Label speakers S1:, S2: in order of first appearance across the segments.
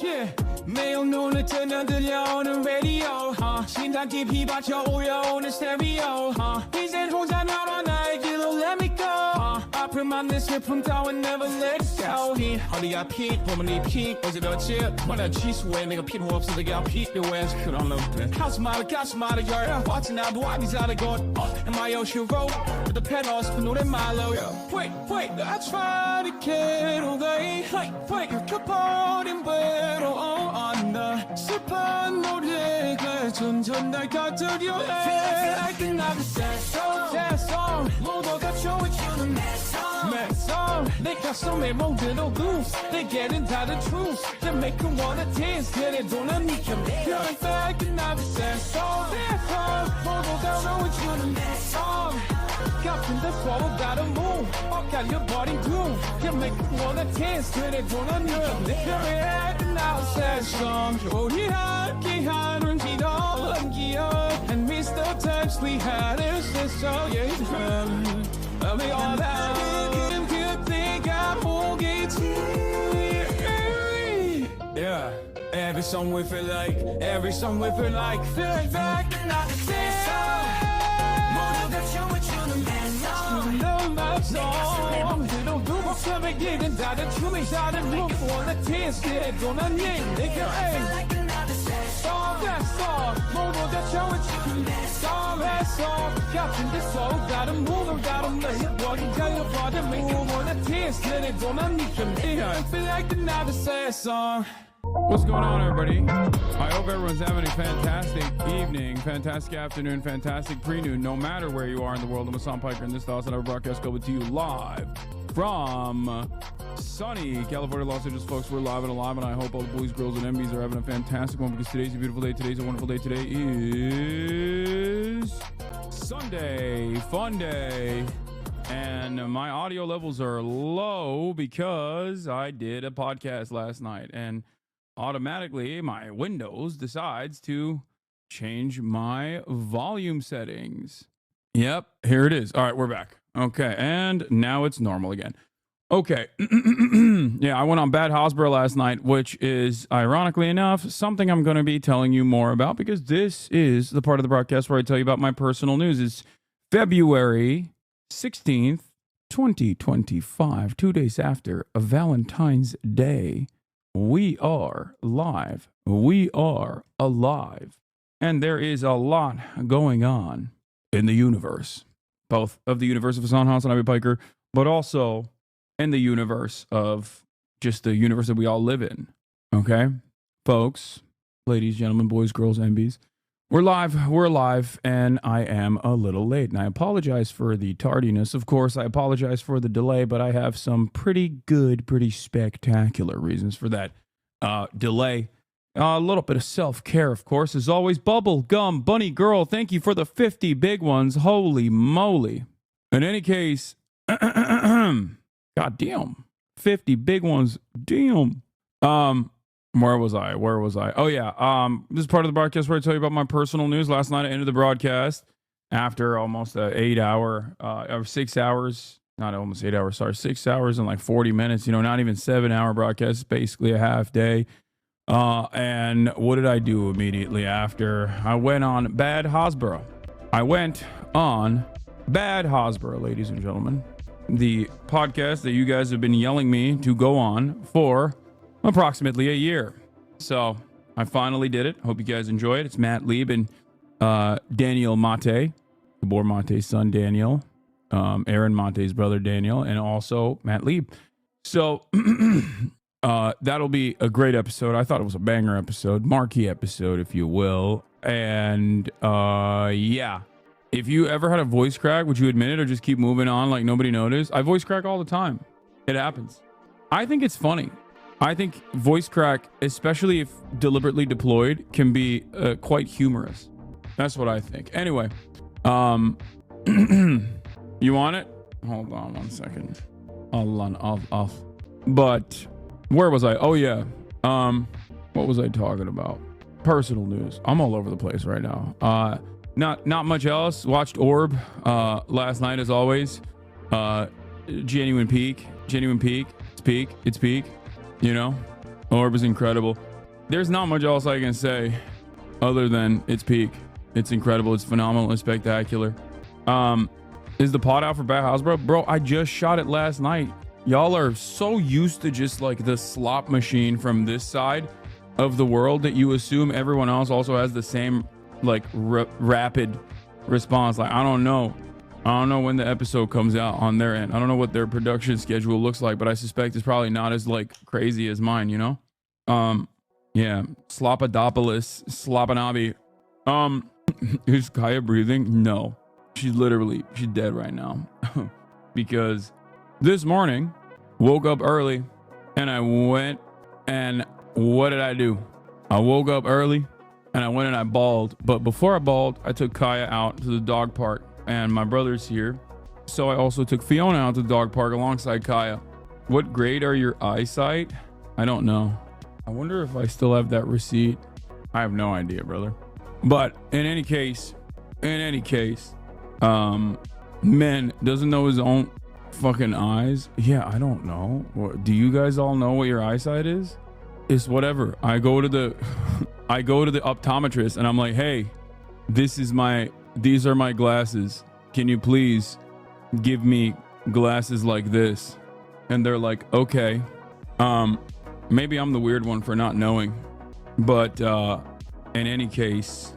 S1: Yeah. 매일 눈을 뜨면 들려오는 라디오 심장 깊이 받쳐 울려오는 스테레오 이젠 혼자 남아 나의 길로 let me go 아픔만 내 슬픔 따윈 never let it go 어디가 픽 보면 네 픽 어제 며칠 뭐나 취소해 내가 필요 없어 내가 필요해 그런 놈들 가수 말아 yeah watching out 도 아니지 않을 것 Am I your hero? With the penthouse 그 노래 말로 Wait I try to get away Wait 켜버린 배로 나 슬픈 노래가 점점 날 곁들여 해 I think I'm the sad song 모두가 좋아해주는 mad song 내 가슴에 멍들어 loose They getting tired of truth They make me wanna dance 그래도 난 네 곁에 You're back and I'm the sad song 모두가 좋아해주는 mad song 같은데 서로 다른 move 엇갈려버린 groove You make me wanna dance 그래도 난 네 곁에 You're back and I'm the sad song 우리 함께하는 지난 기억 And miss the times we had is this so yeah we all out 그때가 보겠지 Yeah Every song we feel like Feel back and not the same 모두가 좋아해주는 멜론 넌 맘속 그도 두고 처음에 길은 다른 춤이 다른 move wanna dance 그래도 난 내가 That song 모두가 좋아해주는 song 같은데 서로 다른 move 다른 매력이 달려봐도 make you wanna dance 그래도 난 I feel like another sad song
S2: What's going on, everybody? I hope everyone's having a fantastic evening, fantastic afternoon, fantastic pre-noon, no matter where you are in the world. I'm Hassan Piker, and this is the HasanAbi broadcast coming to you live from sunny California, Los Angeles, folks. We're live and alive, and I hope all the boys, girls, and MBs are having a fantastic one because today's a beautiful day. Today's a wonderful day. Today is Sunday, fun day. And my audio levels are low because I did a podcast last night, and automatically my Windows decides to change my volume settings. Yep, here it is. All right, we're back. Okay, and now it's normal again. Okay. Yeah, I went on Bad Hasbro last night, which is, ironically enough, something I'm going to be telling you more about because this is the part of the broadcast where I tell you about my personal news. It's February 16th, 2025, 2 days after a Valentine's Day. We are live. We are alive. And there is a lot going on in the universe, both of the universe of HasanAbi Piker, but also in the universe of just the universe that we all live in. Okay? Folks, ladies, gentlemen, boys, girls, MBs, we're alive, and I am a little late. And I apologize for the tardiness. Of course, I apologize for the delay, but I have some pretty good, pretty spectacular reasons for that delay. A little bit of self-care, of course. As always, Bubble Gum Bunny Girl, thank you for the 50 big ones. Holy moly. In any case, god damn. 50 big ones. Damn. Where was I? Oh, yeah. This is part of the broadcast where I tell you about my personal news. Last night, I ended the broadcast after almost 8 hour, or 6 hours. Not almost 8 hours, sorry. 6 hours and like 40 minutes. You know, not even 7 hour broadcast. It's basically a half day. And what did I do immediately after? I went on Bad Hasbro. Ladies and gentlemen. The podcast that you guys have been yelling me to go on for approximately a year. So I finally did it. Hope you guys enjoy it. It's Matt Lieb and Daniel Mate, Gabor Mate's son Daniel, Aaron Mate's brother Daniel, and also Matt Lieb. So that'll be a great episode. I thought it was a banger episode, marquee episode, if you will. And yeah, if you ever had a voice crack, would you admit it or just keep moving on like nobody noticed? I voice crack all the time. It happens. I think it's funny. I think voice crack, especially if deliberately deployed, can be quite humorous. That's what I think. Anyway, you want it? Hold on one second. Off. But where was I? Oh yeah. What was I talking about? Personal news. I'm all over the place right now. Not much else. Watched Orb last night as always. Genuine peak. It's peak. You know, Orb is incredible. there's not much else I can say other than it's peak. It's incredible. It's phenomenal. It's spectacular. Is the pod out for Bad House, bro? I just shot it last night. Y'all are so used to just like the slop machine from this side of the world that you assume everyone else also has the same like rapid response. Like, I don't know when the episode comes out on their end. I don't know what their production schedule looks like, but I suspect it's probably not as like crazy as mine, you know? Yeah, Slopadopoulos, HasanAbi. Is Kaya breathing? No, she's dead right now. Because this morning, woke up early and I went and what did I do? I woke up early and I went and I bawled. But before I bawled, I took Kaya out to the dog park and my brother's here. So I also took Fiona out to the dog park alongside Kaya. What grade are your eyesight? I don't know. I wonder if I still have that receipt. I have no idea, brother. But in any case, man doesn't know his own fucking eyes. Yeah, I don't know. Do you guys all know what your eyesight is? It's whatever. I go to the optometrist and I'm like, hey, these are my glasses. Can you please give me glasses like this? And they're like, okay. Maybe I'm the weird one for not knowing, but in any case,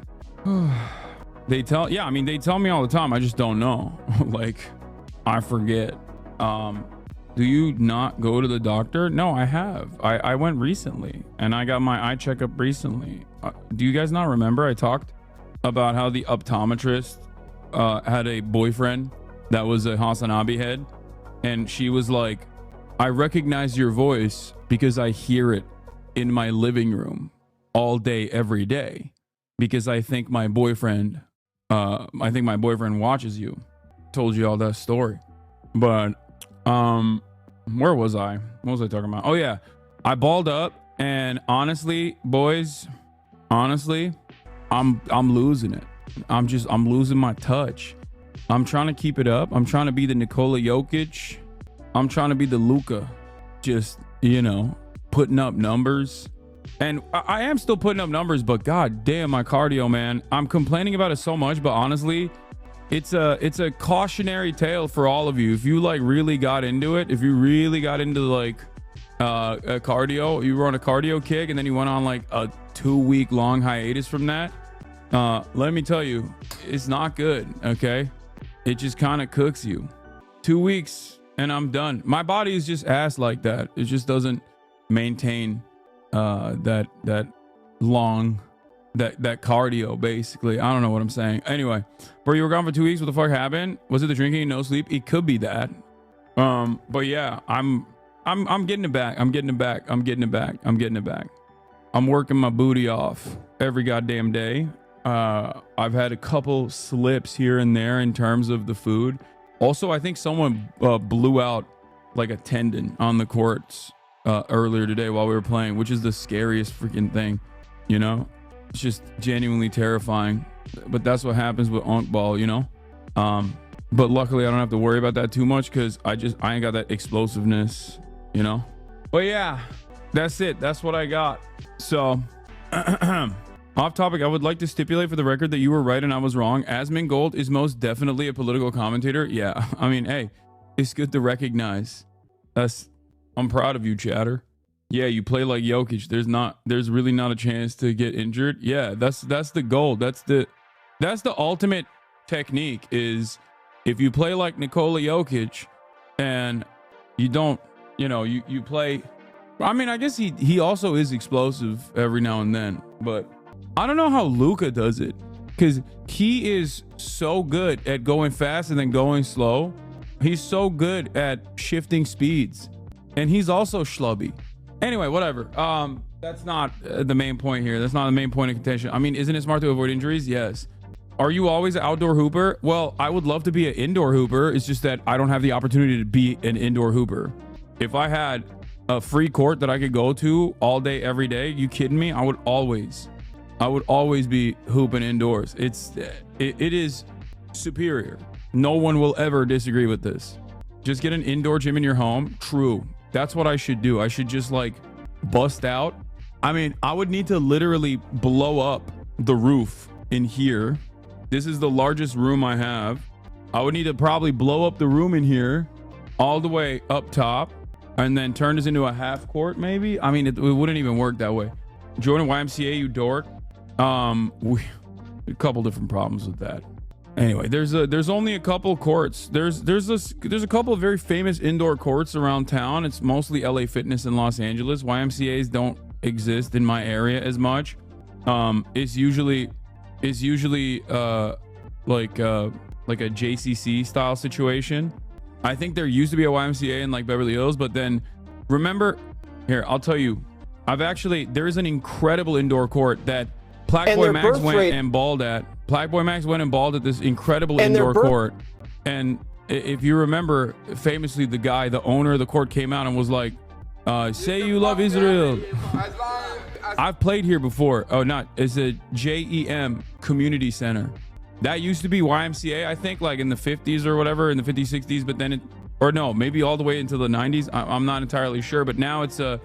S2: they tell me all the time. I just don't know. Like, I forget. Do you not go to the doctor? No, I have. I went recently and I got my eye checkup recently. Do you guys not remember I talked about how the optometrist had a boyfriend that was a HasanAbi head, and she was like, I recognize your voice because I hear it in my living room all day, every day, because I think my boyfriend watches you. Told you all that story. But where was I? What was I talking about? Oh yeah, I balled up, and honestly, boys, I'm losing it. I'm losing my touch. I'm trying to keep it up. I'm trying to be the Nikola Jokic. I'm trying to be the Luka, just, you know, putting up numbers. And I am still putting up numbers, but god damn my cardio, man. I'm complaining about it so much, but honestly, it's a cautionary tale for all of you. If you like really got into it, if you really got into like a cardio, you were on a cardio kick and then you went on like a 2-week long hiatus from that, let me tell you, it's not good. Okay, it just kind of cooks you. 2 weeks and I'm done. My body is just ass like that. It just doesn't maintain that cardio, basically. I don't know what I'm saying. Anyway, bro, you were gone for 2 weeks. What the fuck happened? Was it the drinking, no sleep? It could be that. But yeah, I'm getting it back. I'm getting it back. I'm working my booty off every goddamn day. I've had a couple slips here and there in terms of the food. Also, I think someone blew out like a tendon on the courts earlier today while we were playing, which is the scariest freaking thing, you know? It's just genuinely terrifying. But that's what happens with Onk Ball, you know? But luckily I don't have to worry about that too much because I ain't got that explosiveness, you know? But yeah, that's it. That's what I got. So off topic, I would like to stipulate for the record that you were right and I was wrong. Asmongold is most definitely a political commentator. Yeah, I mean, hey, it's good to recognize. I'm proud of you, chatter. Yeah, you play like Jokic. There's really not a chance to get injured. Yeah, that's the goal. That's the ultimate technique, is if you play like Nikola Jokic and you don't, you know, you play. I mean, I guess he also is explosive every now and then, but I don't know how Luka does it, because he is so good at going fast and then going slow. He's so good at shifting speeds, and he's also schlubby. Anyway, whatever. That's not the main point here. That's not the main point of contention. I mean, isn't it smart to avoid injuries? Yes. Are you always an outdoor hooper? Well, I would love to be an indoor hooper. It's just that I don't have the opportunity to be an indoor hooper. If I had a free court that I could go to all day, every day, you kidding me? I would always be hooping indoors. It is superior. No one will ever disagree with this. Just get an indoor gym in your home. True. That's what I should do. I should just like bust out. I mean, I would need to literally blow up the roof in here. This is the largest room I have. I would need to probably blow up the room in here all the way up top and then turn this into a half court maybe. I mean, it wouldn't even work that way. Join a YMCA, you dork. A couple different problems with that. Anyway, there's only a couple courts. There's a couple of very famous indoor courts around town. It's mostly LA Fitness in Los Angeles. YMCAs don't exist in my area as much. It's usually like a JCC style situation. I think there used to be a YMCA in like Beverly Hills, but then remember, here, I'll tell you, there's an incredible indoor court that Plaqueboy Max went and balled at. Plaqueboy Max went and balled at this incredible indoor court. And if you remember, famously, the owner of the court came out and was like, say you love Israel. I've played here before. Oh, it's a GAM community center. That used to be YMCA, I think, like in the 50s or whatever, in the 50s, 60s, but then maybe all the way into the 90s. I'm not entirely sure, but now it's a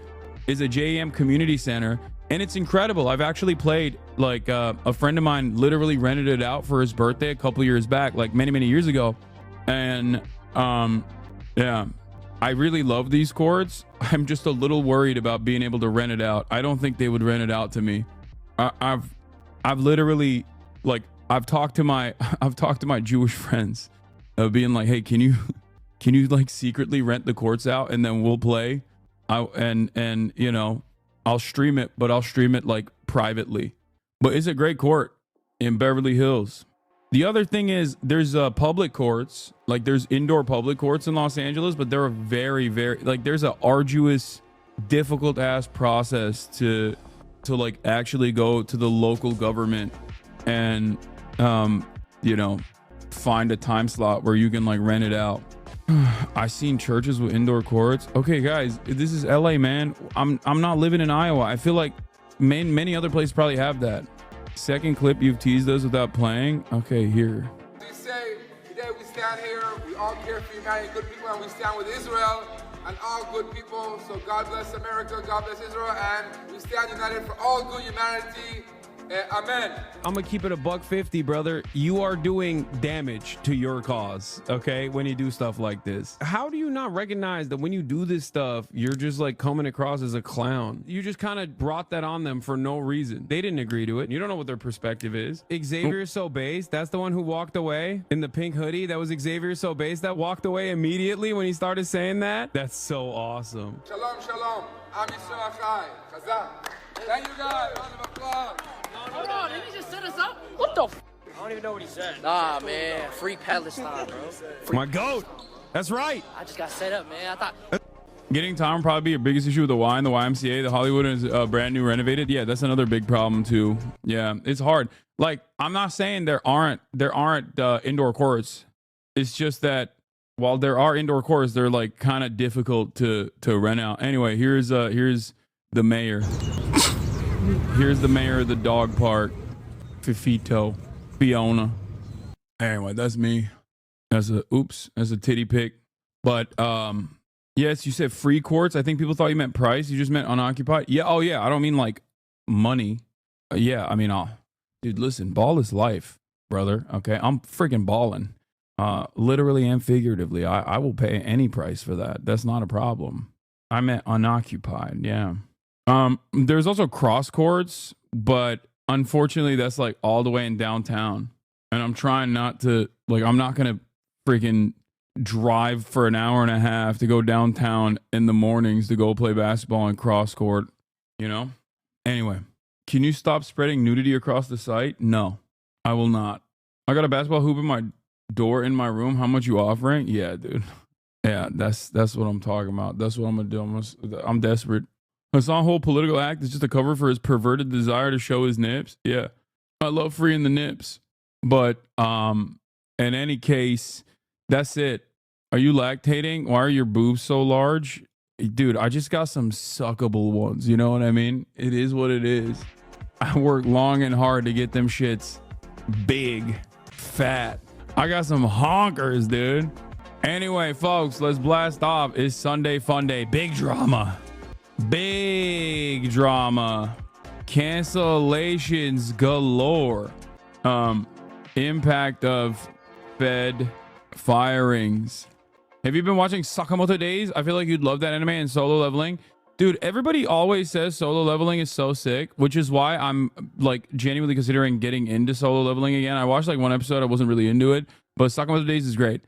S2: JAM community center. And it's incredible. I've actually played, like, a friend of mine literally rented it out for his birthday a couple years back, like many years ago. And yeah, I really love these courts. I'm just a little worried about being able to rent it out. I don't think they would rent it out to me. I've literally, like, I've talked to my Jewish friends of being like, hey, can you like secretly rent the courts out and then we'll play? And you know, I'll stream it, but I'll stream it like privately. But it's a great court in Beverly Hills. The other thing is there's public courts, like there's indoor public courts in Los Angeles, but they're very, like there's an arduous, difficult ass process to like actually go to the local government and you know, find a time slot where you can like rent it out. I've seen churches with indoor courts. Okay, guys, this is LA, man. I'm not living in Iowa. I feel like many other places probably have that. Second clip, you've teased us without playing. Okay, here.
S3: We say today we stand here. We all care for humanity, good people, and we stand with Israel and all good people. So God bless America, God bless Israel, and we stand united for all good humanity. Amen.
S4: I'm gonna keep it $150, brother. You are doing damage to your cause, okay, when you do stuff like this. How do you not recognize that when you do this stuff, you're just like coming across as a clown? You just kind of brought that on them for no reason. They didn't agree to it. You don't know what their perspective is. Xavier Sobase, that's the one who walked away in the pink hoodie. That was Xavier Sobase that walked away immediately when he started saying that. That's so awesome.
S3: Shalom, shalom. Am Yisrael Chai. Chazak. Thank you, guys. Round of applause.
S5: Hold on, did he just set us up? What the f? I don't even know what he said. Nah, man. Free Palestine, bro.
S4: My goat. That's right.
S5: I just got set up, man. I thought...
S2: Getting time would probably be your biggest issue with the Y and the YMCA. The Hollywood is brand new renovated. Yeah, that's another big problem too. Yeah, it's hard. Like, I'm not saying there aren't indoor courts. It's just that while there are indoor courts, they're like kind of difficult to rent out. Anyway, here's the mayor. Here's the mayor of the dog park, Fiona. Anyway, that's me. That's a titty pic. But yes, you said free courts. I think people thought you meant price. You just meant unoccupied. Yeah. Oh yeah. I don't mean like money. Yeah. I mean, dude, listen, ball is life, brother. Okay. I'm freaking balling. Literally and figuratively. I will pay any price for that. That's not a problem. I meant unoccupied. Yeah. There's also cross courts, but unfortunately that's like all the way in downtown. And I'm trying not to, like, I'm not going to freaking drive for an hour and a half to go downtown in the mornings to go play basketball in cross court, you know? Anyway, can you stop spreading nudity across the site? No, I will not. I got a basketball hoop in my door in my room. How much you offering? Yeah, dude. Yeah, that's what I'm talking about. That's what I'm going to do. I'm desperate. Hassan's whole political act is just a cover for his perverted desire to show his nips. Yeah, I love freeing the nips. But in any case, that's it. Are you lactating? Why are your boobs so large? Dude, I just got some suckable ones. You know what I mean? It is what it is. I work long and hard to get them shits big, fat. I got some honkers, dude. Anyway, folks, let's blast off. It's Sunday Fun Day. Big drama. Big drama. Cancellations galore. Impact of Fed firings. Have you been watching Sakamoto Days? I feel like you'd love that anime and Solo Leveling. Dude, everybody always says Solo Leveling is so sick, which is why I'm like genuinely considering getting into Solo Leveling again. I watched like one episode. I wasn't really into it, but Sakamoto Days is great.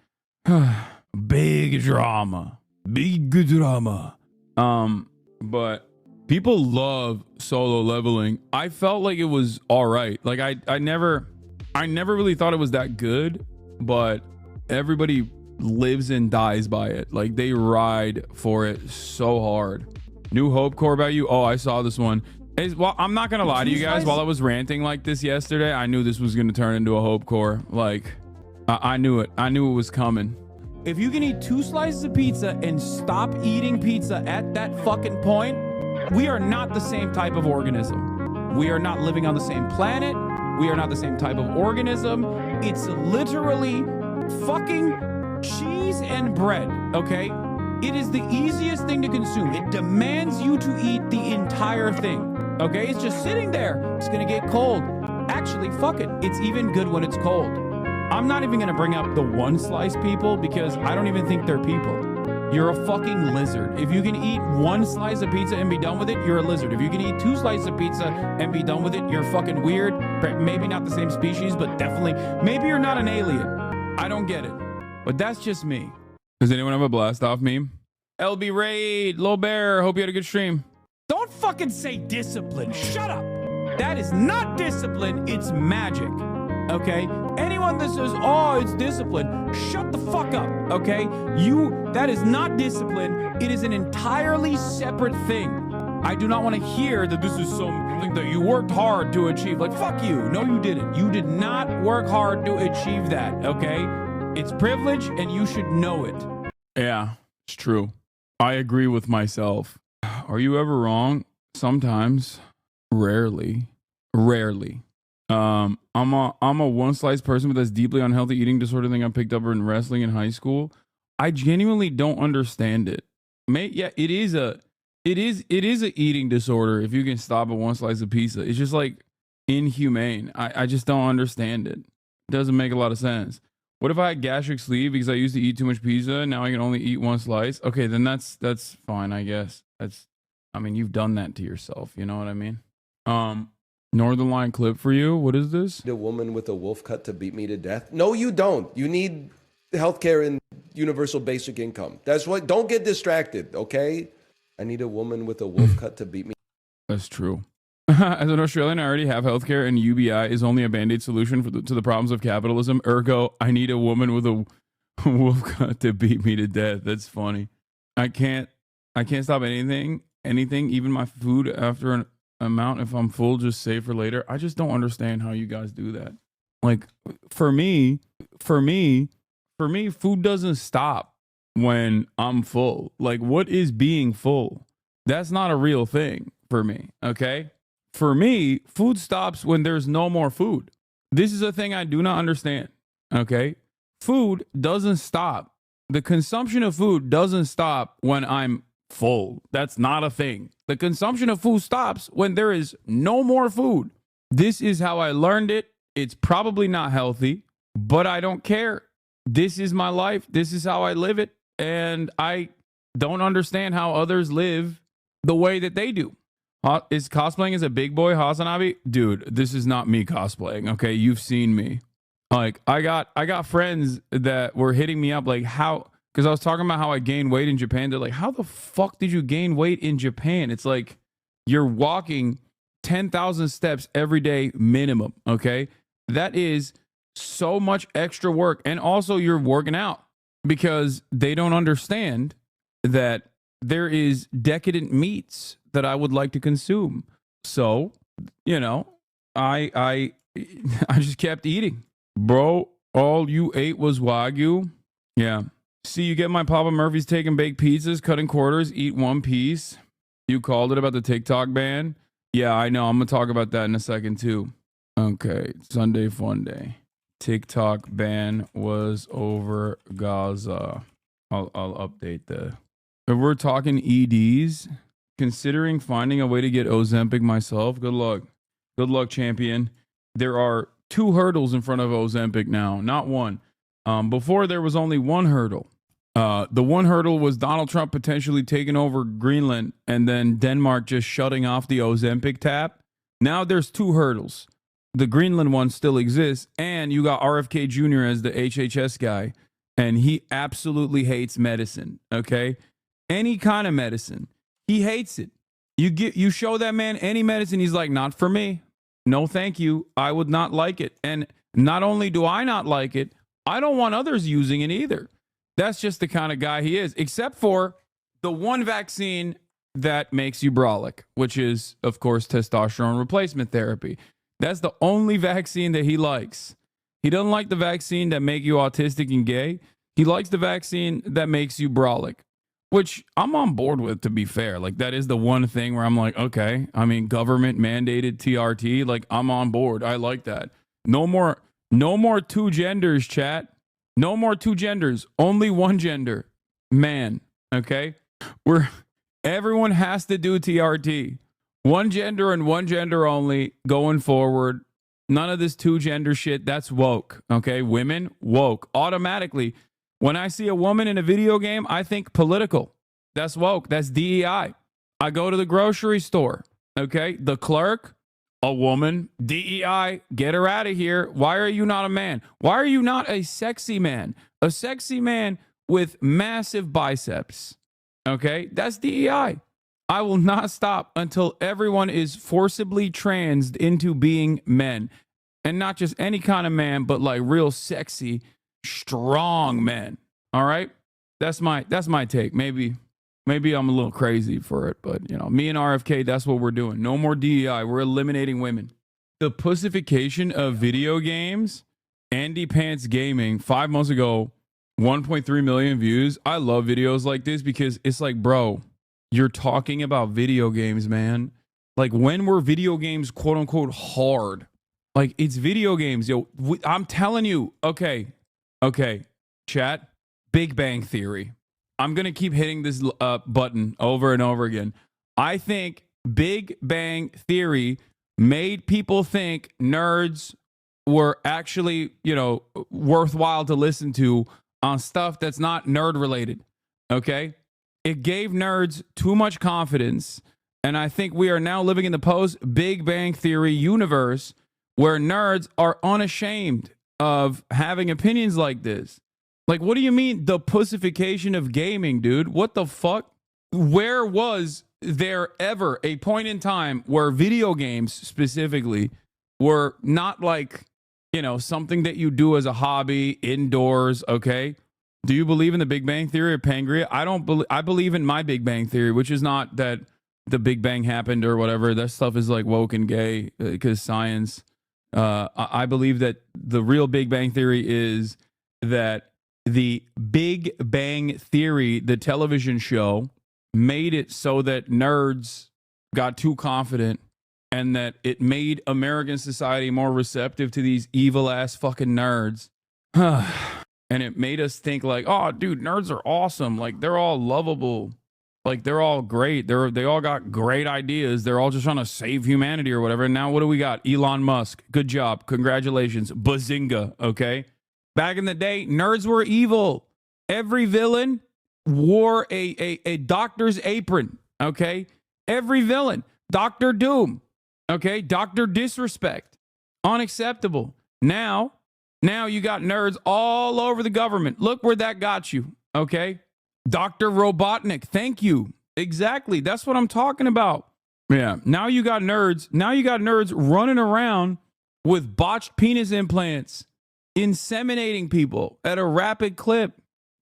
S2: Big drama. Big drama. But people love Solo Leveling. I felt like it was all right. Like I never really thought it was that good, but everybody lives and dies by it. Like they ride for it so hard. New Hope Core about you. Oh, I saw this one. Well, I'm not gonna lie to you guys. While I was ranting like this yesterday, I knew this was gonna turn into a Hope Core. Like I knew it. I knew it was coming.
S1: If you can eat 2 slices of pizza and stop eating pizza at that fucking point, we are not the same type of organism. We are not living on the same planet. We are not the same type of organism. It's literally fucking cheese and bread, okay? It is the easiest thing to consume. It demands you to eat the entire thing, okay? It's just sitting there. It's gonna get cold. Actually, fuck it. It's even good when it's cold. I'm not even gonna bring up the 1 slice people because I don't even think they're people. You're a fucking lizard. If you can eat 1 slice of pizza and be done with it, you're a lizard. If you can eat 2 slices of pizza and be done with it, you're fucking weird. Maybe not the same species, but definitely, maybe you're not an alien. I don't get it. But that's just me.
S2: Does anyone have a blast off meme? LB Raid, Low Bear, hope you had a good stream.
S1: Don't fucking say discipline. Shut up. That is not discipline. It's magic. Okay? Anyone that says, oh, it's discipline, shut the fuck up. Okay? That is not discipline. It is an entirely separate thing. I do not want to hear that this is something that you worked hard to achieve. Like, fuck you. No, you didn't. You did not work hard to achieve that. Okay? It's privilege and you should know it.
S2: Yeah, it's true. I agree with myself. Are you ever wrong? Sometimes. Rarely. I'm a 1 slice person with this deeply unhealthy eating disorder thing I picked up in wrestling in high school. I genuinely don't understand it. Yeah, it is a eating disorder if you can stop at 1 slice of pizza. It's just like inhumane. I just don't understand it. It doesn't make a lot of sense. What if I had gastric sleeve because I used to eat too much pizza? Now I can only eat 1 slice. Okay, then that's fine, I guess. I mean, you've done that to yourself. You know what I mean? Northern Line clip for you. What is this?
S6: A woman with a wolf cut to beat me to death. No, you don't. You need healthcare and universal basic income. That's what. Don't get distracted, okay? I need a woman with a wolf cut to beat me.
S2: That's true. As an Australian, I already have healthcare, and UBI is only a band-aid solution to the problems of capitalism. Ergo, I need a woman with a wolf cut to beat me to death. That's funny. I can't stop anything, even my food after an amount. If I'm full, just save for later. I just don't understand how you guys do that. Like, for me, food doesn't stop when I'm full. Like, what is being full? That's not a real thing for me. Okay. For me, food stops when there's no more food. This is a thing I do not understand. Okay. Food doesn't stop. The consumption of food doesn't stop when I'm full. That's not a thing. The consumption of food stops when there is no more food. This is how I learned it. It's probably not healthy, but I don't care. This is my life. This is how I live it. And I don't understand how others live the way that they do. Is cosplaying as a big boy, HasanAbi? Dude, this is not me cosplaying. Okay, you've seen me. Like, I got friends that were hitting me up like, how, because I was talking about how I gained weight in Japan. They're like, how the fuck did you gain weight in Japan? It's like you're walking 10,000 steps every day minimum. Okay, that is so much extra work, and also you're working out, because they don't understand that there is decadent meats that I would like to consume. So, you know, I just kept eating. Bro, all you ate was Wagyu? Yeah. See, you get my Papa Murphy's taking baked pizzas, cutting quarters, eat 1 piece. You called it about the TikTok ban? Yeah, I know. I'm going to talk about that in a second too. Okay, Sunday Fun Day. TikTok ban was over Gaza. I'll update the... If we're talking EDs, considering finding a way to get Ozempic myself. Good luck. Good luck, champion. There are 2 hurdles in front of Ozempic now, not one. Before there was only one hurdle. The one hurdle was Donald Trump potentially taking over Greenland and then Denmark just shutting off the Ozempic tap. Now there's 2 hurdles. The Greenland one still exists, and you got RFK Jr. as the HHS guy, and he absolutely hates medicine, okay? Any kind of medicine. He hates it. You show that man any medicine, he's like, not for me. No, thank you. I would not like it. And not only do I not like it, I don't want others using it either. That's just the kind of guy he is, except for the one vaccine that makes you brolic, which is, of course, testosterone replacement therapy. That's the only vaccine that he likes. He doesn't like the vaccine that make you autistic and gay. He likes the vaccine that makes you brolic, which I'm on board with, to be fair. Like, that is the one thing where I'm like, okay, I mean, government mandated TRT, like, I'm on board. I like that. No more 2 genders, chat. No more 2 genders. Only one gender. Man, okay? Everyone has to do TRT. One gender and one gender only going forward. None of this 2 gender shit. That's woke, okay? Women, woke. Automatically, when I see a woman in a video game, I think political. That's woke. That's DEI. I go to the grocery store, okay? The clerk, a woman. DEI, get her out of here. Why are you not a man? Why are you not a sexy man? A sexy man with massive biceps, okay? That's DEI. I will not stop until everyone is forcibly transed into being men. And not just any kind of man, but like real sexy, strong men. All right? That's my take. Maybe I'm a little crazy for it, but you know, me and RFK, that's what we're doing. No more DEI. We're eliminating women. The pussification of video games. Andy Pants Gaming 5 months ago, 1.3 million views. I love videos like this because it's like, bro, you're talking about video games, man. Like, when were video games quote unquote hard? Like, it's video games, yo. I'm telling you. Okay, chat. Big Bang Theory. I'm gonna keep hitting this button over and over again. I think Big Bang Theory made people think nerds were actually, you know, worthwhile to listen to on stuff that's not nerd related. Okay, it gave nerds too much confidence, and I think we are now living in the post Big Bang Theory universe, where nerds are unashamed of having opinions like this. Like, what do you mean the pussification of gaming, dude? What the fuck? Where was there ever a point in time where video games specifically were not like, you know, something that you do as a hobby indoors, okay? Do you believe in the Big Bang Theory or Pangria? I believe in my Big Bang Theory, which is not that the Big Bang happened or whatever. That stuff is like woke and gay because science. I believe that the real Big Bang Theory is that the Big Bang Theory, the television show, made it so that nerds got too confident and that it made American society more receptive to these evil ass fucking nerds. And it made us think like, oh, dude, nerds are awesome. Like, they're all lovable. Like, they're all great. They all got great ideas. They're all just trying to save humanity or whatever. And now what do we got? Elon Musk. Good job. Congratulations. Bazinga. Okay. Back in the day, nerds were evil. Every villain wore a doctor's apron. Okay. Every villain. Dr. Doom. Okay. Dr. Disrespect. Unacceptable. Now you got nerds all over the government. Look where that got you. Okay. Dr. Robotnik. Thank you. Exactly. That's what I'm talking about. Yeah. Now you got nerds. Now you got nerds running around with botched penis implants, inseminating people at a rapid clip.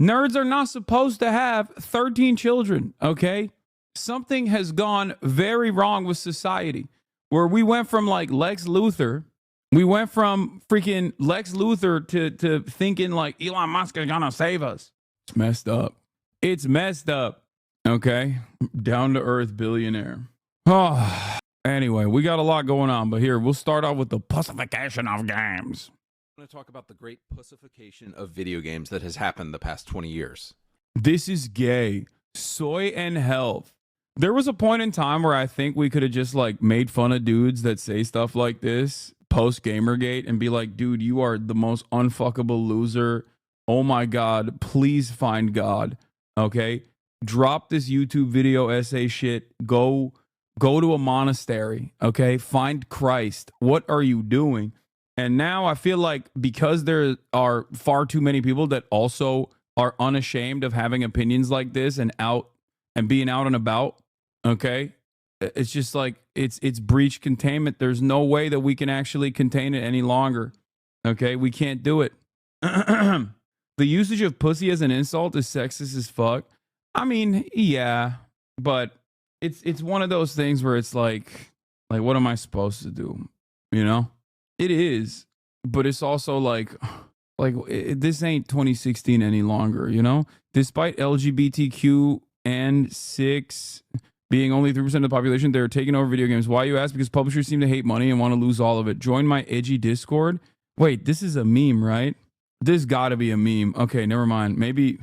S2: Nerds are not supposed to have 13 children. Okay. Something has gone very wrong with society where we went from like Lex Luthor. We went from freaking Lex Luthor to thinking like Elon Musk is gonna save us. It's messed up. It's messed up. Okay. Down to earth billionaire. Oh, anyway, we got a lot going on, but here, we'll start off with the pussification of games.
S7: I'm going to talk about the great pussification of video games that has happened the past 20 years.
S2: This is gay. Soy and health. There was a point in time where I think we could have just like made fun of dudes that say stuff like this post Gamergate and be like, dude, you are the most unfuckable loser. Oh my God, please find God. Okay. Drop this YouTube video essay shit. Go to a monastery. Okay. Find Christ. What are you doing? And now I feel like because there are far too many people that also are unashamed of having opinions like this and being out and about. Okay. It's just like it's breach containment. There's no way that we can actually contain it any longer. Okay. We can't do it. The usage of pussy as an insult is sexist as fuck. I mean, yeah, but it's one of those things where it's like what am I supposed to do? You know? It is, but it's also like this ain't 2016 any longer, you know? Despite LGBTQ and 6 being only 3% of the population, they're taking over video games. Why, you ask? Because publishers seem to hate money and want to lose all of it. Join my edgy Discord. Wait, this is a meme, right? This gotta be a meme. Okay, never mind. Maybe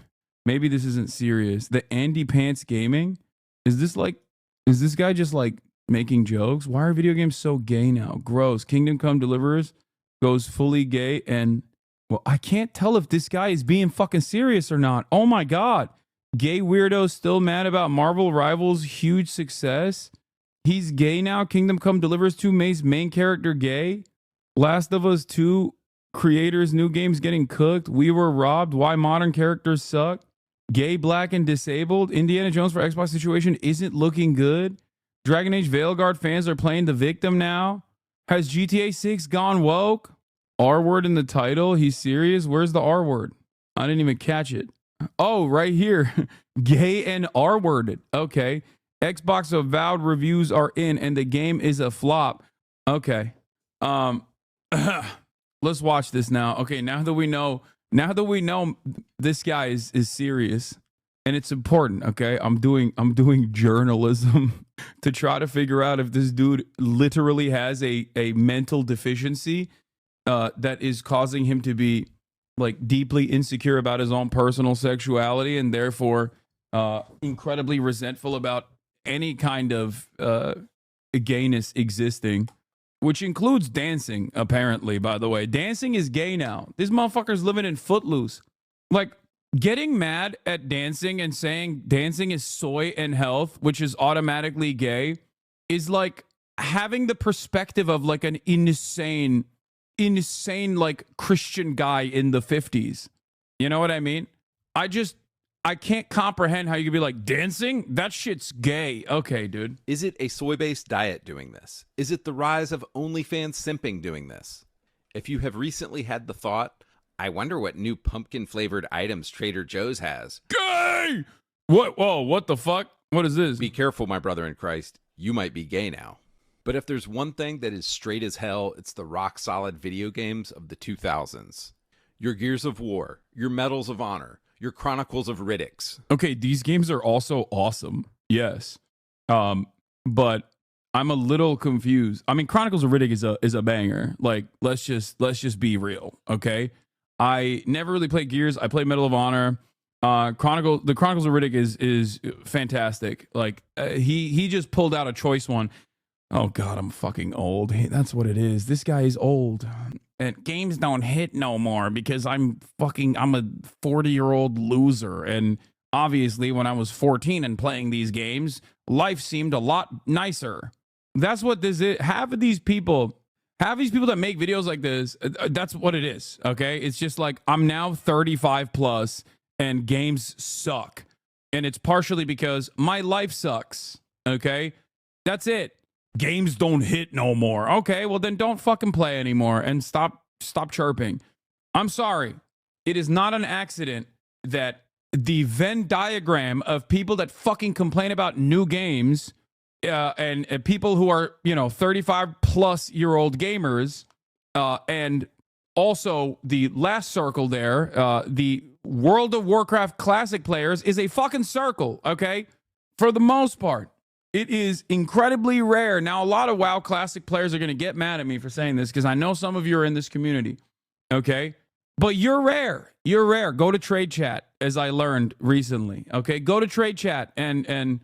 S2: this isn't serious. The Andy Pants Gaming? Is this guy just like making jokes? Why are video games so gay now? Gross. Kingdom Come Deliverers goes fully gay, and well, I can't tell if this guy is being fucking serious or not. Oh my God. Gay weirdos still mad about Marvel Rivals' huge success. He's gay now. Kingdom Come Deliverers 2 main character gay. Last of Us 2 creators new games getting cooked. We were robbed. Why modern characters suck. Gay, black, and disabled. Indiana Jones for Xbox situation isn't looking good. Dragon Age Veilguard fans are playing the victim now. Has GTA 6 gone woke? R word in the title. He's serious. Where's the R word? I didn't even catch it. Oh, right here. Gay and R worded. Okay. Xbox Avowed reviews are in and the game is a flop. Okay. Let's watch this now. Okay, now that we know this guy is serious and it's important, okay? I'm doing journalism to try to figure out if this dude literally has a mental deficiency that is causing him to be like deeply insecure about his own personal sexuality and therefore incredibly resentful about any kind of gayness existing, which includes dancing, apparently, by the way. Dancing is gay now. This motherfucker's living in Footloose. Like, getting mad at dancing and saying dancing is soy and health, which is automatically gay, is like having the perspective of like an insane like Christian guy in the 50s. You know what I mean? I can't comprehend how you could be like, dancing? That shit's gay. Okay, dude.
S7: Is it a soy-based diet doing this? Is it the rise of OnlyFans simping doing this? If you have recently had the thought, I wonder what new pumpkin-flavored items Trader Joe's has.
S2: Gay! What? Whoa, what the fuck? What is this?
S7: Be careful, my brother in Christ. You might be gay now. But if there's one thing that is straight as hell, it's the rock-solid video games of the 2000s. Your Gears of War, your Medals of Honor, your Chronicles of Riddicks.
S2: Okay, these games are also awesome. Yes. But I'm a little confused. I mean, Chronicles of Riddick is a banger. Like, let's just be real, okay? I never really played Gears. I played Medal of Honor. The Chronicles of Riddick is fantastic. Like, he just pulled out a choice one. Oh God, I'm fucking old. Hey, that's what it is. This guy is old. And games don't hit no more because I'm a 40-year-old loser. And obviously when I was 14 and playing these games, life seemed a lot nicer. That's what this is. Have these people that make videos like this. That's what it is. Okay. It's just like, I'm now 35 plus and games suck. And it's partially because my life sucks. Okay. That's it. Games don't hit no more. Okay, well then don't fucking play anymore and stop chirping. I'm sorry. It is not an accident that the Venn diagram of people that fucking complain about new games and people who are, 35 plus year old gamers and also the last circle there, the World of Warcraft classic players is a fucking circle, okay? For the most part. It is incredibly rare. Now, a lot of WoW Classic players are going to get mad at me for saying this because I know some of you are in this community, okay? But you're rare. You're rare. Go to Trade Chat, as I learned recently, okay? Go to Trade Chat and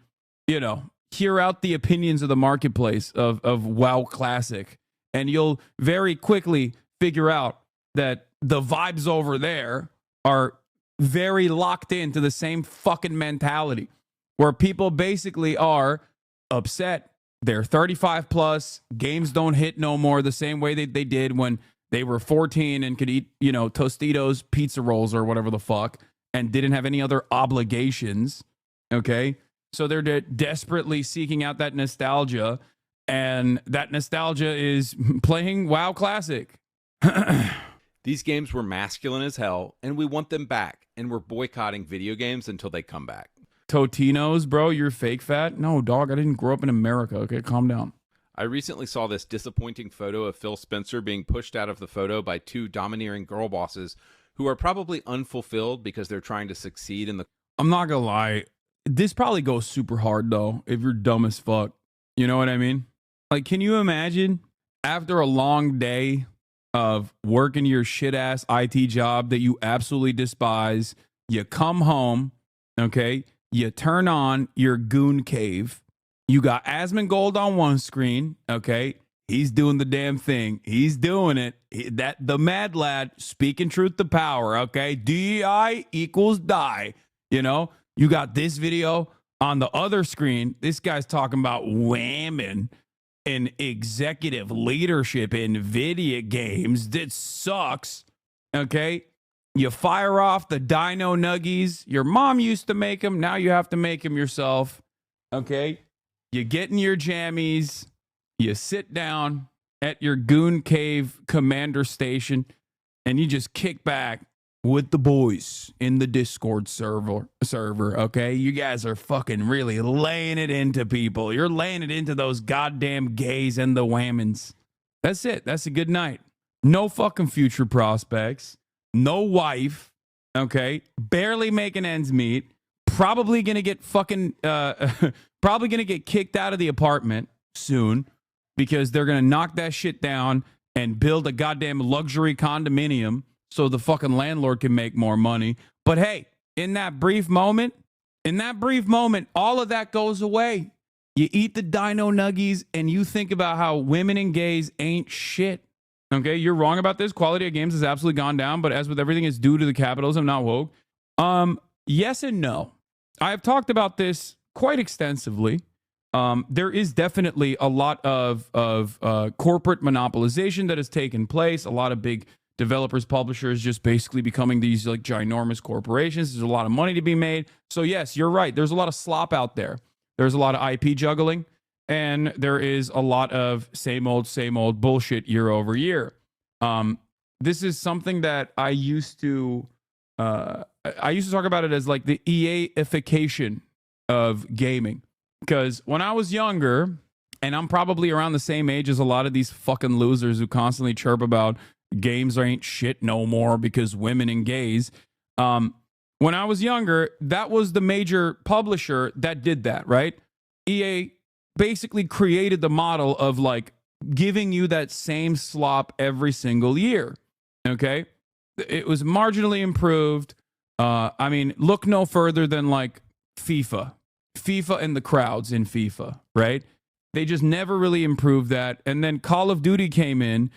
S4: hear out the opinions of the marketplace of WoW Classic, and you'll very quickly figure out that the vibes over there are very locked into the same fucking mentality where people basically are upset. They're 35 plus. Games don't hit no more the same way that they did when they were 14 and could eat, Tostitos, pizza rolls, or whatever the fuck, and didn't have any other obligations. Okay. So they're desperately seeking out that nostalgia, and that nostalgia is playing WoW Classic.
S7: These games were masculine as hell, and we want them back, and we're boycotting video games until they come back.
S4: Totinos, bro, you're fake fat? No, dog, I didn't grow up in America. Okay, calm down.
S7: I recently saw this disappointing photo of Phil Spencer being pushed out of the photo by two domineering girl bosses who are probably unfulfilled because they're trying to succeed in the...
S4: I'm not gonna lie. This probably goes super hard, though, if you're dumb as fuck. You know what I mean? Like, can you imagine after a long day of working your shit-ass IT job that you absolutely despise, you come home, okay? You turn on your goon cave. You got Asmongold on one screen, okay? He's doing the damn thing. He's doing it. The mad lad speaking truth to power, okay? DEI equals die. You got this video on the other screen. This guy's talking about whamming and executive leadership in video games. That sucks, okay? You fire off the Dino Nuggies. Your mom used to make them. Now you have to make them yourself, okay? You get in your jammies. You sit down at your Goon Cave commander station, and you just kick back with the boys in the Discord server, okay? You guys are fucking really laying it into people. You're laying it into those goddamn gays and the whammons. That's it. That's a good night. No fucking future prospects. No wife, okay? Barely making ends meet. Probably gonna get fucking, probably gonna get kicked out of the apartment soon because they're gonna knock that shit down and build a goddamn luxury condominium so the fucking landlord can make more money. But hey, in that brief moment, all of that goes away. You eat the Dino Nuggies and you think about how women and gays ain't shit. Okay, you're wrong about this. Quality of games has absolutely gone down, but as with everything, it's due to the capitalism, not woke. Yes and no. I have talked about this quite extensively. There is definitely a lot of corporate monopolization that has taken place. A lot of big developers, publishers just basically becoming these like ginormous corporations. There's a lot of money to be made. So yes, you're right. There's a lot of slop out there. There's a lot of IP juggling. And there is a lot of same old bullshit year over year. This is something that I used to talk about it as like the EA-ification of gaming. Because when I was younger, and I'm probably around the same age as a lot of these fucking losers who constantly chirp about games ain't shit no more because women and gays. When I was younger, that was the major publisher that did that, right? EA basically created the model of like giving you that same slop every single year. Okay. It was marginally improved. I mean, look no further than like FIFA and the crowds in FIFA, right? They just never really improved that. And then Call of Duty came in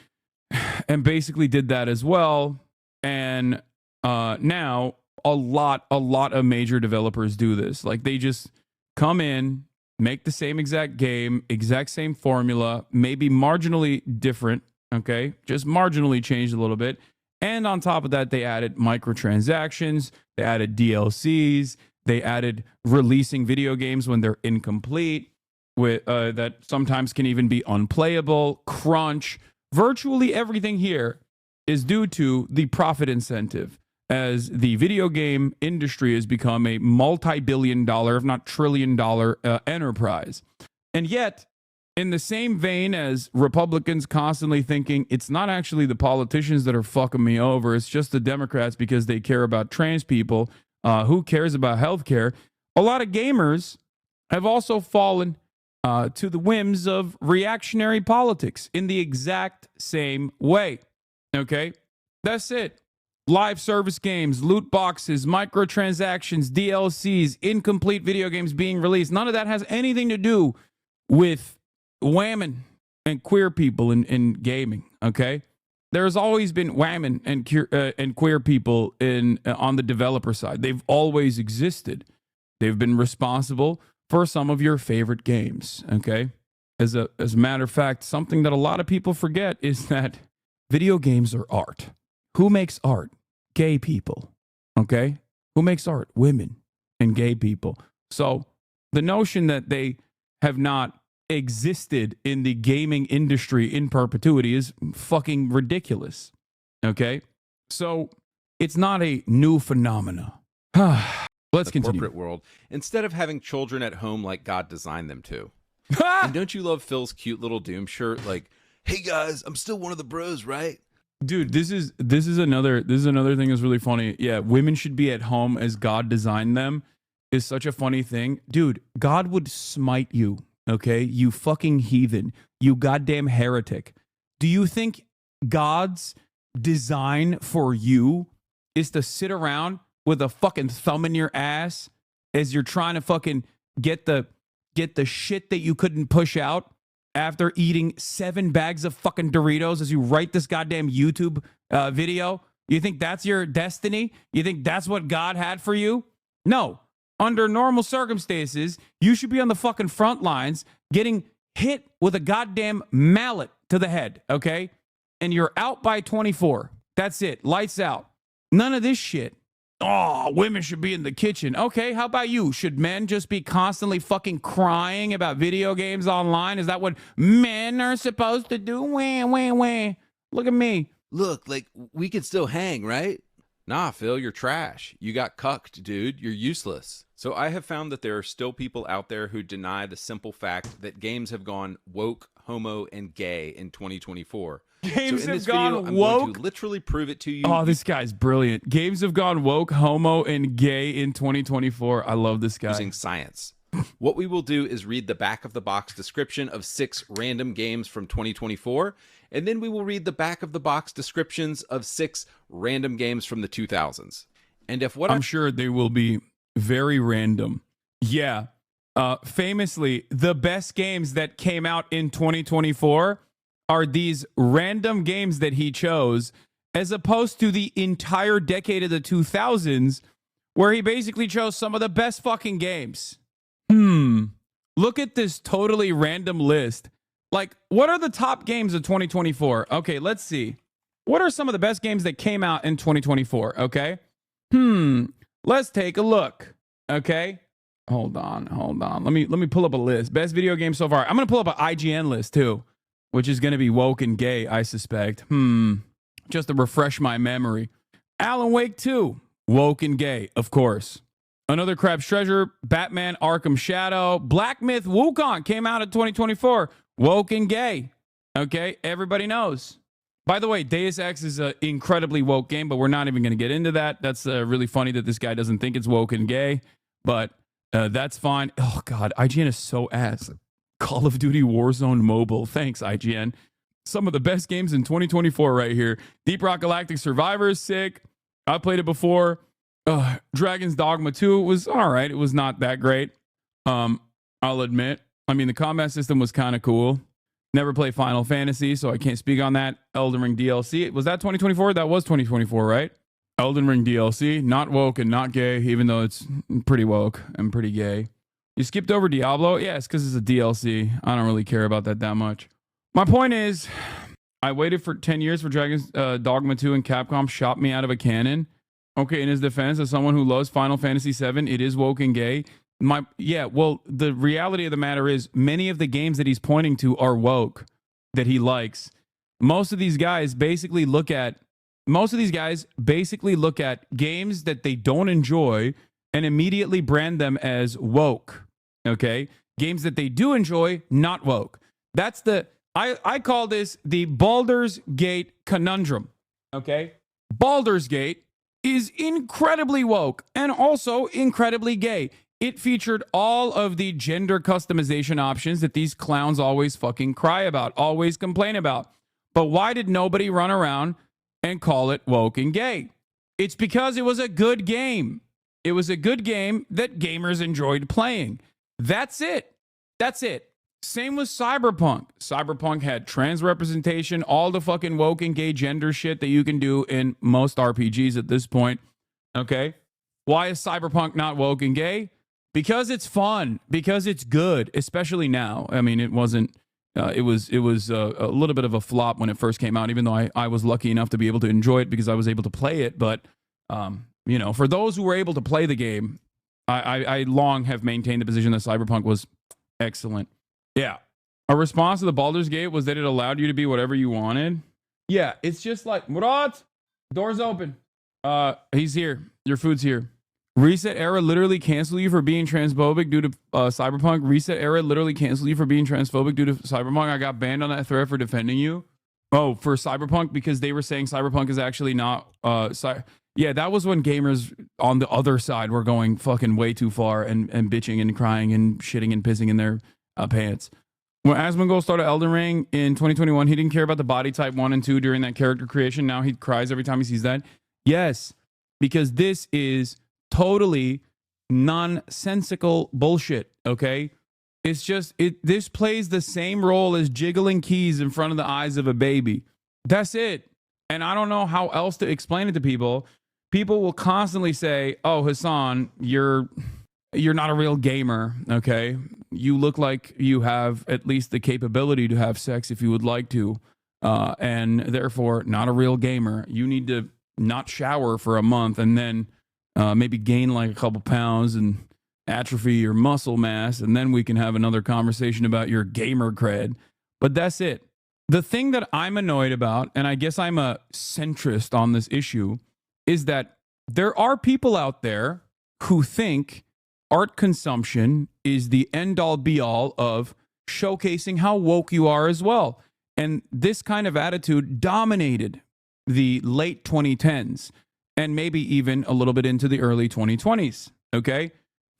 S4: and basically did that as well. And now a lot of major developers do this. Like they just come in, make the same exact game, exact same formula, maybe marginally different, okay? Just marginally changed a little bit. And on top of that, they added microtransactions, they added DLCs, they added releasing video games when they're incomplete, with that sometimes can even be unplayable, crunch. Virtually everything here is due to the profit incentive, as the video game industry has become a multi-billion-dollar, if not trillion-dollar enterprise. And yet, in the same vein as Republicans constantly thinking it's not actually the politicians that are fucking me over, it's just the Democrats because they care about trans people, who cares about healthcare, a lot of gamers have also fallen to the whims of reactionary politics in the exact same way. Okay? That's it.
S2: live service games, loot boxes, microtransactions, DLCs, incomplete video games being released. None of that has anything to do with women and queer people in gaming, okay? There's always been women and queer people on the developer side. They've always existed. They've been responsible for some of your favorite games, okay? As a matter of fact, something that a lot of people forget is that video games are art. Who makes art? Gay people, okay? Who makes art? Women and gay people. So the notion that they have not existed in the gaming industry in perpetuity is fucking ridiculous, okay? So it's not a new phenomena. Let's continue.
S7: Corporate world, instead of having children at home like God designed them to. And don't you love Phil's cute little Doom shirt? Like, hey guys, I'm still one of the bros, right?
S2: Dude, this is another thing that's really funny. Yeah, women should be at home as God designed them is such a funny thing. Dude, God would smite you, okay? You fucking heathen. You goddamn heretic. Do you think God's design for you is to sit around with a fucking thumb in your ass as you're trying to fucking get the shit that you couldn't push out after eating 7 bags of fucking Doritos as you write this goddamn YouTube video? You think that's your destiny? You think that's what God had for you? No. Under normal circumstances, you should be on the fucking front lines getting hit with a goddamn mallet to the head, okay? And you're out by 24. That's it. Lights out. None of this shit. Oh, women should be in the kitchen. Okay, how about you? Should men just be constantly fucking crying about video games online? Is that what men are supposed to do? Wah, wah, wah. Look at me.
S7: Look, like, we could still hang, right? Nah, Phil, you're trash. You got cucked, dude. You're useless. So I have found that there are still people out there who deny the simple fact that games have gone woke, homo, and gay in 2024.
S2: Games
S7: so in
S2: have
S7: this
S2: gone
S7: video, I'm
S2: woke.
S7: going to literally prove it to you.
S2: Oh, this guy's brilliant. Games have gone woke, homo, and gay in 2024. I love this guy.
S7: Using science. What we will do is read the back of the box description of 6 random games from 2024, and then we will read the back of the box descriptions of 6 random games from the 2000s. And if what
S2: I'm sure they will be very random. Yeah. Famously, the best games that came out in 2024 are these random games that he chose, as opposed to the entire decade of the 2000s, where he basically chose some of the best fucking games. Look at this totally random list. Like, what are the top games of 2024? Okay, let's see. What are some of the best games that came out in 2024? Okay. Let's take a look. Okay. Hold on. Let me pull up a list. Best video game so far. I'm going to pull up an IGN list too, which is going to be woke and gay, I suspect. Just to refresh my memory. Alan Wake 2, woke and gay, of course. Another Crab's Treasure, Batman Arkham Shadow, Black Myth Wukong came out in 2024, woke and gay. Okay, everybody knows. By the way, Deus Ex is an incredibly woke game, but we're not even going to get into that. That's really funny that this guy doesn't think it's woke and gay, but that's fine. Oh, God, IGN is so ass. Call of Duty Warzone Mobile. Thanks, IGN. Some of the best games in 2024 right here. Deep Rock Galactic Survivor is sick. I played it before. Dragon's Dogma 2 was all right. It was not that great. I'll admit. I mean, the combat system was kind of cool. Never played Final Fantasy, so I can't speak on that. Elden Ring DLC. Was that 2024? That was 2024, right? Elden Ring DLC. Not woke and not gay, even though it's pretty woke and pretty gay. You skipped over Diablo? Yeah, it's because it's a DLC. I don't really care about that much. My point is, I waited for 10 years for Dragon's Dogma 2 and Capcom shot me out of a cannon. Okay, in his defense, as someone who loves Final Fantasy VII, it is woke and gay. Well, the reality of the matter is many of the games that he's pointing to are woke that he likes. Most of these guys basically look at games that they don't enjoy and immediately brand them as woke. Okay? Games that they do enjoy, not woke. That's I call this the Baldur's Gate conundrum. Okay? Baldur's Gate is incredibly woke and also incredibly gay. It featured all of the gender customization options that these clowns always fucking cry about, always complain about. But why did nobody run around and call it woke and gay? It's because it was a good game. It was a good game that gamers enjoyed playing. That's it. That's it. Same with Cyberpunk. Cyberpunk had trans representation, all the fucking woke and gay gender shit that you can do in most RPGs at this point. Okay? Why is Cyberpunk not woke and gay? Because it's fun. Because it's good, especially now. I mean, it wasn't. It was a little bit of a flop when it first came out, even though I was lucky enough to be able to enjoy it because I was able to play it. But you know, for those who were able to play the game, I long have maintained the position that Cyberpunk was excellent. Yeah. A response to the Baldur's Gate was that it allowed you to be whatever you wanted. Yeah, it's just like, Murat, door's open. He's here. Your food's here. Reset Era literally canceled you for being transphobic due to Cyberpunk. Reset Era literally canceled you for being transphobic due to Cyberpunk. I got banned on that thread for defending you. Oh, for Cyberpunk because they were saying Cyberpunk is actually not yeah, that was when gamers on the other side were going fucking way too far and bitching and crying and shitting and pissing in their pants. When Asmongold started Elden Ring in 2021, he didn't care about the body type 1 and 2 during that character creation. Now he cries every time he sees that. Yes, because this is totally nonsensical bullshit, okay? It's just, this plays the same role as jiggling keys in front of the eyes of a baby. That's it. And I don't know how else to explain it to people. People will constantly say, oh, Hasan, you're not a real gamer, okay? You look like you have at least the capability to have sex if you would like to, and therefore not a real gamer. You need to not shower for a month and then maybe gain like a couple pounds and atrophy your muscle mass, and then we can have another conversation about your gamer cred. But that's it. The thing that I'm annoyed about, and I guess I'm a centrist on this issue, is that there are people out there who think art consumption is the end-all be-all of showcasing how woke you are as well. And this kind of attitude dominated the late 2010s and maybe even a little bit into the early 2020s, okay?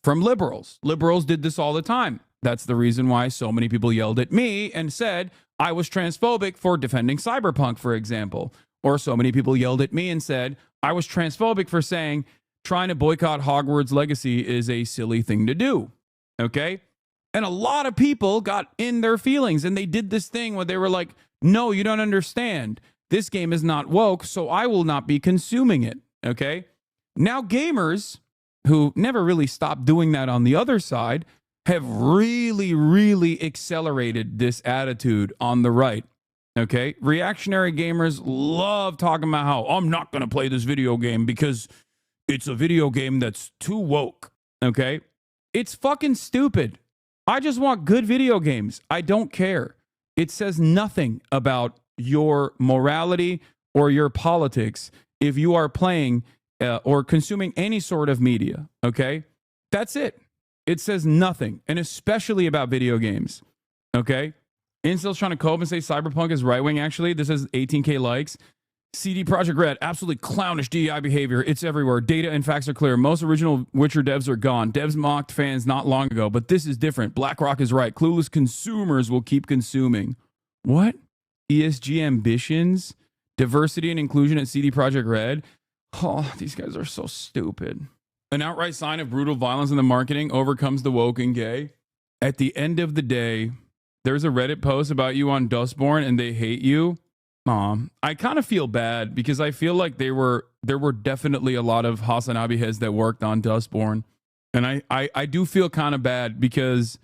S2: From liberals. Liberals did this all the time. That's the reason why so many people yelled at me and said I was transphobic for defending Cyberpunk, for example. Or so many people yelled at me and said I was transphobic for saying trying to boycott Hogwarts Legacy is a silly thing to do, okay? And a lot of people got in their feelings, and they did this thing where they were like, no, you don't understand. This game is not woke, so I will not be consuming it, okay? Now gamers who never really stopped doing that on the other side have really, really accelerated this attitude on the right, okay? Reactionary gamers love talking about how I'm not going to play this video game because it's a video game that's too woke, okay? It's fucking stupid. I just want good video games. I don't care. It says nothing about your morality or your politics if you are playing or consuming any sort of media, okay? That's it. It says nothing, and especially about video games, okay? Incel's trying to cope and say Cyberpunk is right-wing, actually. This has 18K likes. CD Projekt Red, absolutely clownish DEI behavior. It's everywhere. Data and facts are clear. Most original Witcher devs are gone. Devs mocked fans not long ago, but this is different. BlackRock is right. Clueless consumers will keep consuming. What? ESG ambitions? Diversity and inclusion at CD Projekt Red? Oh, these guys are so stupid. An outright sign of brutal violence in the marketing overcomes the woke and gay. At the end of the day, there's a Reddit post about you on Dustborn and they hate you. I kind of feel bad because I feel like there were definitely a lot of HasanAbi heads that worked on Dustborn. And I do feel kind of bad because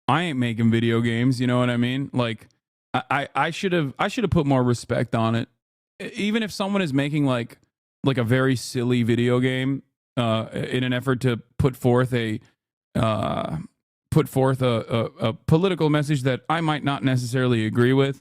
S2: I ain't making video games, you know what I mean? Like I should have put more respect on it. Even if someone is making like a very silly video game in an effort to put forth a political message that I might not necessarily agree with,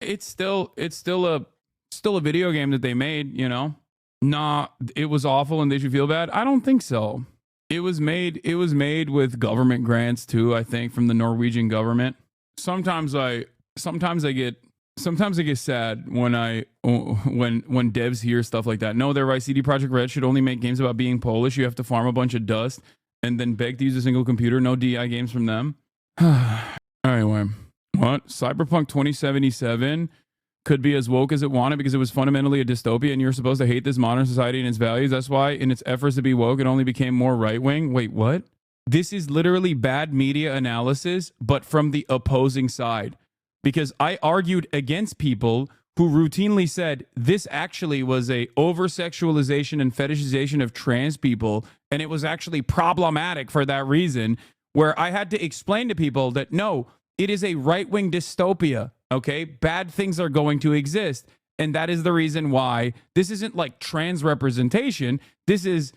S2: it's still a video game that they made, you know? Nah, it was awful and they should feel bad. I don't think so. It was made with government grants too, I think, from the Norwegian government. Sometimes I get sad when devs hear stuff like that. No, they're right. CD Projekt Red should only make games about being Polish. You have to farm a bunch of dust and then beg to use a single computer. No DI games from them. Anyway, what? Cyberpunk 2077 could be as woke as it wanted because it was fundamentally a dystopia and you're supposed to hate this modern society and its values. That's why in its efforts to be woke, it only became more right-wing. Wait, what? This is literally bad media analysis, but from the opposing side. Because I argued against people who routinely said this actually was a over-sexualization and fetishization of trans people, and it was actually problematic for that reason, where I had to explain to people that no, it is a right-wing dystopia. Okay, bad things are going to exist. And that is the reason why this isn't like trans representation. This is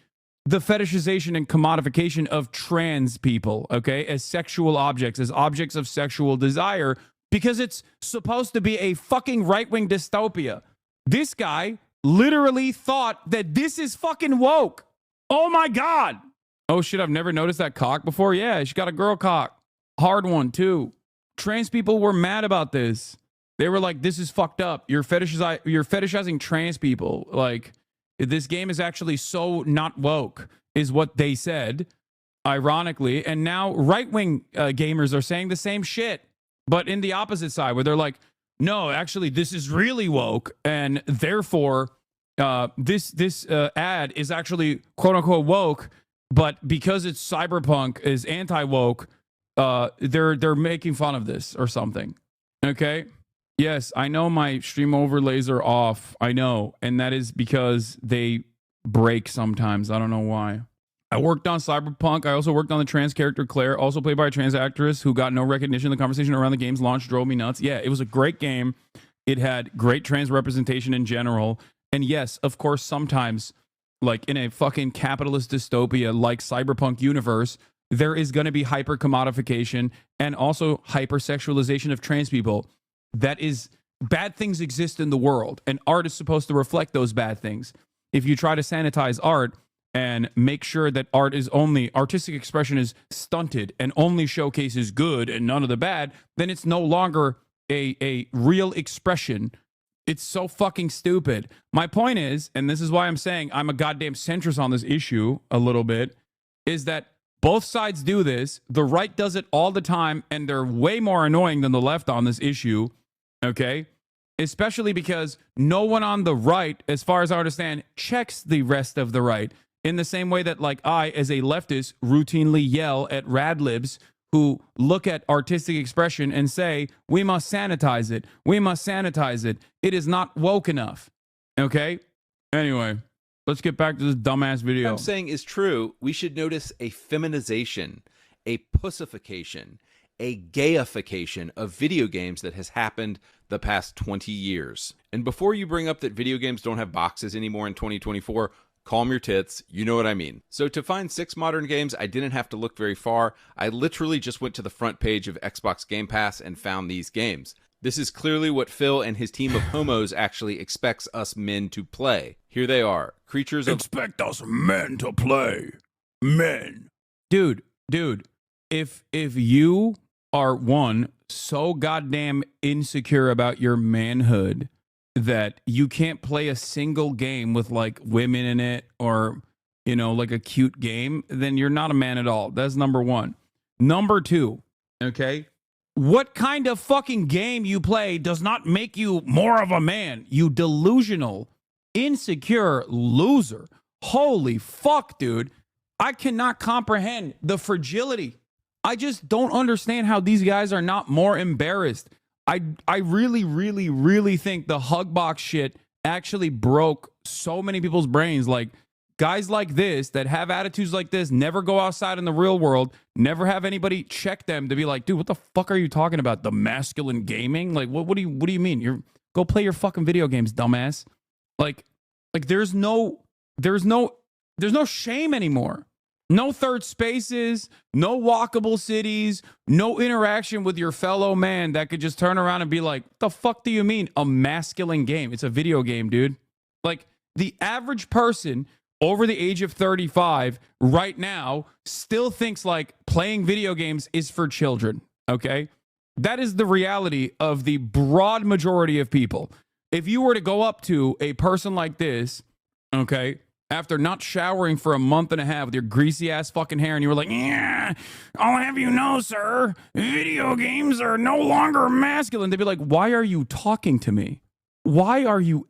S2: the fetishization and commodification of trans people, okay, as sexual objects, as objects of sexual desire, because it's supposed to be a fucking right-wing dystopia. This guy literally thought that this is fucking woke. Oh my God. Oh shit, I've never noticed that cock before. Yeah, she got a girl cock. Hard one too. Trans people were mad about this. They were like, this is fucked up. You're fetishizing trans people. Like, this game is actually so not woke, is what they said, ironically. And now right-wing gamers are saying the same shit, but in the opposite side, where they're like, no, actually, this is really woke, and therefore, this ad is actually quote-unquote woke, but because it's cyberpunk, is anti-woke, they're making fun of this or something. Okay? Yes, I know my stream overlays are off. I know. And that is because they break sometimes. I don't know why. I worked on Cyberpunk. I also worked on the trans character Claire, also played by a trans actress who got no recognition. The conversation around the game's launch drove me nuts. Yeah, it was a great game. It had great trans representation in general. And yes, of course, sometimes, like in a fucking capitalist dystopia like Cyberpunk universe, there is going to be hyper commodification and also hypersexualization of trans people. That is, bad things exist in the world, and art is supposed to reflect those bad things. If you try to sanitize art and make sure that artistic expression is stunted and only showcases good and none of the bad, then it's no longer a real expression. It's so fucking stupid. My point is, and this is why I'm saying I'm a goddamn centrist on this issue a little bit, is that both sides do this. The right does it all the time, and they're way more annoying than the left on this issue. Okay? Especially because no one on the right, as far as I understand, checks the rest of the right. In the same way that, like, I, as a leftist, routinely yell at radlibs who look at artistic expression and say, we must sanitize it. We must sanitize it. It is not woke enough. Okay? Anyway, let's get back to this dumbass video.
S7: What I'm saying is true. We should notice a feminization, a pussification, a gayification of video games that has happened the past 20 years. And before you bring up that video games don't have boxes anymore in 2024, calm your tits. You know what I mean. So to find 6 modern games, I didn't have to look very far. I literally just went to the front page of Xbox Game Pass and found these games. This is clearly what Phil and his team of homos actually expects us men to play. Here they are. Creatures of...
S2: Expect us men to play. Men. Dude, if you are, one, so goddamn insecure about your manhood that you can't play a single game with like women in it or, you know, like a cute game, then you're not a man at all. That's number one. Number two, okay? What kind of fucking game you play does not make you more of a man, you delusional, insecure loser. Holy fuck, dude. I cannot comprehend the fragility. I just don't understand how these guys are not more embarrassed. I really think the hug box shit actually broke so many people's brains. Like, guys like this that have attitudes like this never go outside in the real world, never have anybody check them to be like, dude, what the fuck are you talking about? The masculine gaming? Like, what do you mean? Go play your fucking video games, dumbass. Like there's no shame anymore. No third spaces, no walkable cities, no interaction with your fellow man that could just turn around and be like, the fuck do you mean a masculine game? It's a video game, dude. Like, the average person over the age of 35 right now still thinks like playing video games is for children, okay? That is the reality of the broad majority of people. If you were to go up to a person like this, okay, after not showering for a month and a half with your greasy ass fucking hair, and you were like, yeah, I'll have you know, sir, video games are no longer masculine. They'd be like, why are you talking to me? Why are you?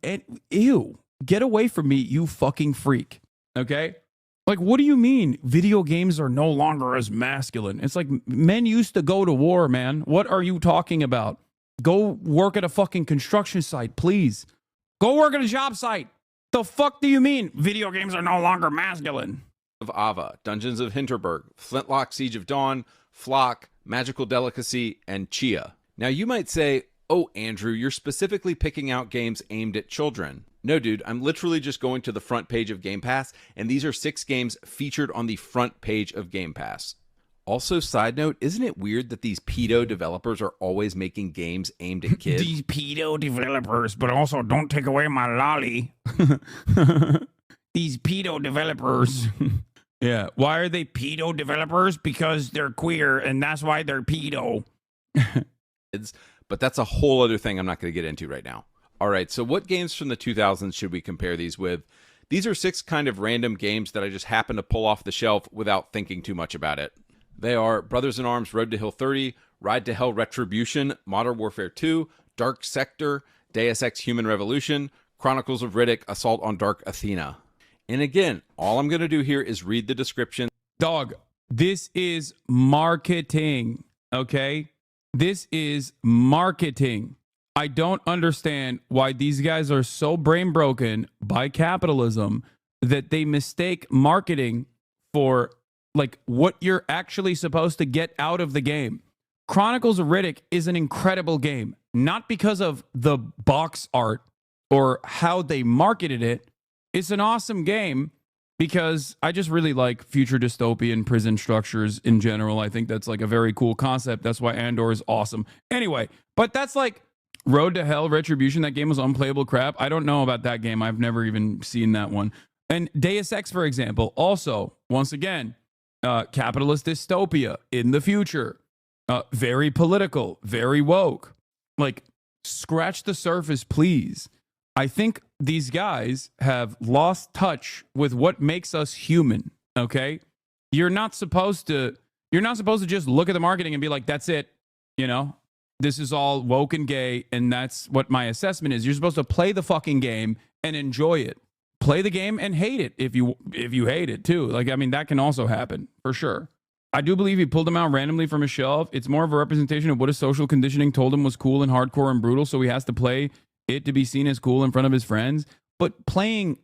S2: Ew. Get away from me, you fucking freak. Okay? Like, what do you mean video games are no longer as masculine? It's like men used to go to war, man. What are you talking about? Go work at a fucking construction site, please. Go work at a job site. The fuck do you mean video games are no longer masculine?
S7: Of Ava, Dungeons of Hinterberg, Flintlock Siege of Dawn, Flock, Magical Delicacy, and Chia. Now you might say, oh, Andrew, you're specifically picking out games aimed at children. No, dude, I'm literally just going to the front page of Game Pass, and these are 6 games featured on the front page of Game Pass. Also, side note, isn't it weird that these pedo developers are always making games aimed at kids?
S2: These pedo developers, but also don't take away my lolly. These pedo developers. Yeah, why are they pedo developers? Because they're queer, and that's why they're pedo.
S7: But that's a whole other thing I'm not going to get into right now. All right, so what games from the 2000s should we compare these with? These are 6 kind of random games that I just happened to pull off the shelf without thinking too much about it. They are Brothers in Arms Road to Hill 30, Ride to Hell Retribution, Modern Warfare 2, Dark Sector, Deus Ex Human Revolution, Chronicles of Riddick, Assault on Dark Athena. And again, all I'm going to do here is read the description.
S2: Dog, this is marketing, okay? This is marketing. I don't understand why these guys are so brain broken by capitalism that they mistake marketing for like what you're actually supposed to get out of the game. Chronicles of Riddick is an incredible game, not because of the box art or how they marketed it. It's an awesome game because I just really like future dystopian prison structures in general. I think that's like a very cool concept. That's why Andor is awesome. Anyway, but that's like Road to Hell Retribution. That game was unplayable crap. I don't know about that game. I've never even seen that one. And Deus Ex, for example, also, once again, capitalist dystopia in the future. Very political, very woke. Like, scratch the surface, please. I think these guys have lost touch with what makes us human, okay? You're not supposed to just look at the marketing and be like, that's it, you know? This is all woke and gay, and that's what my assessment is. You're supposed to play the fucking game and enjoy it. Play the game and hate it if you hate it too. Like, I mean, that can also happen for sure. I do believe he pulled them out randomly from a shelf. It's more of a representation of what his social conditioning told him was cool and hardcore and brutal, so he has to play it to be seen as cool in front of his friends. But playing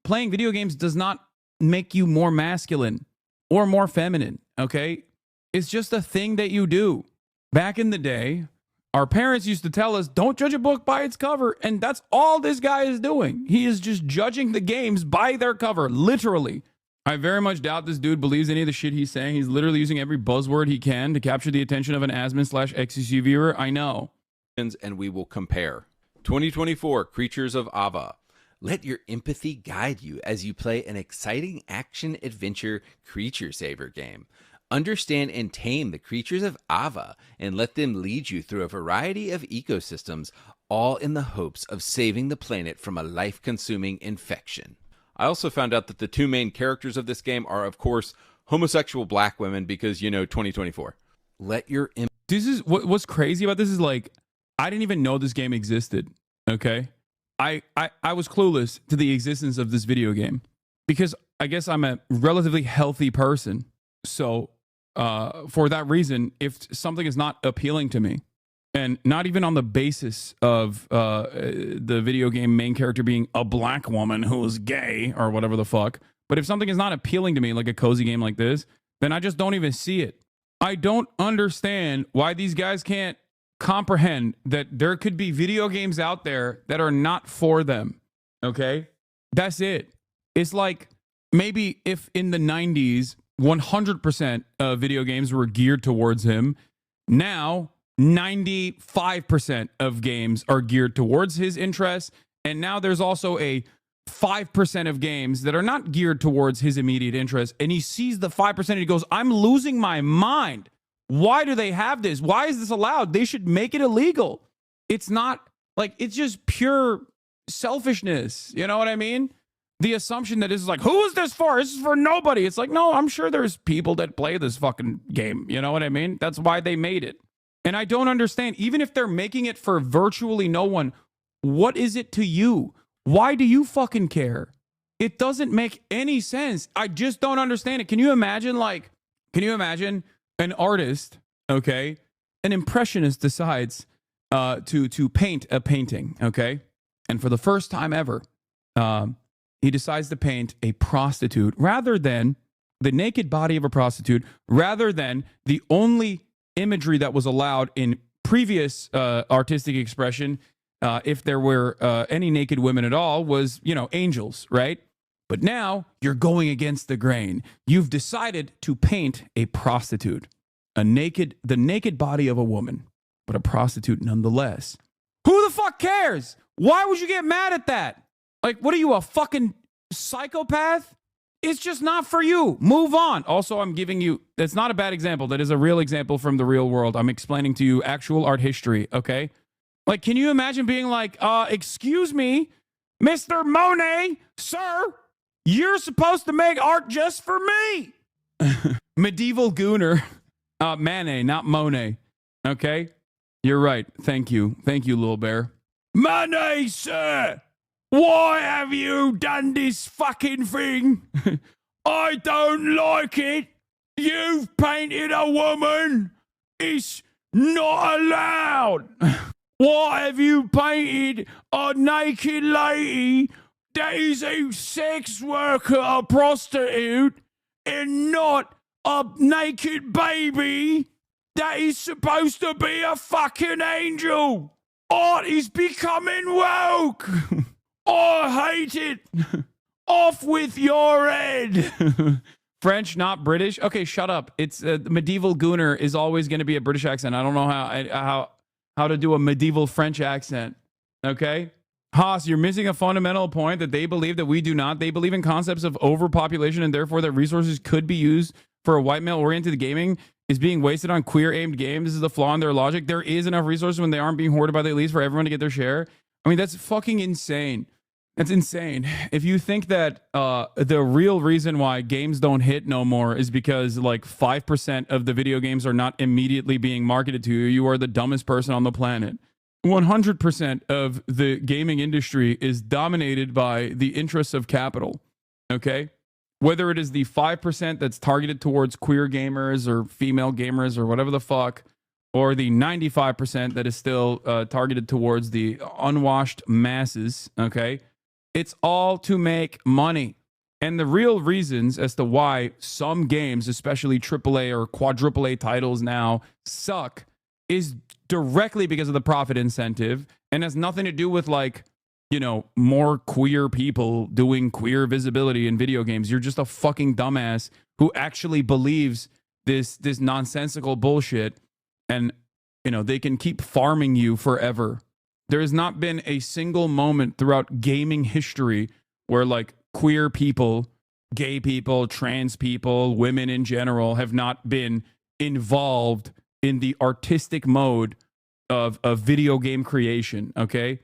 S2: video games does not make you more masculine or more feminine, okay? It's just a thing that you do. Back in the day, our parents used to tell us, don't judge a book by its cover. And that's all this guy is doing. He is just judging the games by their cover, literally. I very much doubt this dude believes any of the shit he's saying. He's literally using every buzzword he can to capture the attention of an Asmin/XCC viewer. I know.
S7: And we will compare. 2024 Creatures of Ava. Let your empathy guide you as you play an exciting action-adventure creature saver game. Understand and tame the creatures of Ava and let them lead you through a variety of ecosystems, all in the hopes of saving the planet from a life-consuming infection. I also found out that the 2 main characters of this game are, of course, homosexual black women because, 2024. Let your...
S2: This is what's crazy about this is like, I didn't even know this game existed, okay? I was clueless to the existence of this video game because I guess I'm a relatively healthy person. So for that reason, if something is not appealing to me, and not even on the basis of the video game main character being a black woman who is gay or whatever the fuck, but if something is not appealing to me, like a cozy game like this, then I just don't even see it. I don't understand why these guys can't comprehend that there could be video games out there that are not for them. Okay? That's it. It's like maybe if in the 90s, 100% of video games were geared towards him. Now, 95% of games are geared towards his interests. And now there's also a 5% of games that are not geared towards his immediate interests. And he sees the 5% and he goes, I'm losing my mind. Why do they have this? Why is this allowed? They should make it illegal. It's not like, it's just pure selfishness. You know what I mean? The assumption that this is like, who is this for? This is for nobody. It's like, no, I'm sure there's people that play this fucking game. You know what I mean? That's why they made it. And I don't understand, even if they're making it for virtually no one, what is it to you? Why do you fucking care? It doesn't make any sense. I just don't understand it. Can you imagine an artist, okay, an impressionist decides to paint a painting, okay? And for the first time ever, he decides to paint a prostitute rather than the naked body of a prostitute, rather than the only imagery that was allowed in previous artistic expression, if there were any naked women at all, was, angels, right? But now you're going against the grain. You've decided to paint a prostitute, the naked body of a woman, but a prostitute nonetheless. Who the fuck cares? Why would you get mad at that? Like, what are you, a fucking psychopath? It's just not for you. Move on. Also, I'm giving you, that's not a bad example. That is a real example from the real world. I'm explaining to you actual art history, okay? Like, can you imagine being like, excuse me, Mr. Monet, sir, you're supposed to make art just for me. Medieval Gooner. Manet, not Monet. Okay? You're right. Thank you. Thank you, little bear. Manet, sir! Why have you done this fucking thing? I don't like it. You've painted a woman. It's not allowed. Why have you painted a naked lady that is a sex worker, a prostitute, and not a naked baby that is supposed to be a fucking angel? Art is becoming woke. I hate it. Off with your head. French, not British. Okay, shut up. It's medieval gooner is always going to be a British accent. I don't know how to do a medieval French accent. Okay? Haas, you're missing a fundamental point that they believe that we do not. They believe in concepts of overpopulation and therefore that resources could be used for a white male-oriented gaming is being wasted on queer-aimed games. This is the flaw in their logic. There is enough resources when they aren't being hoarded by the elites for everyone to get their share. I mean, that's fucking insane. That's insane. If you think that the real reason why games don't hit no more is because like 5% of the video games are not immediately being marketed to you, you are the dumbest person on the planet. 100% of the gaming industry is dominated by the interests of capital, okay? Whether it is the 5% that's targeted towards queer gamers or female gamers or whatever the fuck, or the 95% that is still targeted towards the unwashed masses, okay? It's all to make money. And the real reasons as to why some games, especially AAA or quadruple A titles now, suck is directly because of the profit incentive and has nothing to do with like, more queer people doing queer visibility in video games. You're just a fucking dumbass who actually believes this nonsensical bullshit, and they can keep farming you forever. There has not been a single moment throughout gaming history where like queer people, gay people, trans people, women in general have not been involved in the artistic mode of video game creation, okay?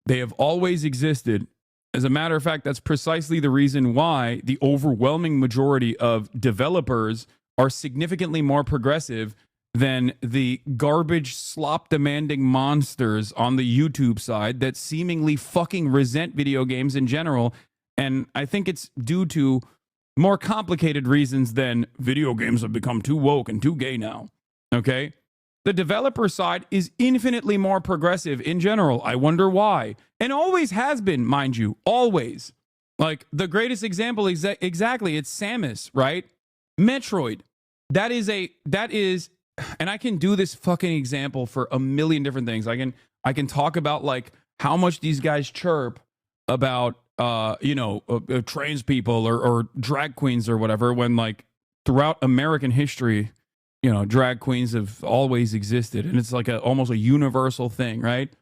S2: They have always existed. As a matter of fact, that's precisely the reason why the overwhelming majority of developers are significantly more progressive than the garbage slop demanding monsters on the YouTube side that seemingly fucking resent video games in general. And I think it's due to more complicated reasons than video games have become too woke and too gay now. Okay? The developer side is infinitely more progressive in general. I wonder why. And always has been, mind you, always. Like the greatest example is exactly, it's Samus, right? Metroid. That is, and I can do this fucking example for a million different things. I can talk about like how much these guys chirp about trans people or drag queens or whatever, when like throughout American history, drag queens have always existed, and it's like almost a universal thing, right?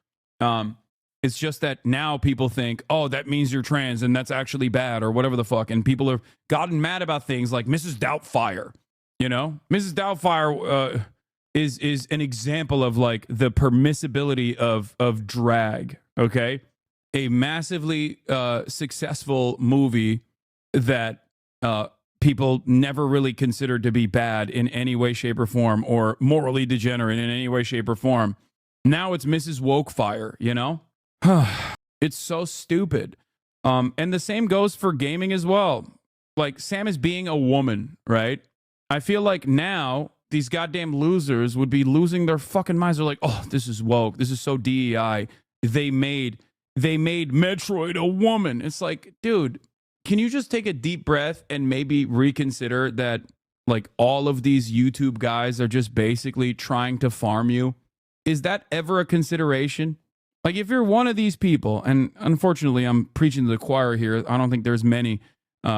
S2: It's just that now people think, oh, that means you're trans and that's actually bad or whatever the fuck, and people have gotten mad about things like Mrs. Doubtfire. Mrs. Doubtfire is an example of like the permissibility of drag, okay? A massively successful movie that people never really considered to be bad in any way, shape, or form, or morally degenerate in any way, shape, or form. Now it's Mrs. Wokefire, It's so stupid. And the same goes for gaming as well. Like Sam is being a woman, right? I feel like now these goddamn losers would be losing their fucking minds. They're like, oh, this is woke. This is so DEI. They made Metroid a woman. It's like, dude, can you just take a deep breath and maybe reconsider that like all of these YouTube guys are just basically trying to farm you? Is that ever a consideration? Like if you're one of these people, and unfortunately I'm preaching to the choir here, I don't think there's many,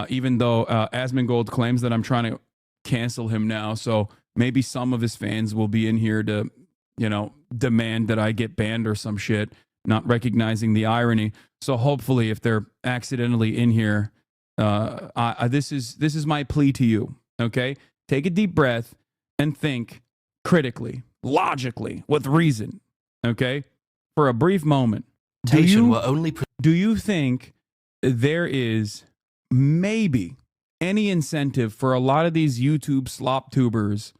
S2: even though Asmongold claims that I'm trying to cancel him now. So maybe some of his fans will be in here to, you know, demand that I get banned or some shit, not recognizing the irony. So hopefully if they're accidentally in here, this is my plea to you. Okay. Take a deep breath and think critically, logically, with reason. Okay. For a brief moment, do you think there is maybe any incentive for a lot of these YouTube slop tubers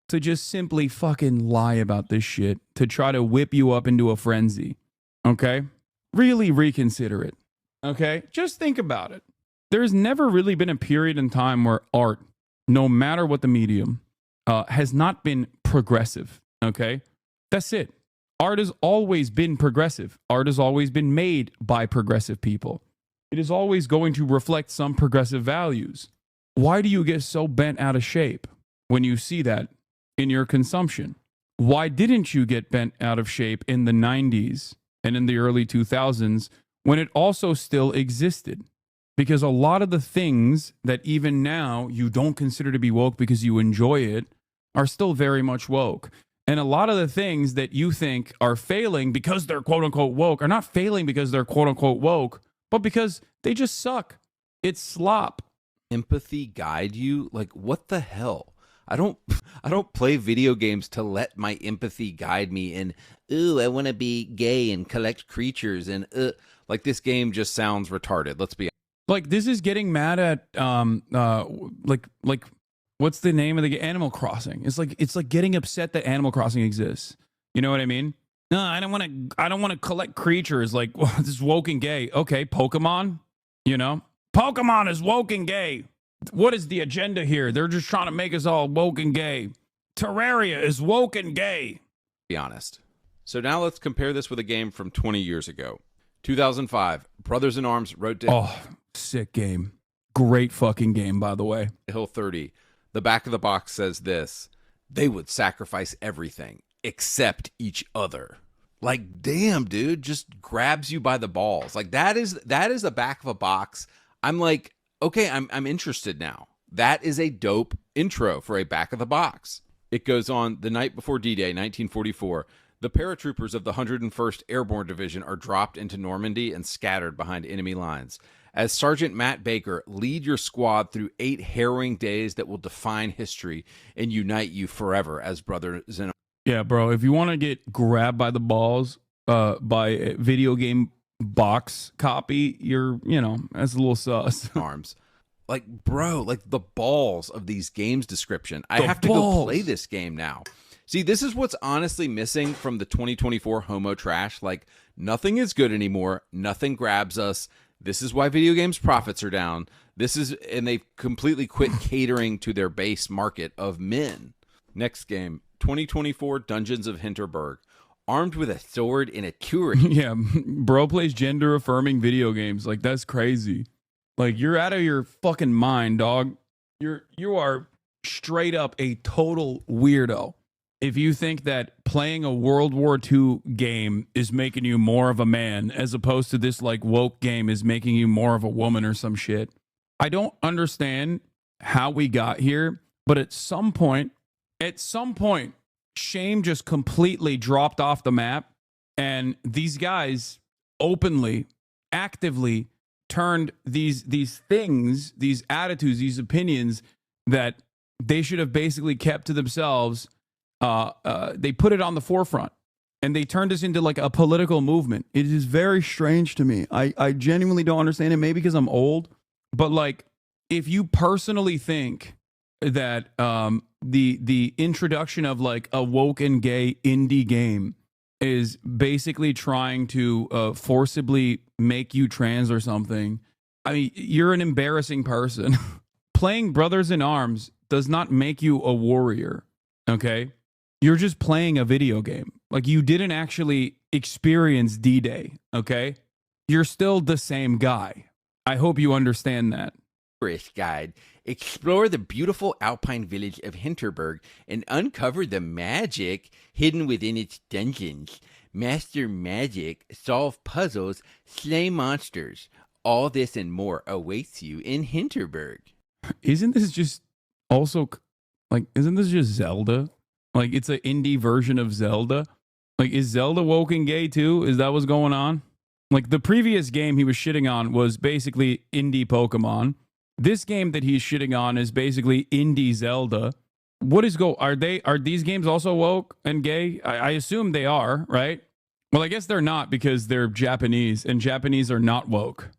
S2: to just simply fucking lie about this shit to try to whip you up into a frenzy? Okay? Really reconsider it. Okay? Just think about it. There's never really been a period in time where art, no matter what the medium, has not been progressive. Okay? That's it. Art has always been progressive. Art has always been made by progressive people. It is always going to reflect some progressive values. Why do you get so bent out of shape when you see that in your consumption? Why didn't you get bent out of shape in the 90s and in the early 2000s when it also still existed? Because a lot of the things that even now you don't consider to be woke because you enjoy it are still very much woke. And a lot of the things that you think are failing because they're quote unquote woke are not failing because they're quote unquote woke, but because they just suck. It's slop.
S7: Empathy guide you? Like, what the hell? I don't play video games to let my empathy guide me in, ooh, I want to be gay and collect creatures and like this game just sounds retarded. Let's be honest.
S2: Like this is getting mad at like what's the name of the game? Animal Crossing. It's like getting upset that Animal Crossing exists. You know what I mean? No, I don't want to collect creatures. Like, well, this is woke and gay. Okay, Pokemon. You know, Pokemon is woke and gay. What is the agenda here? They're just trying to make us all woke and gay. Terraria is woke and gay.
S7: Be honest. So now let's compare this with a game from 20 years ago. 2005, Brothers in Arms wrote down.
S2: Oh, sick game. Great fucking game, by the way.
S7: Hill 30. The back of the box says this: they would sacrifice everything except each other. Like, damn, dude, just grabs you by the balls. Like that is the back of a box. I'm like, okay, I'm interested now. That is a dope intro for a back of the box. It goes on: the night before D-Day, 1944, the paratroopers of the 101st Airborne Division are dropped into Normandy and scattered behind enemy lines. As Sergeant Matt Baker, lead your squad through 8 harrowing days that will define history and unite you forever as brothers in.
S2: Yeah, bro, if you want to get grabbed by the balls by a video game box copy, that's a little sus.
S7: Arms. Like, bro, like the balls of these games description. I have to go play this game now. See, this is what's honestly missing from the 2024 homo trash. Like, nothing is good anymore. Nothing grabs us. This is why video games profits are down. And they've completely quit catering to their base market of men. Next game, 2024 Dungeons of Hinterberg. Armed with a sword and a curry.
S2: Yeah, bro plays gender affirming video games. Like, that's crazy. Like, you're out of your fucking mind, dog. You are straight up a total weirdo if you think that playing a World War II game is making you more of a man as opposed to this like woke game is making you more of a woman or some shit. I don't understand how we got here, but at some point, shame just completely dropped off the map, and these guys openly, actively turned these things, these attitudes, these opinions that they should have basically kept to themselves. They put it on the forefront, and they turned this into like a political movement. It is very strange to me. I genuinely don't understand it. Maybe because I'm old, but like, if you personally think that the introduction of like a woke and gay indie game is basically trying to forcibly make you trans or something, I mean, you're an embarrassing person. Playing Brothers in Arms does not make you a warrior, okay? You're just playing a video game. Like, you didn't actually experience D-Day, okay? You're still the same guy. I hope you understand that.
S7: Tourist guide. Explore the beautiful alpine village of Hinterberg and uncover the magic hidden within its dungeons. Master magic, solve puzzles, slay monsters. All this and more awaits you in Hinterberg.
S2: Isn't this just also, like, isn't this just Zelda? Like, it's an indie version of Zelda. Like, is Zelda woke and gay too? Is that what's going on? Like, the previous game he was shitting on was basically indie Pokemon. This game that he's shitting on is basically indie Zelda. What is are these games also woke and gay? I assume they are, right? Well, I guess they're not because they're Japanese, and Japanese are not woke.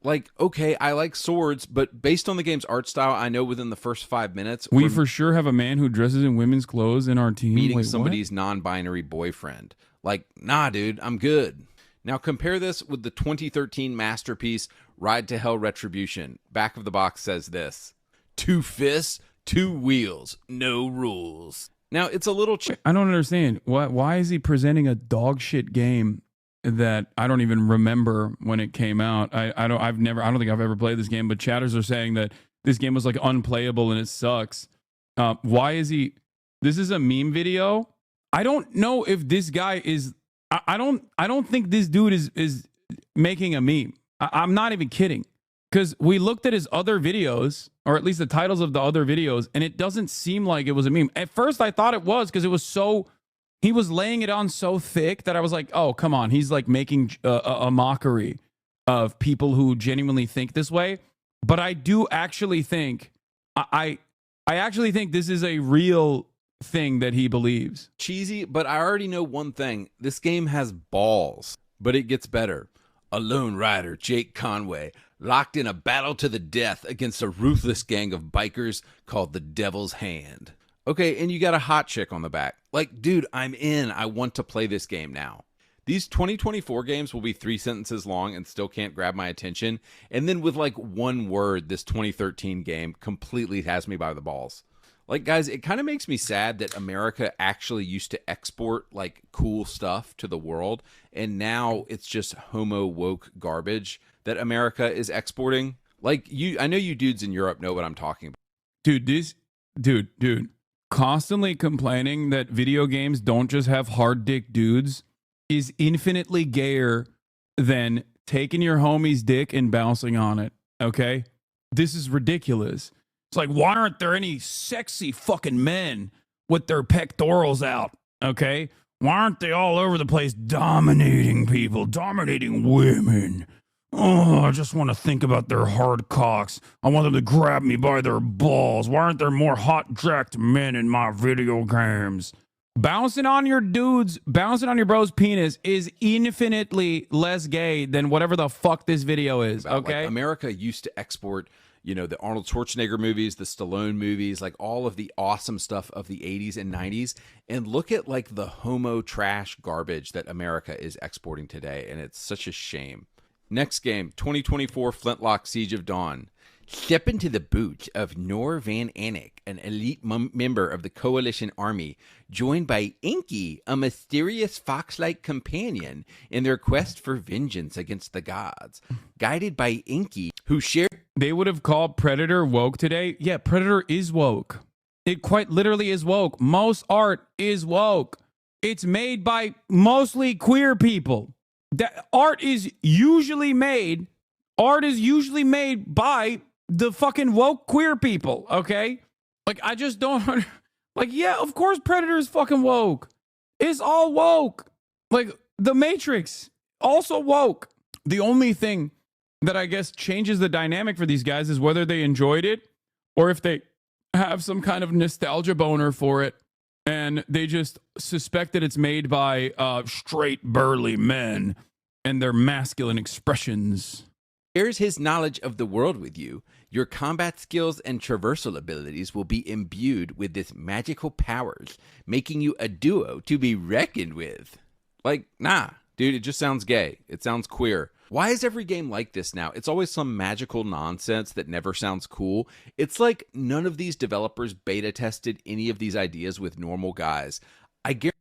S7: Like, okay, I like swords, but based on the game's art style, I know within the first 5 minutes...
S2: We for sure have a man who dresses in women's clothes in our team.
S7: Meeting somebody's non-binary boyfriend. Like, nah, dude, I'm good. Now compare this with the 2013 masterpiece, Ride to Hell Retribution. Back of the box says this: 2 fists, 2 wheels, no rules. Now, it's a little...
S2: I don't understand. Why is he presenting a dog shit game that I don't even remember when it came out? I don't think I've ever played this game, but chatters are saying that this game was like unplayable and it sucks. Why is he... This is a meme video. I don't know if this guy is... I don't think this dude is making a meme. I'm not even kidding. Because we looked at his other videos, or at least the titles of the other videos, and it doesn't seem like it was a meme. At first, I thought it was because it was so... He was laying it on so thick that I was like, oh, come on. He's like making a mockery of people who genuinely think this way. But I do actually think... I actually think this is a real thing that he believes.
S7: Cheesy, but I already know one thing. This game has balls, but it gets better. A lone rider, Jake Conway, locked in a battle to the death against a ruthless gang of bikers called the Devil's Hand. Okay, and you got a hot chick on the back. Like, dude, I'm in. I want to play this game now. These 2024 games will be 3 sentences long and still can't grab my attention. And then with like one word, this 2013 game completely has me by the balls. Like, guys, it kind of makes me sad that America actually used to export, like, cool stuff to the world, and now it's just homo-woke garbage that America is exporting. Like, I know you dudes in Europe know what I'm talking about.
S2: Dude, constantly complaining that video games don't just have hard dick dudes is infinitely gayer than taking your homie's dick and bouncing on it, okay? This is ridiculous. It's like, why aren't there any sexy fucking men with their pectorals out? Okay? Why aren't they all over the place dominating people, dominating women? Oh, I just want to think about their hard cocks. I want them to grab me by their balls. Why aren't there more hot jacked men in my video games? Bouncing on your bro's penis is infinitely less gay than whatever the fuck this video is, okay?
S7: Like, America used to export, you know, the Arnold Schwarzenegger movies, the Stallone movies, like all of the awesome stuff of the 80s and 90s. And look at like the homo trash garbage that America is exporting today. And it's such a shame. Next game, 2024 Flintlock Siege of Dawn. Step into the boots of Nor Van Anik, an elite member of the Coalition Army, joined by Inky, a mysterious fox-like companion, in their quest for vengeance against the gods. Guided by Inky, who shared...
S2: They would have called Predator woke today. Yeah, Predator is woke. It quite literally is woke. Most art is woke. It's made by mostly queer people. Art is usually made by the fucking woke queer people, okay? Like, I just don't... Like, yeah, of course Predator is fucking woke. It's all woke. Like, The Matrix, also woke. The only thing that I guess changes the dynamic for these guys is whether they enjoyed it or if they have some kind of nostalgia boner for it and they just suspect that it's made by straight burly men and their masculine expressions.
S7: Shares his knowledge of the world with you. Your combat skills and traversal abilities will be imbued with this magical powers, making you a duo to be reckoned with. Like, nah, dude, it just sounds gay. It sounds queer. Why is every game like this now? It's always some magical nonsense that never sounds cool. It's like none of these developers beta tested any of these ideas with normal guys. I guarantee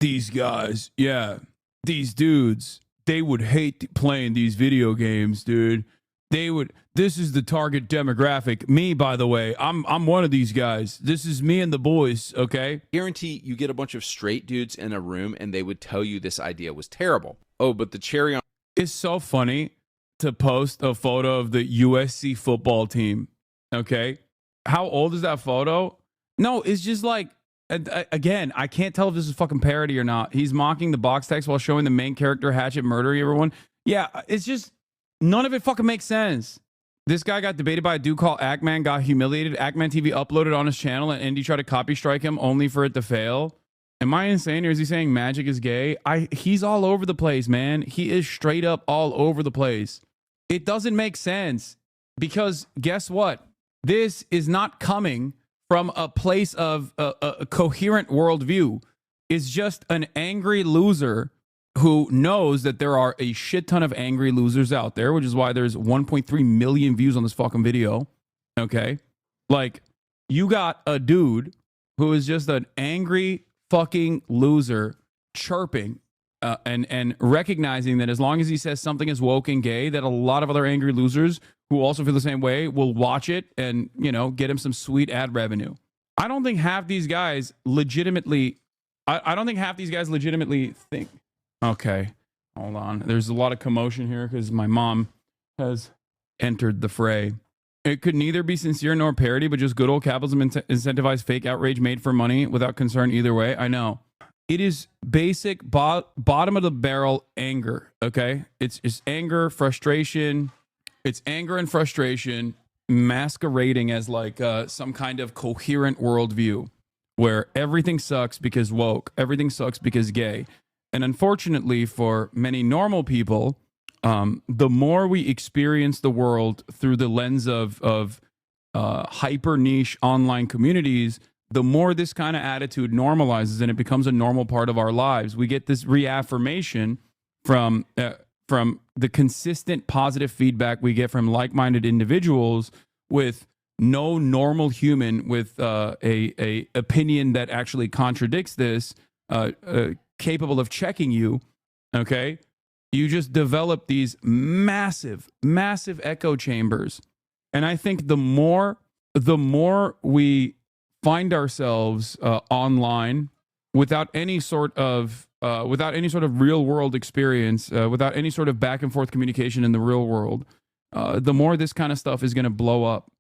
S2: These guys, yeah, these dudes, they would hate playing these video games, dude. They would. This is the target demographic. Me, by the way, I'm one of these guys. This is me and the boys, okay?
S7: guarantee you get a bunch of straight dudes in a room and they would tell you this idea was terrible. Oh, but the cherry on
S2: It's so funny to post a photo of the USC football team, okay? How old is that photo? No, it's just like, again, I can't tell if this is fucking parody or not. He's mocking the box text while showing the main character Hatchet murdering everyone. Yeah, it's just, none of it fucking makes sense. This guy got debated by a dude called Ackman, got humiliated. Ackman TV uploaded on his channel and Indy tried to copy strike him only for it to fail. Am I insane or is he saying Magic is gay? He's all over the place, man. He is straight up all over the place. It doesn't make sense because guess what? This is not coming from a place of a coherent worldview. It's just an angry loser who knows that there are a shit ton of angry losers out there, which is why there's 1.3 million views on this fucking video. Okay? Like, you got a dude who is just an angry fucking loser chirping and recognizing that as long as he says something is woke and gay, that a lot of other angry losers who also feel the same way will watch it and, you know, get him some sweet ad revenue. I don't think half these guys legitimately think. Okay, hold on. There's a lot of commotion here because my mom has entered the fray. It could neither be sincere nor parody, but just good old capitalism incentivized fake outrage made for money without concern either way. I know. It is basic bottom of the barrel anger, okay? It's anger, frustration. It's anger and frustration masquerading as like some kind of coherent worldview where everything sucks because woke, everything sucks because gay. And unfortunately for many normal people, the more we experience the world through the lens of hyper niche online communities, the more this kind of attitude normalizes and it becomes a normal part of our lives. We get this reaffirmation from the consistent positive feedback we get from like-minded individuals with no normal human with a opinion that actually contradicts this, capable of checking you, okay? You just develop these massive echo chambers. And I think the more we find ourselves online without any sort of real world experience, without any sort of back and forth communication in the real world, the more this kind of stuff is going to blow up.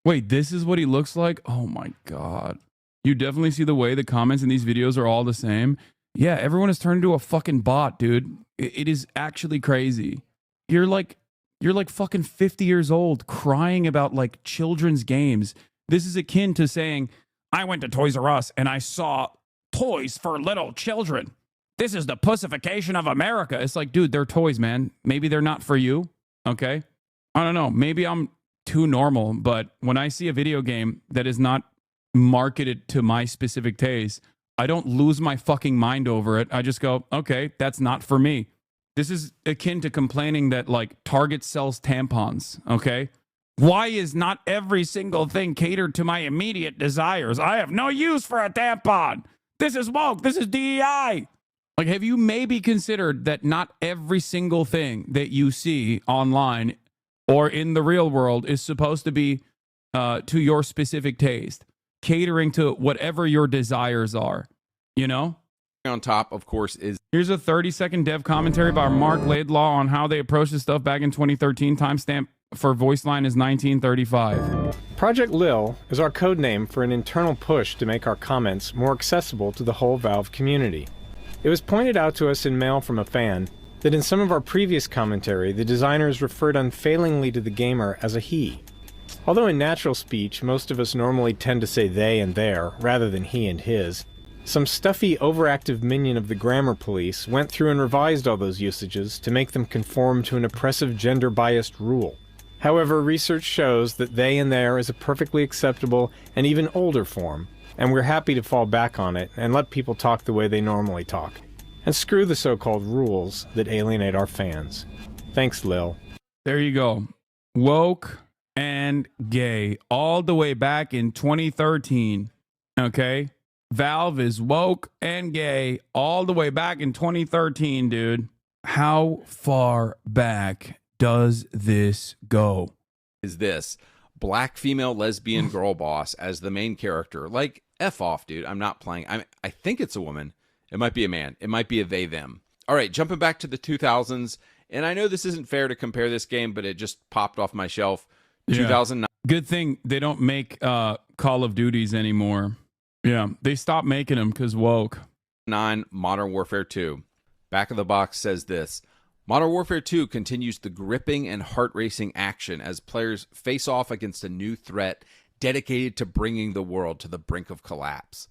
S2: Wait, this is what he looks like? Oh my God. You definitely see the way the comments in these videos are all the same. Yeah, everyone has turned into a fucking bot, dude. It is actually crazy. You're like fucking 50 years old crying about like children's games. This is akin to saying, I went to Toys R Us and I saw toys for little children. This is the pussification of America. It's like, dude, they're toys, man. Maybe they're not for you. Okay? I don't know. Maybe I'm too normal, but when I see a video game that is not marketed to my specific taste, I don't lose my fucking mind over it. I just go, okay, that's not for me. This is akin to complaining that like Target sells tampons, okay? Why is not every single thing catered to my immediate desires? I have no use for a tampon. This is woke. This is DEI. Like, have you maybe considered that not every single thing that you see online or in the real world is supposed to be to your specific taste, catering to whatever your desires are, you know?
S7: on top, of course, is...
S2: Here's a 30-second dev commentary by Mark Laidlaw on how they approached this stuff back in 2013. Timestamp for voice line is 1935.
S8: Project Lil is our code name for an internal push to make our comments more accessible to the whole Valve community. It was pointed out to us in mail from a fan that in some of our previous commentary, the designers referred unfailingly to the gamer as a he. Although in natural speech, most of us normally tend to say they and their, rather than he and his, some stuffy, overactive minion of the grammar police went through and revised all those usages to make them conform to an oppressive gender-biased rule. However, research shows that they and their is a perfectly acceptable and even older form, and we're happy to fall back on it and let people talk the way they normally talk. And screw the so-called rules that alienate our fans. Thanks, Lil.
S2: There you go. Woke and gay all the way back in 2013. Okay? Valve is woke and gay all the way back in 2013, dude. How far back does this go?
S7: Is this black female lesbian girl boss as the main character? Like, F off, dude. I'm not playing. I think it's a woman. It might be a man. It might be a they, them. All right, jumping back to the 2000s. And I know this isn't fair to compare this game, but it just popped off my shelf.
S2: Yeah.
S7: 2009.
S2: Good thing they don't make Call of Duties anymore. Yeah, they stopped making them because woke.
S7: 9 Modern Warfare 2. Back of the box says this. Modern Warfare 2 continues the gripping and heart-racing action as players face off against a new threat dedicated to bringing the world to the brink of collapse.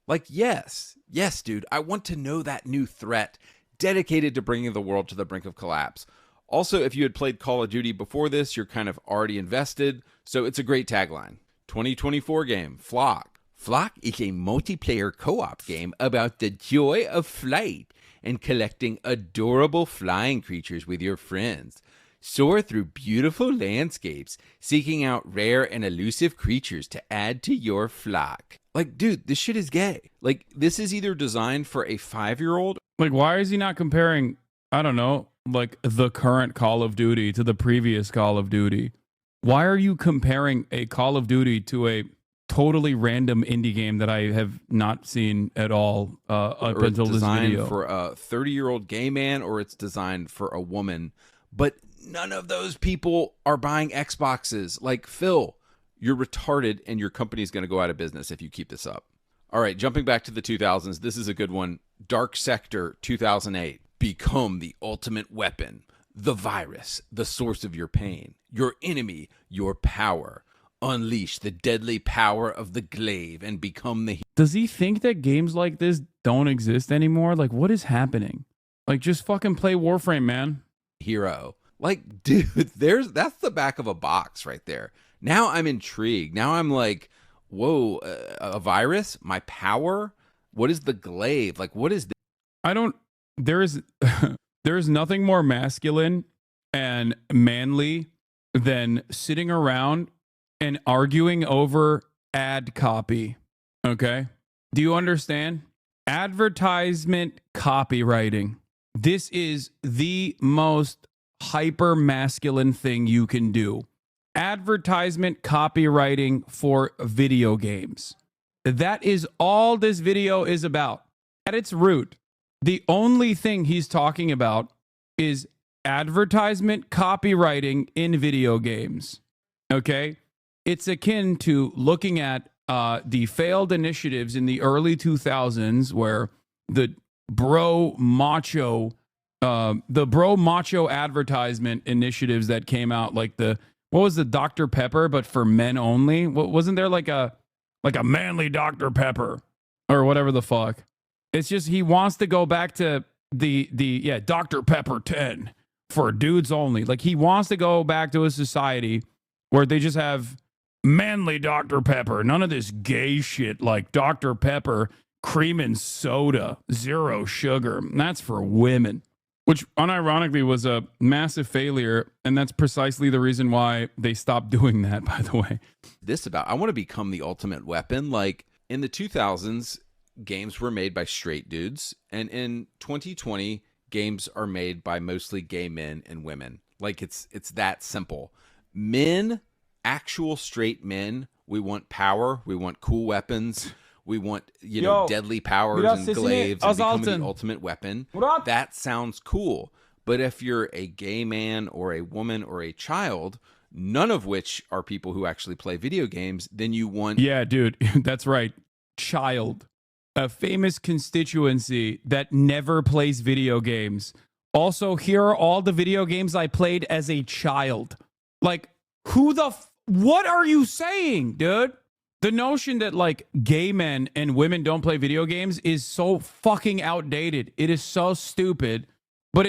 S7: Like, yes, dude, I want to know that new threat dedicated to bringing the world to the brink of collapse. Also, if you had played Call of Duty before this, you're kind of already invested, so it's a great tagline. 2024 game, Flock. Flock is a multiplayer co-op game about the joy of flight and collecting adorable flying creatures with your friends. Soar through beautiful landscapes, seeking out rare and elusive creatures to add to your flock. Like, dude, this shit is gay. Like, this is either designed for a 5-year-old.
S2: Like, why is he not comparing, I don't know, like the current Call of Duty to the previous Call of Duty? Why are you comparing a Call of Duty to a totally random indie game that I have not seen at all up until this video?
S7: For a 30-year-old gay man, or it's designed for a woman, but none of those people are buying Xboxes. Like, Phil, you're retarded and your company's going to go out of business if you keep this up. All right, jumping back to the 2000s, this is a good one. Dark Sector 2008. Become the ultimate weapon, the virus, the source of your pain, your enemy, your power. Unleash the deadly power of the glaive and become the...
S2: Does he think that games like this don't exist anymore? Like, what is happening? Like, just fucking play Warframe, man.
S7: Hero. Like, dude, that's the back of a box right there. Now I'm intrigued. Now I'm like, whoa, a virus? My power? What is the glaive? Like, what is this?
S2: There is nothing more masculine and manly than sitting around and arguing over ad copy. Okay? Do you understand? Advertisement copywriting. This is the most hyper masculine thing you can do. Advertisement copywriting for video games. That is all this video is about. At its root, the only thing he's talking about is advertisement copywriting in video games. Okay? It's akin to looking at the failed initiatives in the early 2000s where the bro macho advertisement initiatives that came out, like what was the Dr. Pepper, but for men only? Wasn't there like a manly Dr. Pepper or whatever the fuck? It's just he wants to go back to the Dr. Pepper 10 for dudes only. Like, he wants to go back to a society where they just have manly Dr. Pepper, none of this gay shit like Dr. Pepper, cream and soda, 0 sugar. That's for women, which unironically was a massive failure. And that's precisely the reason why they stopped doing that, by the way.
S7: I want to become the ultimate weapon. Like, in the 2000s, games were made by straight dudes. And in 2020, games are made by mostly gay men and women. Like, it's that simple. Men, actual straight men, we want power. We want cool weapons. We want, deadly powers and glaives and becoming the ultimate weapon. That sounds cool. But if you're a gay man or a woman or a child, none of which are people who actually play video games, then you want...
S2: Yeah, dude, that's right. Child. A famous constituency that never plays video games. Also, here are all the video games I played as a child. Like, what are you saying, dude? The notion that, like, gay men and women don't play video games is so fucking outdated. It is so stupid. But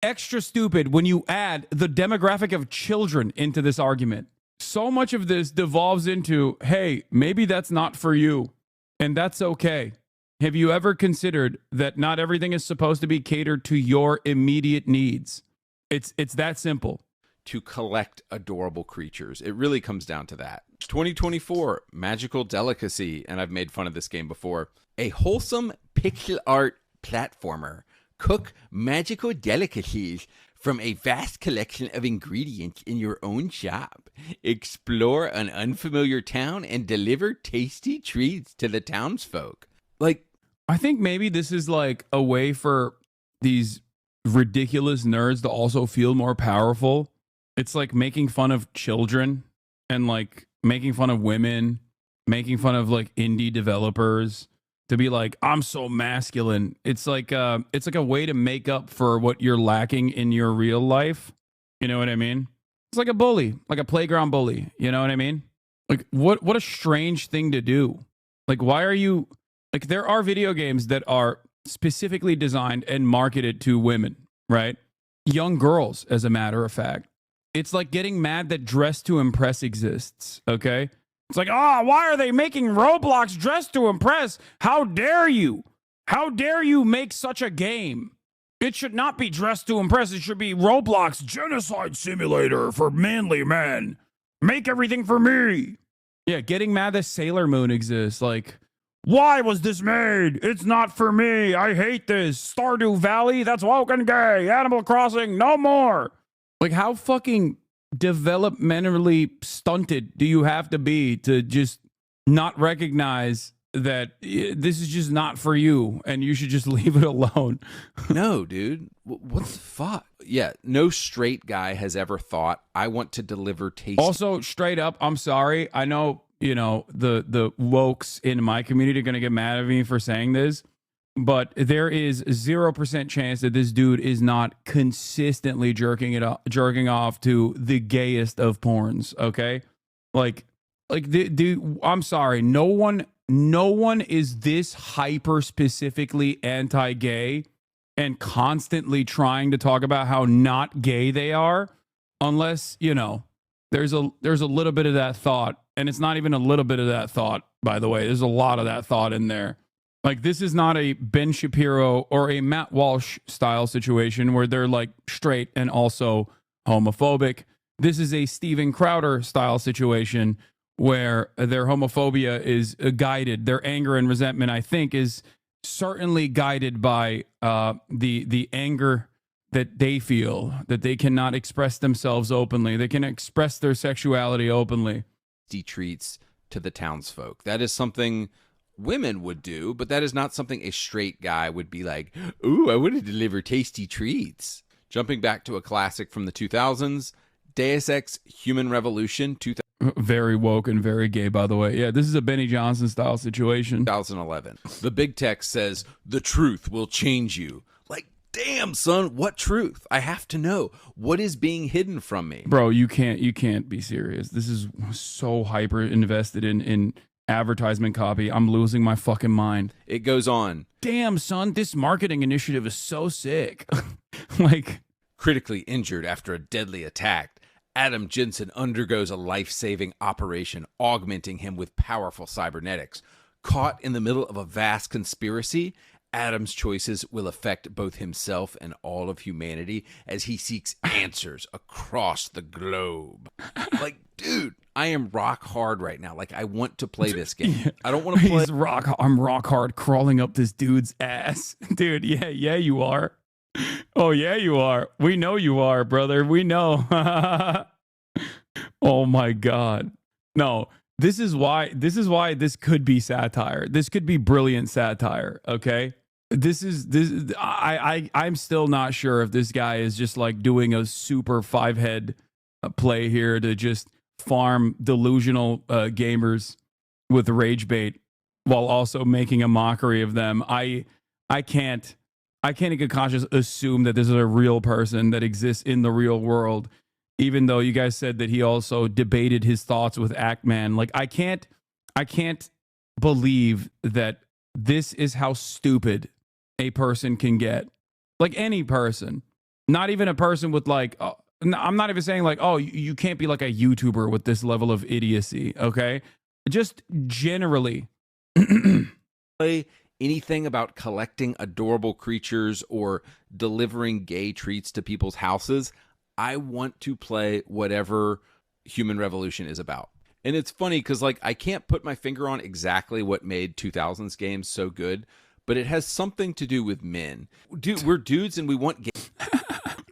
S2: extra stupid when you add the demographic of children into this argument. So much of this devolves into, hey, maybe that's not for you, and that's okay. Have you ever considered that not everything is supposed to be catered to your immediate needs? It's that simple.
S7: To collect adorable creatures. It really comes down to that. 2024, magical delicacy, and I've made fun of this game before. A wholesome pixel art platformer. Cook magical delicacies from a vast collection of ingredients in your own shop. Explore an unfamiliar town and deliver tasty treats to the townsfolk. Like,
S2: I think maybe this is like a way for these ridiculous nerds to also feel more powerful. It's like making fun of children and like making fun of women, making fun of like indie developers, to be like, I'm so masculine. It's like a way to make up for what you're lacking in your real life. You know what I mean? It's like a bully, like a playground bully. You know what I mean? Like what a strange thing to do. Like, why are you like, there are video games that are specifically designed and marketed to women, right? Young girls, as a matter of fact. It's like getting mad that Dress to Impress exists, okay? It's like, why are they making Roblox Dress to Impress? How dare you? How dare you make such a game? It should not be Dress to Impress. It should be Roblox Genocide Simulator for manly men. Make everything for me. Yeah, getting mad that Sailor Moon exists. Like, why was this made? It's not for me. I hate this. Stardew Valley, that's woke and gay. Animal Crossing, no more. Like, how fucking developmentally stunted do you have to be to just not recognize that this is just not for you and you should just leave it alone?
S7: No, dude. What the fuck? Yeah, no straight guy has ever thought, I want to deliver tasty.
S2: Also, straight up, I'm sorry. I know, you know, the wokes in my community are going to get mad at me for saying this, but there is 0% chance that this dude is not consistently jerking off to the gayest of porns. Okay, like I'm sorry, no one is this hyper specifically anti-gay and constantly trying to talk about how not gay they are, unless, you know, there's a little bit of that thought, and it's not even a little bit of that thought, by the way. There's a lot of that thought in there. Like, this is not a Ben Shapiro or a Matt Walsh style situation where they're like straight and also homophobic. This is a Steven Crowder style situation where their homophobia is guided. Their anger and resentment, I think, is certainly guided by the anger that they feel that they cannot express themselves openly. They can express their sexuality openly.
S7: Treats to the townsfolk. That is something women would do, but that is not something a straight guy would be like, ooh, I want to deliver tasty treats. Jumping back to a classic from the 2000s, Deus Ex Human Revolution 2000.
S2: Very woke and very gay, by the way. Yeah, this is a Benny Johnson style situation.
S7: 2011. The big text says, the truth will change you. Like, damn, son, what truth? I have to know. What is being hidden from me?
S2: Bro, you can't be serious. This is so hyper invested in advertisement copy. I'm losing my fucking mind.
S7: It goes on.
S2: Damn, son, this marketing initiative is so sick. Like,
S7: critically injured after a deadly attack, Adam Jensen undergoes a life-saving operation, augmenting him with powerful cybernetics. Caught in the middle of a vast conspiracy, Adam's choices will affect both himself and all of humanity as he seeks answers across the globe. Like, dude, I am rock hard right now. Like, I want to play this game. I don't want to play.
S2: I'm rock hard crawling up this dude's ass. Dude, yeah, you are. Oh, yeah, you are. We know you are, brother. We know. Oh, my God. No, this is why this could be satire. This could be brilliant satire, okay? I'm still not sure if this guy is just like doing a super five-head play here to just farm delusional gamers with rage bait while also making a mockery of them. I can't in good conscience assume that this is a real person that exists in the real world, even though you guys said that he also debated his thoughts with Actman. Like, I can't believe that this is how stupid a person can get. Like, any person. Not even a person with like, I'm not even saying like, oh, you can't be like a YouTuber with this level of idiocy. Okay. Just generally.
S7: Play anything about collecting adorable creatures or delivering gay treats to people's houses. I want to play whatever Human Revolution is about. And it's funny because like I can't put my finger on exactly what made 2000s games so good, but it has something to do with men. Dude, we're dudes and we want games.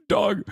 S2: Dog,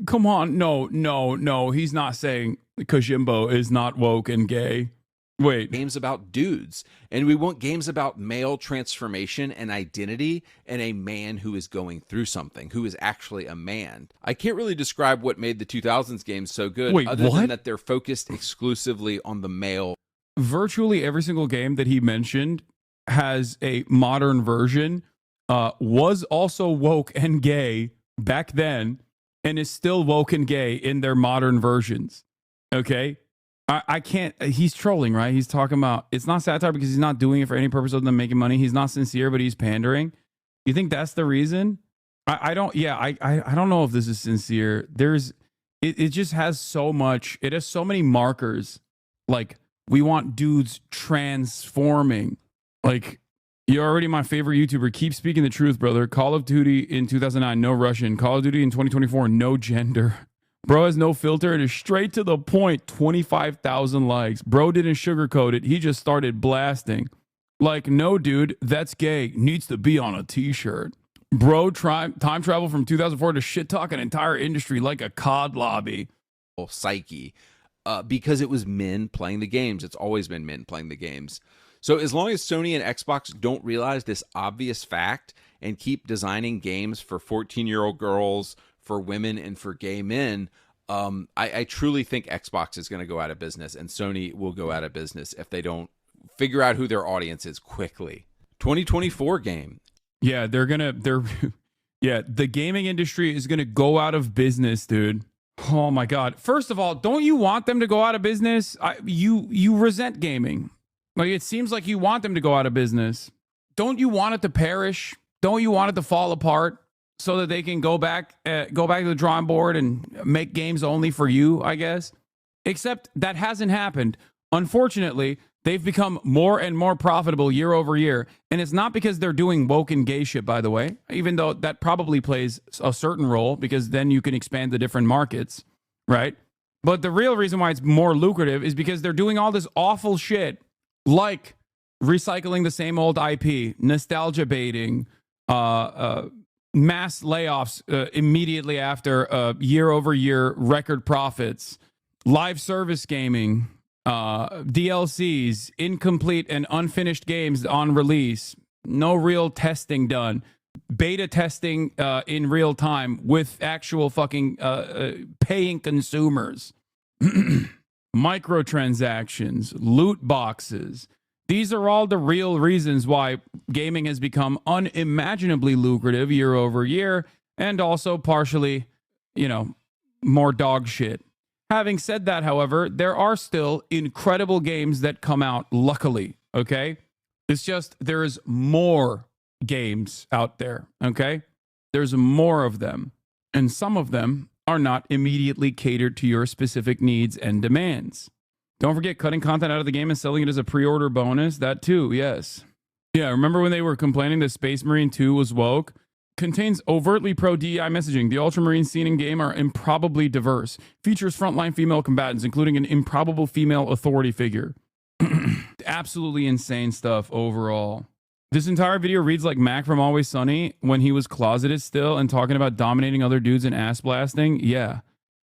S2: come on. No. He's not saying Kojimbo is not woke and gay. Wait.
S7: Games about dudes. And we want games about male transformation and identity and a man who is going through something, who is actually a man. I can't really describe what made the 2000s games so good.
S2: Wait,
S7: other
S2: what?
S7: than that they're focused exclusively on the male.
S2: Virtually every single game that he mentioned has a modern version, was also woke and gay back then, and is still woke and gay in their modern versions. Okay? I can't, he's trolling, right? He's talking about, it's not satire because he's not doing it for any purpose other than making money. He's not sincere, but he's pandering. You think that's the reason? I don't know if this is sincere. It just has so much, it has so many markers. Like, we want dudes transforming. Like, you're already my favorite YouTuber. Keep speaking the truth, brother. Call of Duty in 2009, no Russian. Call of Duty in 2024, no gender. Bro has no filter. It is straight to the point. 25,000 likes. Bro didn't sugarcoat it. He just started blasting. Like, no, dude, that's gay. Needs to be on a t-shirt. Bro, time travel from 2004 to shit talk an entire industry like a COD lobby.
S7: Psyche. Because it was men playing the games. It's always been men playing the games. So as long as Sony and Xbox don't realize this obvious fact and keep designing games for 14-year-old girls, for women, and for gay men, I truly think Xbox is going to go out of business and Sony will go out of business if they don't figure out who their audience is quickly. 2024 game.
S2: Yeah, yeah, the gaming industry is going to go out of business, dude. Oh my God. First of all, don't you want them to go out of business? You resent gaming. Like, it seems like you want them to go out of business. Don't you want it to perish? Don't you want it to fall apart so that they can go back to the drawing board and make games only for you, I guess? Except that hasn't happened. Unfortunately, they've become more and more profitable year over year. And it's not because they're doing woke and gay shit, by the way, even though that probably plays a certain role because then you can expand the different markets, right? But the real reason why it's more lucrative is because they're doing all this awful shit, like recycling the same old IP, nostalgia baiting, mass layoffs immediately after year over year record profits, live service gaming, DLCs, incomplete and unfinished games on release, no real testing done, beta testing in real time with actual fucking paying consumers, microtransactions, loot boxes. These are all the real reasons why gaming has become unimaginably lucrative year over year, and also partially, more dog shit. Having said that, however, there are still incredible games that come out, luckily, okay? It's just there's more games out there, okay? There's more of them, and some of them are not immediately catered to your specific needs and demands. Don't forget cutting content out of the game and selling it as a pre-order bonus. That too, yes. Yeah, remember when they were complaining that Space Marine 2 was woke? Contains overtly pro-DEI messaging. The Ultramarine scene in game are improbably diverse. Features frontline female combatants, including an improbable female authority figure. Absolutely insane stuff overall. This entire video reads like Mac from Always Sunny when he was closeted still and talking about dominating other dudes and ass blasting. Yeah,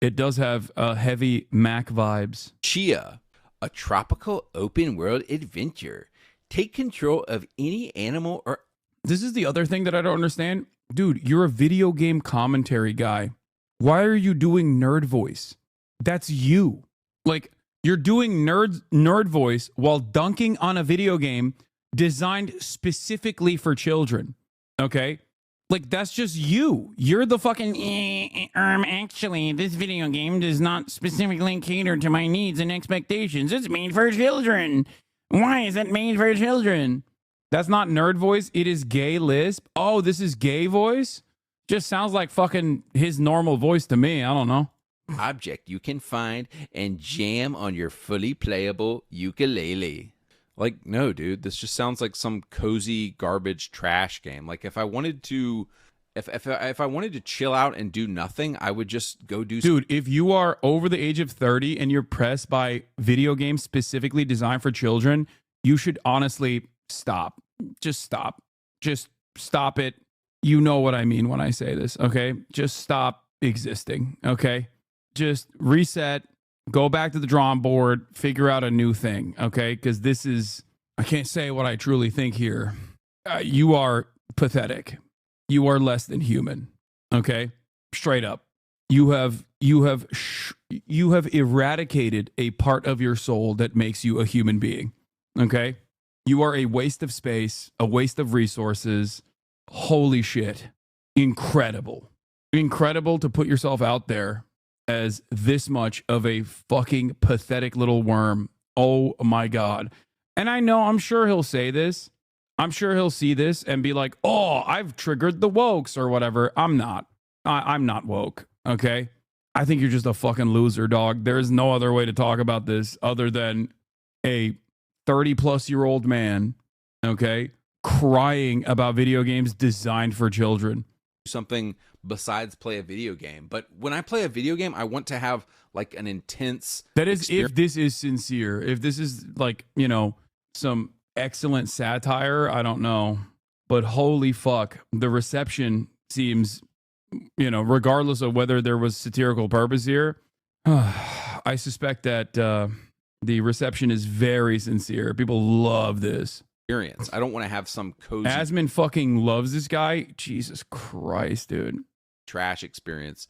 S2: it does have heavy Mac vibes.
S7: Chia, a tropical open world adventure. Take control of any animal or...
S2: This is the other thing that I don't understand. Dude, you're a video game commentary guy. Why are you doing nerd voice? That's you. Like, you're doing nerd voice while dunking on a video game designed specifically for children. Okay? Like, that's just you. You're the fucking, actually, this video game does not specifically cater to my needs and expectations. It's made for children. Why is it made for children? That's not nerd voice. It is gay lisp. Oh, this is gay voice? Just sounds like fucking his normal voice to me. I don't know.
S7: Object you can find and jam on your fully playable ukulele. Like, no, dude, this just sounds like some cozy garbage trash game. Like, if I wanted to, if I wanted to chill out and do nothing, I would just go do.
S2: Dude, if you are over the age of 30 and you're pressed by video games specifically designed for children, you should honestly stop. Just stop. Just stop it. You know what I mean when I say this, okay? Just stop existing, okay? Just reset. Go back to the drawing board, figure out a new thing, okay? Because this is, I can't say what I truly think here. You are pathetic. You are less than human, okay? Straight up. You have eradicated a part of your soul that makes you a human being, okay? You are a waste of space, a waste of resources. Holy shit. Incredible. Incredible to put yourself out there as this much of a fucking pathetic little worm. Oh my God. And I know, I'm sure he'll say this. I'm sure he'll see this and be like, oh, I've triggered the wokes or whatever. I'm not. I'm not woke. Okay. I think you're just a fucking loser, dog. There's no other way to talk about this other than a 30-plus-year-old man, okay, crying about video games designed for children.
S7: Something besides play a video game. But when I play a video game, I want to have like an intense.
S2: That is if this is sincere. If this is like, you know, some excellent satire, I don't know. But holy fuck, the reception seems, you know, regardless of whether there was satirical purpose here, I suspect that the reception is very sincere. People love this.
S7: Experience. I don't want to have some cozy
S2: Asman fucking loves this guy. Jesus Christ, dude.
S7: Trash experience.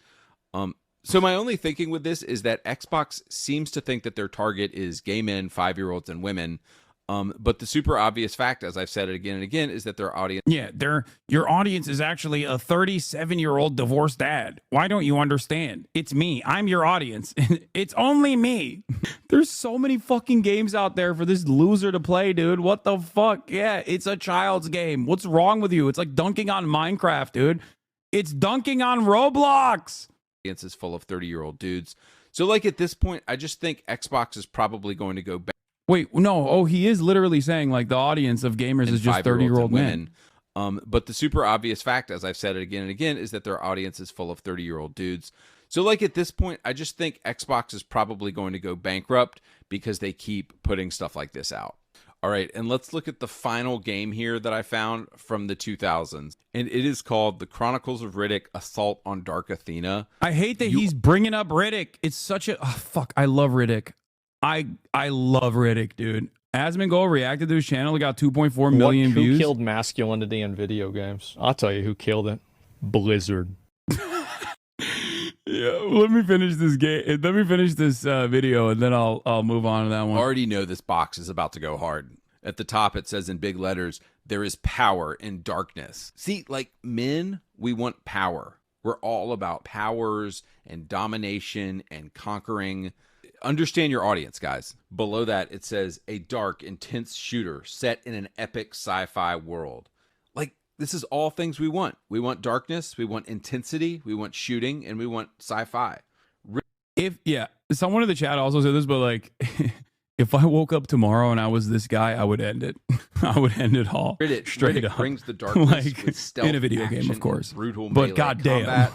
S7: So my only thinking with this is that Xbox seems to think that their target is gay men, 5-year-olds, and women. But the super obvious fact, as I've said it again and again, is that their audience.
S2: Yeah, your audience is actually a 37-year-old divorced dad. Why don't you understand? It's me. I'm your audience. It's only me. There's so many fucking games out there for this loser to play, dude. What the fuck? Yeah, it's a child's game. What's wrong with you? It's like dunking on Minecraft, dude. It's dunking on Roblox.
S7: Audience is full of 30-year-old dudes. So like at this point, I just think Xbox is probably going to go back.
S2: Wait, no. Oh, he is literally saying like the audience of gamers is just 30-year-old men.
S7: But the super obvious fact, as I've said it again and again, is that their audience is full of 30-year-old dudes. So like at this point, I just think Xbox is probably going to go bankrupt because they keep putting stuff like this out. All right, and let's look at the final game here that I found from the 2000s. And it is called The Chronicles of Riddick: Assault on Dark Athena.
S2: I hate that he's bringing up Riddick. It's such a... Oh, fuck, I love Riddick. I love Riddick, dude. Asmongold reacted to his channel. He got 2.4 million views.
S9: Who killed masculinity in video games? I'll tell you who killed it. Blizzard.
S2: Yeah, let me finish this game. Let me finish this video, and then I'll move on to that one.
S7: I already know this box is about to go hard. At the top, it says in big letters, there is power in darkness. See, like men, we want power. We're all about powers and domination and conquering. Understand your audience, guys. Below that, it says a dark, intense shooter set in an epic sci-fi world. Like, this is all things we want. We want darkness, we want intensity, we want shooting, and we want sci-fi.
S2: Someone in the chat also said this, but like, if I woke up tomorrow and I was this guy, I would end it. I would end it all. Straight up.
S7: Brings the darkness
S2: like,
S7: with stealth,
S2: in a video
S7: action,
S2: game, of course.
S7: Brutal
S2: but
S7: melee
S2: goddamn.
S7: combat.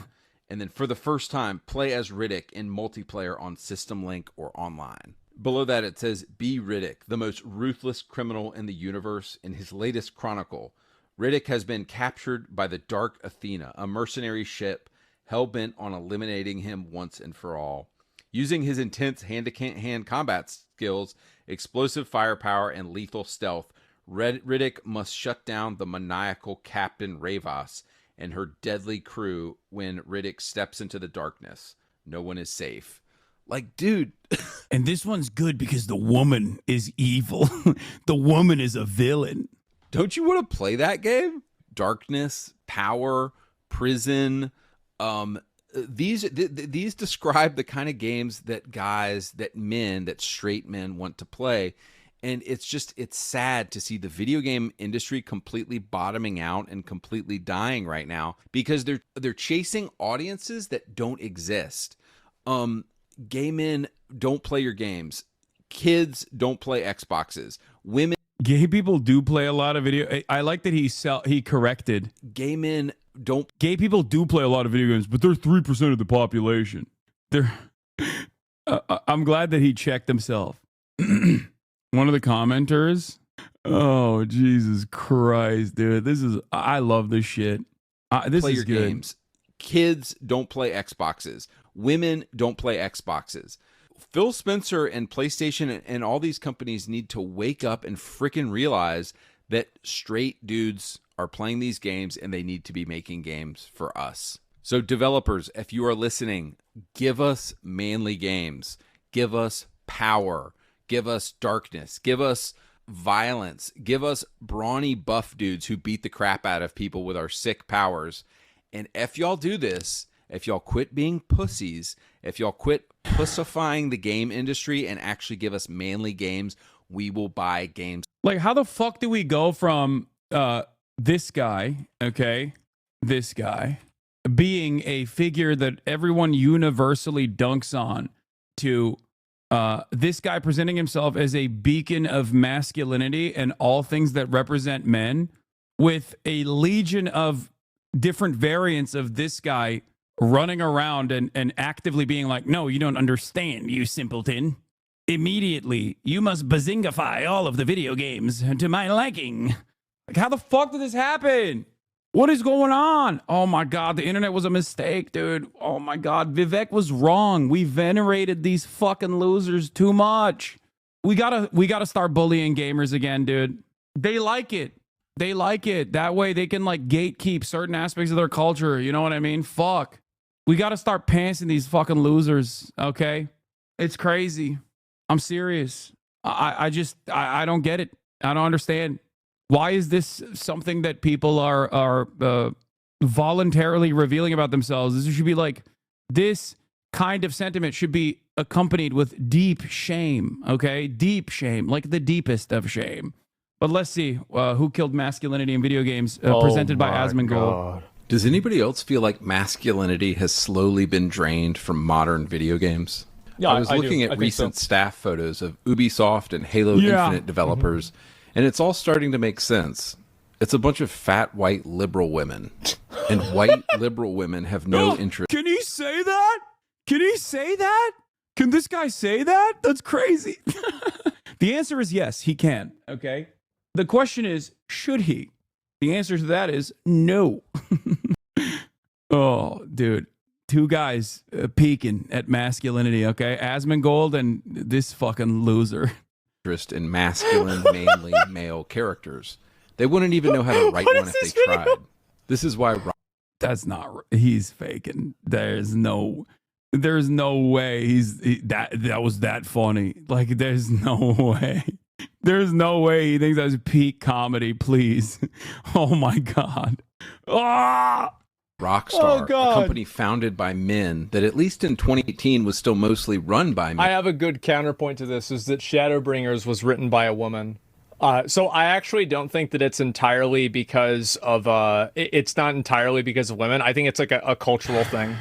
S7: And then for the first time, play as Riddick in multiplayer on System Link or online. Below that, it says, be Riddick, the most ruthless criminal in the universe. In his latest chronicle, Riddick has been captured by the Dark Athena, a mercenary ship hell-bent on eliminating him once and for all. Using his intense hand-to-hand combat skills, explosive firepower, and lethal stealth, Riddick must shut down the maniacal Captain Ravas and her deadly crew when Riddick steps into the darkness. No one is safe. Like, dude.
S2: And this one's good because the woman is evil. The woman is a villain.
S7: Don't you want to play that game? Darkness, power, prison. These describe the kind of games that straight men want to play. And it's sad to see the video game industry completely bottoming out and completely dying right now because they're chasing audiences that don't exist. Gay men don't play your games. Kids don't play Xboxes. Women.
S4: Gay people do play a lot of video. I like that he corrected.
S7: Gay men don't.
S4: Gay people do play a lot of video games, but they're 3% of the population. I'm glad that he checked himself. One of the commenters. Oh, Jesus Christ, dude. I love this shit. This
S7: play
S4: is
S7: your
S4: good.
S7: games. Kids don't play Xboxes. Women don't play Xboxes. Phil Spencer and PlayStation and all these companies need to wake up and freaking realize that straight dudes are playing these games and they need to be making games for us. So developers, if you are listening, give us manly games. Give us power. Give us darkness. Give us violence. Give us brawny buff dudes who beat the crap out of people with our sick powers. And if y'all do this, if y'all quit being pussies, if y'all quit pussifying the game industry and actually give us manly games, we will buy games.
S4: Like, how the fuck do we go from this guy, okay, this guy, being a figure that everyone universally dunks on to this guy presenting himself as a beacon of masculinity and all things that represent men, with a legion of different variants of this guy running around and actively being like, no, you don't understand, you simpleton. Immediately, you must bazingify all of the video games to my liking. Like, how the fuck did this happen? What is going on? Oh my God, the internet was a mistake, dude. Oh my God, Vivek was wrong. We venerated these fucking losers too much. We gotta start bullying gamers again, dude. They like it. They like it. That way they can like gatekeep certain aspects of their culture. You know what I mean? Fuck. We gotta start pantsing these fucking losers, okay? It's crazy. I'm serious. I don't get it. I don't understand. Why is this something that people are voluntarily revealing about themselves? This should be like, this kind of sentiment should be accompanied with deep shame, okay? Deep shame, like the deepest of shame. But let's see who killed masculinity in video games, presented by Asmongold.
S7: Does anybody else feel like masculinity has slowly been drained from modern video games?
S9: Yeah,
S7: I was looking at recent staff photos of Ubisoft and Halo Infinite developers, and it's all starting to make sense. It's a bunch of fat, white, liberal women. And white, liberal women have no interest.
S4: Can he say that? Can he say that? Can this guy say that? That's crazy. The answer is yes, he can, okay? The question is, should he? The answer to that is no. Oh, dude. Two guys peeking at masculinity, okay? Asmongold and this fucking loser.
S7: Interest in masculine, manly, male characters. They wouldn't even know how to write one if they tried. This is why...
S4: That's not... He's faking. There's no way that was that funny. Like, there's no way. There's no way he thinks that's peak comedy, please. Oh, my God. Ah!
S7: Rockstar, a company founded by men that at least in 2018 was still mostly run by men.
S9: I have a good counterpoint to this, is that Shadowbringers was written by a woman. So I actually don't think that it's entirely because of, it's not entirely because of women. I think it's like a cultural thing.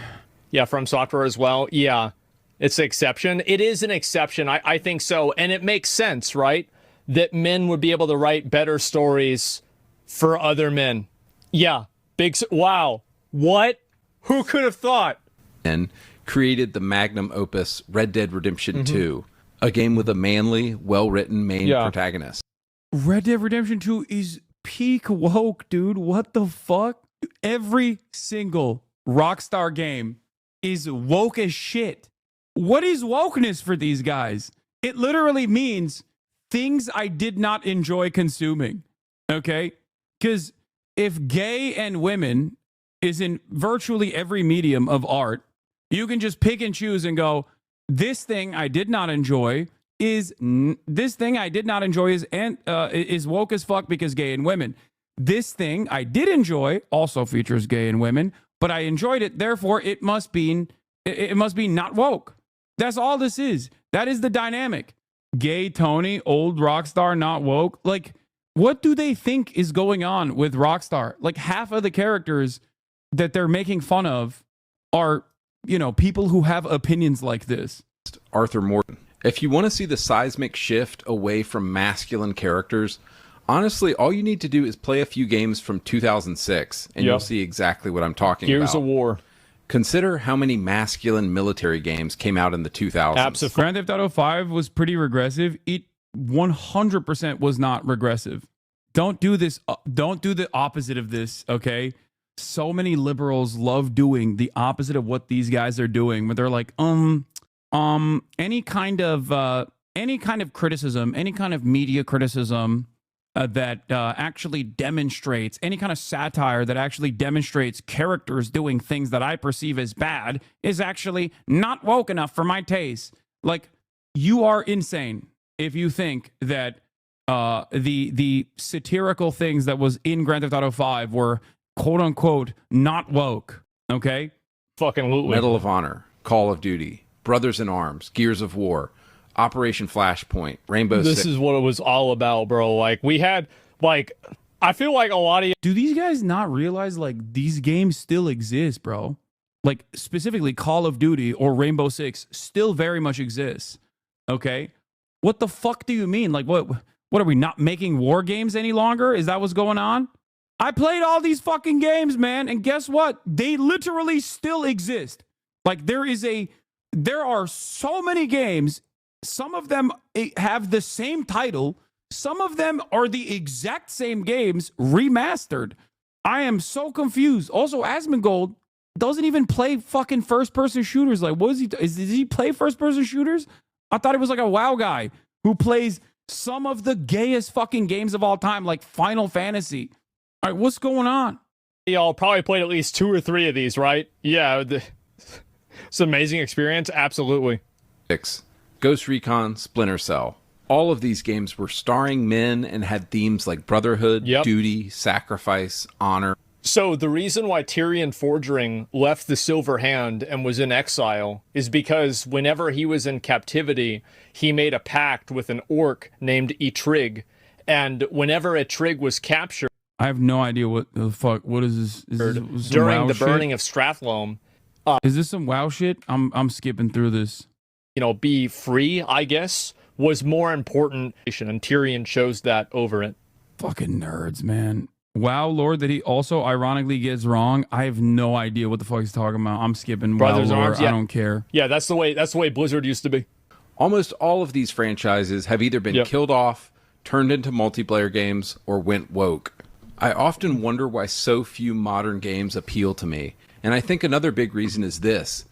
S9: Yeah, From Software as well. Yeah, it's an exception. It is an exception. I think so. And it makes sense, right? That men would be able to write better stories for other men. Yeah, wow. What? Who could have thought?
S7: And created the magnum opus Red Dead Redemption 2, a game with a manly, well-written main protagonist.
S4: Red Dead Redemption 2 is peak woke, dude. What the fuck? Every single Rockstar game is woke as shit. What is wokeness for these guys? It literally means things I did not enjoy consuming, okay? Because if gay and women is in virtually every medium of art, you can just pick and choose and go, this thing I did not enjoy is woke as fuck because gay and women. This thing I did enjoy also features gay and women, but I enjoyed it, therefore it must be not woke. That's all this is. That is the dynamic.
S2: gay Tony, old Rockstar, not woke. Like, what do they think is going on with Rockstar? Like, half of the characters that they're making fun of are, you know, people who have opinions like this.
S7: Arthur Morton. If you want to see the seismic shift away from masculine characters, honestly, all you need to do is play a few games from 2006, and you'll see exactly what I'm talking about.
S9: Gears of War.
S7: Consider how many masculine military games came out in the 2000s.
S9: Absolutely.
S2: Grand Theft Auto 5 was pretty regressive. It 100% was not regressive. Don't do this. Don't do the opposite of this, okay? So many liberals love doing the opposite of what these guys are doing, where they're like, any kind of criticism, any kind of media criticism that actually demonstrates, any kind of satire that actually demonstrates characters doing things that I perceive as bad is actually not woke enough for my taste. Like, you are insane if you think that the satirical things that was in Grand Theft Auto 5 were quote unquote not woke. Okay,
S9: fucking lootly.
S7: Medal of Honor, Call of Duty, Brothers in Arms, Gears of War, Operation Flashpoint, Rainbow Six.
S9: This is what it was all about, bro. Like, we had, like, I feel like a lot of...
S2: Do these guys not realize, like, these games still exist, bro? Like, specifically Call of Duty or Rainbow Six still very much exists, okay? What the fuck do you mean? Like, what are we, not making war games any longer? Is that what's going on? I played all these fucking games, man, and guess what? They literally still exist. Like, there are so many games. Some of them have the same title. Some of them are the exact same games remastered. I am so confused. Also, Asmongold doesn't even play fucking first-person shooters. Like, what is he? Does he play first-person shooters? I thought he was like a WoW guy who plays some of the gayest fucking games of all time, like Final Fantasy. All right, what's going on?
S9: Y'all probably played at least 2 or 3 of these, right? Yeah, it's an amazing experience. Absolutely.
S7: 6. Ghost Recon, Splinter Cell. All of these games were starring men and had themes like brotherhood, duty, sacrifice, honor.
S9: So the reason why Tyrion Fordring left the Silver Hand and was in exile is because whenever he was in captivity, he made a pact with an orc named Etrig. And whenever Etrig was captured...
S2: I have no idea what the fuck. What is this? Is this
S9: during the burning of Strathlome.
S2: Is this some WoW shit? I'm skipping through this.
S9: You know, be free, I guess, was more important, and Tyrion chose that over it.
S2: Fucking nerds, man. WoW lore that he also ironically gets wrong. I have no idea what the fuck he's talking about. I'm skipping
S9: Brothers
S2: WoW lore.
S9: Arms, yeah.
S2: I don't care.
S9: Yeah, that's the way Blizzard used to be.
S7: Almost all of these franchises have either been killed off, turned into multiplayer games, or went woke. I often wonder why so few modern games appeal to me. And I think another big reason is this.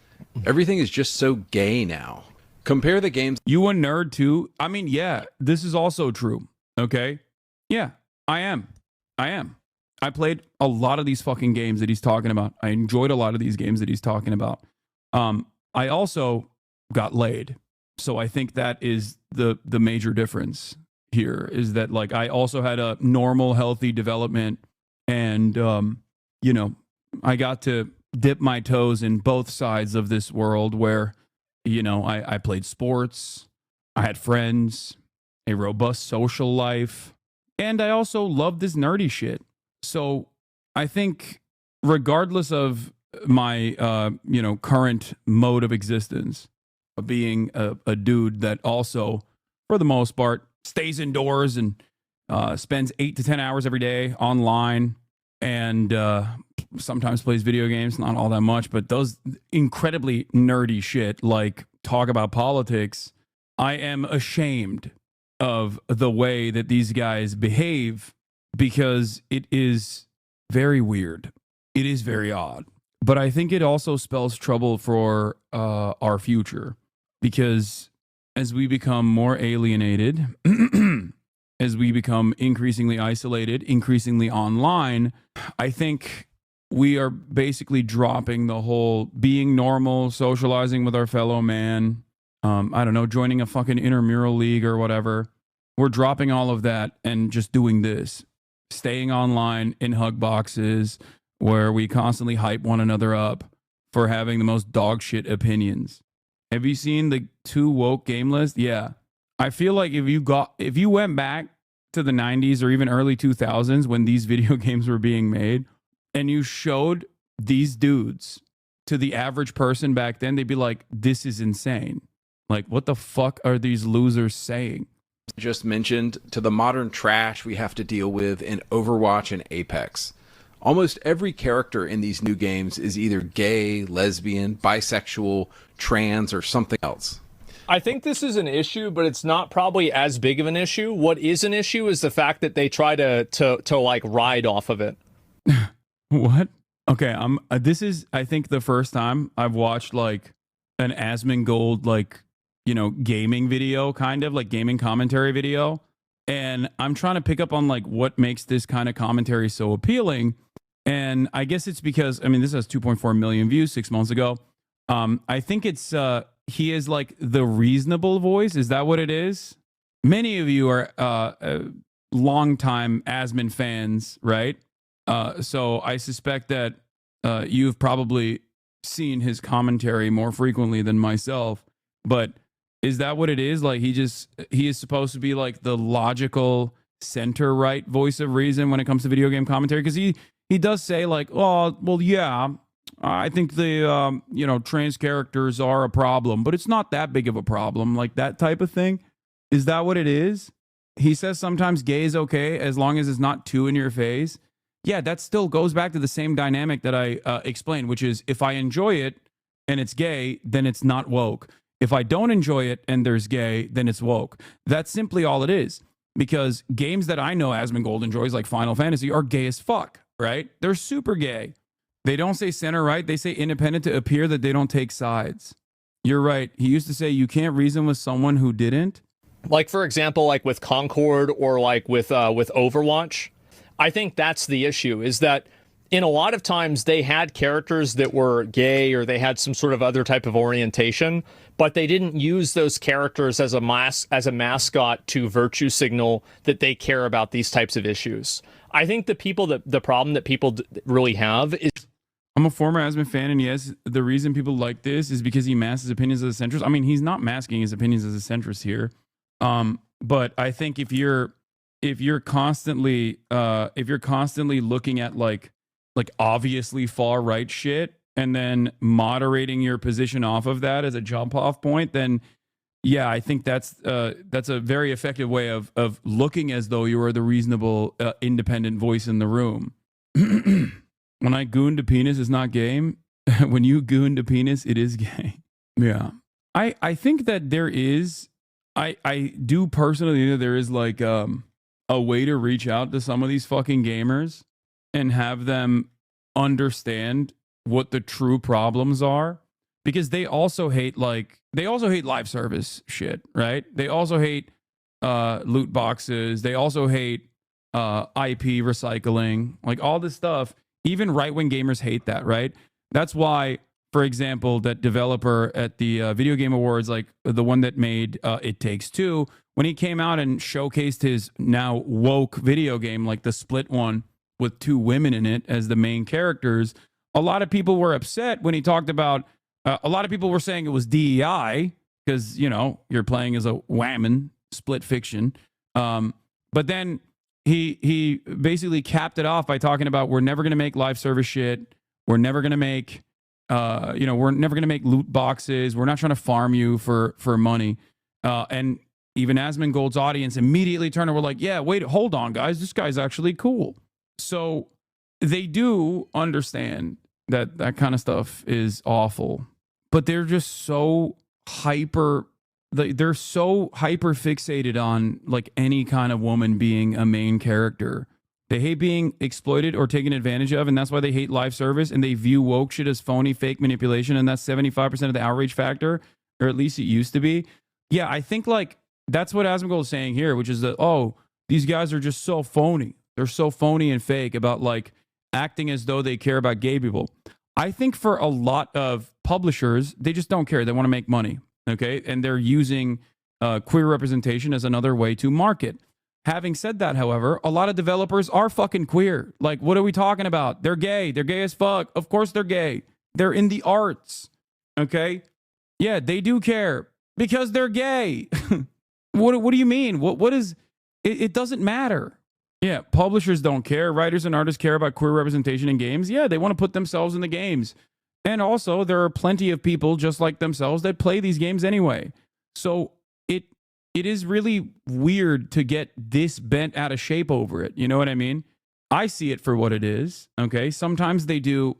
S7: Everything is just so gay now. Compare the games.
S2: You a nerd too? I mean, yeah, this is also true. Okay? Yeah, I am. I played a lot of these fucking games that he's talking about. I enjoyed a lot of these games that he's talking about. I also got laid. So I think that is the major difference here, is that, like, I also had a normal, healthy development, and you know, I got to dip my toes in both sides of this world where, you know, I played sports, I had friends, a robust social life, and I also loved this nerdy shit. So I think regardless of my, you know, current mode of existence, of being a dude that also, for the most part, stays indoors and spends 8 to 10 hours every day online, and sometimes plays video games, not all that much, but does incredibly nerdy shit like talk about politics. I am ashamed of the way that these guys behave, because it is very weird. It is very odd. But I think it also spells trouble for our future, because as we become more alienated, as we become increasingly isolated, increasingly online, I think we are basically dropping the whole being normal, socializing with our fellow man, I don't know, joining a fucking intramural league or whatever. We're dropping all of that and just doing this, staying online in hug boxes where we constantly hype one another up for having the most dog shit opinions. Have you seen the 2 woke game list? Yeah. I feel like if you went back to the 90s or even early 2000s when these video games were being made and you showed these dudes to the average person back then, they'd be like, this is insane. Like, what the fuck are these losers saying?
S7: Just mentioned, to the modern trash we have to deal with in Overwatch and Apex. Almost every character in these new games is either gay, lesbian, bisexual, trans, or something else.
S9: I think this is an issue, but it's not probably as big of an issue. What is an issue is the fact that they try to like ride off of it.
S2: What? Okay, this is, I think, the first time I've watched like an Asmongold like, you know, gaming video, kind of like gaming commentary video, and I'm trying to pick up on like what makes this kind of commentary so appealing. And I guess it's because, I mean, this has 2.4 million views 6 months ago. I think it's he is like the reasonable voice. Is that what it is? Many of you are longtime Asmon fans, right? So I suspect that you've probably seen his commentary more frequently than myself. But is that what it is? Like he is supposed to be like the logical center right voice of reason when it comes to video game commentary? Because he does say like, oh, well, yeah, I think the you know, trans characters are a problem, but it's not that big of a problem, like that type of thing. Is that what it is? He says sometimes gay is okay as long as it's not too in your face. Yeah, that still goes back to the same dynamic that I explained, which is if I enjoy it and it's gay, then it's not woke. If I don't enjoy it and there's gay, then it's woke. That's simply all it is. Because games that I know Asmongold enjoys, like Final Fantasy, are gay as fuck, right? They're super gay. They don't say center right. They say independent to appear that they don't take sides. You're right. He used to say you can't reason with someone who didn't.
S9: Like, for example, like with Concord or like with Overwatch, I think that's the issue, is that in a lot of times they had characters that were gay or they had some sort of other type of orientation, but they didn't use those characters as a mascot to virtue signal that they care about these types of issues. I think the problem that people really have is,
S2: I'm a former Asmon fan, and yes, the reason people like this is because he masks his opinions as a centrist. I mean, he's not masking his opinions as a centrist here. But I think if you're constantly looking at like obviously far right shit and then moderating your position off of that as a jump off point, then yeah, I think that's a very effective way of looking as though you are the reasonable independent voice in the room. When I goon to penis is not gay. When you goon to penis, it is gay. Yeah. I think that there is, I do personally think that there is like a way to reach out to some of these fucking gamers and have them understand what the true problems are, because they also hate live service shit, right? They also hate loot boxes. They also hate IP recycling, like all this stuff. Even right-wing gamers hate that, right? That's why, for example, that developer at the Video Game Awards, like the one that made It Takes Two, when he came out and showcased his now woke video game, like the split one with two women in it as the main characters, a lot of people were upset when he talked about, a lot of people were saying it was DEI because, you know, you're playing as a woman, split fiction. But then he basically capped it off by talking about, we're never going to make live service shit. We're never going to make, we're never going to make loot boxes. We're not trying to farm you for money. And even Asmongold's audience immediately turned and were like, yeah, wait, hold on, guys. This guy's actually cool. So they do understand that that kind of stuff is awful, but they're just so they're so hyper fixated on like any kind of woman being a main character. They hate being exploited or taken advantage of, and that's why they hate live service, and they view woke shit as phony, fake manipulation, and that's 75% of the outrage factor, or at least it used to be. Yeah, I think like that's what Asmongold is saying here, which is that, oh, these guys are just so phony. They're so phony and fake about like acting as though they care about gay people. I think for a lot of publishers, they just don't care. They want to make money, okay? And they're using queer representation as another way to market. Having said that, however, a lot of developers are fucking queer. Like, what are we talking about? They're gay. They're gay as fuck. Of course they're gay. They're in the arts, okay? Yeah, they do care because they're gay. What do you mean? What is it doesn't matter. Yeah, publishers don't care. Writers and artists care about queer representation in games. Yeah, they want to put themselves in the games. And also, there are plenty of people just like themselves that play these games anyway. So it is really weird to get this bent out of shape over it. You know what I mean? I see it for what it is. Okay. Sometimes they do.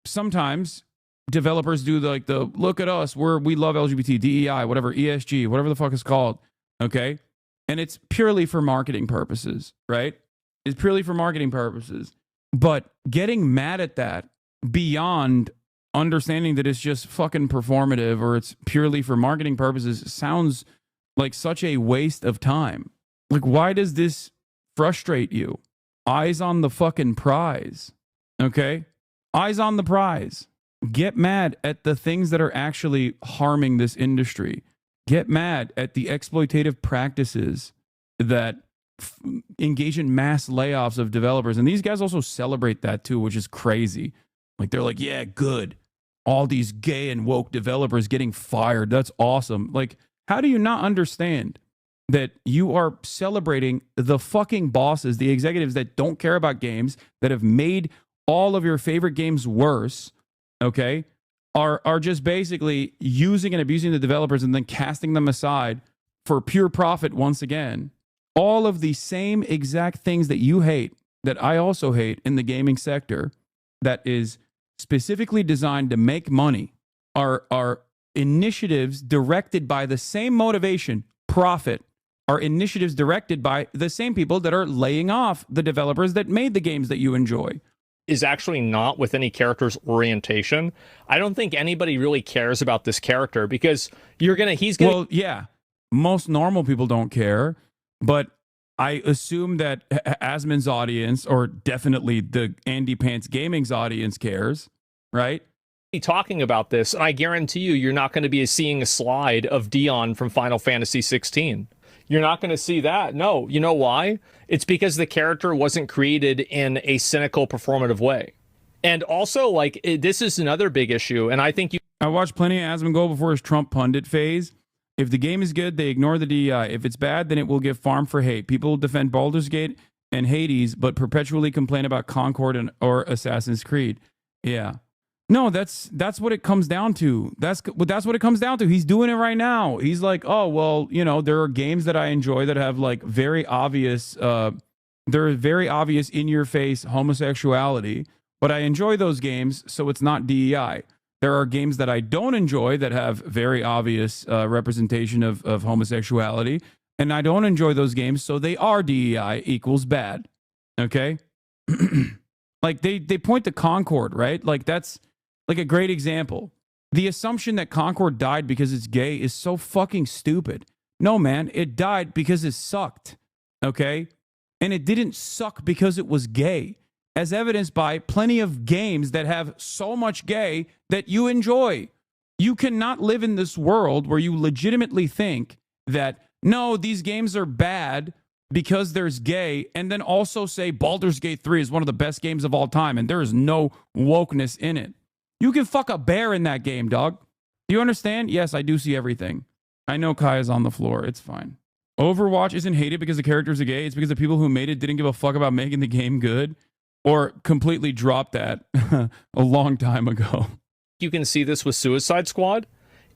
S2: Sometimes developers do the look at us. We love LGBT, DEI, whatever, ESG, whatever the fuck it's called. Okay. And it's purely for marketing purposes, right? It's purely for marketing purposes. But getting mad at that beyond understanding that it's just fucking performative or it's purely for marketing purposes sounds like such a waste of time. Like, why does this frustrate you? Eyes on the fucking prize. Okay? Eyes on the prize. Get mad at the things that are actually harming this industry. Get mad at the exploitative practices that engage in mass layoffs of developers. And these guys also celebrate that too, which is crazy. Like, they're like, yeah, good. All these gay and woke developers getting fired. That's awesome. Like, how do you not understand that you are celebrating the fucking bosses, the executives that don't care about games, that have made all of your favorite games worse, okay, are just basically using and abusing the developers and then casting them aside for pure profit once again? All of the same exact things that you hate, that I also hate in the gaming sector, that is specifically designed to make money, are initiatives directed by the same motivation, profit, are initiatives directed by the same people that are laying off the developers that made the games that you enjoy.
S9: Is actually not with any character's orientation. I don't think anybody really cares about this character because he's gonna.
S2: Well, yeah, most normal people don't care, but I assume that Asmon's audience, or definitely the Andy Pants Gaming's audience, cares, right?
S9: Talking about this, and I guarantee you're not going to be seeing a slide of Dion from Final Fantasy 16. You're not going to see that. No, you know why? It's because the character wasn't created in a cynical, performative way. And also, this is another big issue, and I think
S2: I watched plenty of Asmon go before his Trump pundit phase. If the game is good, they ignore the DEI. If it's bad, then it will get farmed for hate. People will defend Baldur's Gate and Hades, but perpetually complain about Concord or Assassin's Creed. Yeah. No, that's what it comes down to. That's what it comes down to. He's doing it right now. He's like, oh, well, there are games that I enjoy that have very obvious, they're very obvious in your face homosexuality, but I enjoy those games, so it's not DEI. There are games that I don't enjoy that have very obvious representation of homosexuality, and I don't enjoy those games, so they are DEI equals bad. Okay? They point to Concord, right? That's a great example. The assumption that Concord died because it's gay is so fucking stupid. No, man, it died because it sucked, okay? And it didn't suck because it was gay, as evidenced by plenty of games that have so much gay that you enjoy. You cannot live in this world where you legitimately think that, no, these games are bad because there's gay, and then also say Baldur's Gate 3 is one of the best games of all time, and there is no wokeness in it. You can fuck a bear in that game, dog. Do you understand? Yes, I do see everything. I know Kai is on the floor. It's fine. Overwatch isn't hated because the characters are gay. It's because the people who made it didn't give a fuck about making the game good, or completely dropped that a long time ago.
S9: You can see this with Suicide Squad,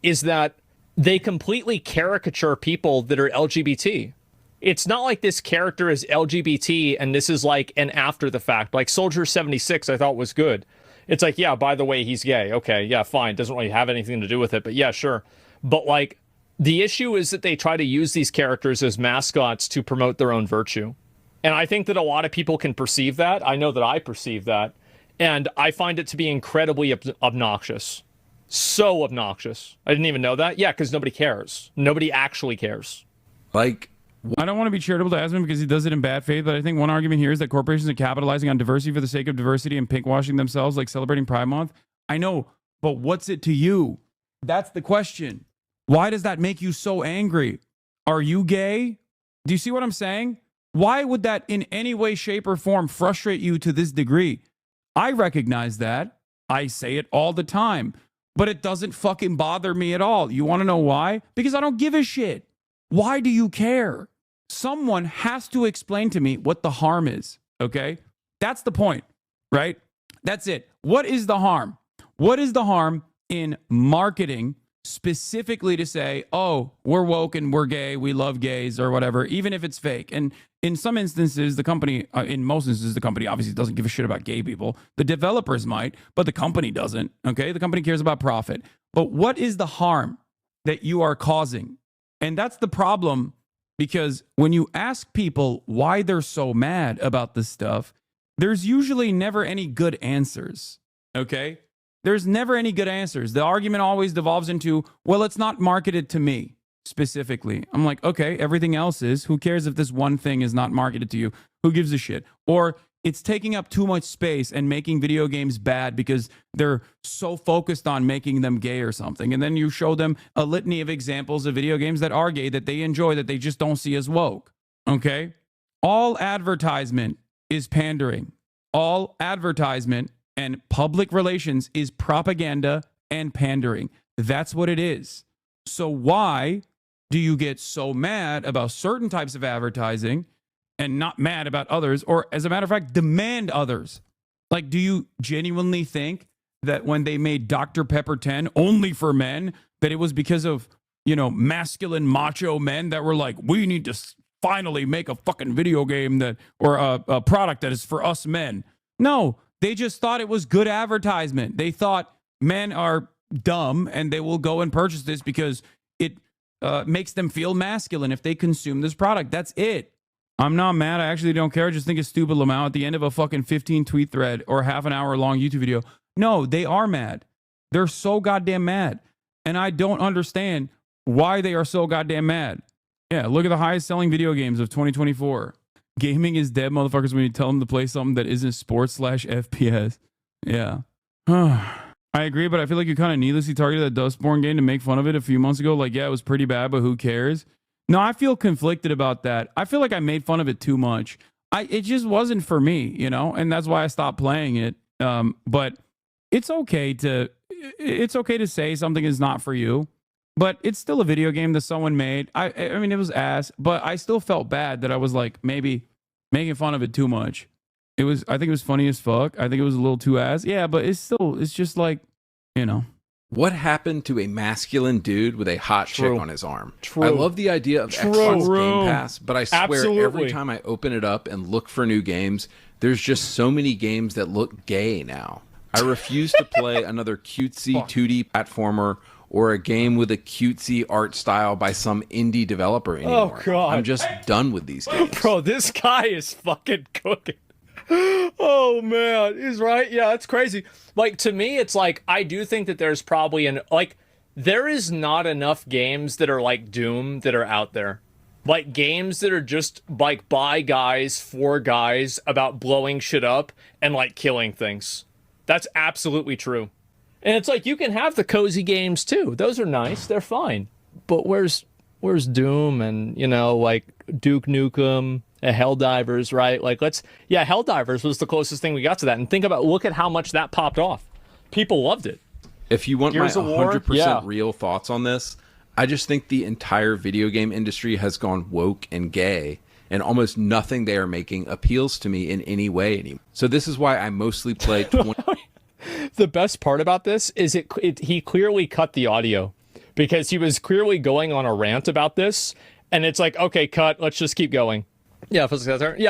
S9: is that they completely caricature people that are LGBT. It's not like this character is LGBT and this is like an after the fact. Like Soldier 76, I thought was good. It's like, yeah, by the way, he's gay. Okay, yeah, fine. Doesn't really have anything to do with it, but yeah, sure. But the issue is that they try to use these characters as mascots to promote their own virtue. And I think that a lot of people can perceive that. I know that I perceive that. And I find it to be incredibly obnoxious. So obnoxious. I didn't even know that. Yeah, because nobody cares. Nobody actually cares.
S2: I don't want to be charitable to Asmon because he does it in bad faith, but I think one argument here is that corporations are capitalizing on diversity for the sake of diversity and pinkwashing themselves, like celebrating Pride Month. I know, but what's it to you? That's the question. Why does that make you so angry? Are you gay? Do you see what I'm saying? Why would that in any way, shape, or form frustrate you to this degree? I recognize that. I say it all the time, but it doesn't fucking bother me at all. You want to know why? Because I don't give a shit. Why do you care? Someone has to explain to me what the harm is, okay? That's the point, right? That's it. What is the harm? What is the harm in marketing specifically to say, oh, we're woke and we're gay, we love gays or whatever, even if it's fake? And in some instances, the company, in most instances, the company obviously doesn't give a shit about gay people. The developers might, but the company doesn't, okay? The company cares about profit. But what is the harm that you are causing? And that's the problem, because when you ask people why they're so mad about this stuff, there's usually never any good answers, okay? There's never any good answers. The argument always devolves into, well, it's not marketed to me specifically. I'm like, okay, everything else is. Who cares if this one thing is not marketed to you? Who gives a shit? Or it's taking up too much space and making video games bad because they're so focused on making them gay or something. And then you show them a litany of examples of video games that are gay, that they enjoy, that they just don't see as woke, okay? All advertisement is pandering. All advertisement and public relations is propaganda and pandering. That's what it is. So why do you get so mad about certain types of advertising and not mad about others, or as a matter of fact, demand others? Like, do you genuinely think that when they made Dr. Pepper 10 only for men, that it was because of, you know, masculine macho men that were like, we need to finally make a fucking video game that, or a product that is for us men? No, they just thought it was good advertisement. They thought men are dumb and they will go and purchase this because it makes them feel masculine if they consume this product. That's it. I'm not mad. I actually don't care. I just think it's stupid, Lamau, at the end of a fucking 15 tweet thread or half an hour long YouTube video. No, they are mad. They're so goddamn mad. And I don't understand why they are so goddamn mad. Yeah, look at the highest selling video games of 2024. Gaming is dead, motherfuckers, when you tell them to play something that isn't sports/FPS. Yeah. I agree, but I feel like you kind of needlessly targeted that Dustborn game to make fun of it a few months ago. Like, yeah, it was pretty bad, but who cares? No, I feel conflicted about that. I feel like I made fun of it too much. It just wasn't for me, you know, and that's why I stopped playing it. But it's okay to say something is not for you, but it's still a video game that someone made. I mean, it was ass, but I still felt bad that I was like maybe making fun of it too much. I think it was funny as fuck. I think it was a little too ass. Yeah, but it's just like, you know.
S7: What happened to a masculine dude with a hot chick on his arm?
S9: True.
S7: I love the idea of Xbox
S9: True.
S7: Game Pass, but I swear
S9: Absolutely.
S7: every time I open it up and look for new games, there's just so many games that look gay now. I refuse to play another cutesy 2D platformer or a game with a cutesy art style by some indie developer anymore.
S9: Oh, God.
S7: I'm just done with these games.
S9: Bro, this guy is fucking cooking. Oh man, he's right. Yeah, it's crazy. Like, to me, it's like, I do think that there's probably there is not enough games that are like Doom that are out there. Like, games that are just like by guys, for guys, about blowing shit up and like killing things. That's absolutely true. And it's like, you can have the cozy games too. Those are nice. They're fine. But where's Doom and, you know, like Duke Nukem, Helldivers, right? Like, Helldivers was the closest thing we got to that. And look at how much that popped off. People loved it.
S7: If you want
S9: Gears
S7: my
S9: of War?
S7: 100%
S9: Yeah.
S7: real thoughts on this, I just think the entire video game industry has gone woke and gay, and almost nothing they are making appeals to me in any way anymore. So this is why I mostly play 20...
S9: The best part about this is he clearly cut the audio because he was clearly going on a rant about this. And it's like, okay, cut. Let's just keep going. Yeah,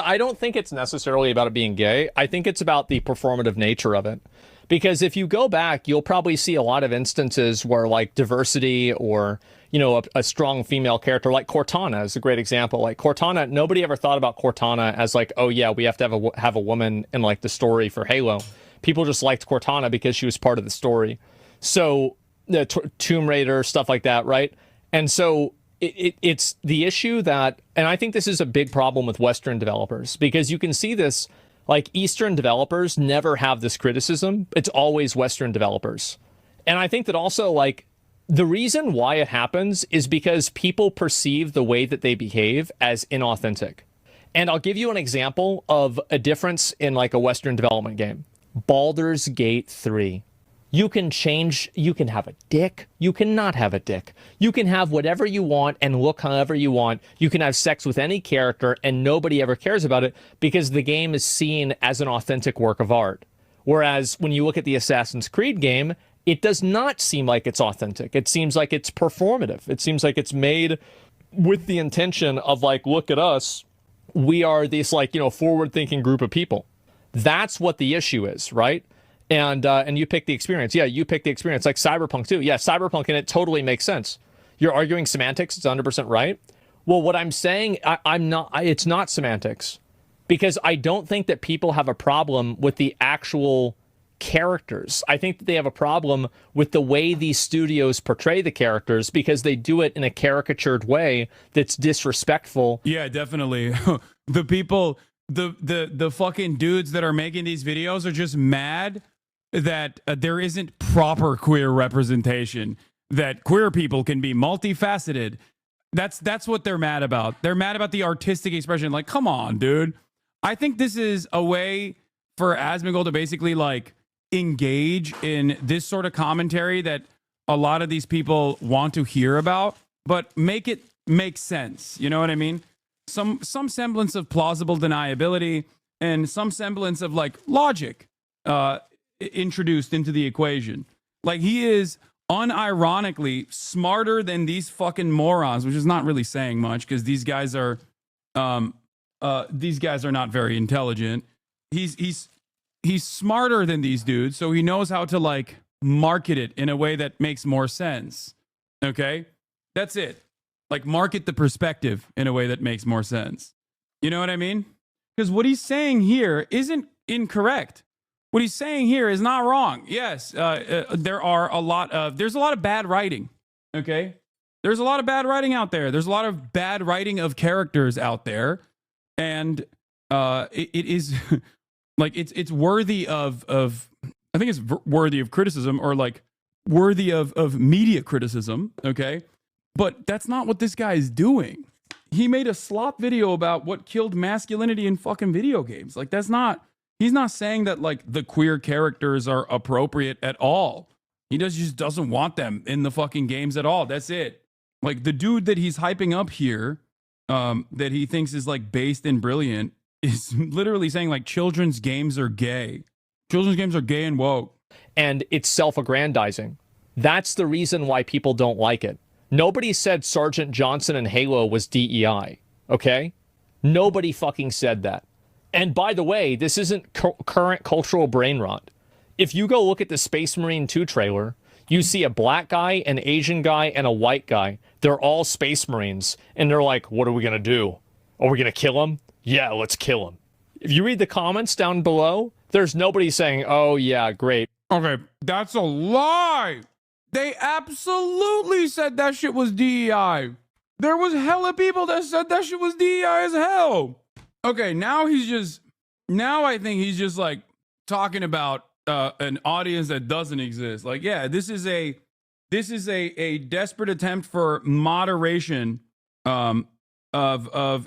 S9: I don't think it's necessarily about it being gay. I think it's about the performative nature of it. Because if you go back, you'll probably see a lot of instances where, like, diversity or, you know, a strong female character, like Cortana is a great example. Like, Cortana, nobody ever thought about Cortana as like, oh yeah, we have to have a woman in like the story for Halo. People just liked Cortana because she was part of the story. So the Tomb Raider, stuff like that, right? And so it's the issue that, and I think this is a big problem with Western developers, because you can see this, like, Eastern developers never have this criticism. It's always Western developers. And I think that also, like, the reason why it happens is because people perceive the way that they behave as inauthentic. And I'll give you an example of a difference in, like, a Western development game. Baldur's Gate 3. You can change, you can have a dick, you cannot have a dick. You can have whatever you want and look however you want. You can have sex with any character and nobody ever cares about it because the game is seen as an authentic work of art. Whereas when you look at the Assassin's Creed game, it does not seem like it's authentic. It seems like it's performative. It seems like it's made with the intention of like, look at us. We are this like, you know, forward-thinking group of people. That's what the issue is, right? And you pick the experience. Yeah, you pick the experience. Like Cyberpunk too. Yeah, Cyberpunk, and it totally makes sense. You're arguing semantics. It's 100% right. Well, what I'm saying, I'm not. It's not semantics, because I don't think that people have a problem with the actual characters. I think that they have a problem with the way these studios portray the characters because they do it in a caricatured way that's disrespectful.
S2: Yeah, definitely. The people, the fucking dudes that are making these videos are just mad that there isn't proper queer representation, that queer people can be multifaceted. That's what they're mad about. They're mad about the artistic expression. Like, come on, dude. I think this is a way for Asmongold to basically like engage in this sort of commentary that a lot of these people want to hear about, but make it make sense. You know what I mean? Some semblance of plausible deniability and some semblance of like logic introduced into the equation. Like, he is unironically smarter than these fucking morons, which is not really saying much because these guys are not very intelligent. He's smarter than these dudes, so he knows how to like market it in a way that makes more sense. Okay? That's it. Like, market the perspective in a way that makes more sense. You know what I mean? Because what he's saying here isn't incorrect. What he's saying here is not wrong. Yes, there's a lot of bad writing. Okay? There's a lot of bad writing out there. There's a lot of bad writing of characters out there. And it is like it's worthy of I think it's worthy of criticism, or like worthy of media criticism. Okay? But that's not what this guy is doing. He made a slop video about what killed masculinity in fucking video games. Like, he's not saying that like the queer characters are appropriate at all. He just doesn't want them in the fucking games at all. That's it. Like, the dude that he's hyping up here, that he thinks is like based and brilliant, is literally saying like children's games are gay. Children's games are gay and woke.
S9: And it's self-aggrandizing. That's the reason why people don't like it. Nobody said Sergeant Johnson in Halo was DEI, okay? Nobody fucking said that. And by the way, this isn't current cultural brain rot. If you go look at the Space Marine 2 trailer, you see a black guy, an Asian guy, and a white guy. They're all Space Marines. And they're like, what are we going to do? Are we going to kill him? Yeah, let's kill him. If you read the comments down below, there's nobody saying, oh yeah, great.
S2: Okay, that's a lie. They absolutely said that shit was DEI. There was hella people that said that shit was DEI as hell. Okay, now I think he's just like talking about an audience that doesn't exist. Like, yeah, this is a desperate attempt for moderation of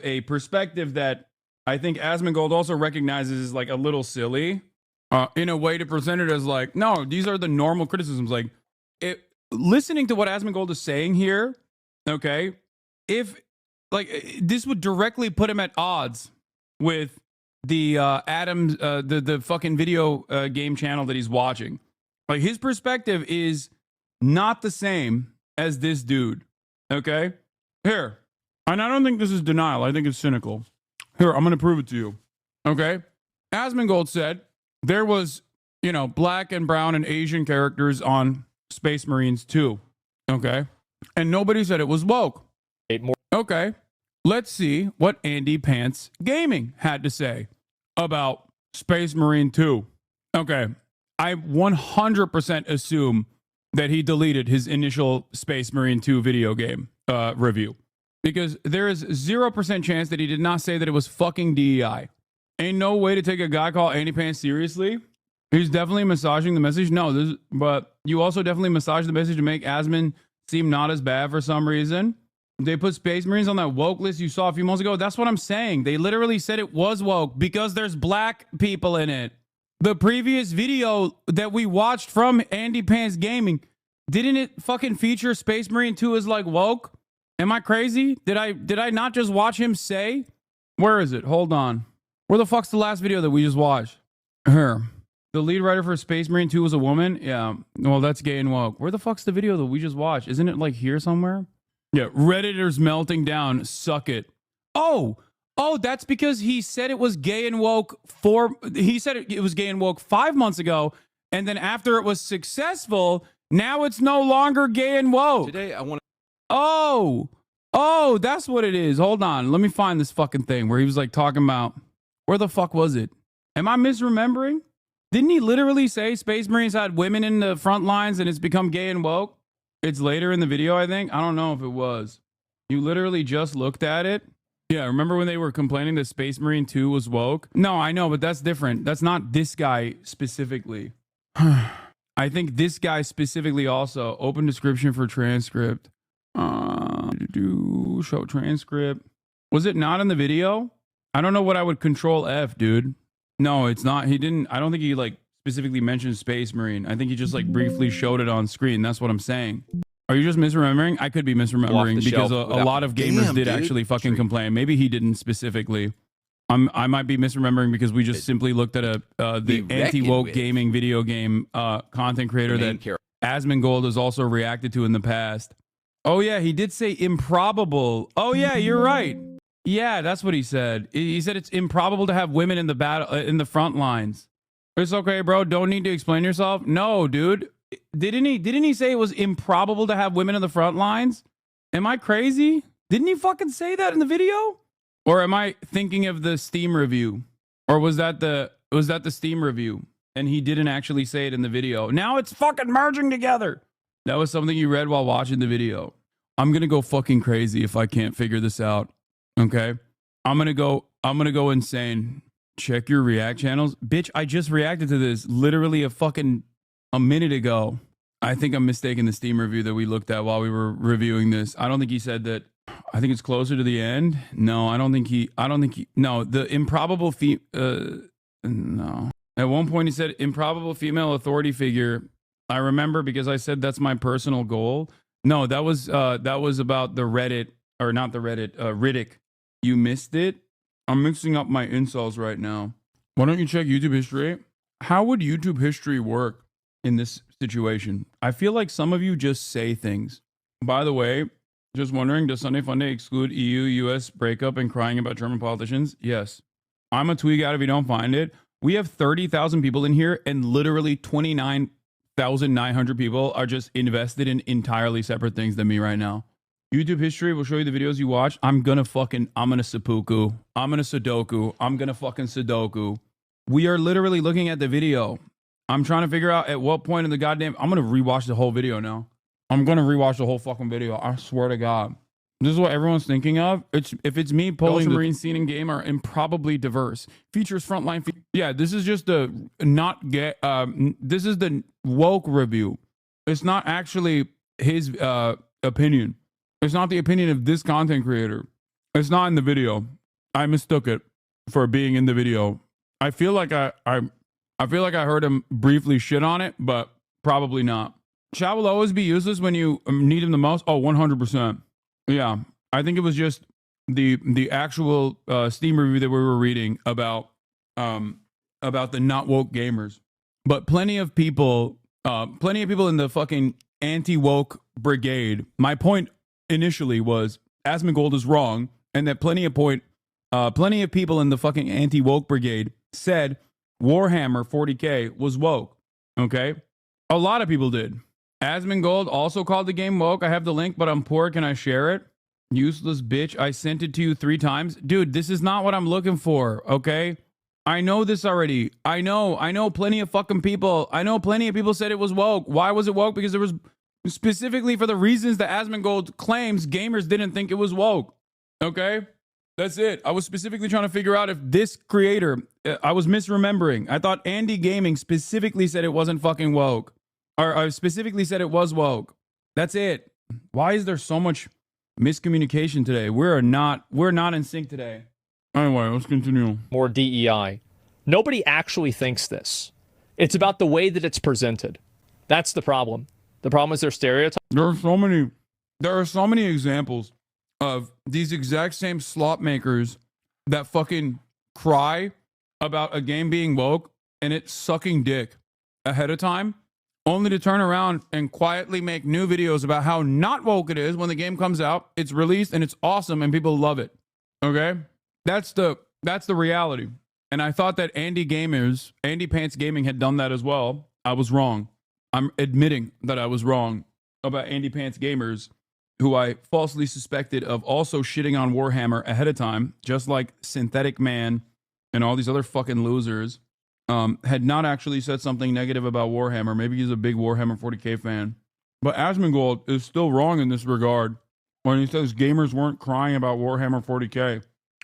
S2: a perspective that I think Asmongold also recognizes is like a little silly in a way to present it as like, no, these are the normal criticisms. Like, listening to what Asmongold is saying here, okay, if like this would directly put him at odds with the Adams, the fucking video game channel that he's watching. Like, his perspective is not the same as this dude. Okay, here, and I don't think this is denial. I think it's cynical. Here, I'm gonna prove it to you. Okay, Asmongold said there was, you know, black and brown and Asian characters on Space Marines 2. Okay, and nobody said it was woke. Okay, let's see what Andy Pants Gaming had to say about Space Marine 2. Okay, I 100% assume that he deleted his initial Space Marine 2 video game review, because there is 0% chance that he did not say that it was fucking DEI. Ain't no way to take a guy called Andy Pants seriously. He's definitely massaging the message. No, but you also definitely massage the message to make Asmon seem not as bad for some reason. They put Space Marines on that woke list you saw a few months ago. That's what I'm saying. They literally said it was woke because there's black people in it. The previous video that we watched from Andy Pants Gaming, didn't it fucking feature Space Marine 2 as like woke? Am I crazy? Did I not just watch him say? Where is it? Hold on. Where the fuck's the last video that we just watched? Here. The lead writer for Space Marine 2 was a woman? Yeah. Well, that's gay and woke. Where the fuck's the video that we just watched? Isn't it like here somewhere? Yeah. Redditors melting down. Suck it. Oh, that's because he said it was gay and woke he said it was gay and woke 5 months ago. And then after it was successful, now it's no longer gay and woke.
S7: Today, I want to.
S2: Oh, that's what it is. Hold on. Let me find this fucking thing where he was like talking about, where the fuck was it? Am I misremembering? Didn't he literally say Space Marines had women in the front lines and it's become gay and woke? It's later in the video, I think. I don't know if it was. You literally just looked at it. Yeah, remember when they were complaining that Space Marine 2 was woke? No, I know, but that's different. That's not this guy specifically. I think this guy specifically also. Open description for transcript. Show transcript. Was it not in the video? I don't know what I would control F, dude. No, it's not. He didn't. I don't think he like specifically mentioned Space Marine. I think he just like briefly showed it on screen. That's what I'm saying. Are you just misremembering? I could be misremembering because a lot of gamers did actually fucking complain. Maybe he didn't specifically. I might be misremembering because we just simply looked at the anti-woke gaming video game content creator that Asmongold has also reacted to in the past. Oh yeah, he did say improbable. Oh yeah, you're right. Yeah, that's what he said. He said it's improbable to have women in the battle in the front lines. It's okay, bro. Don't need to explain yourself. No, dude. Didn't he say it was improbable to have women in the front lines? Am I crazy? Didn't he fucking say that in the video? Or am I thinking of the Steam review? Or was that the Steam review? And he didn't actually say it in the video. Now it's fucking merging together. That was something you read while watching the video. I'm gonna go fucking crazy if I can't figure this out. Okay? I'm gonna go insane. Check your react channels. Bitch, I just reacted to this literally a minute ago. I think I'm mistaken the Steam review that we looked at while we were reviewing this. I don't think he said that. I think it's closer to the end. No, I don't think he, no, the improbable no. At one point he said improbable female authority figure. I remember because I said that's my personal goal. No, that was about the Reddit, or not the Reddit, Riddick. You missed it? I'm mixing up my insults right now. Why don't you check YouTube history? How would YouTube history work in this situation? I feel like some of you just say things. By the way, just wondering, does Sunday Funday exclude EU-US breakup and crying about German politicians? Yes. I'm a tweak out if you don't find it. We have 30,000 people in here and literally 29,900 people are just invested in entirely separate things than me right now. YouTube history will show you the videos you watch. I'm gonna seppuku. I'm gonna Sudoku. I'm gonna fucking Sudoku. We are literally looking at the video. I'm trying to figure out at what point in the goddamn... I'm gonna rewatch the whole video now. I'm gonna rewatch the whole fucking video. I swear to God. This is what everyone's thinking of. If it's me polling the Marine scene and game are improbably diverse. Features frontline. Yeah, this is just the not get. This is the woke review. It's not actually his opinion. It's not the opinion of this content creator. It's not in the video. I mistook it for being in the video. I feel like I feel like I heard him briefly shit on it, but probably not. Chat will always be useless when you need him the most. Oh, 100%. Yeah, I think it was just the actual Steam review that we were reading about the not woke gamers. But plenty of people in the fucking anti-woke brigade. My point initially was Asmongold is wrong, and that plenty of people in the fucking anti-woke brigade said Warhammer 40K was woke. Okay, a lot of people did. Asmongold also called the game woke. I have the link, but I'm poor. Can I share it? Useless bitch. I sent it to you 3 times. Dude, this is not what I'm looking for, okay? I know this already. I know plenty of fucking people. I know plenty of people said it was woke. Why was it woke? Because there was specifically for the reasons that Asmongold claims gamers didn't think it was woke. Okay? That's it. I was specifically trying to figure out if this creator, I was misremembering. I thought Andy Gaming specifically said it wasn't fucking woke. Or I specifically said it was woke. That's it. Why is there so much miscommunication today? We're not in sync today. Anyway, let's continue.
S9: More DEI. Nobody actually thinks this. It's about the way that it's presented. That's the problem. The problem is their stereotypes.
S2: There are so many examples of these exact same slop makers that fucking cry about a game being woke and it sucking dick ahead of time, only to turn around and quietly make new videos about how not woke it is when the game comes out, it's released, and it's awesome and people love it. Okay? That's the reality. And I thought that Andy Pants Gaming had done that as well. I was wrong. I'm admitting that I was wrong about Andy Pants Gamers, who I falsely suspected of also shitting on Warhammer ahead of time, just like Synthetic Man and all these other fucking losers. Had not actually said something negative about Warhammer. Maybe he's a big Warhammer 40k fan. But Asmongold is still wrong in this regard when he says gamers weren't crying about Warhammer 40k.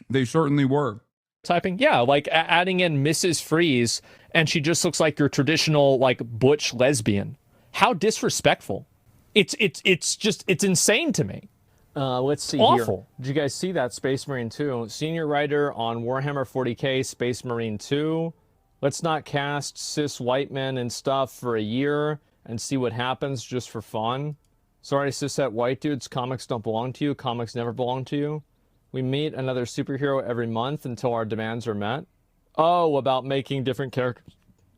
S2: They certainly were.
S9: Typing, yeah, like adding in Mrs. Freeze, and she just looks like your traditional like butch lesbian. How disrespectful! It's insane to me.
S8: Let's see
S9: Awful.
S8: here. Did you guys see that Space Marine 2? Senior writer on Warhammer 40k, Space Marine 2. Let's not cast cis white men and stuff for a year and see what happens just for fun. Sorry, cishet white dudes, comics don't belong to you. Comics never belong to you. We meet another superhero every month until our demands are met. Oh, about making different characters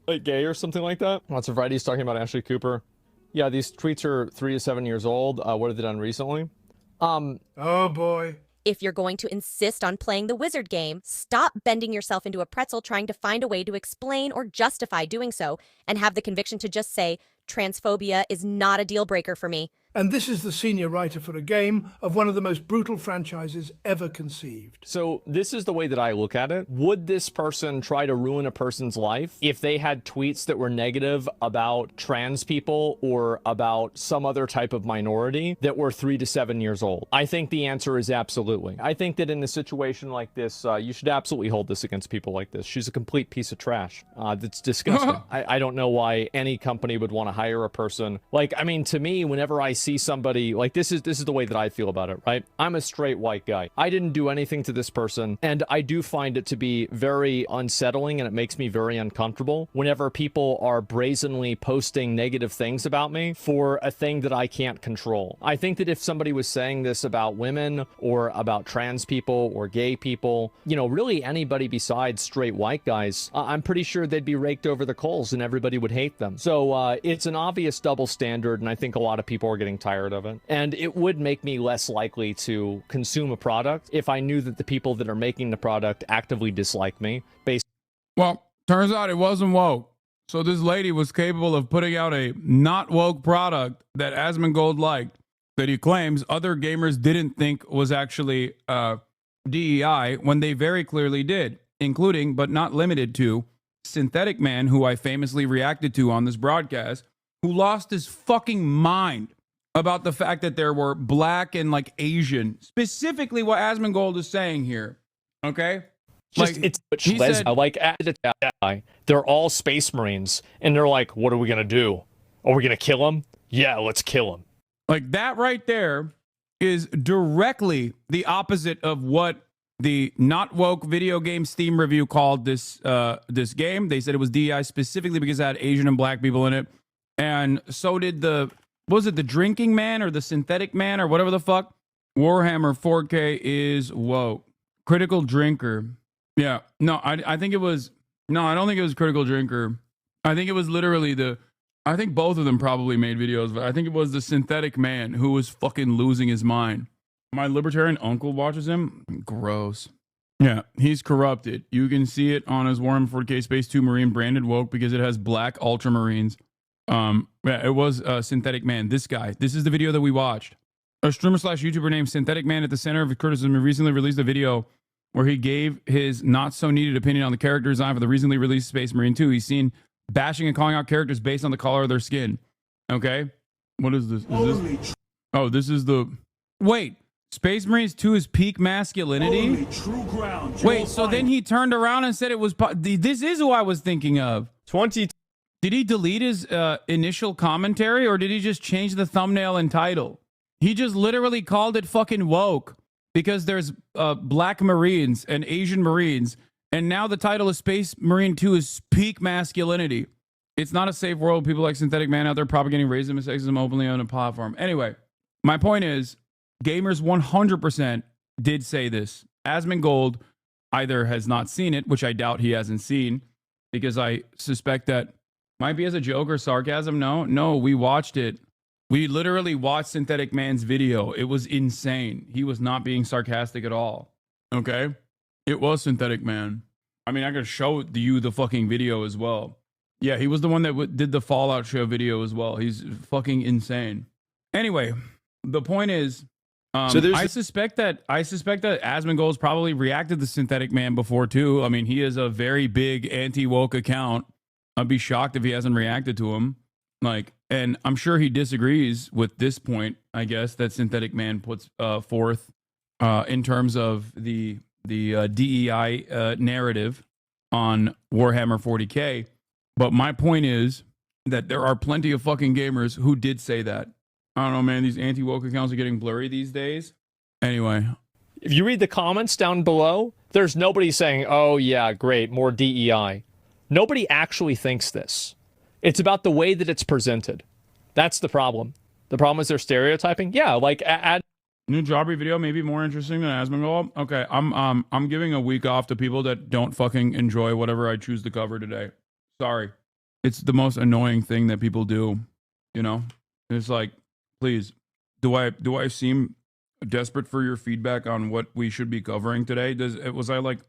S8: like gay or something like that? Lots of varieties talking about Ashley Cooper. Yeah, these tweets are 3 to 7 years old. What have they done recently?
S10: Oh boy.
S11: If you're going to insist on playing the wizard game, stop bending yourself into a pretzel trying to find a way to explain or justify doing so, and have the conviction to just say, transphobia is not a deal breaker for me.
S10: And this is the senior writer for a game of one of the most brutal franchises ever conceived.
S8: So this is the way that I look at it. Would this person try to ruin a person's life if they had tweets that were negative about trans people or about some other type of minority that were 3 to 7 years old? I think the answer is absolutely. I think that in a situation like this, you should absolutely hold this against people like this. She's a complete piece of trash. That's disgusting. I don't know why any company would want to hire a person. Like, I mean, to me, whenever I see somebody like this is the way that I feel about it, right? I'm a straight white guy. I didn't do anything to this person, and I do find it to be very unsettling, and it makes me very uncomfortable whenever people are brazenly posting negative things about me for a thing that I can't control. I think that if somebody was saying this about women or about trans people or gay people, you know, really anybody besides straight white guys, I'm pretty sure they'd be raked over the coals and everybody would hate them. So it's an obvious double standard, and I think a lot of people are getting tired of it. And it would make me less likely to consume a product if I knew that the people that are making the product actively dislike me.
S2: Well, turns out it wasn't woke. So this lady was capable of putting out a not woke product that Asmongold liked, that he claims other gamers didn't think was actually DEI when they very clearly did, including, but not limited to, Synthetic Man, who I famously reacted to on this broadcast, who lost his fucking mind about the fact that there were black and like Asian, specifically what Asmongold is saying here. Okay?
S9: Just,
S2: like,
S9: it's like they're all Space Marines, and they're like, what are we gonna do? Are we gonna kill them? Yeah, let's kill them.
S2: Like that right there is directly the opposite of what the not woke video game Steam review called this this game. They said it was DEI specifically because it had Asian and black people in it, and so did the was it the Drinking Man or the Synthetic Man or whatever the fuck. Warhammer 4K is woke. Critical Drinker. Yeah, no, I think it was no, I don't think it was Critical Drinker. I think it was literally I think both of them probably made videos, but I think it was the Synthetic Man who was fucking losing his mind. My libertarian uncle watches him. Gross. Yeah, he's corrupted. You can see it on his Warhammer 40k Space 2 Marine branded woke because it has black Ultramarines. Yeah, it was Synthetic Man. This guy. This is the video that we watched. A streamer / YouTuber named Synthetic Man at the center of criticism recently released a video where he gave his not so needed opinion on the character design for the recently released Space Marine 2. He's seen bashing and calling out characters based on the color of their skin. Okay? What is this? Is this? Oh, this is the... Wait. Space Marines 2 is peak masculinity?
S1: True ground.
S2: Wait, so then he turned around and said it was... This is who I was thinking of.
S9: 20...
S2: Did he delete his initial commentary, or did he just change the thumbnail and title? He just literally called it fucking woke because there's black Marines and Asian Marines And now the title of Space Marine 2 is Peak Masculinity. It's not a safe world. People like Synthetic Man out there propagating racism and sexism openly on a platform. Anyway, my point is, gamers 100% did say this. Asmongold either has not seen it, which I doubt he hasn't seen, because I suspect that might be as a joke or sarcasm. No, we watched it. We literally watched Synthetic Man's video. It was insane. He was not being sarcastic at all. Okay? It was Synthetic Man. I mean, I could show you the fucking video as well. Yeah, he was the one that did the Fallout show video as well. He's fucking insane. Anyway, the point is, I suspect that Asmongold's probably reacted to Synthetic Man before too. I mean, he is a very big anti-woke account. I'd be shocked if he hasn't reacted to him. Like, and I'm sure he disagrees with this point, I guess, that Synthetic Man puts forth in terms of the DEI narrative on Warhammer 40K. But my point is that there are plenty of fucking gamers who did say that. I don't know, man. These anti-woke accounts are getting blurry these days. Anyway.
S9: If you read the comments down below, there's nobody saying, oh, yeah, great, more DEI. Nobody actually thinks this. It's about the way that it's presented. That's the problem. The problem is they're stereotyping. Yeah, like
S2: new Jobbery video may be more interesting than Asmongold. Okay, I'm giving a week off to people that don't fucking enjoy whatever I choose to cover today. Sorry. It's the most annoying thing that people do. You know? It's like, please, do I seem desperate for your feedback on what we should be covering today? Was I like,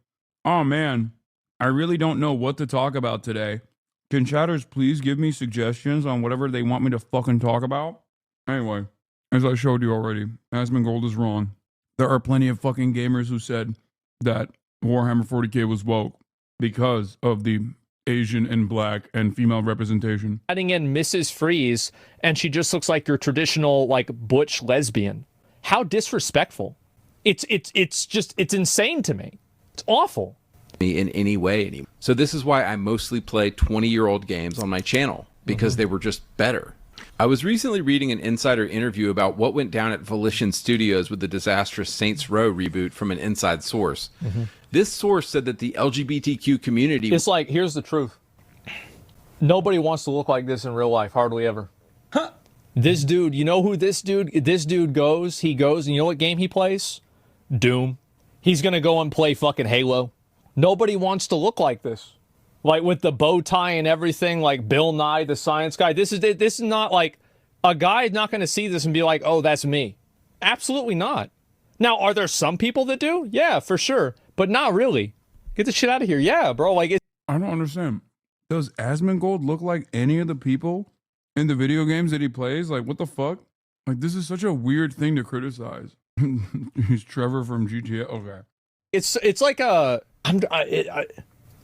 S2: oh man, I really don't know what to talk about today. Can chatters please give me suggestions on whatever they want me to fucking talk about? Anyway, as I showed you already, Asmongold is wrong. There are plenty of fucking gamers who said that Warhammer 40K was woke because of the Asian and black and female representation.
S9: Adding in Mrs. Freeze, and she just looks like your traditional, like, butch lesbian. How disrespectful. It's insane to me. It's awful.
S7: In any way anymore. So this is why I mostly play 20-year-old games on my channel, because they were just better. I was recently reading an insider interview about what went down at Volition Studios with the disastrous Saints Row reboot from an inside source. This source said that the LGBTQ community...
S9: It's like, here's the truth. Nobody wants to look like this in real life, hardly ever. This dude, you know who this dude goes? He goes, and you know what game he plays? Doom. He's gonna go and play fucking Halo. Nobody wants to look like this. Like with the bow tie and everything, like Bill Nye, the science guy. This is not like, a guy is not going to see this and be like, oh, that's me. Absolutely not. Now, are there some people that do? Yeah, for sure. But not really. Get the shit out of here. Yeah, bro. Like,
S2: I don't understand. Does Asmongold look like any of the people in the video games that he plays? Like, what the fuck? Like, this is such a weird thing to criticize. He's Trevor from GTA. Okay.
S9: It's like a...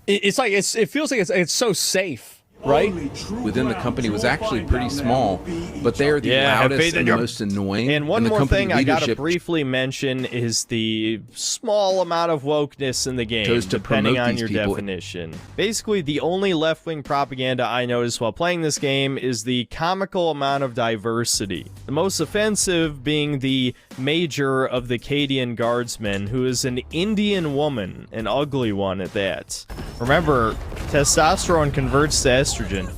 S9: it feels like it's so safe, right?
S7: Within the company was actually pretty small, but they are the loudest and most annoying.
S12: And one more thing I gotta briefly mention is the small amount of wokeness in the game, depending on your definition. Basically, the only left-wing propaganda I noticed while playing this game is the comical amount of diversity. The most offensive being the major of the Cadian Guardsmen, who is an Indian woman, an ugly one at that. Remember, testosterone converts to estrogen.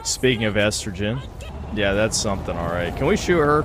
S12: Speaking of estrogen, yeah, that's something, alright. Can we shoot her?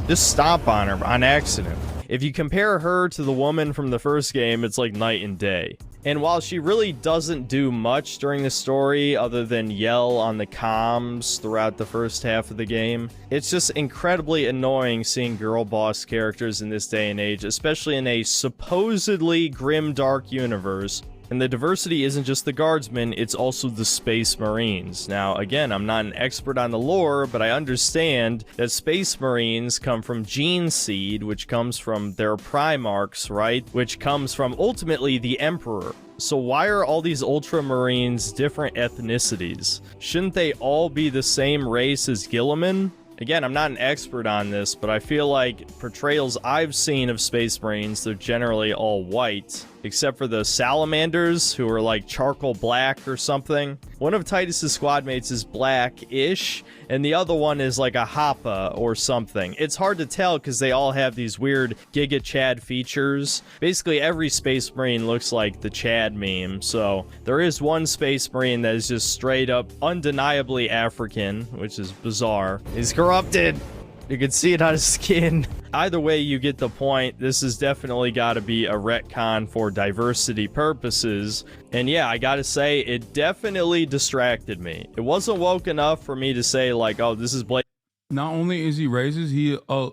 S12: Just stomp on her on accident. If you compare her to the woman from the first game, it's like night and day. And while she really doesn't do much during the story other than yell on the comms throughout the first half of the game, it's just incredibly annoying seeing girl boss characters in this day and age, especially in a supposedly grim dark universe. And the diversity isn't just the guardsmen, it's also the Space Marines. Now, again, I'm not an expert on the lore, but I understand that Space Marines come from Gene Seed, which comes from their Primarchs, right? Which comes from, ultimately, the Emperor. So why are all these Ultramarines different ethnicities? Shouldn't they all be the same race as Gilliman? Again, I'm not an expert on this, but I feel like portrayals I've seen of Space Marines, they're generally all white. except for the salamanders, who are like charcoal black or something. One of Titus's squad mates is black-ish, and the other one is like a Happa or something. It's hard to tell because they all have these weird Giga Chad features. Basically, every Space Marine looks like the Chad meme, so there is one Space Marine that is just straight up undeniably African, which is bizarre. He's corrupted! You can see it on his skin. Either way, you get the point. This has definitely got to be a retcon for diversity purposes. And yeah, I gotta say, it definitely distracted me. It wasn't woke enough for me to say, like, oh, this is blatant.
S2: Not only is he racist, he a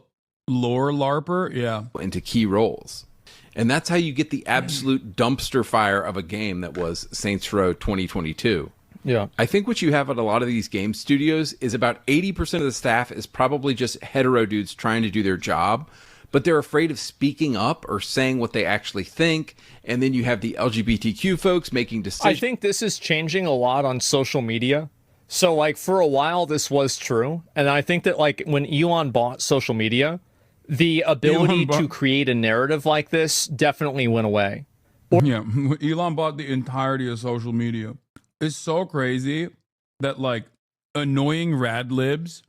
S2: lore larper, yeah.
S7: Into key roles. And that's how you get the absolute dumpster fire of a game that was Saints Row 2022.
S9: Yeah.
S7: I think what you have at a lot of these game studios is about 80% of the staff is probably just hetero dudes trying to do their job, but they're afraid of speaking up or saying what they actually think. And then you have the LGBTQ folks making decisions.
S9: I think this is changing a lot on social media. So, like, for a while, this was true. And I think that, like, when Elon bought social media, the ability to create a narrative like this definitely went away.
S2: Yeah, Elon bought the entirety of social media. It's so crazy that, like, annoying rad libs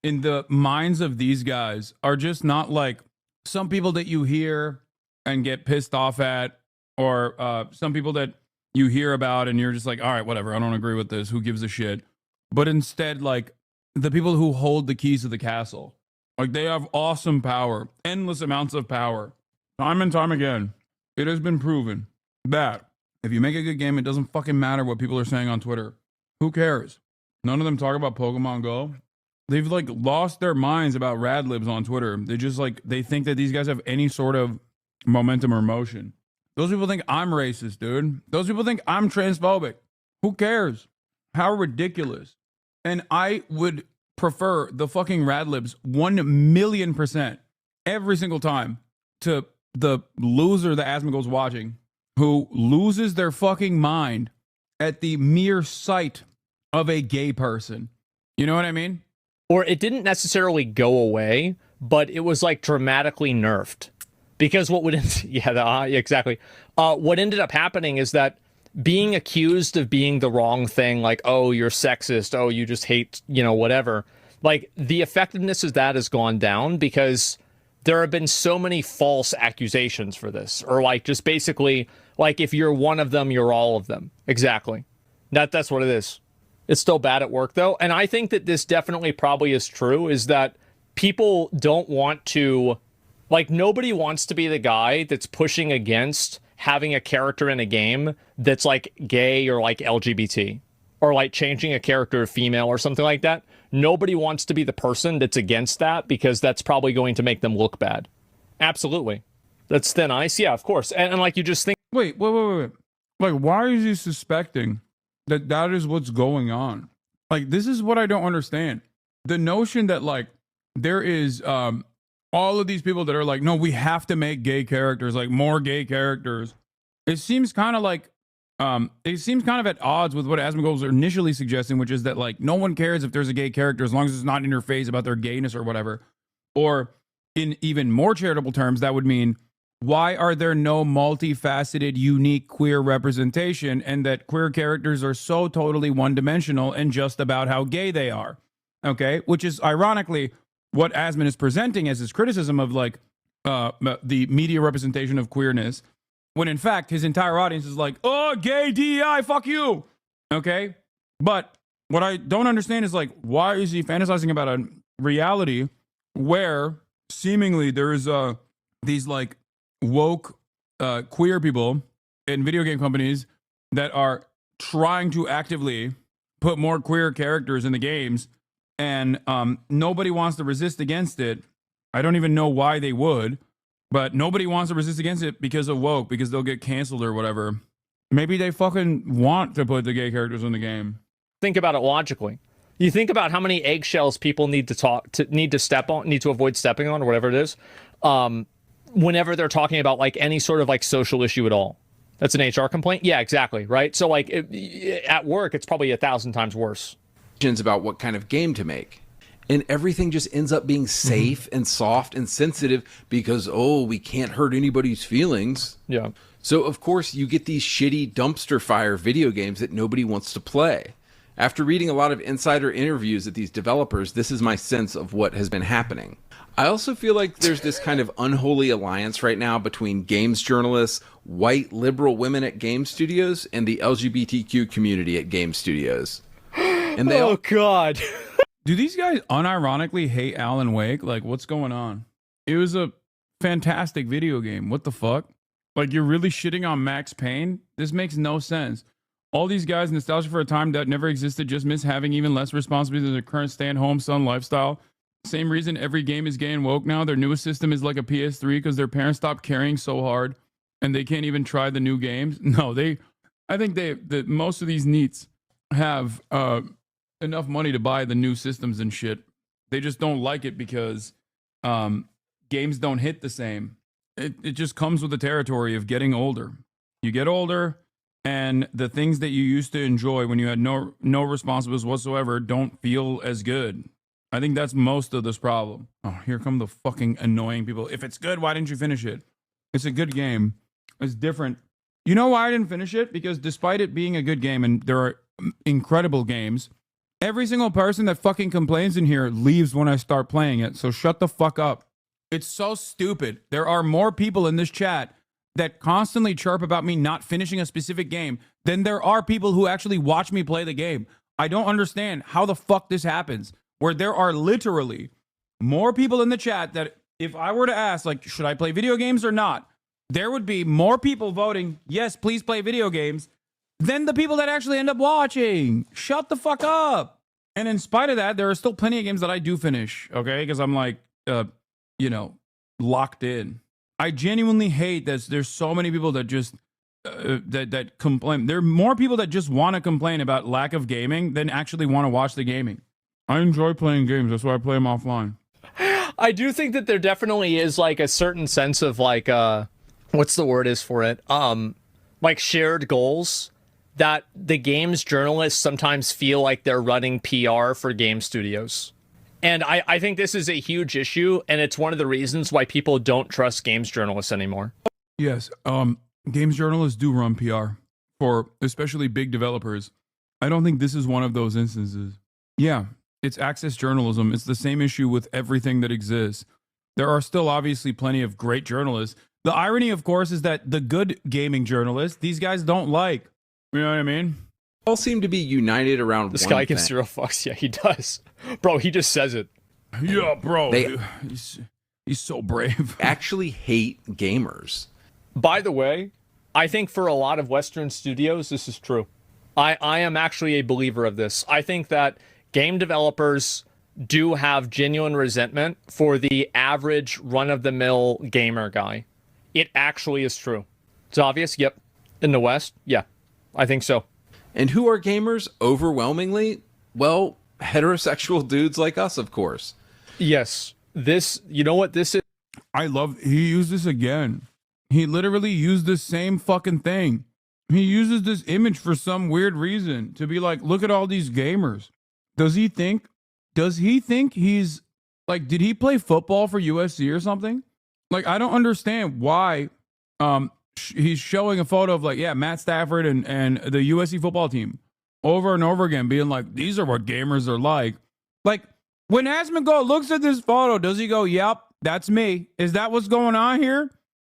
S2: in the minds of these guys are just not like some people that you hear and get pissed off at, or some people that you hear about and you're just like, all right, whatever, I don't agree with this, who gives a shit? But instead, like, the people who hold the keys to the castle, like, they have awesome power, endless amounts of power. Time and time again, it has been proven that if you make a good game, it doesn't fucking matter what people are saying on Twitter. Who cares? None of them talk about Pokemon Go. They've, like, lost their minds about rad libs on Twitter. They just, like, they think that these guys have any sort of momentum or motion. Those people think I'm racist, dude. Those people think I'm transphobic. Who cares? How ridiculous. And I would prefer the fucking rad libs 1,000,000% every single time to the loser that Asmongold's watching, who loses their fucking mind at the mere sight of a gay person. You know what I mean?
S9: Or it didn't necessarily go away, but it was, like, dramatically nerfed. Because what would... exactly. What ended up happening is that being accused of being the wrong thing, like, oh, you're sexist, oh, you just hate, you know, whatever, like, the effectiveness of that has gone down because there have been so many false accusations for this. Or, like, just basically... like, if you're one of them, you're all of them. Exactly. That's what it is. It's still bad at work, though. And I think that this definitely probably is true, is that people don't want to... like, nobody wants to be the guy that's pushing against having a character in a game that's, like, gay or, like, LGBT. Or, like, changing a character to female or something like that. Nobody wants to be the person that's against that because that's probably going to make them look bad. Absolutely. That's thin ice. Yeah, of course. And like, you just think...
S2: Wait. Like, why is he suspecting that that is what's going on? Like, this is what I don't understand. The notion that, like, there is all of these people that are like, no, we have to make gay characters, like, more gay characters. It seems kind of like, at odds with what Asmongold was initially suggesting, which is that, like, no one cares if there's a gay character as long as it's not in your face about their gayness or whatever. Or in even more charitable terms, that would mean, why are there no multifaceted, unique queer representation, and that queer characters are so totally one-dimensional and just about how gay they are? Okay, which is ironically what Asmon is presenting as his criticism of, like, the media representation of queerness, when in fact his entire audience is like, oh, gay DEI, fuck you. Okay, but what I don't understand is, like, why is he fantasizing about a reality where seemingly there is these, like, woke queer people in video game companies that are trying to actively put more queer characters in the games, and nobody wants to resist against it. I don't even know why they would, but nobody wants to resist against it because of woke, because they'll get canceled or whatever. Maybe they fucking want to put the gay characters in the game.
S9: Think about it logically. You think about how many eggshells people need to avoid stepping on, or whatever it is, whenever they're talking about, like, any sort of, like, social issue at all. That's an HR complaint? Yeah, exactly, right? So, like, at work, it's probably 1,000 times worse.
S7: About what kind of game to make. And everything just ends up being safe and soft and sensitive because, oh, we can't hurt anybody's feelings.
S9: Yeah.
S7: So, of course, you get these shitty dumpster fire video games that nobody wants to play. After reading a lot of insider interviews at these developers, this is my sense of what has been happening. I also feel like there's this kind of unholy alliance right now between games journalists, white liberal women at game studios, and the LGBTQ community at game studios. And they
S9: God.
S2: Do these guys unironically hate Alan Wake? Like, what's going on? It was a fantastic video game. What the fuck? Like, you're really shitting on Max Payne? This makes no sense. All these guys nostalgic for a time that never existed, just miss having even less responsibility than their current stay-at-home son lifestyle. Same reason every game is gay and woke now. Their newest system is like a PS3 because their parents stopped caring so hard and they can't even try the new games. No, I think that most of these NEETs have enough money to buy the new systems and shit. They just don't like it because games don't hit the same. It just comes with the territory of getting older. You get older, and the things that you used to enjoy when you had no responsibilities whatsoever don't feel as good. I think that's most of this problem. Oh, here come the fucking annoying people. If it's good, why didn't you finish it? It's a good game. It's different. You know why I didn't finish it? Because despite it being a good game, and there are incredible games, every single person that fucking complains in here leaves when I start playing it. So shut the fuck up. It's so stupid. There are more people in this chat that constantly chirp about me not finishing a specific game than there are people who actually watch me play the game. I don't understand how the fuck this happens, where there are literally more people in the chat that if I were to ask, like, should I play video games or not? There would be more people voting, yes, please play video games, than the people that actually end up watching. Shut the fuck up. And in spite of that, there are still plenty of games that I do finish, okay? Because I'm like, locked in. I genuinely hate that there's so many people that just that complain. There are more people that just want to complain about lack of gaming than actually want to watch the gaming. I enjoy playing games. That's why I play them offline.
S9: I do think that there definitely is like a certain sense of like what's the word is for it? Like shared goals that the games journalists sometimes feel like they're running PR for game studios. And I think this is a huge issue, and it's one of the reasons why people don't trust games journalists anymore.
S2: Yes, games journalists do run PR for especially big developers. I don't think this is one of those instances. Yeah, it's access journalism. It's the same issue with everything that exists. There are still obviously plenty of great journalists. The irony, of course, is that the good gaming journalists, these guys don't like. You know what I mean?
S7: All seem to be united around
S9: this
S7: one
S9: guy gives
S7: thing.
S9: 0 fucks. Yeah, he does. Bro, he just says it.
S2: Yeah, bro. He's so brave.
S7: Actually hate gamers.
S9: By the way, I think for a lot of Western studios, this is true. I am actually a believer of this. I think that game developers do have genuine resentment for the average run-of-the-mill gamer guy. It actually is true. It's obvious. Yep. In the West, yeah, I think so.
S7: And who are gamers overwhelmingly? Well, heterosexual dudes like us, of course.
S9: Yes. This, you know what this is?
S2: He used this again. He literally used the same fucking thing. He uses this image for some weird reason to be like, look at all these gamers. Does he think he's like, did he play football for USC or something? Like, I don't understand why he's showing a photo of like, yeah, Matt Stafford and the USC football team over and over again being like, these are what gamers are like. Like, when Asmongold looks at this photo, does he go, yep, that's me? Is that what's going on here?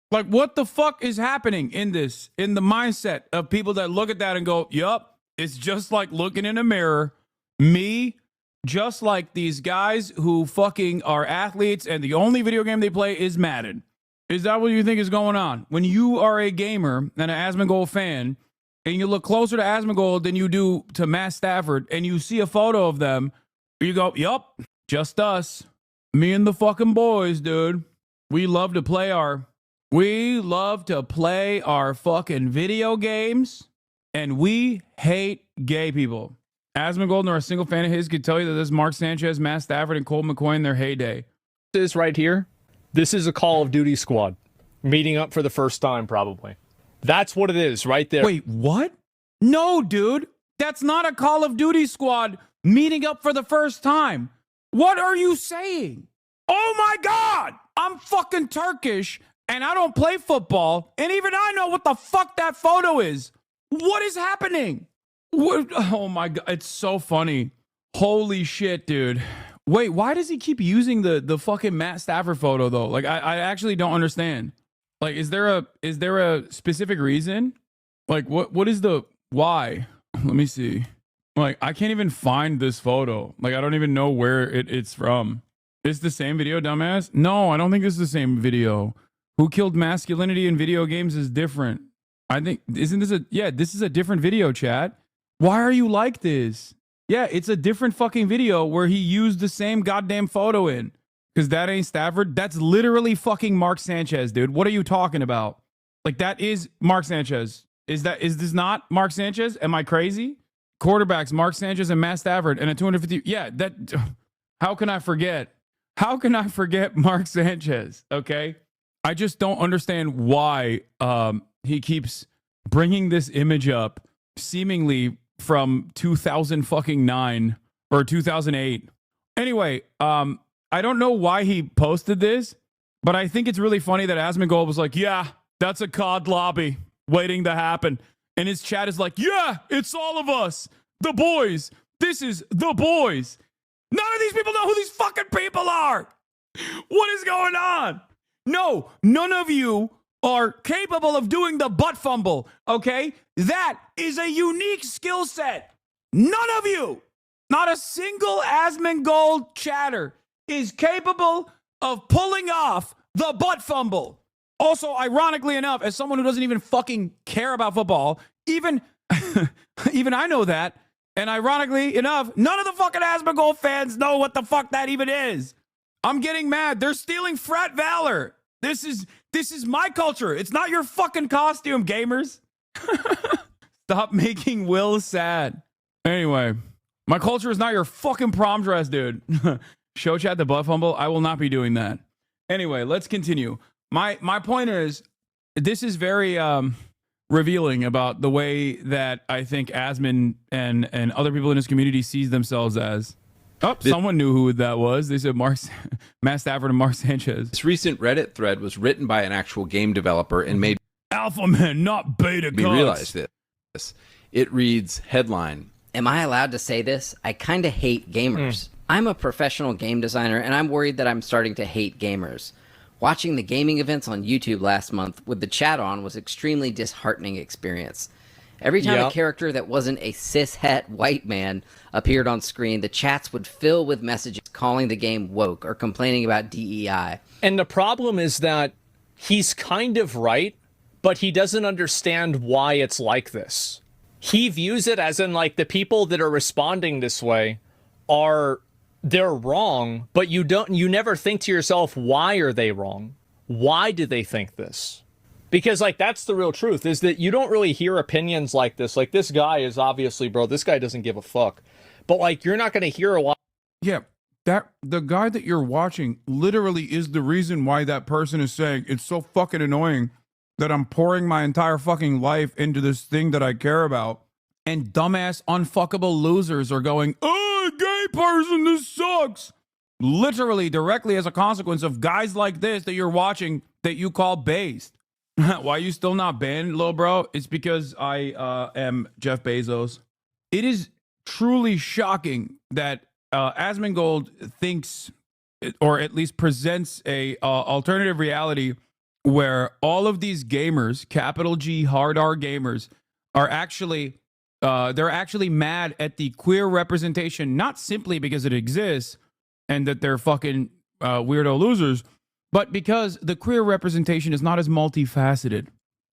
S2: Like, what the fuck is happening in the mindset of people that look at that and go, yup, it's just like looking in a mirror. Me, just like these guys who fucking are athletes and the only video game they play is Madden. Is that what you think is going on? When you are a gamer and an Asmongold fan, and you look closer to Asmongold than you do to Matt Stafford, and you see a photo of them, you go, yup, just us. Me and the fucking boys, dude. We love to play our fucking video games, and we hate gay people. Asmongold or a single fan of his could tell you that this is Mark Sanchez, Matt Stafford, and Colt McCoy in their heyday.
S9: This right here, this is a Call of Duty squad meeting up for the first time, probably. That's what it is right there.
S2: Wait, what? No, dude. That's not a Call of Duty squad meeting up for the first time. What are you saying? Oh my God! I'm fucking Turkish, and I don't play football, and even I know what the fuck that photo is. What is happening? What? Oh my God, it's so funny. Holy shit, dude. Wait, why does he keep using the fucking Matt Stafford photo though? Like I actually don't understand. Like, is there a specific reason? Like what is the why? Let me see. Like, I can't even find this photo. Like, I don't even know where it's from. Is the same video, dumbass? No, I don't think it's the same video. Who Killed Masculinity in Video Games is different. I think, isn't this this is a different video, chat. Why are you like this? Yeah, it's a different fucking video where he used the same goddamn photo in. Because that ain't Stafford. That's literally fucking Mark Sanchez, dude. What are you talking about? Like, that is Mark Sanchez. Is this not Mark Sanchez? Am I crazy? Quarterbacks, Mark Sanchez and Matt Stafford, and a 250. Yeah, that. How can I forget? How can I forget Mark Sanchez? Okay, I just don't understand why he keeps bringing this image up, seemingly from 2009 or 2008. Anyway, I don't know why he posted this, but I think it's really funny that Asmongold was like, "Yeah, that's a COD lobby waiting to happen." And his chat is like, yeah, it's all of us. The boys. This is the boys. None of these people know who these fucking people are. What is going on? No, none of you are capable of doing the butt fumble, okay? That is a unique skill set. None of you, not a single Asmongold chatter is capable of pulling off the butt fumble. Also, ironically enough, as someone who doesn't even fucking care about football, even I know that. And ironically enough, none of the fucking Asmongold fans know what the fuck that even is. I'm getting mad. They're stealing frat valor. This is my culture. It's not your fucking costume, gamers. Stop making Will sad. Anyway, my culture is not your fucking prom dress, dude. Show chat the butt fumble. I will not be doing that. Anyway, let's continue. My point is, this is very revealing about the way that I think Asmon and other people in his community sees themselves as. Oh, someone knew who that was. They said Matt Stafford and Mark Sanchez.
S7: This recent Reddit thread was written by an actual game developer and made
S2: Alpha Man, not beta
S7: me realize this. It reads, headline.
S13: Am I allowed to say this? I kind of hate gamers. I'm a professional game designer, and I'm worried that I'm starting to hate gamers. Watching the gaming events on YouTube last month with the chat on was extremely disheartening experience. Every time a character that wasn't a cis-het white man appeared on screen, the chats would fill with messages calling the game woke or complaining about DEI.
S9: And the problem is that he's kind of right, but he doesn't understand why it's like this. He views it as in, like, the people that are responding this way they're wrong, but you never think to yourself, why are they wrong? Why do they think this? Because, like, that's the real truth, is that you don't really hear opinions like this. Like, this guy is obviously, bro, this guy doesn't give a fuck. But, like, you're not going to hear a lot.
S2: Yeah, the guy that you're watching literally is the reason why that person is saying, it's so fucking annoying that I'm pouring my entire fucking life into this thing that I care about. And dumbass, unfuckable losers are going, oh, gay person, this sucks. Literally, directly as a consequence of guys like this that you're watching that you call based. Why are you still not banned, little bro? It's because I am Jeff Bezos. It is truly shocking that Asmongold thinks, or at least presents, a alternative reality where all of these gamers, capital G, hard R gamers, are actually they're actually mad at the queer representation, not simply because it exists and that they're fucking weirdo losers, but because the queer representation is not as multifaceted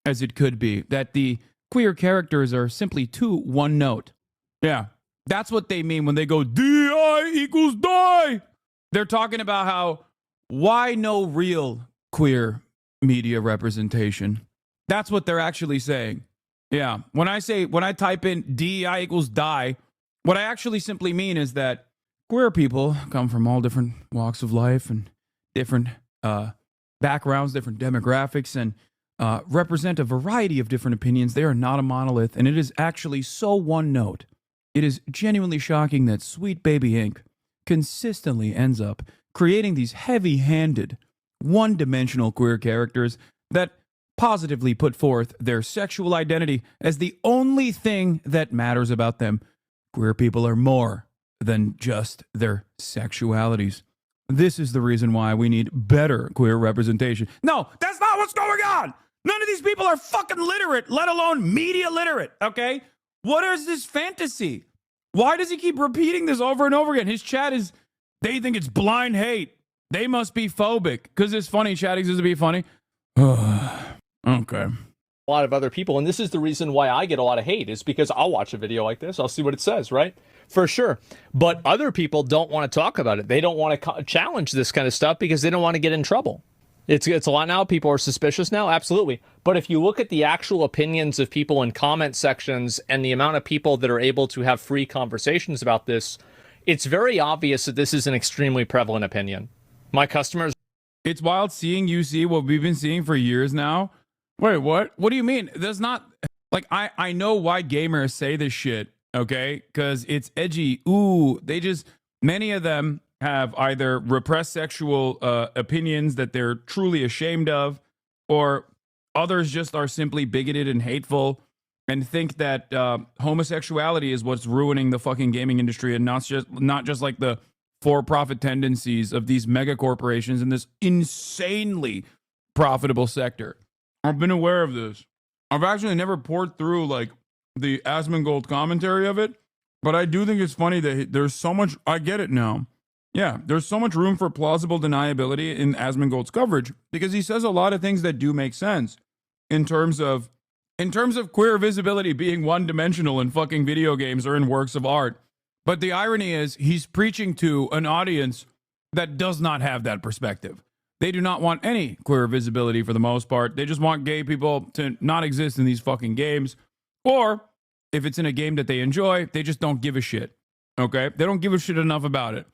S2: as it could be, that the queer characters are simply too one note. Yeah, that's what they mean when they go DI equals die. They're talking about how, why no real queer media representation? That's what they're actually saying. Yeah, when I type in DEI equals die, what I actually simply mean is that queer people come from all different walks of life and different backgrounds, different demographics, and represent a variety of different opinions. They are not a monolith, and it is actually so one note. It is genuinely shocking that Sweet Baby Inc. consistently ends up creating these heavy-handed, one-dimensional queer characters that positively put forth their sexual identity as the only thing that matters about them. Queer people are more than just their sexualities. This is the reason why we need better queer representation. No, that's not what's going on. None of these people are fucking literate, let alone media literate, okay? What is this fantasy? Why does he keep repeating this over and over again? His chat is, they think it's blind hate. They must be phobic because it's funny. Chat exists to be funny. Okay.
S9: A lot of other people, and this is the reason why I get a lot of hate, is because I'll watch a video like this, I'll see what it says, right? For sure. But other people don't want to talk about it. They don't want to challenge this kind of stuff because they don't want to get in trouble. It's a lot now. People are suspicious now, absolutely. But if you look at the actual opinions of people in comment sections and the amount of people that are able to have free conversations about this, it's very obvious that this is an extremely prevalent opinion. My customers...
S2: It's wild seeing you see what we've been seeing for years now. Wait, what? What do you mean? There's not... Like, I know why gamers say this shit, okay? Because it's edgy. Ooh, they just... Many of them have either repressed sexual opinions that they're truly ashamed of, or others just are simply bigoted and hateful and think that homosexuality is what's ruining the fucking gaming industry, and not just like the for-profit tendencies of these mega corporations in this insanely profitable sector. I've been aware of this. I've actually never poured through like the Asmongold commentary of it, but I do think it's funny that there's so much. I get it now. Yeah, there's so much room for plausible deniability in Asmongold's coverage because he says a lot of things that do make sense in terms of queer visibility being one-dimensional in fucking video games or in works of art. But the irony is he's preaching to an audience that does not have that perspective. They do not want any queer visibility for the most part. They just want gay people to not exist in these fucking games. Or if it's in a game that they enjoy, they just don't give a shit. Okay? They don't give a shit enough about it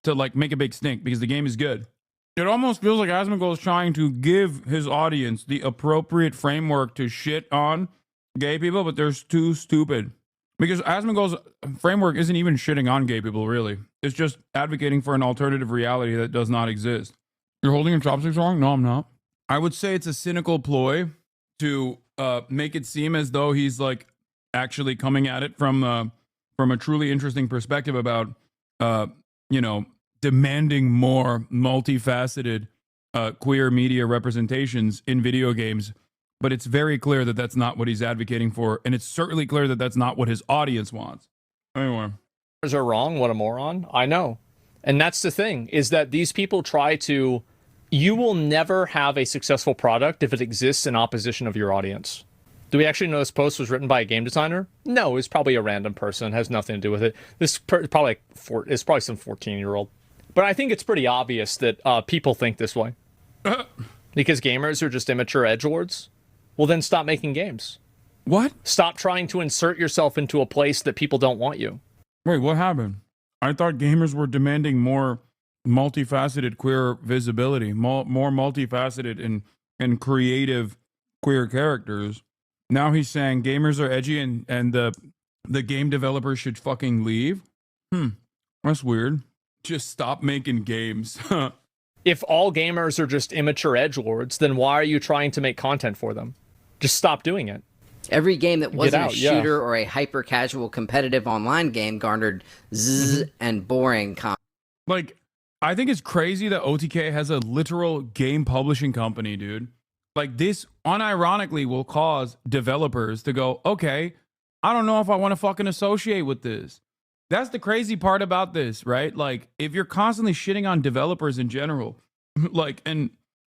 S2: to like make a big stink because the game is good. It almost feels like Asmongold is trying to give his audience the appropriate framework to shit on gay people, but they're too stupid. Because Asmongold's framework isn't even shitting on gay people, really. It's just advocating for an alternative reality that does not exist. You're holding your chopsticks wrong? No, I'm not. I would say it's a cynical ploy to make it seem as though he's like actually coming at it from a truly interesting perspective about demanding more multifaceted queer media representations in video games. But it's very clear that that's not what he's advocating for, and it's certainly clear that that's not what his audience wants. Anyway.
S9: Are wrong, what a moron. I know. And that's the thing, is that these people try to... You will never have a successful product if it exists in opposition of your audience. Do we actually know this post was written by a game designer? No, it's probably a random person. It has nothing to do with it. This probably it's probably some 14-year-old. But I think it's pretty obvious that people think this way. Because gamers are just immature edgelords. Well, then stop making games.
S2: What?
S9: Stop trying to insert yourself into a place that people don't want you.
S2: Wait, what happened? I thought gamers were demanding more multifaceted queer visibility, more multifaceted and creative queer characters. Now he's saying gamers are edgy and the game developers should fucking leave? That's weird. Just stop making games.
S9: If all gamers are just immature edgelords, then why are you trying to make content for them? Just stop doing it.
S13: Every game that wasn't a shooter or a hyper-casual competitive online game garnered and boring comments.
S2: Like, I think it's crazy that OTK has a literal game publishing company, dude. Like, this unironically will cause developers to go, okay, I don't know if I want to fucking associate with this. That's the crazy part about this, right? Like, if you're constantly shitting on developers in general, like, and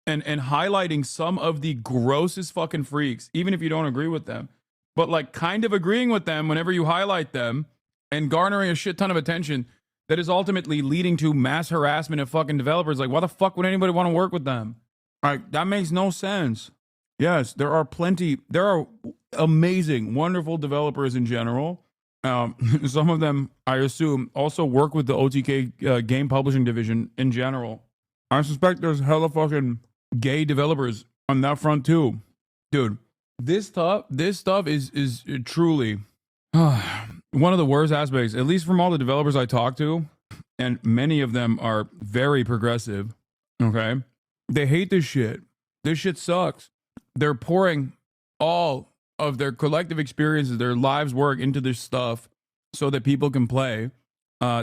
S2: highlighting some of the grossest fucking freaks, even if you don't agree with them, but like kind of agreeing with them whenever you highlight them and garnering a shit ton of attention that is ultimately leading to mass harassment of fucking developers. Like, why the fuck would anybody want to work with them? Like, that makes no sense. Yes, there are amazing, wonderful developers in general. Some of them, I assume, also work with the OTK game publishing division in general. I suspect there's hella fucking gay developers on that front too. Dude, this stuff is truly one of the worst aspects, at least from all the developers I talk to, and many of them are very progressive, okay? They hate this shit. This shit sucks. They're pouring all of their collective experiences, their lives' work into this stuff so that people can play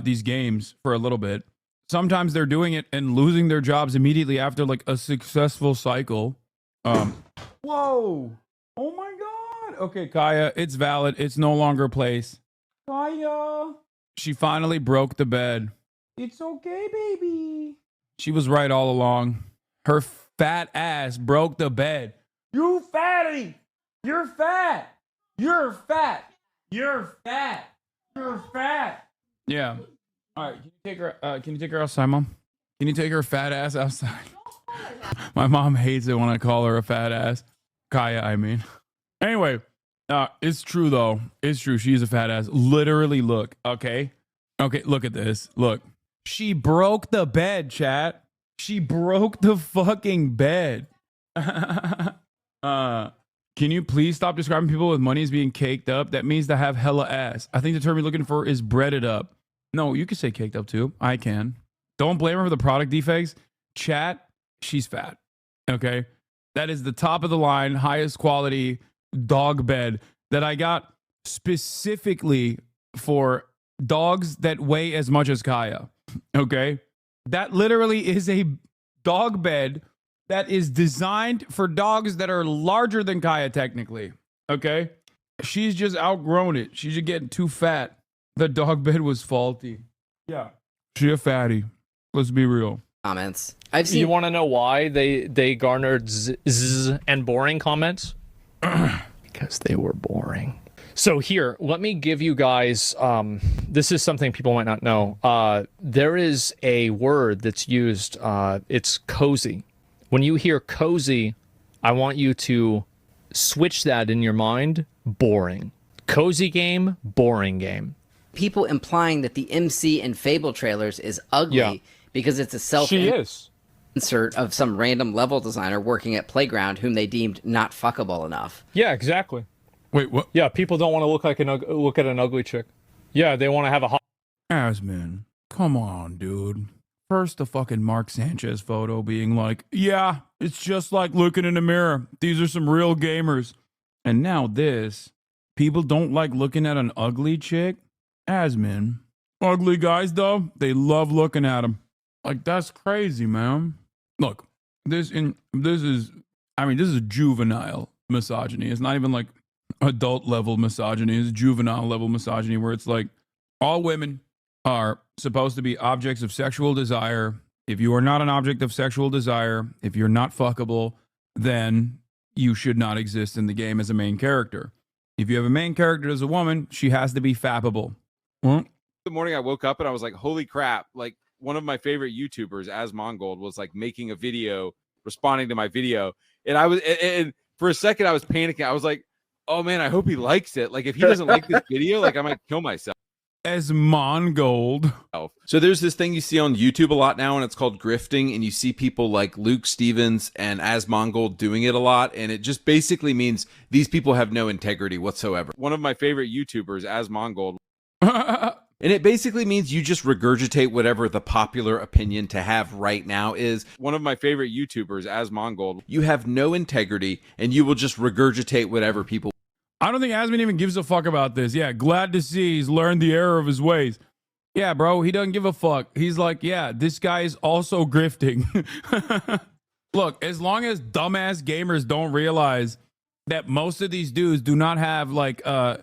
S2: these games for a little bit. Sometimes they're doing it and losing their jobs immediately after like a successful cycle. Whoa. Oh my God. Okay, Kaya, it's valid. It's no longer a place. Kaya. She finally broke the bed. It's okay, baby. She was right all along. Her fat ass broke the bed. You fatty. You're fat. You're fat. You're fat. You're fat. Yeah. All right. Can you take her outside, Mom? Can you take her fat ass outside? My mom hates it when I call her a fat ass. Kaya, I mean. Anyway, it's true though. It's true. She's a fat ass. Literally, look. Okay. Look at this. Look. She broke the bed, chat. She broke the fucking bed. Can you please stop describing people with money as being caked up? That means to have hella ass. I think the term you're looking for is breaded up. No, you can say caked up too. I can. Don't blame her for the product defects. Chat, she's fat. Okay? That is the top of the line, highest quality dog bed that I got specifically for dogs that weigh as much as Kaya. Okay? That literally is a dog bed that is designed for dogs that are larger than Kaya, technically. Okay? She's just outgrown it. She's just getting too fat. The dog bed was faulty. Yeah. She a fatty. Let's be real.
S13: Comments. I've seen.
S9: You want to know why they garnered zzz and boring comments? Because they were boring. So here, let me give you guys, this is something people might not know. There is a word that's used, it's cozy. When you hear cozy, I want you to switch that in your mind. Boring. Cozy game, boring game.
S13: People implying that the MC in Fable trailers is ugly because it's a self-insert of some random level designer working at Playground whom they deemed not fuckable enough.
S9: Yeah, exactly.
S2: Wait, what?
S9: Yeah, people don't want to look at an ugly chick. Yeah, they want to have a hot.
S2: Asman, come on, dude. First, the fucking Mark Sanchez photo being like, yeah, it's just like looking in a mirror. These are some real gamers. And now this. People don't like looking at an ugly chick. Asman. Ugly guys, though, they love looking at them. Like, that's crazy, man. Look, this is juvenile misogyny. It's not even like adult level misogyny. It's juvenile level misogyny where it's like all women are supposed to be objects of sexual desire. If you are not an object of sexual desire, if you're not fuckable, then you should not exist in the game as a main character. If you have a main character as a woman, she has to be fappable.
S7: The morning I woke up and I was like, holy crap. Like one of my favorite YouTubers, As Mongold, was like making a video, responding to my video. And for a second I was panicking. I was like, oh man, I hope he likes it. Like if he doesn't like this video, like I might kill myself.
S2: As Mongold.
S7: So there's this thing you see on YouTube a lot now, and it's called grifting, and you see people like Luke Stevens and As Mongold doing it a lot, and it just basically means these people have no integrity whatsoever. One of my favorite YouTubers, As Mongold. And it basically means you just regurgitate whatever the popular opinion to have right now is. One of my favorite YouTubers, As Mongold. You have no integrity, and you will just regurgitate whatever people.
S2: I don't think Asman even gives a fuck about this. Yeah, glad to see he's learned the error of his ways. Yeah, bro, he doesn't give a fuck. He's like, yeah, this guy is also grifting. Look, as long as dumbass gamers don't realize that most of these dudes do not have like a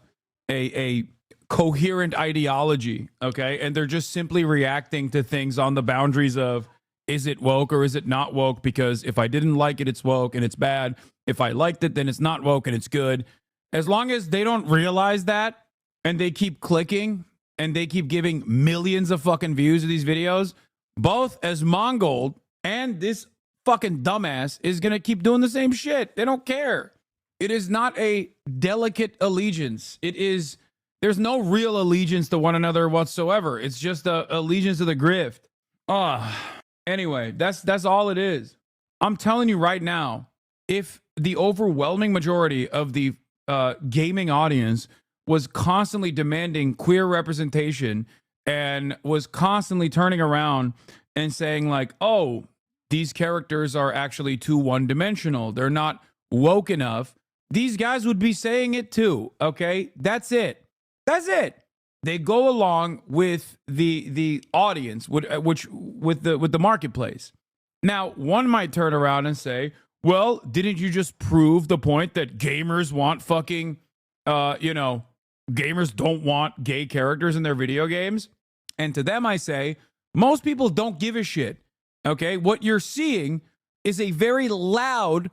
S2: coherent ideology, okay? And they're just simply reacting to things on the boundaries of, is it woke or is it not woke? Because if I didn't like it, it's woke and it's bad. If I liked it, then it's not woke and it's good. As long as they don't realize that and they keep clicking and they keep giving millions of fucking views to these videos, both As Mongold and this fucking dumbass is going to keep doing the same shit. They don't care. It is not a delicate allegiance. There's no real allegiance to one another whatsoever. It's just a allegiance to the grift. Anyway, that's all it is. I'm telling you right now, if the overwhelming majority of the gaming audience was constantly demanding queer representation and was constantly turning around and saying like, oh, these characters are actually too one-dimensional. They're not woke enough. These guys would be saying it too, okay? That's it. That's it. They go along with the audience, with the marketplace. Now, one might turn around and say, well, didn't you just prove the point that gamers want fucking, gamers don't want gay characters in their video games? And to them, I say, most people don't give a shit, okay? What you're seeing is a very loud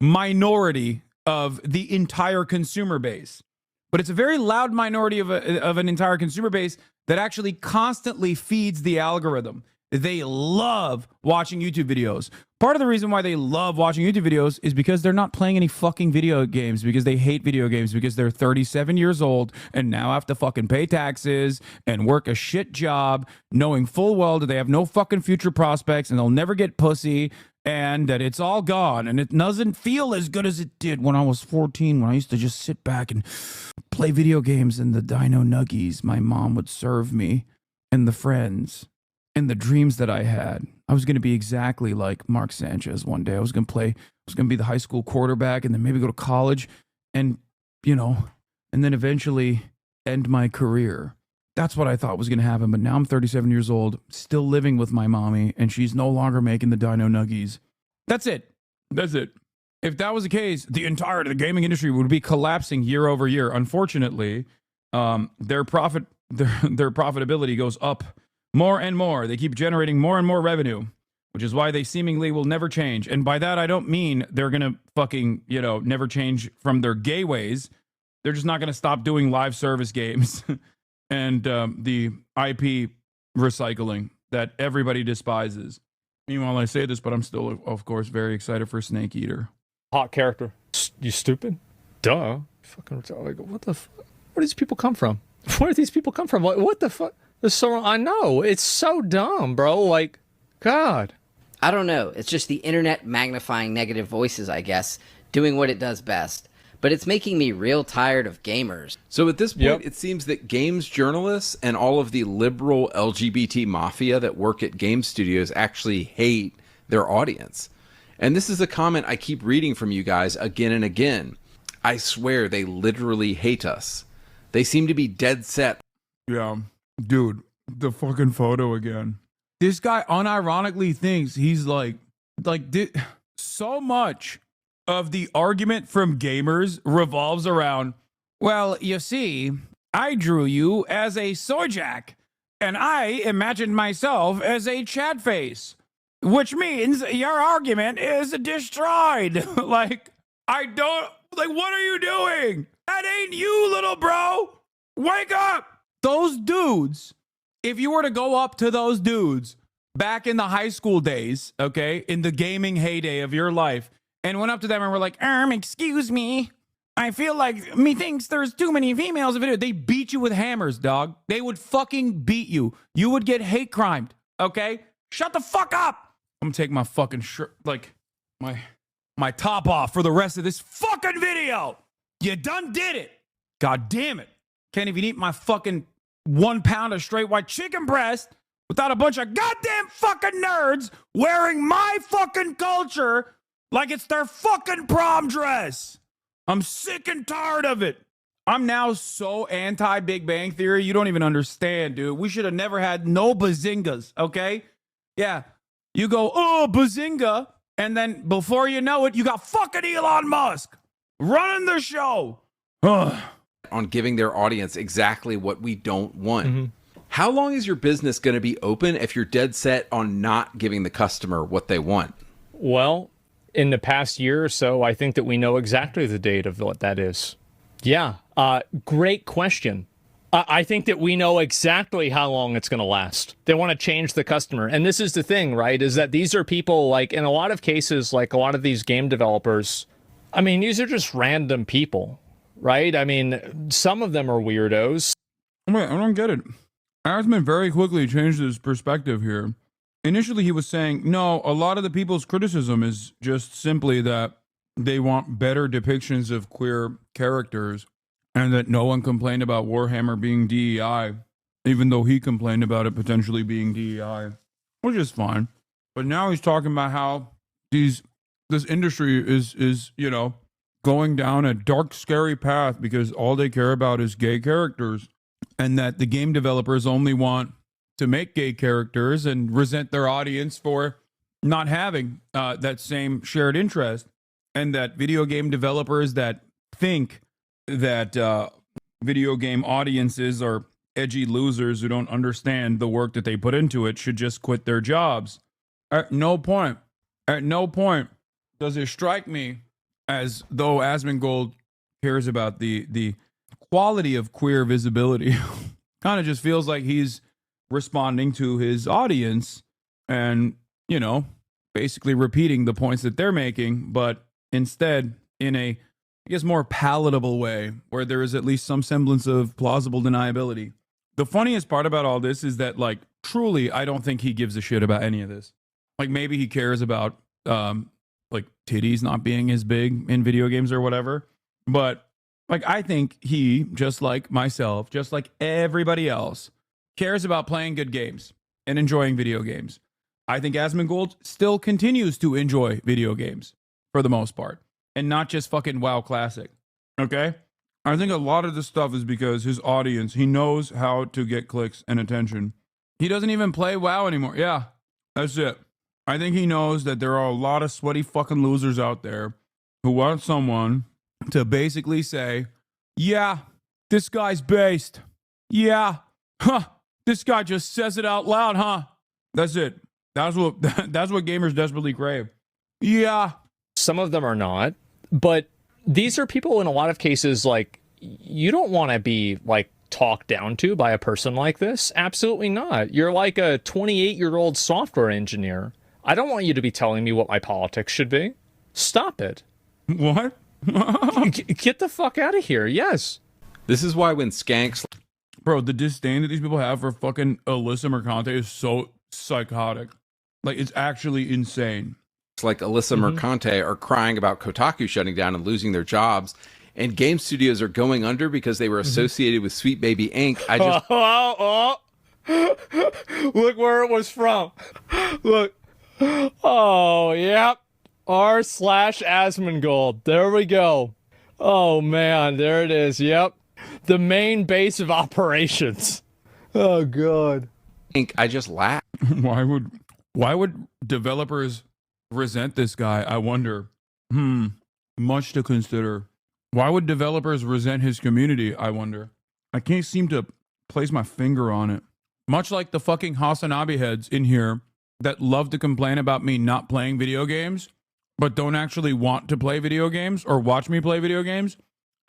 S2: minority of the entire consumer base. But it's a very loud minority of an entire consumer base that actually constantly feeds the algorithm. They love watching YouTube videos. Part of the reason why they love watching YouTube videos is because they're not playing any fucking video games, because they hate video games, because they're 37 years old and now have to fucking pay taxes and work a shit job, knowing full well that they have no fucking future prospects and they'll never get pussy and that it's all gone and it doesn't feel as good as it did when I was 14, when I used to just sit back and play video games in the dino nuggies my mom would serve me and the friends and the dreams that I had. I was going to be exactly like Mark Sanchez one day. I was going to be the high school quarterback and then maybe go to college and, and then eventually end my career. That's what I thought was going to happen. But now I'm 37 years old, still living with my mommy, and she's no longer making the dino nuggies. That's it. That's it. If that was the case, the gaming industry would be collapsing year over year. Unfortunately, their profitability goes up more and more. They keep generating more and more revenue, which is why they seemingly will never change. And by that, I don't mean they're going to fucking, never change from their gay ways. They're just not going to stop doing live service games and the IP recycling that everybody despises. Meanwhile, I say this, but I'm still, of course, very excited for Snake Eater.
S9: Hot character. You stupid? Duh. Fucking retarded. What the fuck? Where do these people come from? Where do these people come from? What the fuck? I know. It's so dumb, bro. Like, God.
S13: I don't know. It's just the internet magnifying negative voices, I guess, doing what it does best. But it's making me real tired of gamers.
S7: So at this point, It seems that games journalists and all of the liberal LGBT mafia that work at game studios actually hate their audience. And this is a comment I keep reading from you guys again and again. I swear they literally hate us. They seem to be dead set.
S2: Yeah, dude, the fucking photo again. This guy unironically thinks he's so much of the argument from gamers revolves around, well, you see, I drew you as a Sojak, and I imagined myself as a Chad face, which means your argument is destroyed. What are you doing? That ain't you, little bro. Wake up. Those dudes, if you were to go up to those dudes back in the high school days, okay, in the gaming heyday of your life, and went up to them and were like, excuse me, I feel like methinks there's too many females in video. They beat you with hammers, dog. They would fucking beat you. You would get hate crimed, okay? Shut the fuck up. I'm gonna take my fucking shirt, my top off for the rest of this fucking video. You done did it. God damn it. Can't even eat my fucking 1 pound of straight white chicken breast without a bunch of goddamn fucking nerds wearing my fucking culture like it's their fucking prom dress. I'm sick and tired of it. I'm now so anti-Big Bang Theory, you don't even understand, dude. We should have never had no bazingas, okay? Yeah, you go, oh, bazinga, and then before you know it, you got fucking Elon Musk running the show.
S7: On giving their audience exactly what we don't want. Mm-hmm. How long is your business going to be open if you're dead set on not giving the customer what they want?
S9: Well, in the past year or so, I think that we know exactly the date of what that is. Yeah, great question. I think that we know exactly how long it's going to last. They want to change the customer. And this is the thing, right, is that these are people, like, in a lot of cases, like a lot of these game developers, I mean, these are just random people, right? I mean, some of them are weirdos.
S2: Wait, I don't get it. Asman very quickly changed his perspective here. Initially, he was saying, no, a lot of the people's criticism is just simply that they want better depictions of queer characters and that no one complained about Warhammer being DEI, even though he complained about it potentially being DEI, which is fine. But now he's talking about how this industry is, you know, going down a dark, scary path because all they care about is gay characters, and that the game developers only want to make gay characters and resent their audience for not having that same shared interest, and that video game developers that think that video game audiences are edgy losers who don't understand the work that they put into it should just quit their jobs. At no point does it strike me as though Asmongold cares about the quality of queer visibility. Kind of just feels like he's responding to his audience and, you know, basically repeating the points that they're making, but instead in a, I guess, more palatable way where there is at least some semblance of plausible deniability. The funniest part about all this is that, like, truly, I don't think he gives a shit about any of this. Like, maybe he cares about, like, titties not being as big in video games or whatever. But, like, I think he, just like myself, just like everybody else, cares about playing good games and enjoying video games. I think Asmongold still continues to enjoy video games for the most part, and not just fucking WoW Classic. Okay? I think a lot of this stuff is because his audience, he knows how to get clicks and attention. He doesn't even play WoW anymore. Yeah, that's it. I think he knows that there are a lot of sweaty fucking losers out there who want someone to basically say, yeah, this guy's based. Yeah, huh, this guy just says it out loud, huh? That's it. That's what gamers desperately crave. Yeah.
S9: Some of them are not, but these are people in a lot of cases, like, you don't want to be, like, talked down to by a person like this. Absolutely not. You're like a 28-year-old software engineer. I don't want you to be telling me what my politics should be. Stop it.
S2: What?
S9: Get the fuck out of here. Yes.
S7: This is why when skanks...
S2: Bro, the disdain that these people have for fucking Alyssa Mercante is so psychotic. Like, it's actually insane.
S7: It's like Alyssa Mercante are crying about Kotaku shutting down and losing their jobs, and game studios are going under because they were associated with Sweet Baby Inc. I just...
S9: Look where it was from. Look. Oh, yep. r/Asmongold. There we go. Oh, man. There it is. Yep. The main base of operations. Oh, God.
S7: I just laugh.
S2: Why would developers resent this guy? I wonder. Much to consider. Why would developers resent his community? I wonder. I can't seem to place my finger on it. Much like the fucking HasanAbi heads in here that love to complain about me not playing video games, but don't actually want to play video games or watch me play video games.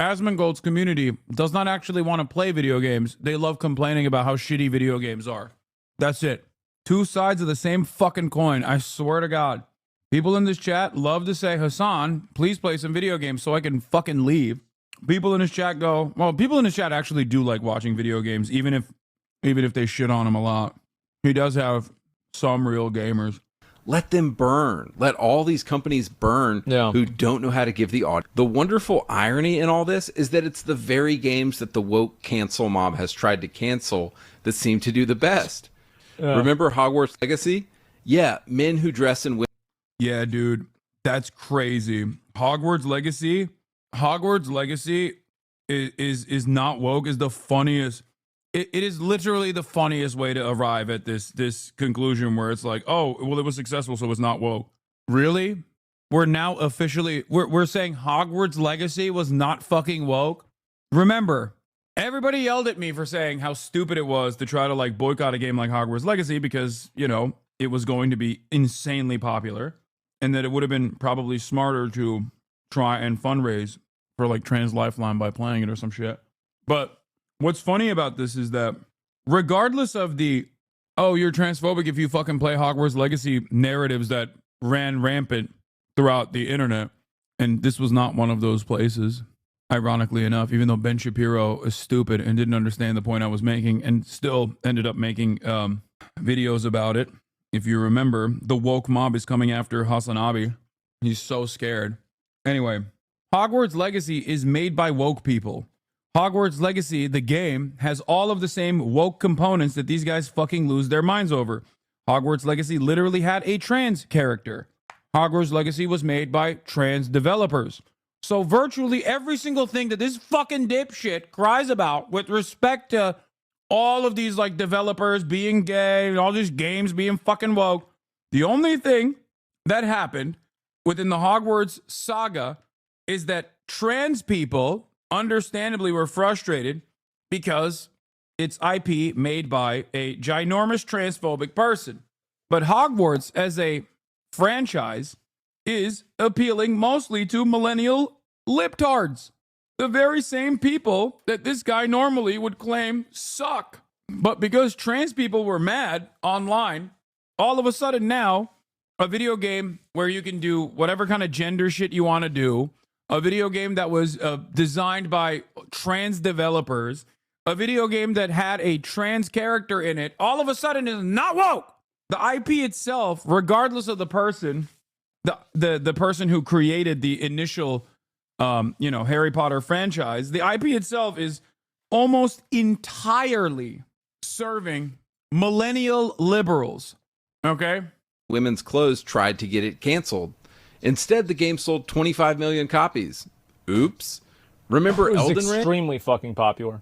S2: Asmongold's community does not actually want to play video games. They love complaining about how shitty video games are. That's it. Two sides of the same fucking coin. I swear to God. People in this chat love to say, Hasan, please play some video games so I can fucking leave. People in this chat go, well, people in this chat actually do like watching video games, even if they shit on him a lot. He does have some real gamers.
S7: Let them burn. Let all these companies burn who don't know how to give the audience. The wonderful irony in all this is that it's the very games that the woke cancel mob has tried to cancel that seem to do the best. Remember Hogwarts Legacy? Yeah, men who dress in women.
S2: Yeah, dude, that's crazy. Hogwarts Legacy is not woke, is the funniest. It is literally the funniest way to arrive at this conclusion where it's like, oh, well, it was successful, so it's not woke. Really? We're now officially, we're saying Hogwarts Legacy was not fucking woke? Remember, everybody yelled at me for saying how stupid it was to try to, like, boycott a game like Hogwarts Legacy because, you know, it was going to be insanely popular, and that it would have been probably smarter to try and fundraise for, like, Trans Lifeline by playing it or some shit. But what's funny about this is that regardless of the, oh, you're transphobic if you fucking play Hogwarts Legacy narratives that ran rampant throughout the internet, and this was not one of those places, ironically enough, even though Ben Shapiro is stupid and didn't understand the point I was making and still ended up making videos about it. If you remember, the woke mob is coming after HasanAbi. He's so scared. Anyway, Hogwarts Legacy is made by woke people. Hogwarts Legacy, the game, has all of the same woke components that these guys fucking lose their minds over. Hogwarts Legacy literally had a trans character. Hogwarts Legacy was made by trans developers. So virtually every single thing that this fucking dipshit cries about with respect to all of these like developers being gay and all these games being fucking woke, the only thing that happened within the Hogwarts saga is that trans people understandably were frustrated because it's IP made by a ginormous transphobic person. But Hogwarts as a franchise is appealing mostly to millennial libtards, the very same people that this guy normally would claim suck. But because trans people were mad online, all of a sudden now, a video game where you can do whatever kind of gender shit you want to do, a video game that was designed by trans developers, a video game that had a trans character in it, all of a sudden is not woke. The IP itself, regardless of the person, the person who created the initial Harry Potter franchise, the IP itself is almost entirely serving millennial liberals. Okay?
S7: Women's Clothes tried to get it canceled. Instead, the game sold 25 million copies. Oops. Remember Elden Ring?
S9: Extremely fucking popular.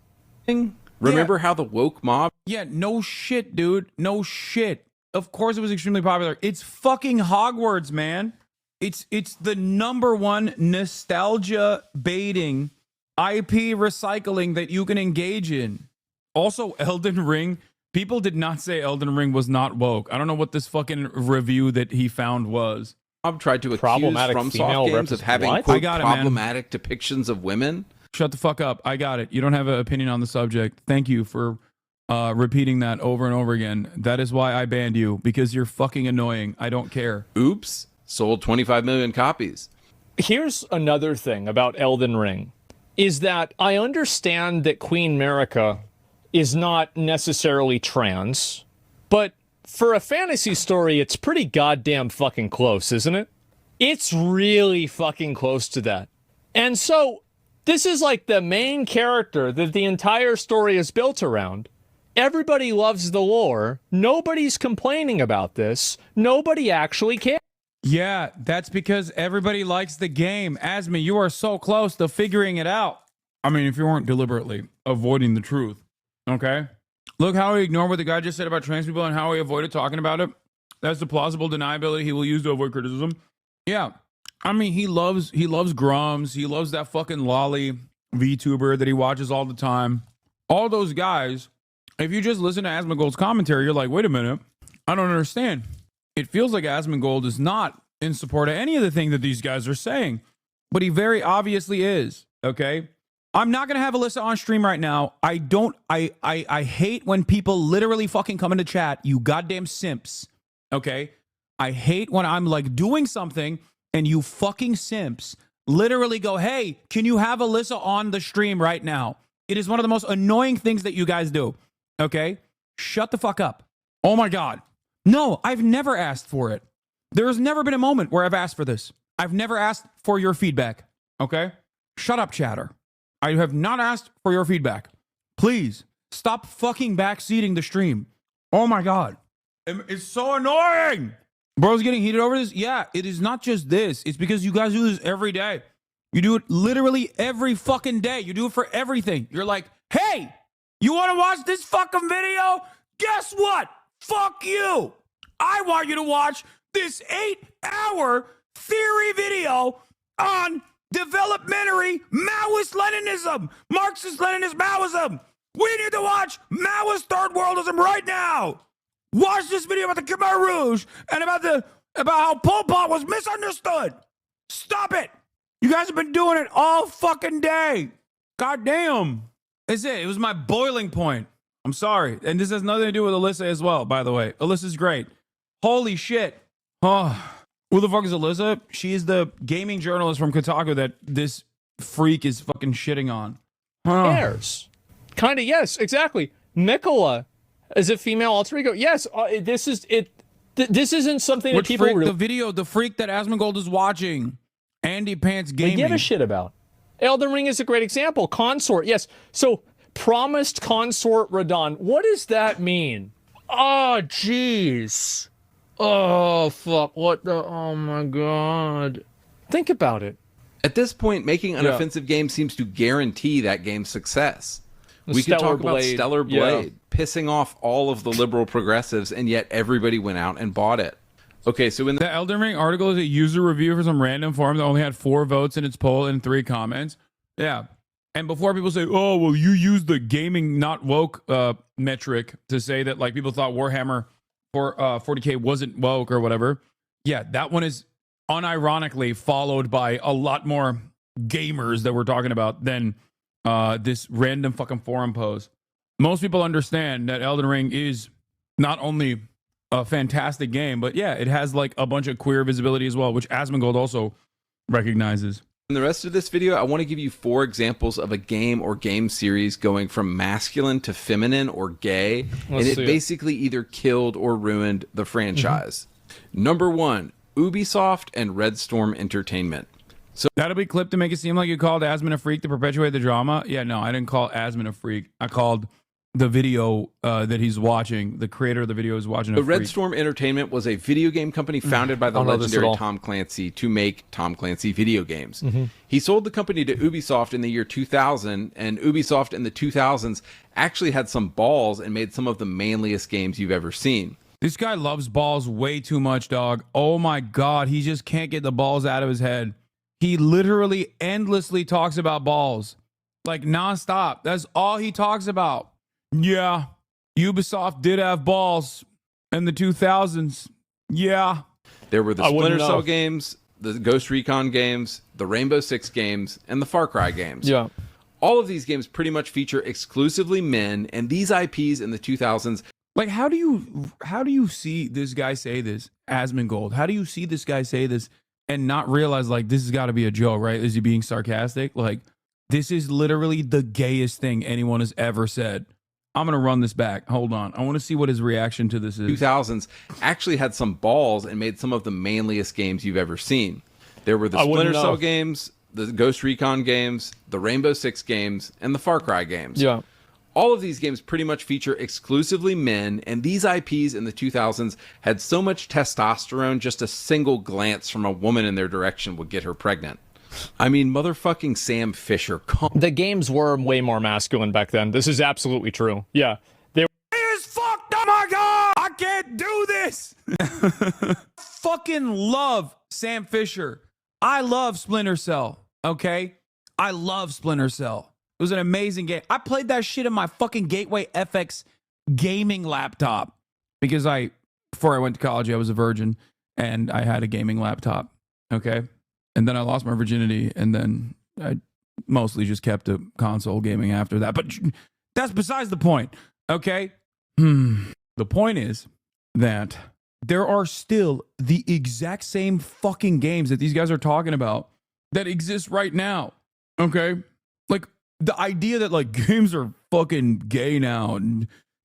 S7: Remember how the woke mob?
S2: Yeah, no shit, dude. No shit. Of course it was extremely popular. It's fucking Hogwarts, man. It's the number one nostalgia baiting IP recycling that you can engage in. Also, Elden Ring. People did not say Elden Ring was not woke. I don't know what this fucking review that he found was.
S7: I've tried to accuse
S9: Problematic
S7: FromSoft games of having quote, problematic depictions of women.
S2: Shut the fuck up. I got it. You don't have an opinion on the subject. Thank you for repeating that over and over again. That is why I banned you, because you're fucking annoying. I don't care.
S7: Oops. Sold 25 million copies.
S9: Here's another thing about Elden Ring, is that I understand that Queen Marika is not necessarily trans, but for a fantasy story, it's pretty goddamn fucking close, isn't it? It's really fucking close to that. And so, this is like the main character that the entire story is built around. Everybody loves the lore. Nobody's complaining about this. Nobody actually cares.
S2: Yeah, that's because everybody likes the game. Asmi, you are so close to figuring it out. I mean, if you weren't deliberately avoiding the truth. Okay? Look how he ignored what the guy just said about trans people and how he avoided talking about it. That's the plausible deniability he will use to avoid criticism. Yeah. I mean, he loves Grums. He loves that fucking lolly VTuber that he watches all the time. All those guys, if you just listen to Asmongold's commentary, you're like, wait a minute. I don't understand. It feels like Asmongold is not in support of any of the things that these guys are saying. But he very obviously is. Okay? I'm not gonna have Alyssa on stream right now. I hate when people literally fucking come into chat, you goddamn simps. Okay? I hate when I'm like doing something and you fucking simps literally go, hey, can you have Alyssa on the stream right now? It is one of the most annoying things that you guys do. Okay? Shut the fuck up. Oh my God. No, I've never asked for it. There has never been a moment where I've asked for this. I've never asked for your feedback. Okay? Shut up, chatter. I have not asked for your feedback. Please stop fucking backseating the stream. Oh my God. It's so annoying. Bro's getting heated over this. Yeah, it is not just this. It's because you guys do this every day. You do it literally every fucking day. You do it for everything. You're like, hey, you want to watch this fucking video? Guess what? Fuck you. I want you to watch this 8-hour theory video on developmentary Maoist Leninism, Marxist Leninist Maoism. We need to watch Maoist third worldism right now. Watch this video about the Khmer Rouge and about how Pol Pot was misunderstood. Stop it. You guys have been doing it all fucking day. God damn. That's it. It was my boiling point. I'm sorry. And this has nothing to do with Alyssa as well, by the way. Alyssa's great. Holy shit. Oh, who the fuck is Alyssa? She is the gaming journalist from Kotaku that this freak is fucking shitting on.
S9: Cares. Kind of, yes, exactly. Mikola as a female alter ego. Yes, this is it. This isn't something that people
S2: really... The freak that Asmongold is watching. Andy Pants Gaming.
S9: They give a shit about. Elden Ring is a great example. Consort, yes. So, promised consort Radon. What does that mean? Oh, jeez. Oh, fuck. What the? Oh, my God. Think about it.
S7: At this point, making an offensive game seems to guarantee that game's success. We could
S9: Stellar
S7: talk about
S9: Blade.
S7: Stellar Blade, pissing off all of the liberal progressives, and yet everybody went out and bought it. Okay, so in
S2: The Elden Ring article is a user review for some random forum that only had 4 votes in its poll and 3 comments. Yeah. And before people say, oh, well, you used the gaming not woke metric to say that like people thought Warhammer for 40K wasn't woke or whatever. Yeah, that one is unironically followed by a lot more gamers that we're talking about than this random fucking forum post. Most people understand that Elden Ring is not only a fantastic game, but yeah, it has like a bunch of queer visibility as well, which Asmongold also recognizes.
S7: In the rest of this video, I want to give you 4 examples of a game or game series going from masculine to feminine or gay, and it basically either killed or ruined the franchise. Number 1, Ubisoft and Red Storm Entertainment.
S2: So that'll be clipped to make it seem like you called Asmon a freak to perpetuate the drama. Yeah, no, I didn't call Asmon a freak. I called the video that he's watching, the creator of the video is watching a freak.
S7: Red Storm Entertainment was a video game company founded by the legendary Tom Clancy to make Tom Clancy video games. He sold the company to Ubisoft in the year 2000, and Ubisoft in the 2000s actually had some balls and made some of the manliest games you've ever seen.
S2: This guy loves balls way too much, dog. Oh my God, he just can't get the balls out of his head. He literally endlessly talks about balls, like nonstop. That's all he talks about. Yeah, Ubisoft did have balls in the 2000s. Yeah.
S7: There were the Splinter Cell games, the Ghost Recon games, the Rainbow Six games, and the Far Cry games.
S9: Yeah.
S7: All of these games pretty much feature exclusively men, and these IPs in the 2000s.
S2: Like, how do you see this guy say this, Asmongold? How do you see this guy say this and not realize, like, this has got to be a joke, right? Is he being sarcastic? Like, this is literally the gayest thing anyone has ever said. I'm going to run this back. Hold on. I want to see what his reaction to this is.
S7: 2000s actually had some balls and made some of the manliest games you've ever seen. There were the Splinter Cell games, the Ghost Recon games, the Rainbow Six games, and the Far Cry games.
S9: Yeah.
S7: All of these games pretty much feature exclusively men, and these IPs in the 2000s had so much testosterone, just a single glance from a woman in their direction would get her pregnant. I mean, motherfucking Sam Fisher.
S9: The games were way more masculine back then. This is absolutely true. Yeah. They
S2: is fucked. Oh my God. I can't do this. Fucking love Sam Fisher. I love Splinter Cell. Okay. I love Splinter Cell. It was an amazing game. I played that shit in my fucking Gateway FX gaming laptop because before I went to college, I was a virgin and I had a gaming laptop. Okay. And then I lost my virginity, and then I mostly just kept a console gaming after that. But that's besides the point, okay? The point is that there are still the exact same fucking games that these guys are talking about that exist right now, okay? Like, the idea that, like, games are fucking gay now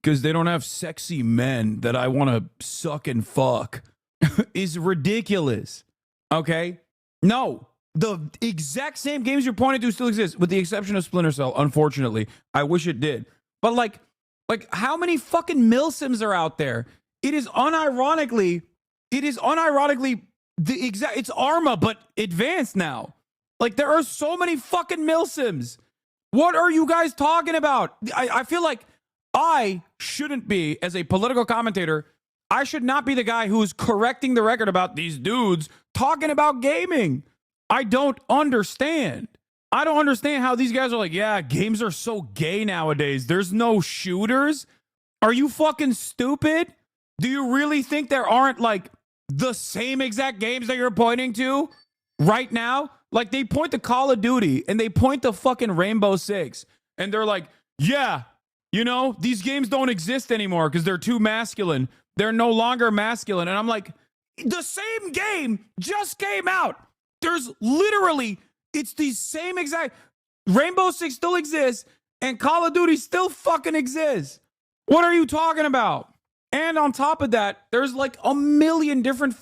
S2: because they don't have sexy men that I want to suck and fuck is ridiculous, okay? No, the exact same games you're pointing to still exist, with the exception of Splinter Cell, unfortunately. I wish it did. But like how many fucking milsims are out there? It is unironically it's Arma, but advanced now. Like, there are so many fucking milsims. What are you guys talking about? I feel like I shouldn't be, as a political commentator, I should not be the guy who's correcting the record about these dudes talking about gaming. I don't understand. I don't understand how these guys are like, yeah, games are so gay nowadays. There's no shooters. Are you fucking stupid? Do you really think there aren't, like, the same exact games that you're pointing to right now? Like, they point to Call of Duty and they point to fucking Rainbow Six and they're like, yeah, you know, these games don't exist anymore because they're too masculine. They're no longer masculine. And I'm like, the same game just came out. There's literally, it's the same exact, Rainbow Six still exists and Call of Duty still fucking exists. What are you talking about? And on top of that, there's like a million different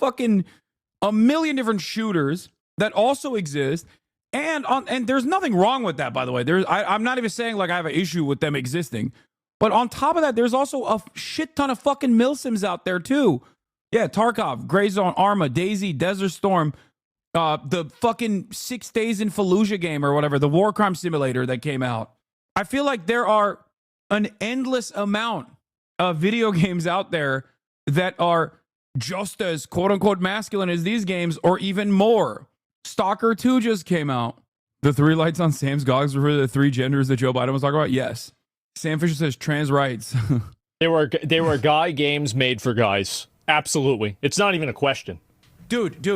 S2: shooters that also exist. And there's nothing wrong with that, by the way. I'm not even saying like I have an issue with them existing. But on top of that, there's also a shit ton of fucking milsims out there too. Yeah, Tarkov, Gray Zone, Arma, DayZ, Desert Storm, the fucking 6 Days in Fallujah game or whatever, the war crime simulator that came out. I feel like there are an endless amount of video games out there that are just as quote unquote masculine as these games, or even more. Stalker 2 just came out. The 3 lights on Sam's goggles were the 3 genders that Joe Biden was talking about. Yes. Sam Fisher says trans rights.
S9: They were guy games made for guys. Absolutely. It's not even a question.
S2: Dude,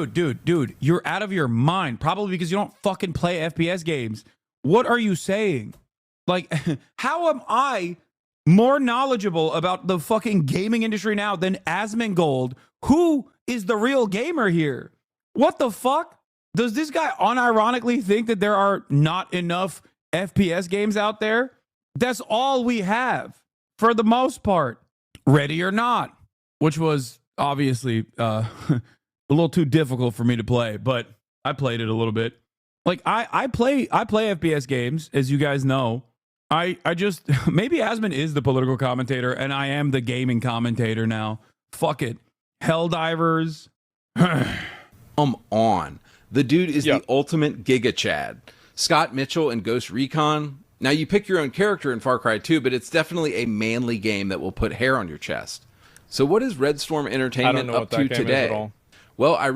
S2: you're out of your mind. Probably because you don't fucking play FPS games. What are you saying? Like, how am I more knowledgeable about the fucking gaming industry now than Asmongold? Who is the real gamer here? What the fuck? Does this guy unironically think that there are not enough FPS games out there? That's all we have for the most part. Ready or Not, which was obviously a little too difficult for me to play, but I played it a little bit. Like I play FPS games, as you guys know. I just maybe Asmon is the political commentator and I am the gaming commentator now. Fuck it. Helldivers.
S7: Come on. The dude is the ultimate Giga Chad. Scott Mitchell in Ghost Recon. Now you pick your own character in Far Cry 2, but it's definitely a manly game that will put hair on your chest. So what is Red Storm Entertainment up to today? Well, I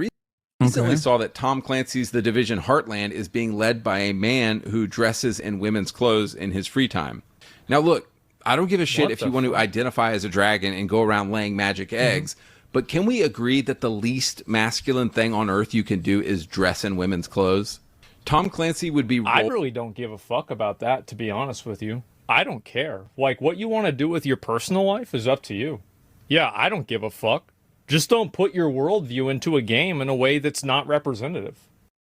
S7: recently saw that Tom Clancy's The Division Heartland is being led by a man who dresses in women's clothes in his free time. Now look, I don't give a shit if you want to identify as a dragon and go around laying magic eggs, but can we agree that the least masculine thing on earth you can do is dress in women's clothes? Tom Clancy would be...
S9: I really don't give a fuck about that, to be honest with you. I don't care. Like, what you want to do with your personal life is up to you. Yeah, I don't give a fuck. Just don't put your worldview into a game in a way that's not representative.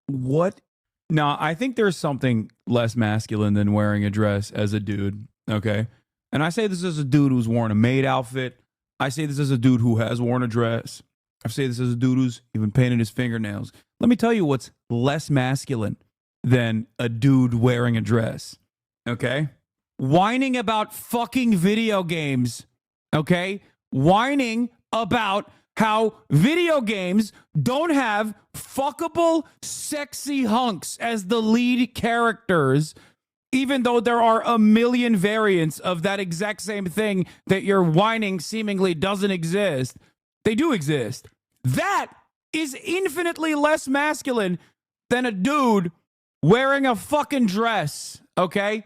S2: What? No, I think there's something less masculine than wearing a dress as a dude, okay? And I say this as a dude who's worn a maid outfit. I say this as a dude who has worn a dress. I say this as a dude who's even painted his fingernails. Let me tell you what's less masculine than a dude wearing a dress, okay? Whining about fucking video games, okay? Whining about how video games don't have fuckable, sexy hunks as the lead characters, even though there are a million variants of that exact same thing that you're whining seemingly doesn't exist. They do exist. That is infinitely less masculine than a dude wearing a fucking dress, okay?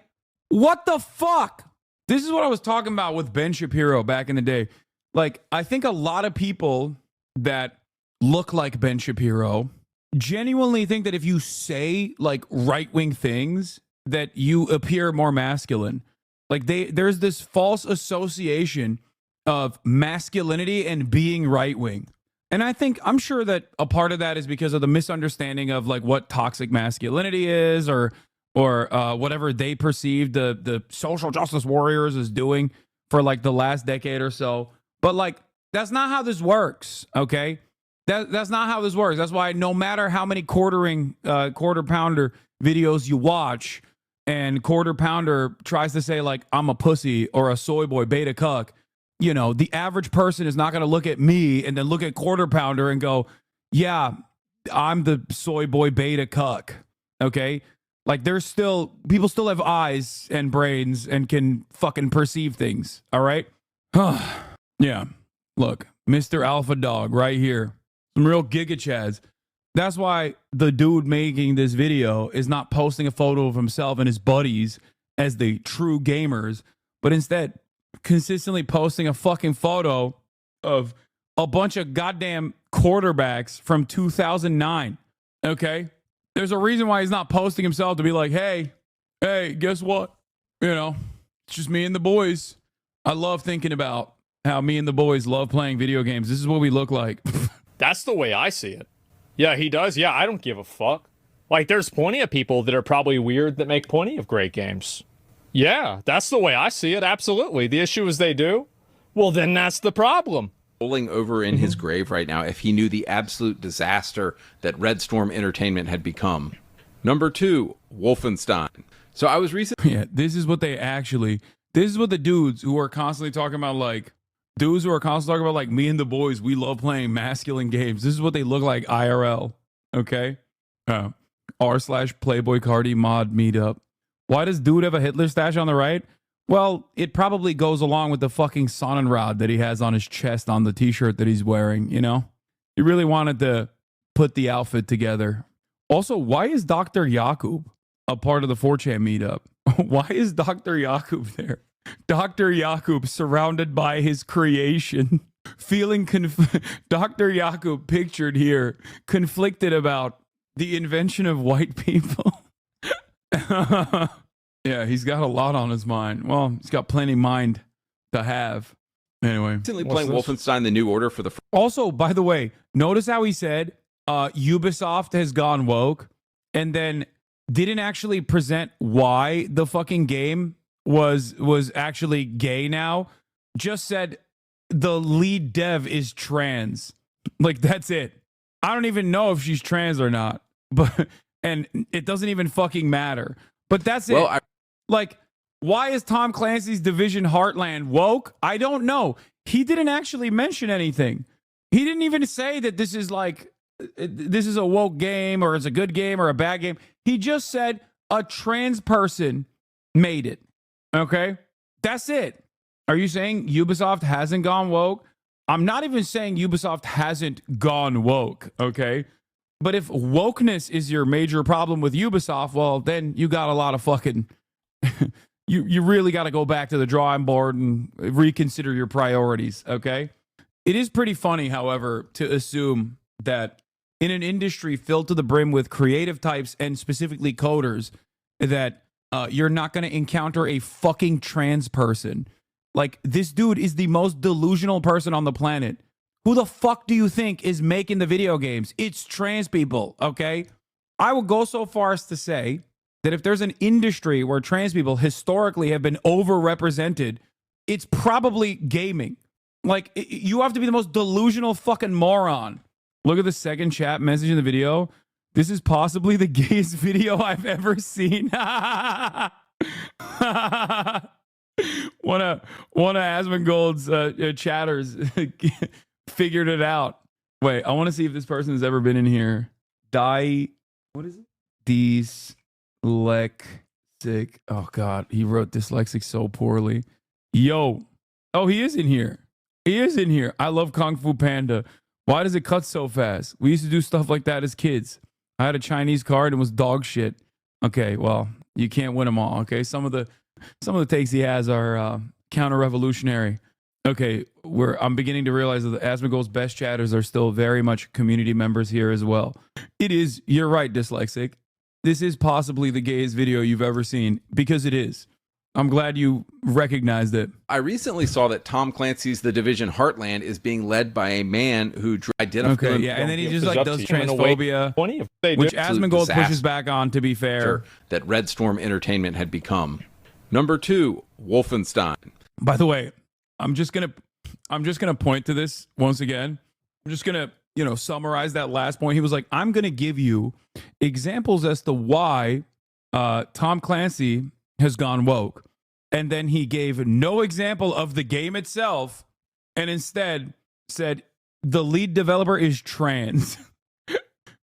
S2: What the fuck? This is what I was talking about with Ben Shapiro back in the day. Like, I think a lot of people that look like Ben Shapiro genuinely think that if you say, like, right-wing things, that you appear more masculine. Like, there's this false association of masculinity and being right-wing. And I'm sure that a part of that is because of the misunderstanding of, like, what toxic masculinity is or whatever they perceive the social justice warriors is doing for, like, the last decade or so. But, like, that's not how this works, okay? That's not how this works. That's why no matter how many quarter pounder videos you watch and quarter pounder tries to say, like, I'm a pussy or a soy boy beta cuck, you know, the average person is not going to look at me and then look at quarter pounder and go, yeah, I'm the soy boy beta cuck, okay? Like, people still have eyes and brains and can fucking perceive things, all right? Yeah, look, Mr. Alpha Dog right here. Some real Giga Chads. That's why the dude making this video is not posting a photo of himself and his buddies as the true gamers, but instead consistently posting a fucking photo of a bunch of goddamn quarterbacks from 2009, okay? There's a reason why he's not posting himself to be like, hey, guess what? You know, it's just me and the boys. I love thinking about how me and the boys love playing video games. This is what we look like.
S9: That's the way I see it. Yeah, he does. Yeah, I don't give a fuck. Like, there's plenty of people that are probably weird that make plenty of great games. Yeah, that's the way I see it. Absolutely. The issue is they do. Well, then that's the problem.
S7: Rolling over in his grave right now if he knew the absolute disaster that Red Storm Entertainment had become. Number 2, Wolfenstein. So I was recently...
S2: Yeah, this is what they actually This is what the dudes who are constantly talking about like me and the boys, we love playing masculine games. This is what they look like IRL. Okay. r/Playboy Cardi mod meetup. Why does dude have a Hitler stash on the right? Well, it probably goes along with the fucking Sonnenrad that he has on his chest on the t-shirt that he's wearing, you know? He really wanted to put the outfit together. Also, why is Dr. Yakub a part of the 4chan meetup? Why is Dr. Yakub there? Dr. Yakub surrounded by his creation, feeling Dr. Yakub pictured here, conflicted about the invention of white people. Yeah, he's got a lot on his mind. Well, he's got plenty mind to have. Anyway.
S7: Recently playing Wolfenstein The New Order for the
S2: Also, by the way, notice how he said Ubisoft has gone woke and then didn't actually present why the fucking game was actually gay now. Just said the lead dev is trans. Like, that's it. I don't even know if she's trans or not. But and it doesn't even fucking matter. But that's it. Like, why is Tom Clancy's Division Heartland woke? I don't know. He didn't actually mention anything. He didn't even say that this is like, this is a woke game or it's a good game or a bad game. He just said a trans person made it. Okay? That's it. Are you saying Ubisoft hasn't gone woke? I'm not even saying Ubisoft hasn't gone woke. Okay? But if wokeness is your major problem with Ubisoft, well, then you got a lot of fucking... you really got to go back to the drawing board and reconsider your priorities, okay? It is pretty funny, however, to assume that in an industry filled to the brim with creative types and specifically coders, that you're not going to encounter a fucking trans person. Like, this dude is the most delusional person on the planet. Who the fuck do you think is making the video games? It's trans people, okay? I will go so far as to say that if there's an industry where trans people historically have been overrepresented, it's probably gaming. Like, you have to be the most delusional fucking moron. Look at the second chat message in the video. This is possibly the gayest video I've ever seen. One of Asmongold's chatters figured it out. Wait, I want to see if this person has ever been in here. What is it? Dyslexic. Oh God, he wrote dyslexic so poorly. Yo. Oh, he is in here. He is in here. I love Kung Fu Panda. Why does it cut so fast? We used to do stuff like that as kids. I had a Chinese card and was dog shit. Okay, well, you can't win them all. Okay, some of the takes he has are counter-revolutionary. Okay, I'm beginning to realize that the Asmongold's best chatters are still very much community members here as well. It is. You're right, dyslexic. This is possibly the gayest video you've ever seen, because it is. I'm glad you recognized it.
S7: I recently saw that Tom Clancy's The Division Heartland is being led by a man who identifies...
S2: Okay, yeah, and then he just like does transphobia, which Asmongold pushes back on, to be fair.
S7: That Red Storm Entertainment had become. Number 2, Wolfenstein.
S2: By the way, I'm just gonna point to this once again. I'm just gonna, summarize that last point. He was like, I'm gonna give you examples as to why Tom Clancy has gone woke. And then he gave no example of the game itself and instead said the lead developer is trans.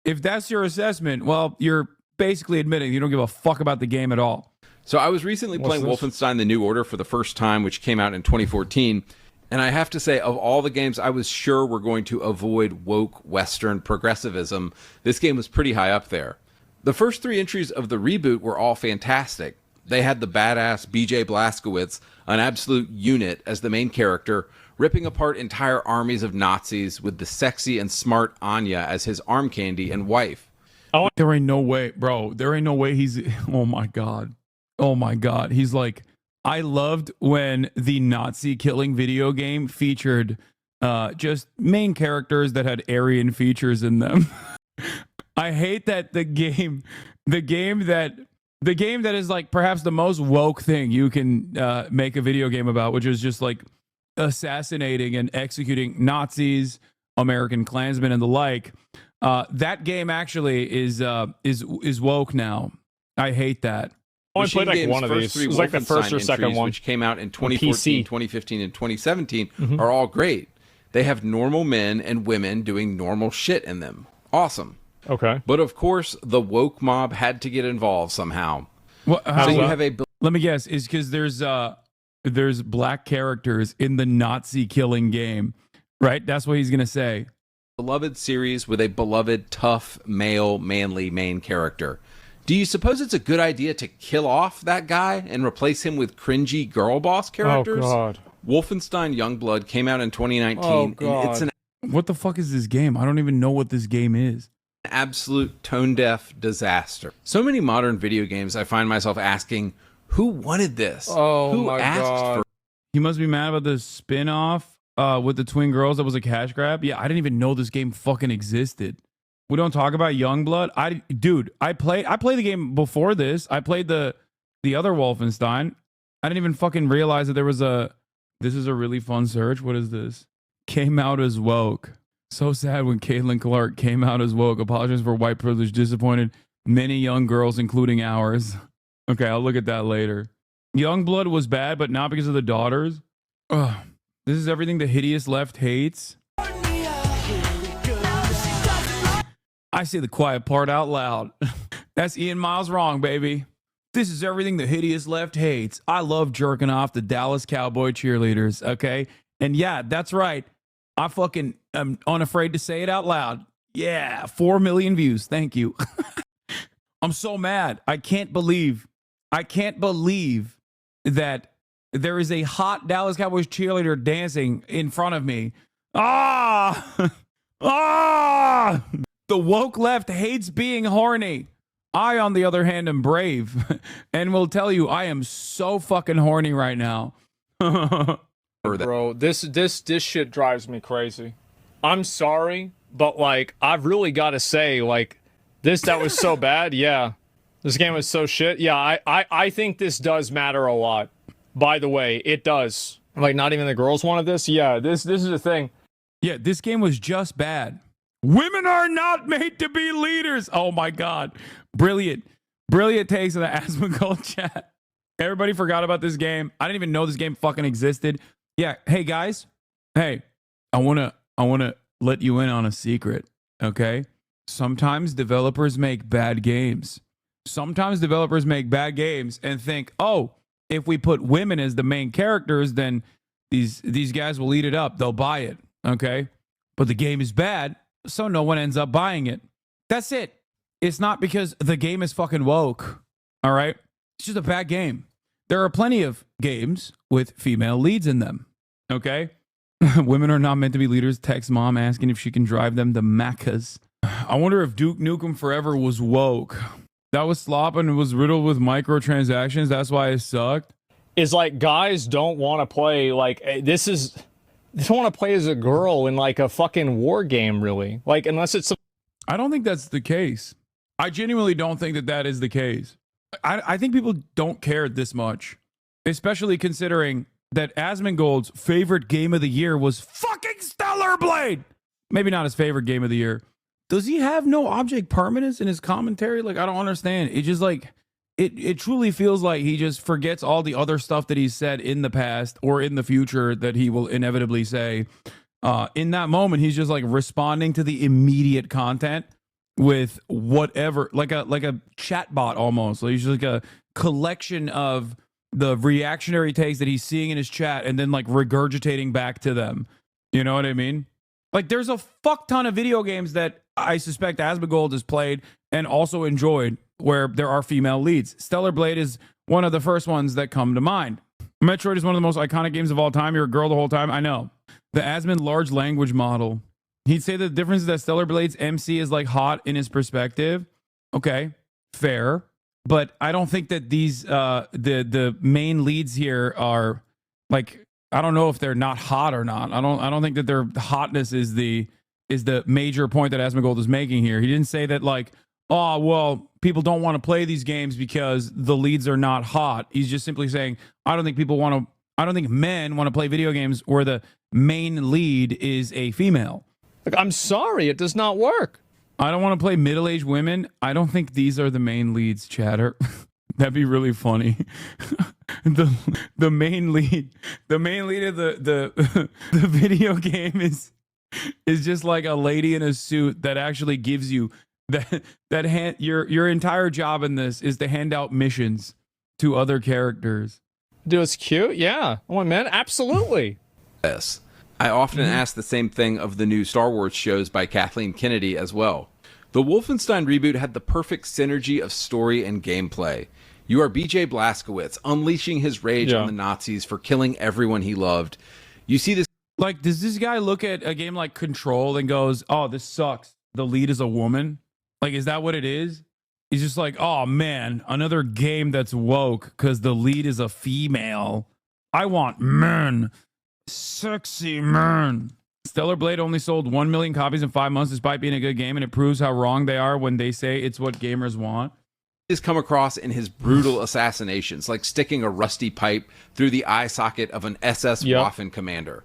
S2: If that's your assessment, well, you're basically admitting you don't give a fuck about the game at all.
S7: So I was recently playing Wolfenstein The New Order for the first time, which came out in 2014. And I have to say, of all the games I was sure were going to avoid woke Western progressivism, this game was pretty high up there. The first 3 entries of the reboot were all fantastic. They had the badass BJ Blazkowicz, an absolute unit, as the main character, ripping apart entire armies of Nazis with the sexy and smart Anya as his arm candy and wife.
S2: Oh, there ain't no way, bro. There ain't no way he's... Oh, my God. Oh, my God. He's like... I loved when the Nazi killing video game featured just main characters that had Aryan features in them. I hate that the game that is like perhaps the most woke thing you can make a video game about, which is just like assassinating and executing Nazis, American Klansmen, and the like. That game actually is woke now. I hate that.
S9: only played like one of these. It was like the first or second one,
S7: which came out in 2014, 2015, and 2017, are all great. They have normal men and women doing normal shit in them. Awesome.
S9: Okay.
S7: But of course, the woke mob had to get involved somehow.
S2: Well,
S7: so you have a...
S2: Let me guess. Is because there's black characters in the Nazi killing game, right? That's what he's going to say.
S7: Beloved series with a beloved, tough, male, manly main character. Do you suppose it's a good idea to kill off that guy and replace him with cringy girl boss characters?
S9: Oh, God.
S7: Wolfenstein Youngblood came out in 2019.
S9: Oh, God.
S7: And it's an
S2: What the fuck is this game? I don't even know what this game is.
S7: absolute tone-deaf disaster. So many modern video games, I find myself asking, who wanted this?
S9: Oh,
S7: who
S9: my
S7: asked
S9: God.
S7: for
S2: He must be mad about the spin-off with the twin girls that was a cash grab. Yeah, I didn't even know this game fucking existed. We don't talk about Youngblood. I played the game before this. I played the other Wolfenstein. I didn't even fucking realize that there was a... This is a really fun search. What is this? Came out as woke. So sad when Caitlin Clark came out as woke. Apologies for white privilege. Disappointed many young girls, including ours. Okay, I'll look at that later. Youngblood was bad, but not because of the daughters. Ugh. This is everything the hideous left hates. I say the quiet part out loud. That's Ian Miles wrong, baby. This is everything the hideous left hates. I love jerking off the Dallas Cowboy cheerleaders, okay? And yeah, that's right. I fucking am unafraid to say it out loud. Yeah, 4 million views. Thank you. I'm so mad. I can't believe that there is a hot Dallas Cowboys cheerleader dancing in front of me. Ah! Ah! The woke left hates being horny. I, on the other hand, am brave and will tell you I am so fucking horny right now.
S9: Bro, this shit drives me crazy. I'm sorry, but like I've really got to say, like that was so bad. Yeah, this game was so shit. Yeah, I think this does matter a lot. By the way, it does. Like not even the girls wanted this. Yeah, this is the thing.
S2: Yeah, this game was just bad. Women are not made to be leaders. Oh my God. Brilliant. Brilliant takes in the Asmongold chat. Everybody forgot about this game. I didn't even know this game fucking existed. Yeah. Hey guys. Hey, I wanna let you in on a secret. Okay. Sometimes developers make bad games. Sometimes developers make bad games and think, oh, if we put women as the main characters, then these guys will eat it up. They'll buy it. Okay. But the game is bad, so no one ends up buying it. That's it. It's not because the game is fucking woke. All right. It's just a bad game. There are plenty of games with female leads in them. Okay. Women are not meant to be leaders. Text mom asking if she can drive them to Maccas. I wonder if Duke Nukem Forever was woke. That was slop and it was riddled with microtransactions. That's why it sucked.
S9: Is like guys don't want to play like they don't want to play as a girl in like a fucking war game, really. Like unless it's
S2: I don't think that's the case. I genuinely don't think that is the case. I think people don't care this much, especially considering that Asmongold's favorite game of the year was fucking Stellar Blade. Maybe not his favorite game of the year. Does he have no object permanence in his commentary? Like, I don't understand. It just like, it truly feels like he just forgets all the other stuff that he's said in the past or in the future that he will inevitably say. In that moment, he's just like responding to the immediate content with whatever, like a chat bot almost. Like he's just like a collection of the reactionary takes that he's seeing in his chat and then like regurgitating back to them. You know what I mean? Like there's a fuck ton of video games that I suspect Asmongold has played and also enjoyed where there are female leads. Stellar Blade is one of the first ones that come to mind. Metroid is one of the most iconic games of all time. You're a girl the whole time. I know. The Asmon large language model. He'd say the difference is that Stellar Blade's MC is like hot in his perspective. Okay, fair. But I don't think that these the main leads here are like, I don't know if they're not hot or not. I don't think that their hotness is the major point that Asmongold is making here. He didn't say that like, oh well, people don't want to play these games because the leads are not hot. He's just simply saying, I don't think men want to play video games where the main lead is a female.
S9: Like, I'm sorry, it does not work.
S2: I don't want to play middle-aged women. I don't think these are the main leads, chatter. That'd be really funny. the main lead of the the video game is just like a lady in a suit that actually gives you your entire job in this is to hand out missions to other characters.
S9: Dude, it's cute. Yeah. Oh man, absolutely.
S7: Yes. I often ask the same thing of the new Star Wars shows by Kathleen Kennedy as well. The Wolfenstein reboot had the perfect synergy of story and gameplay. You are BJ Blazkowicz unleashing his rage on the Nazis for killing everyone he loved. You see this.
S2: Like, does this guy look at a game like Control and goes, "Oh, this sucks. The lead is a woman"? Like, is that what it is? He's just like, "Oh man, another game that's woke because the lead is a female. I want men, sexy men." Stellar Blade only sold 1 million copies in 5 months despite being a good game, and it proves how wrong they are when they say it's what gamers want.
S7: Is come across in his brutal assassinations, like sticking a rusty pipe through the eye socket of an SS Waffen commander.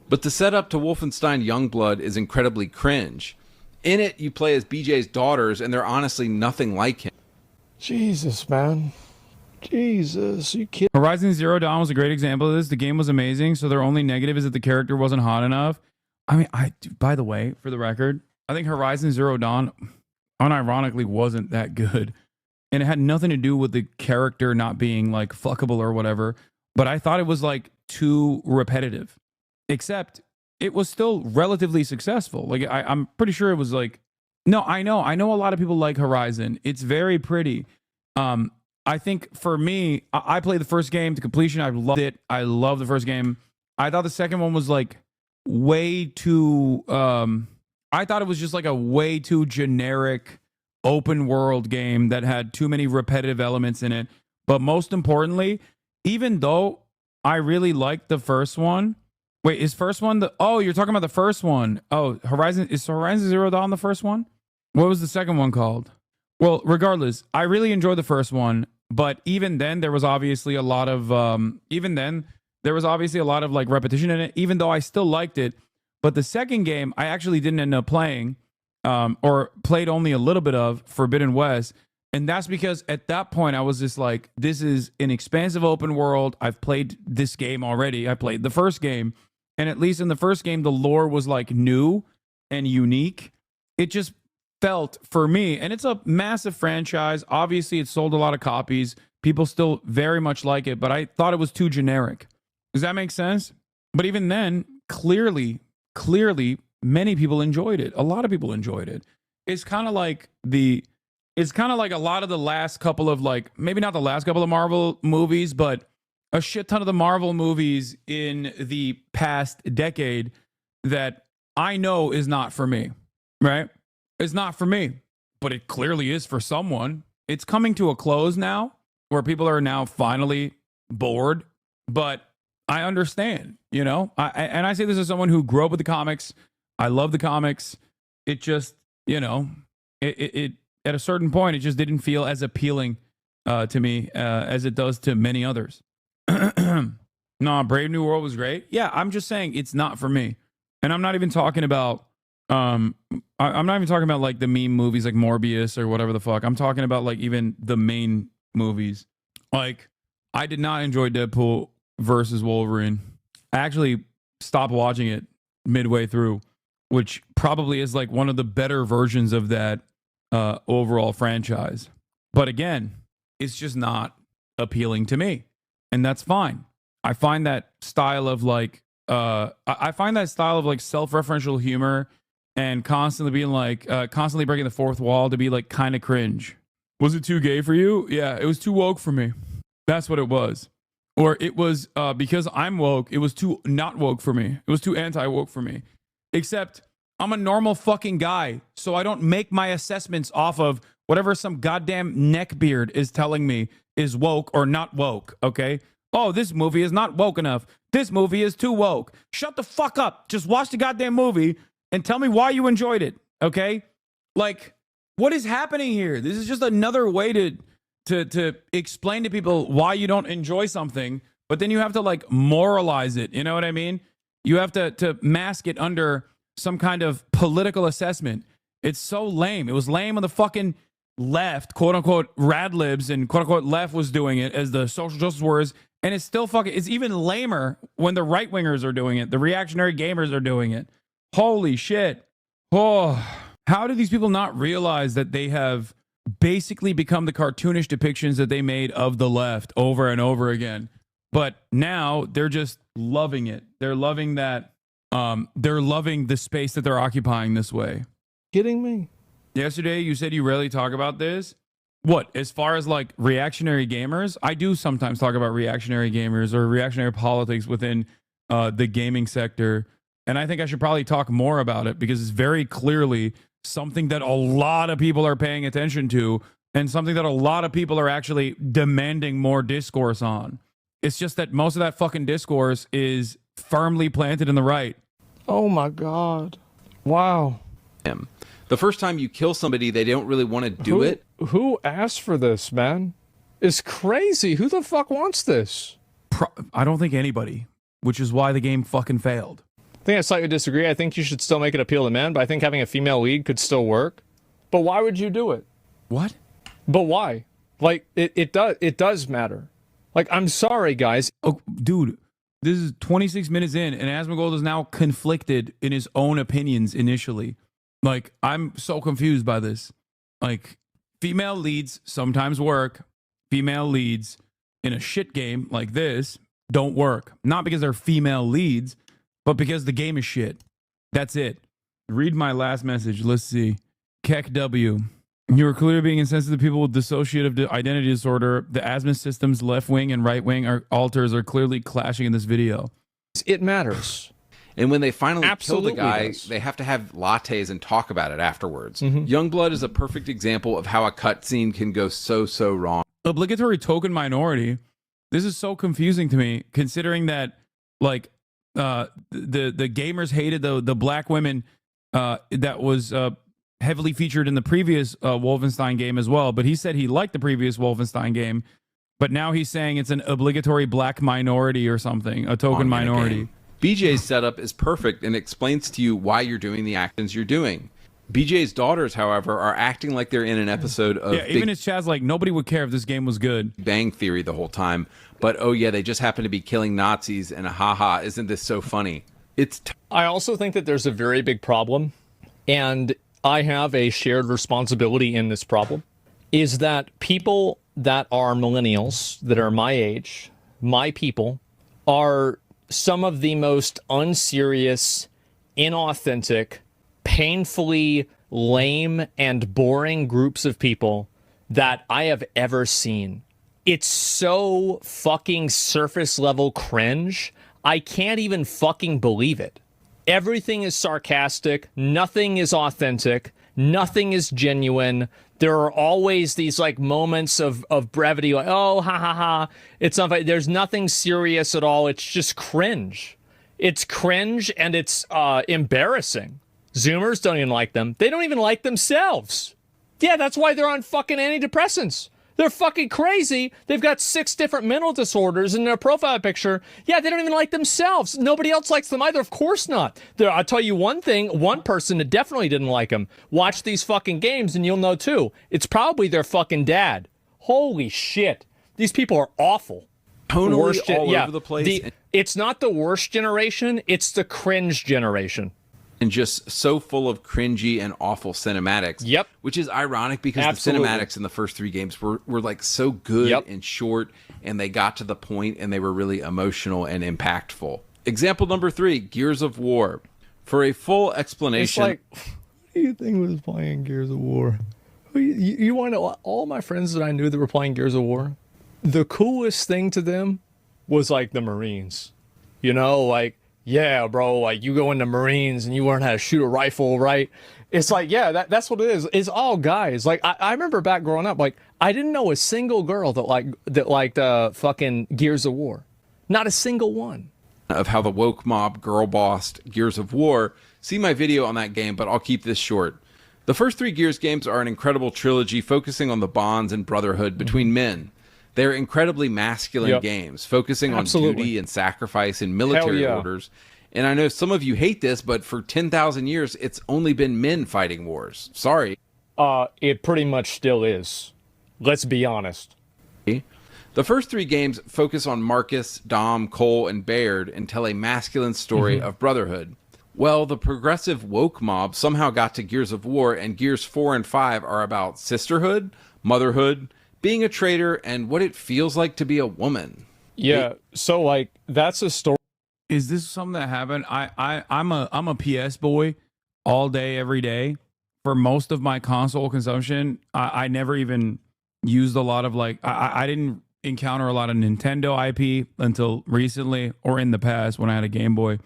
S7: But the setup to Wolfenstein Youngblood is incredibly cringe. In it, you play as BJ's daughters, and they're honestly nothing like him.
S9: Jesus, man. Jesus, you kidding?
S2: Horizon Zero Dawn was a great example of this. The game was amazing, so their only negative is that the character wasn't hot enough. I mean, by the way, for the record, I think Horizon Zero Dawn unironically wasn't that good. And it had nothing to do with the character not being like fuckable or whatever. But I thought it was like too repetitive. Except it was still relatively successful. Like I'm pretty sure it was like, no, I know a lot of people like Horizon. It's very pretty. I think for me, I played the first game to completion. I loved it. I love the first game. I thought the second one was like way too, I thought it was just like a way too generic open world game that had too many repetitive elements in it. But most importantly, even though I really liked the first one, wait, is first one oh, you're talking about the first one. Oh, is Horizon Zero Dawn the first one? What was the second one called? Well, regardless, I really enjoyed the first one, but even then there was obviously a lot of like repetition in it, even though I still liked it. But the second game I actually didn't end up playing, or played only a little bit of, Forbidden West. And that's because at that point I was just like, this is an expansive open world. I've played this game already. I played the first game. And at least in the first game, the lore was like new and unique. It just felt for me, and it's a massive franchise. Obviously, it sold a lot of copies. People still very much like it, but I thought it was too generic. Does that make sense? But even then, clearly, many people enjoyed it. A lot of people enjoyed it. It's kind of like a lot of the last couple of, like, maybe not the last couple of Marvel movies, but a shit ton of the Marvel movies in the past decade that I know is not for me, right? It's not for me, but it clearly is for someone. It's coming to a close now where people are now finally bored, but I understand, you know? And I say this as someone who grew up with the comics. I love the comics. It just, you know, it at a certain point, it just didn't feel as appealing to me as it does to many others. No, Brave New World was great. Yeah, I'm just saying it's not for me. And I'm not even talking about I'm not even talking about like the meme movies like Morbius or whatever the fuck. I'm talking about like even the main movies. Like, I did not enjoy Deadpool versus Wolverine. I actually stopped watching it midway through, which probably is like one of the better versions of that overall franchise. But again, it's just not appealing to me. And that's fine. I find that style of like self-referential humor and constantly being like constantly breaking the fourth wall to be like kind of cringe. Was it too gay for you? Yeah, it was too woke for me. That's what it was. Or it was because I'm woke, it was too not woke for me. It was too anti-woke for me. Except I'm a normal fucking guy, so I don't make my assessments off of whatever some goddamn neckbeard is telling me is woke or not woke, okay? Oh, this movie is not woke enough. This movie is too woke. Shut the fuck up. Just watch the goddamn movie and tell me why you enjoyed it, okay? Like, what is happening here? This is just another way to explain to people why you don't enjoy something, but then you have to like moralize it, you know what I mean? You have to mask it under some kind of political assessment. It's so lame. It was lame on the fucking left, quote unquote, rad libs and quote unquote left was doing it as the social justice warriors. And it's still fucking, it's even lamer when the right wingers are doing it. The reactionary gamers are doing it. Holy shit. Oh, how do these people not realize that they have basically become the cartoonish depictions that they made of the left over and over again? But now they're just loving it. They're loving that. They're loving the space that they're occupying this way.
S9: Kidding me?
S2: Yesterday, you said you rarely talk about this. What, as far as like reactionary gamers? I do sometimes talk about reactionary gamers or reactionary politics within the gaming sector. And I think I should probably talk more about it because it's very clearly something that a lot of people are paying attention to and something that a lot of people are actually demanding more discourse on. It's just that most of that fucking discourse is firmly planted in the right.
S9: Oh my God. Wow.
S7: The first time you kill somebody, they don't really want to do it.
S9: Who asked for this, man? It's crazy. Who the fuck wants this?
S2: I don't think anybody, which is why the game fucking failed.
S9: I think I slightly disagree. I think you should still make it appeal to men, but I think having a female lead could still work. But why would you do it?
S2: What?
S9: But why? Like, it does matter. Like, I'm sorry, guys.
S2: Oh, dude, this is 26 minutes in, and Asmongold is now conflicted in his own opinions initially. Like, I'm so confused by this. Like, female leads sometimes work. Female leads in a shit game like this don't work. Not because they're female leads, but because the game is shit. That's it. Read my last message. Let's see. Keck W. You are clearly being insensitive to people with dissociative identity disorder. The asthma system's left wing and right wing alters are clearly clashing in this video.
S9: It matters.
S7: And when they finally kill the guy, they have to have lattes and talk about it afterwards. Youngblood is a perfect example of how a cutscene can go so wrong.
S2: Obligatory token minority. This is so confusing to me, considering that like the gamers hated the black women that was heavily featured in the previous Wolfenstein game as well. But he said he liked the previous Wolfenstein game, but now he's saying it's an obligatory black minority or something, a token minority.
S7: BJ's setup is perfect and explains to you why you're doing the actions you're doing. BJ's daughters, however, are acting like they're in an episode of
S2: even as Chad's like, nobody would care if this game was good.
S7: Bang Theory the whole time. But, oh yeah, they just happen to be killing Nazis and haha, isn't this so funny?
S9: I also think that there's a very big problem, and I have a shared responsibility in this problem, is that people that are millennials, that are my age, my people, are some of the most unserious, inauthentic, painfully lame and boring groups of people that I have ever seen. It's so fucking surface level cringe. I can't even fucking believe it. Everything is sarcastic. Nothing is authentic. Nothing is genuine. There are always these like moments of brevity, like, oh, ha ha ha. It's not, there's nothing serious at all. It's just cringe. It's cringe and it's embarrassing. Zoomers don't even like them. They don't even like themselves. Yeah, that's why they're on fucking antidepressants. They're fucking crazy. They've got 6 different mental disorders in their profile picture. Yeah, they don't even like themselves. Nobody else likes them either. Of course not. I'll tell you one thing. One person that definitely didn't like them. Watch these fucking games and you'll know too. It's probably their fucking dad. Holy shit. These people are awful.
S7: Totally all over the place.
S9: It's not the worst generation. It's the cringe generation.
S7: And just so full of cringy and awful cinematics.
S9: Yep.
S7: Which is ironic because the cinematics in the first 3 games were like so good and short, and they got to the point and they were really emotional and impactful. Example number 3, Gears of War. For a full explanation.
S9: It's like, who do you think was playing Gears of War? You want to know, all my friends that I knew that were playing Gears of War, the coolest thing to them was like the Marines. You know, like, yeah, bro, like you go into Marines and you learn how to shoot a rifle, right? It's like, yeah, that's what it is. It's all guys. Like, I remember back growing up, like, I didn't know a single girl that liked fucking Gears of War. Not a single one.
S7: Of how the woke mob girl bossed Gears of War. See my video on that game, but I'll keep this short. The first 3 Gears games are an incredible trilogy focusing on the bonds and brotherhood between men. They're incredibly masculine games, focusing on duty and sacrifice and military orders. And I know some of you hate this, but for 10,000 years, it's only been men fighting wars. Sorry.
S9: It pretty much still is. Let's be honest.
S7: The first 3 games focus on Marcus, Dom, Cole, and Baird and tell a masculine story of brotherhood. Well, the progressive woke mob somehow got to Gears of War, and Gears 4 and 5 are about sisterhood, motherhood, being a traitor, and what it feels like to be a woman.
S9: Yeah, so like that's a story.
S2: Is this something that happened? I'm a PS boy all day, every day. For most of my console consumption, I never even used a lot of like I didn't encounter a lot of Nintendo IP until recently, or in the past when I had a Game Boy.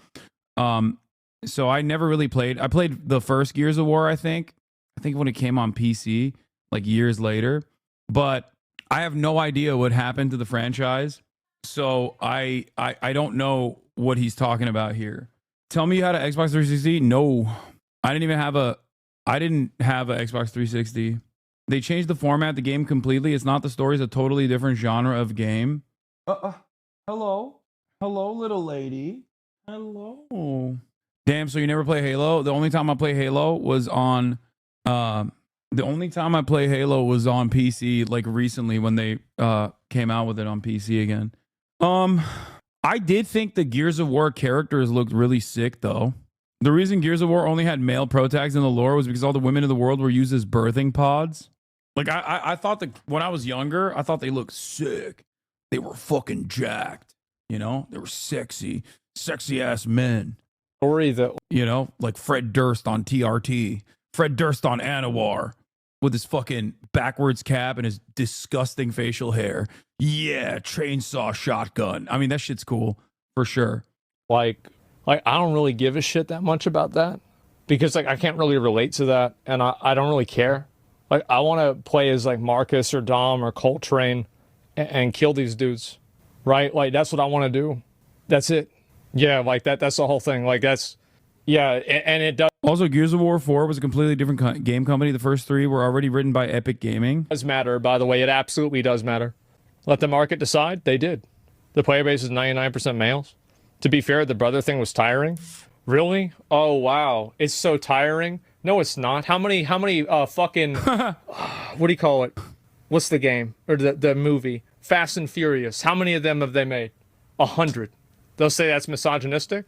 S2: So I never really played. I played the first Gears of War, I think when it came on PC, like years later. But I have no idea what happened to the franchise. So I don't know what he's talking about here. Tell me you had an Xbox 360? No. I didn't have an Xbox 360. They changed the format of the game completely. It's not the story. It's a totally different genre of game. Hello, little lady. Hello. Damn, so you never play Halo? The only time I play Halo was on PC, like recently when they came out with it on PC again. I did think the Gears of War characters looked really sick though. The reason Gears of War only had male protags in the lore was because all the women in the world were used as birthing pods. Like I thought that when I was younger, I thought they looked sick. They were fucking jacked, you know? They were sexy ass men.
S9: Story that,
S2: you know, like Fred Durst on TRT, Fred Durst on Anwar with his fucking backwards cap and his disgusting facial hair. Yeah, chainsaw shotgun. I mean, that shit's cool for sure.
S9: Like I don't really give a shit that much about that because like I can't really relate to that, and I don't really care. Like I want to play as like Marcus or Dom or Coltrane and kill these dudes, right? Like that's what I want to do. That's it. Yeah, like that's the whole thing. Like that's, yeah, and it does.
S2: Also, Gears of War 4 was a completely different game company. The first 3 were already written by Epic Gaming.
S9: Does matter, by the way. It absolutely does matter. Let the market decide. They did. The player base is 99% males. To be fair, the brother thing was tiring. Really? Oh wow, it's so tiring. No, it's not. How many fucking what do you call it? What's the game or the movie? Fast and Furious. How many of them have they made? 100. They'll say that's misogynistic.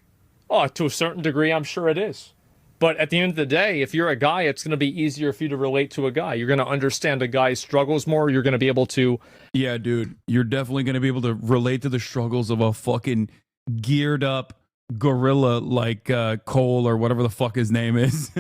S9: Oh, to a certain degree, I'm sure it is. But at the end of the day, if you're a guy, it's going to be easier for you to relate to a guy. You're going to understand a guy's struggles more. You're going to be able to.
S2: Yeah, dude. You're definitely going to be able to relate to the struggles of a fucking geared up gorilla like Cole or whatever the fuck his name is.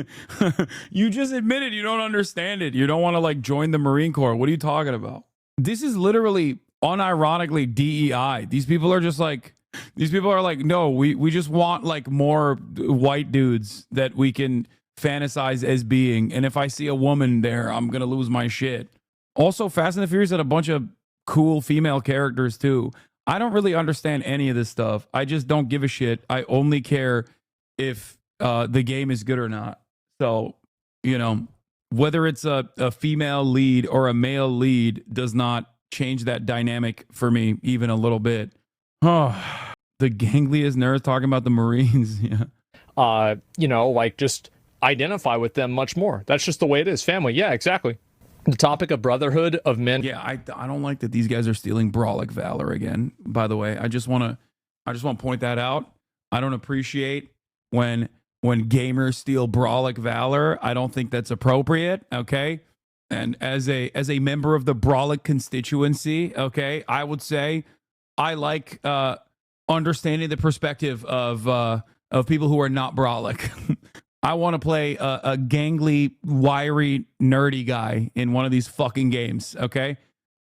S2: You just admitted you don't understand it. You don't want to like join the Marine Corps. What are you talking about? This is literally unironically DEI. These people are just like, no, we just want like more white dudes that we can fantasize as being. And if I see a woman there, I'm going to lose my shit. Also, Fast and the Furious had a bunch of cool female characters too. I don't really understand any of this stuff. I just don't give a shit. I only care if the game is good or not. So, you know, whether it's a female lead or a male lead does not change that dynamic for me even a little bit. Oh, the gangliest nerds talking about the Marines. Yeah.
S9: You know, like just identify with them much more. That's just the way it is. Family. Yeah, exactly. The topic of brotherhood of men.
S2: Yeah, I don't like that these guys are stealing Brawlic Valor again. By the way, I just want to point that out. I don't appreciate when gamers steal Brawlic Valor. I don't think that's appropriate. Okay. And as a member of the Brawlic constituency, okay, I would say I like understanding the perspective of people who are not Brawlic. I want to play a gangly, wiry, nerdy guy in one of these fucking games, okay?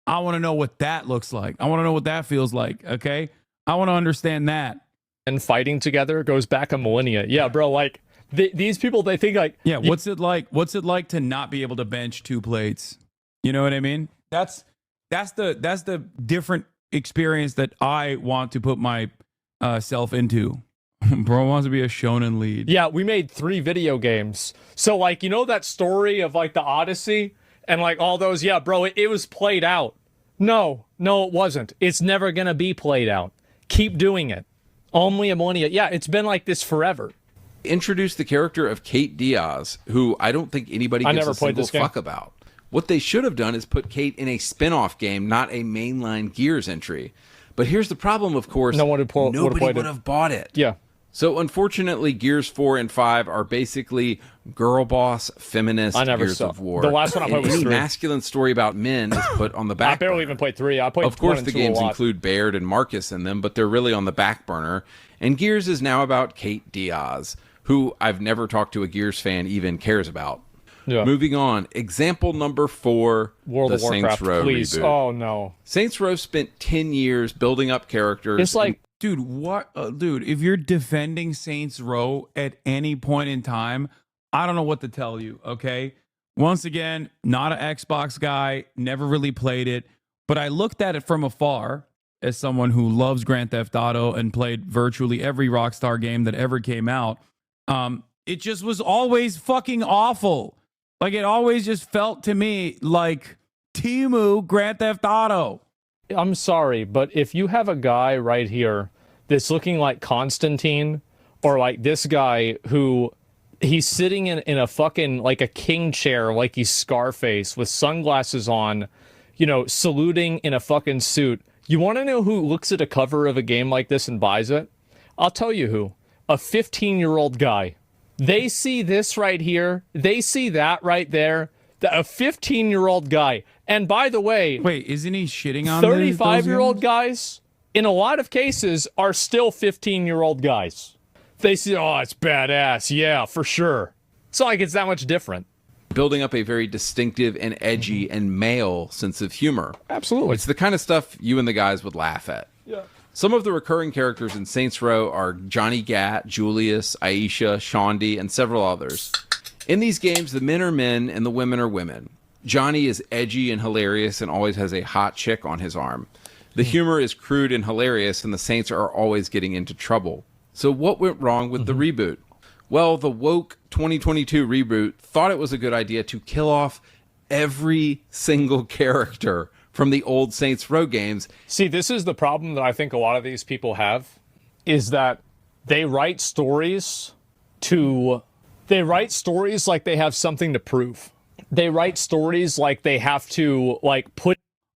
S2: I want to know what that looks like. I want to know what that feels like, okay? I want to understand that.
S9: And fighting together goes back a millennia. Yeah, bro, like these people, they think like,
S2: yeah, what's it like to not be able to bench 2 plates? You know what I mean? That's the different experience that I want to put my self into. Bro wants to be a shonen lead.
S9: Yeah, we made 3 video games. So like, you know that story of like the Odyssey and like all those, yeah, bro, it was played out. No, it wasn't. It's never gonna be played out. Keep doing it. Only a millennia. Yeah, it's been like this forever.
S7: Introduced the character of Kate Diaz, who I don't think anybody gives a single fuck about. What they should have done is put Kate in a spin-off game, not a mainline Gears entry. But here's the problem, of course. Nobody would have bought it.
S9: Yeah.
S7: So unfortunately, Gears 4 and 5 are basically girl boss, feminist Gears of War.
S9: The last one I played was 3.
S7: Any masculine story about men is put on the back
S9: I barely even played 3. I played
S7: Of course,
S9: 1 and
S7: the
S9: 2
S7: games
S9: a lot.
S7: include Baird and Marcus in them, but they're really on the back burner. And Gears is now about Kate Diaz, who I've never talked to a Gears fan even cares about.
S9: Yeah.
S7: Moving on, example number 4,
S9: World of Warcraft,
S7: Saints Row
S9: please.
S7: reboot.
S9: Oh, no.
S7: Saints Row spent 10 years building up characters.
S9: It's like,
S2: dude, what? Dude, if you're defending Saints Row at any point in time, I don't know what to tell you, okay? Once again, not an Xbox guy, never really played it, but I looked at it from afar as someone who loves Grand Theft Auto and played virtually every Rockstar game that ever came out. It just was always fucking awful. Like, it always just felt to me like Temu Grand Theft Auto.
S9: I'm sorry, but if you have a guy right here that's looking like Constantine, or like this guy who he's sitting in a fucking, like a king chair, like he's Scarface with sunglasses on, you know, saluting in a fucking suit. You want to know who looks at a cover of a game like this and buys it? I'll tell you who. A 15-year-old guy. They see this right here. They see that right there. A 15-year-old guy. And by the way...
S2: Wait, isn't he shitting on
S9: 35-year-old guys, in a lot of cases, are still 15-year-old guys. They see, oh, it's badass. Yeah, for sure. It's not like it's that much different.
S7: Building up a very distinctive and edgy and male sense of humor.
S9: Absolutely.
S7: It's the kind of stuff you and the guys would laugh at.
S9: Yeah.
S7: Some of the recurring characters in Saints Row are Johnny Gat, Julius, Aisha, Shondi, and several others. In these games, the men are men and the women are women. Johnny is edgy and hilarious and always has a hot chick on his arm. The humor is crude and hilarious, and the Saints are always getting into trouble. So what went wrong with the reboot? Well, the woke 2022 reboot thought it was a good idea to kill off every single character from the old Saints Row games.
S9: See, this is the problem that I think a lot of these people have, is that they write stories like they have something to prove. They write stories like they have to, like, put...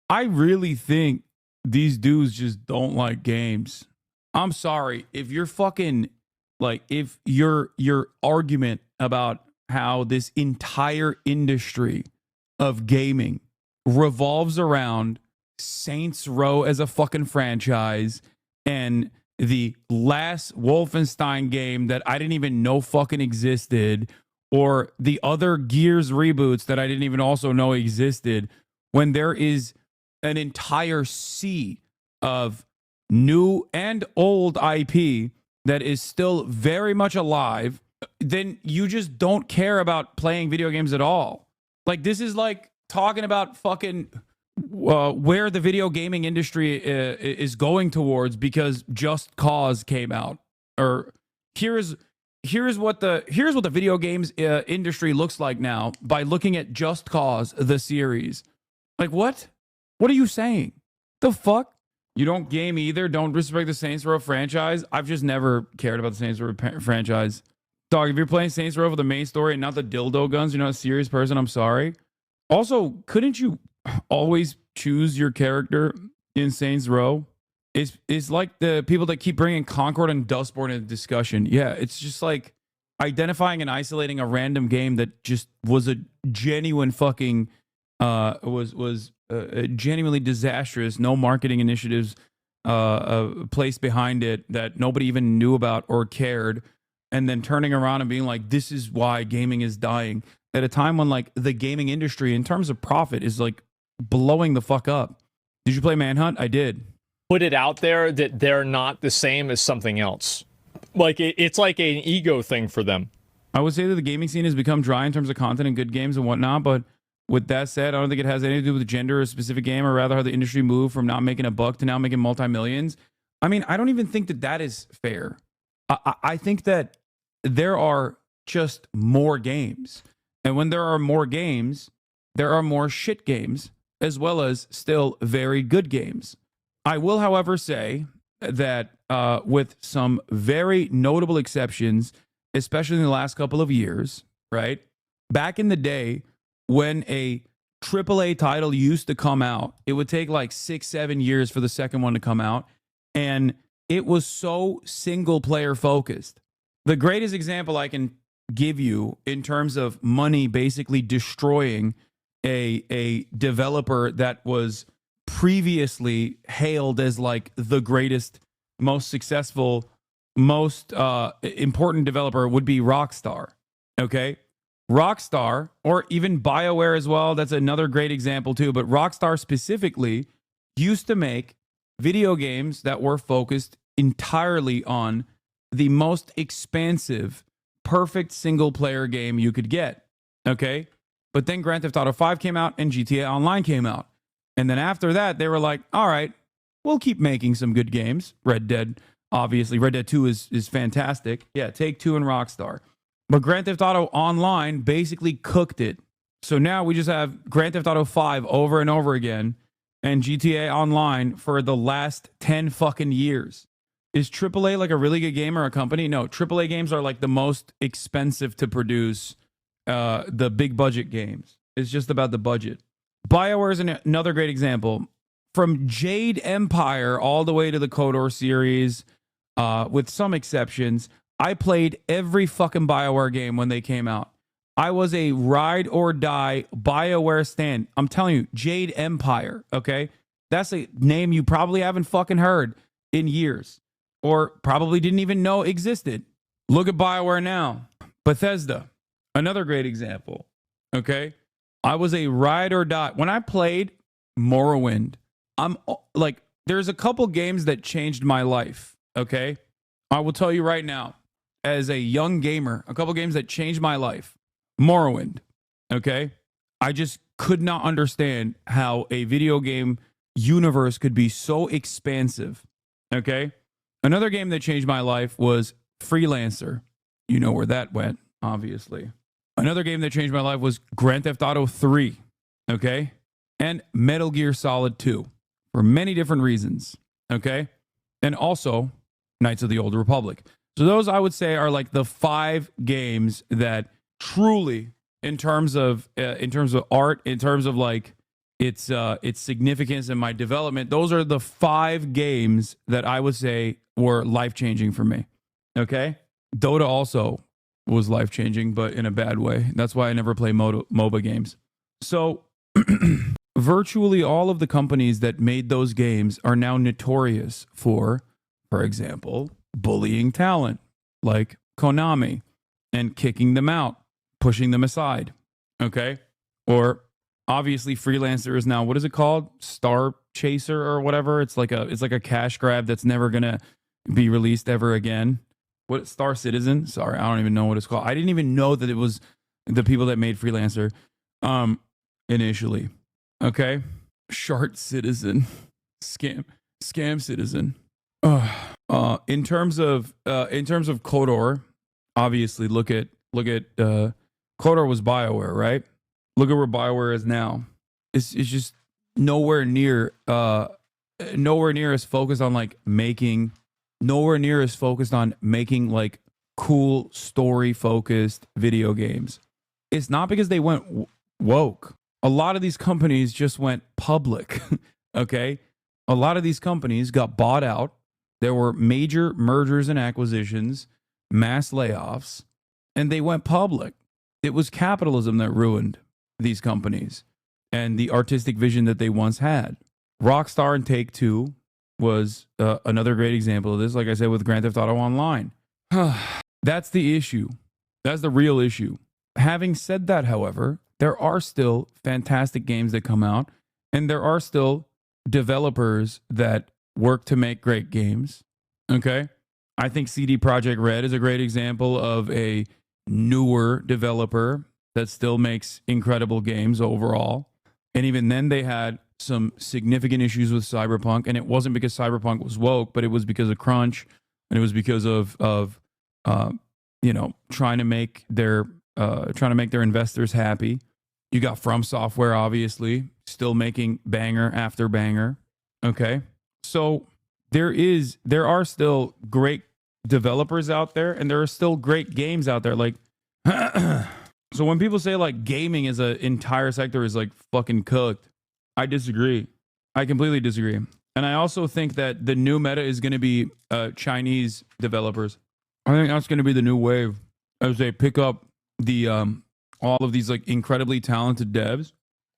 S2: I really think these dudes just don't like games. I'm sorry. If you're fucking, like, if your argument about how this entire industry of gaming revolves around Saints Row as a fucking franchise and the last Wolfenstein game that I didn't even know fucking existed, or the other Gears reboots that I didn't even also know existed, when there is an entire sea of new and old IP that is still very much alive, then you just don't care about playing video games at all. Like, this is like talking about fucking where the video gaming industry is going towards because Just Cause came out, or here's what the video games industry looks like now by looking at Just Cause the series. Like, what are you saying? The fuck? You don't game either? Don't respect the Saints Row franchise? I've just never cared about the Saints Row franchise. Dog, if you're playing Saints Row for the main story and not the dildo guns, you're not a serious person. I'm sorry. Also, couldn't you always choose your character in Saints Row? It's like the people that keep bringing Concord and Dustborn into discussion. Yeah, it's just like identifying and isolating a random game that just was a genuine fucking was genuinely disastrous. No marketing initiatives placed behind it that nobody even knew about or cared, and then turning around and being like, "This is why gaming is dying." At a time when, like, the gaming industry, in terms of profit, is like blowing the fuck up. Did you play Manhunt? I did.
S9: Put it out there that they're not the same as something else. Like, it's like an ego thing for them.
S2: I would say that the gaming scene has become dry in terms of content and good games and whatnot, but with that said, I don't think it has anything to do with gender or a specific game, or rather how the industry moved from not making a buck to now making multi-millions. I mean, I don't even think that is fair. I think that there are just more games. And when there are more games, there are more shit games, as well as still very good games. I will, however, say that with some very notable exceptions, especially in the last couple of years, right? Back in the day when a AAA title used to come out, it would take like 6-7 years for the second one to come out. And it was so single player focused. The greatest example I can give you in terms of money basically destroying a developer that was previously hailed as like the greatest, most successful, most important developer would be Rockstar. Okay. Rockstar, or even BioWare as well. That's another great example too. But Rockstar specifically used to make video games that were focused entirely on the most expansive, perfect single player game you could get. Okay. But then Grand Theft Auto 5 came out and GTA Online came out. And then after that, they were like, all right, we'll keep making some good games. Red Dead, obviously. Red Dead 2 is fantastic. Yeah, Take-Two and Rockstar. But Grand Theft Auto Online basically cooked it. So now we just have Grand Theft Auto 5 over and over again and GTA Online for the last 10 fucking years. Is AAA like a really good game or a company? No, AAA games are like the most expensive to produce, the big budget games. It's just about the budget. BioWare is another great example. From Jade Empire all the way to the KOTOR series, with some exceptions, I played every fucking BioWare game when they came out. I was a ride or die BioWare stan. I'm telling you, Jade Empire, okay? That's a name you probably haven't fucking heard in years, or probably didn't even know existed. Look at BioWare now. Bethesda, another great example, okay? I was a ride or die. When I played Morrowind, I'm like, there's a couple games that changed my life, okay? I will tell you right now, as a young gamer, a couple games that changed my life. Morrowind, okay? I just could not understand how a video game universe could be so expansive, okay? Another game that changed my life was Freelancer. You know where that went, obviously. Another game that changed my life was Grand Theft Auto 3, okay? And Metal Gear Solid 2, for many different reasons, okay? And also Knights of the Old Republic. So those, I would say, are like the 5 games that truly, in terms of art, in terms of like its significance in my development, those are the 5 games that I would say were life-changing for me. Okay? Dota also was life-changing, but in a bad way. That's why I never play MOBA games. So virtually all of the companies that made those games are now notorious for example, bullying talent like Konami and kicking them out, pushing them aside. Okay? Or obviously Freelancer is now, what is it called? Star Chaser or whatever. It's like a cash grab that's never gonna be released ever again. What, Star Citizen? Sorry, I don't even know what it's called. I didn't even know that it was the people that made Freelancer initially. Okay? Shart Citizen. Scam Citizen. In terms of KOTOR, obviously look at KOTOR was BioWare, right? Look at where BioWare is now. It's just nowhere near as focused on like making like cool story focused video games. It's not because they went woke. A lot of these companies just went public. Okay? A lot of these companies got bought out. There were major mergers and acquisitions, mass layoffs, and they went public. It was capitalism that ruined these companies and the artistic vision that they once had. Rockstar and Take-Two was another great example of this, like I said, with Grand Theft Auto Online. That's the issue. That's the real issue. Having said that, however, there are still fantastic games that come out, and there are still developers that work to make great games. Okay? I think CD Projekt Red is a great example of a newer developer that still makes incredible games overall. And even then they had some significant issues with Cyberpunk, and it wasn't because Cyberpunk was woke, but it was because of crunch, and it was because of trying to make their investors happy. You got From Software, obviously, still making banger after banger. Okay? So there are still great developers out there, and there are still great games out there. Like, so when people say like gaming as an entire sector is like fucking cooked, I disagree. I completely disagree. And I also think that the new meta is going to be Chinese developers. I think that's going to be the new wave as they pick up the all of these like incredibly talented devs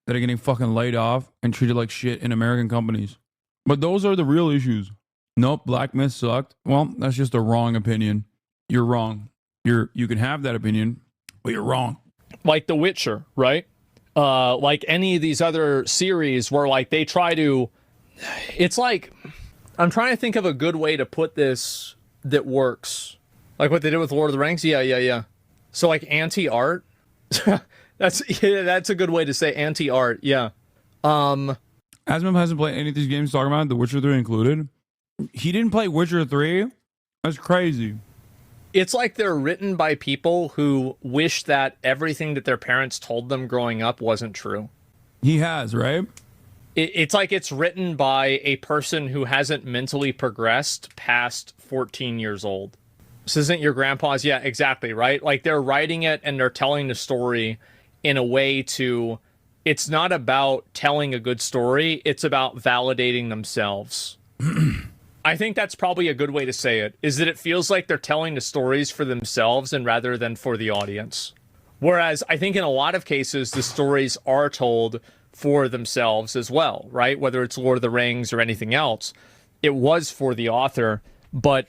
S2: that are getting fucking laid off and treated like shit in American companies. But those are the real issues. Nope, Black Myth sucked. Well, that's just a wrong opinion. You're wrong. You can have that opinion, but you're wrong.
S9: Like The Witcher, right? Like any of these other series where like they try to, it's like, I'm trying to think of a good way to put this that works. Like what they did with Lord of the Rings. Yeah. So like anti-art. that's a good way to say anti-art. Yeah. Asmum
S2: hasn't played any of these games talking about, The Witcher 3 included. He didn't play Witcher 3? That's crazy.
S9: It's like they're written by people who wish that everything that their parents told them growing up wasn't true.
S2: He has, right?
S9: It's like it's written by a person who hasn't mentally progressed past 14 years old. This isn't your grandpa's. Yeah, exactly, right? Like they're writing it and they're telling the story in a way to... It's not about telling a good story. It's about validating themselves. I think that's probably a good way to say it, is that it feels like they're telling the stories for themselves and rather than for the audience. Whereas I think in a lot of cases, the stories are told for themselves as well, right? Whether it's Lord of the Rings or anything else, it was for the author, but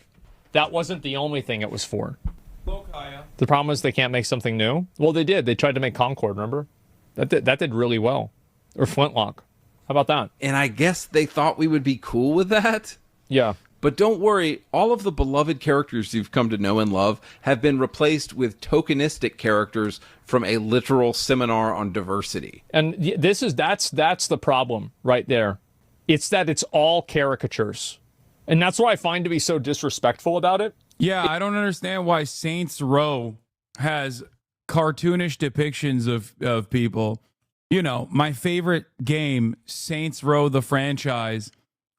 S9: that wasn't the only thing it was for. The problem is they can't make something new. Well, they did. They tried to make Concord, remember? That did really well. Or Flintlock. How about that?
S7: And I guess they thought we would be cool with that?
S9: Yeah.
S7: But don't worry, all of the beloved characters you've come to know and love have been replaced with tokenistic characters from a literal seminar on diversity.
S9: And that's the problem right there. It's that it's all caricatures. And that's what I find to be so disrespectful about it.
S2: Yeah, I don't understand why Saints Row has cartoonish depictions of people. You know, my favorite game, Saints Row the franchise,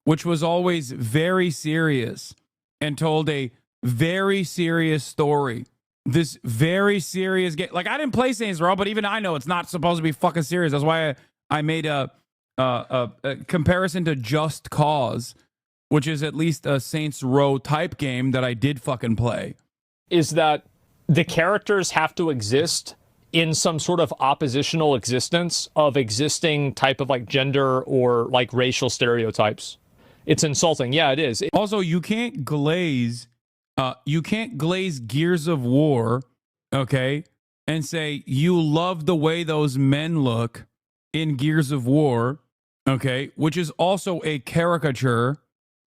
S2: which was always very serious and told a very serious story. This very serious game. Like, I didn't play Saints Row, but even I know it's not supposed to be fucking serious. That's why I made a comparison to Just Cause, which is at least a Saints Row type game that I did fucking play.
S9: Is that the characters have to exist in some sort of oppositional existence of existing type of like gender or like racial stereotypes. It's insulting. Yeah, it is.
S2: Also, you can't glaze Gears of War, okay, and say you love the way those men look in Gears of War, okay, which is also a caricature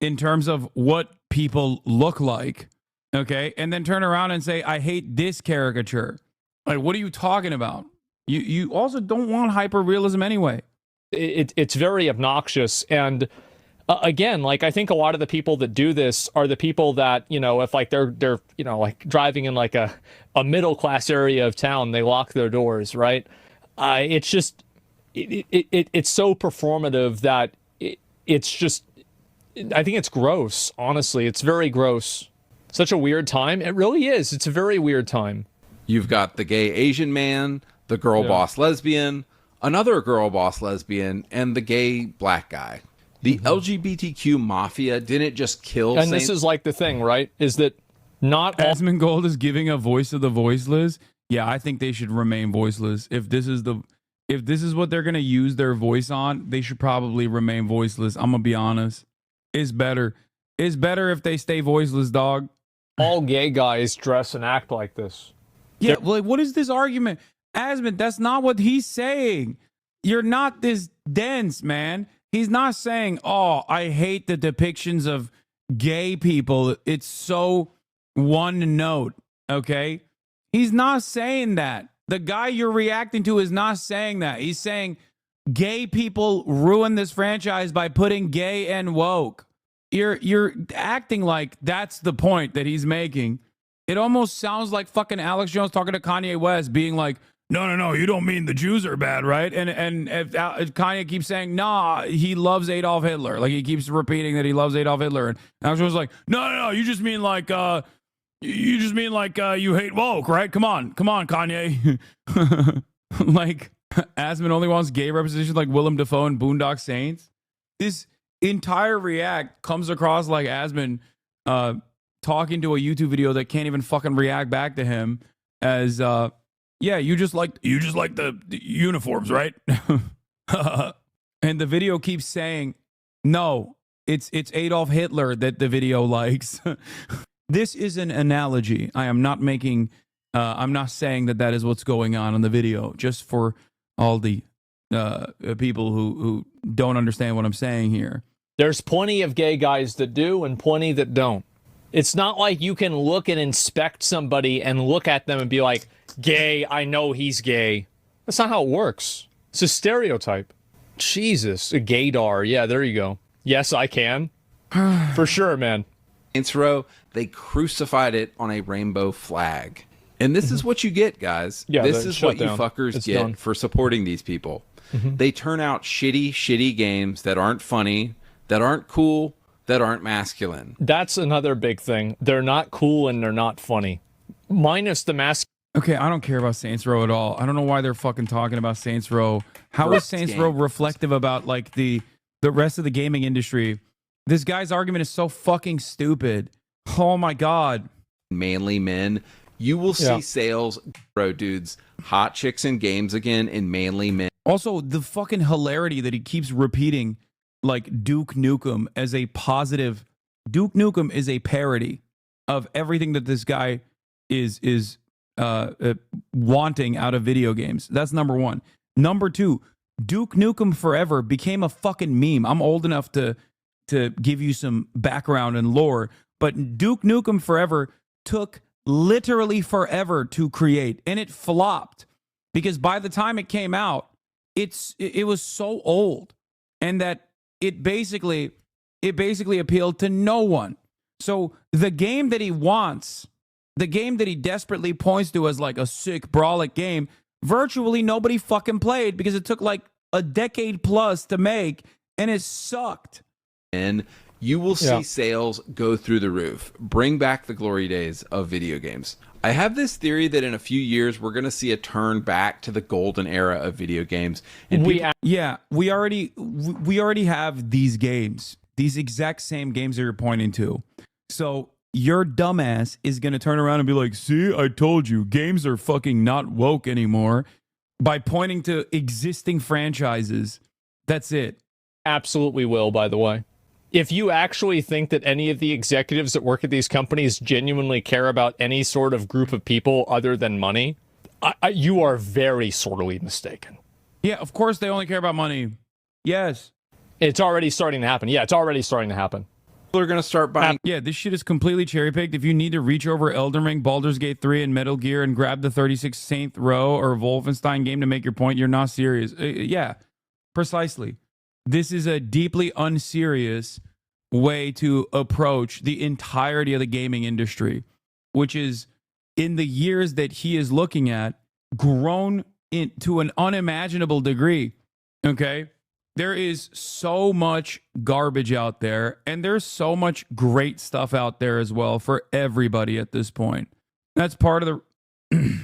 S2: in terms of what people look like, okay, and then turn around and say, I hate this caricature. Like, what are you talking about? You also don't want hyper-realism anyway.
S9: It's very obnoxious, and again, like, I think a lot of the people that do this are the people that, you know, if like they're you know, like driving in like a middle class area of town, they lock their doors, right? It's just it's so performative that it's just, I think it's gross. Honestly, it's very gross. Such a weird time. It really is. It's a very weird time.
S7: You've got the gay Asian man, the girl boss lesbian, another girl boss lesbian, and the gay black guy. The LGBTQ mafia didn't just kill
S9: And this is like the thing, right? Is that not all...
S2: Asmongold is giving a voice to the voiceless. Yeah, I think they should remain voiceless. If this is what they're going to use their voice on, they should probably remain voiceless. I'm going to be honest. It's better. It's better if they stay voiceless, dog.
S9: All gay guys dress and act like this.
S2: Yeah, like, what is this argument? Asmon, that's not what he's saying. You're not this dense, man. He's not saying, oh, I hate the depictions of gay people. It's so one note, okay? He's not saying that. The guy you're reacting to is not saying that. He's saying gay people ruin this franchise by putting gay and woke. You're acting like that's the point that he's making. It almost sounds like fucking Alex Jones talking to Kanye West, being like, no, you don't mean the Jews are bad, right? And if Kanye keeps saying, nah, he loves Adolf Hitler. Like, he keeps repeating that he loves Adolf Hitler. And Alex Jones is like, no, you just mean like You just mean like you hate woke, right? Come on, Kanye. Like, Asman only wants gay representation like Willem Dafoe and Boondock Saints. This entire react comes across like Asman talking to a YouTube video that can't even fucking react back to him as yeah, you just like the uniforms, right? And the video keeps saying, no, it's Adolf Hitler that the video likes. This is an analogy. I am not making, I'm not saying that is what's going on in the video, just for all the people who don't understand what I'm saying here.
S9: There's plenty of gay guys that do and plenty that don't. It's not like you can look and inspect somebody and look at them and be like, gay, I know he's gay. That's not how it works. It's a stereotype. Jesus, a gaydar. Yeah, there you go. Yes, I can. For sure, man.
S7: Saints Row, they crucified it on a rainbow flag. And this is what you get, guys.
S9: Yeah,
S7: this is what you
S9: down.
S7: fuckers
S9: It's
S7: get
S9: done.
S7: for supporting these people. They turn out shitty games that aren't funny, that aren't cool, that aren't masculine.
S9: That's another big thing. They're not cool and they're not funny. Minus the mask.
S2: Okay, I don't care about Saints Row at all. I don't know why they're fucking talking about Saints Row. How is Saints Row reflective about like the rest of the gaming industry? This guy's argument is so fucking stupid. Oh my god.
S7: Manly men. You will see sales, bro, dudes. Hot chicks in games again in manly men.
S2: Also, the fucking hilarity that he keeps repeating, like Duke Nukem as a positive. Duke Nukem is a parody of everything that this guy is wanting out of video games. That's number one. Number two, Duke Nukem Forever became a fucking meme. I'm old enough to give you some background and lore, but Duke Nukem Forever took literally forever to create, and it flopped because by the time it came out, it was so old, and that it basically appealed to no one. So the game that he wants, the game that he desperately points to as like a sick brawlic game, virtually nobody fucking played because it took like a decade plus to make, and it sucked.
S7: And you will see sales go through the roof. Bring back the glory days of video games. I have this theory that in a few years we're going to see a turn back to the golden era of video games. And
S2: we already have these games, these exact same games that you're pointing to. So your dumbass is going to turn around and be like, see, I told you, games are fucking not woke anymore, by pointing to existing franchises. That's it.
S9: Absolutely will, by the way. If you actually think that any of the executives that work at these companies genuinely care about any sort of group of people other than money, you are very sorely mistaken.
S2: Yeah, of course they only care about money. Yes.
S9: It's already starting to happen. Yeah, it's already starting to happen.
S7: People are going to start buying.
S2: Yeah, this shit is completely cherry-picked. If you need to reach over Elden Ring, Baldur's Gate 3, and Metal Gear and grab the 36th Saints Row or Wolfenstein game to make your point, you're not serious. Yeah, precisely. This is a deeply unserious way to approach the entirety of the gaming industry, which is, in the years that he is looking at, grown to an unimaginable degree. Okay? There is so much garbage out there, and there's so much great stuff out there as well for everybody at this point. That's part of the...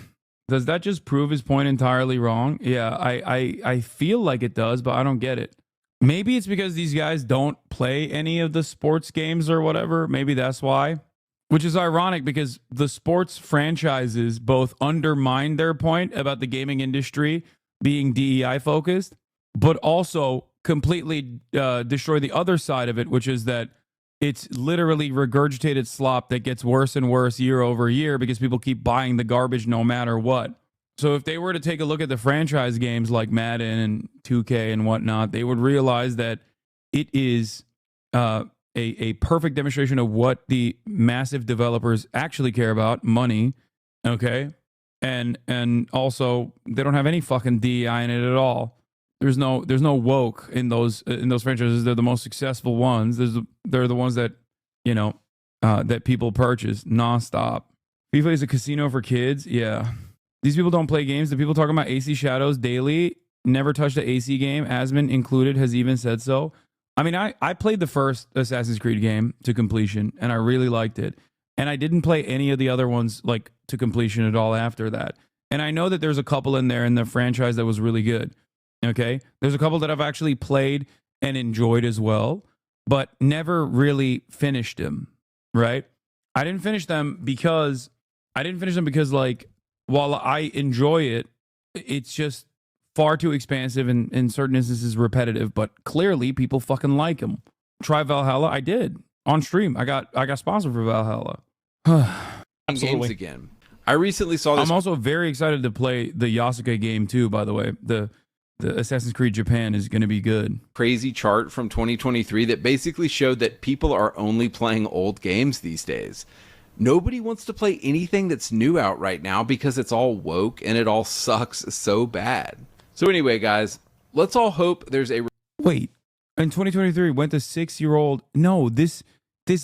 S2: Does that just prove his point entirely wrong? Yeah, I feel like it does, but I don't get it. Maybe it's because these guys don't play any of the sports games or whatever. Maybe that's why. Which is ironic because the sports franchises both undermine their point about the gaming industry being DEI focused, but also completely destroy the other side of it, which is that it's literally regurgitated slop that gets worse and worse year over year because people keep buying the garbage no matter what. So if they were to take a look at the franchise games like Madden and 2K and whatnot, they would realize that it is a perfect demonstration of what the massive developers actually care about: money. Okay, and also they don't have any fucking DEI in it at all. There's no woke in those franchises. They're the most successful ones. They're the ones that that people purchase nonstop. FIFA is a casino for kids. Yeah. These people don't play games. The people talking about AC Shadows daily never touched an AC game. Asman included has even said so. I mean, I played the first Assassin's Creed game to completion, and I really liked it. And I didn't play any of the other ones like to completion at all after that. And I know that there's a couple in there in the franchise that was really good. Okay. There's a couple that I've actually played and enjoyed as well, but never really finished them. Right. I didn't finish them because like, while I enjoy it, it's just far too expansive and in certain instances repetitive, but clearly people fucking like them. Try Valhalla. I did on stream. I got sponsored for Valhalla.
S7: Games again. I recently saw this.
S2: I'm also very excited to play the Yasuke game too, by the way. The Assassin's Creed Japan is going to be good.
S7: Crazy chart from 2023 that basically showed that people are only playing old games these days. Nobody wants to play anything that's new out right now because it's all woke and it all sucks so bad. So anyway, guys, let's all hope there's a...
S2: Wait, in 2023 went to 6-year-old... No, this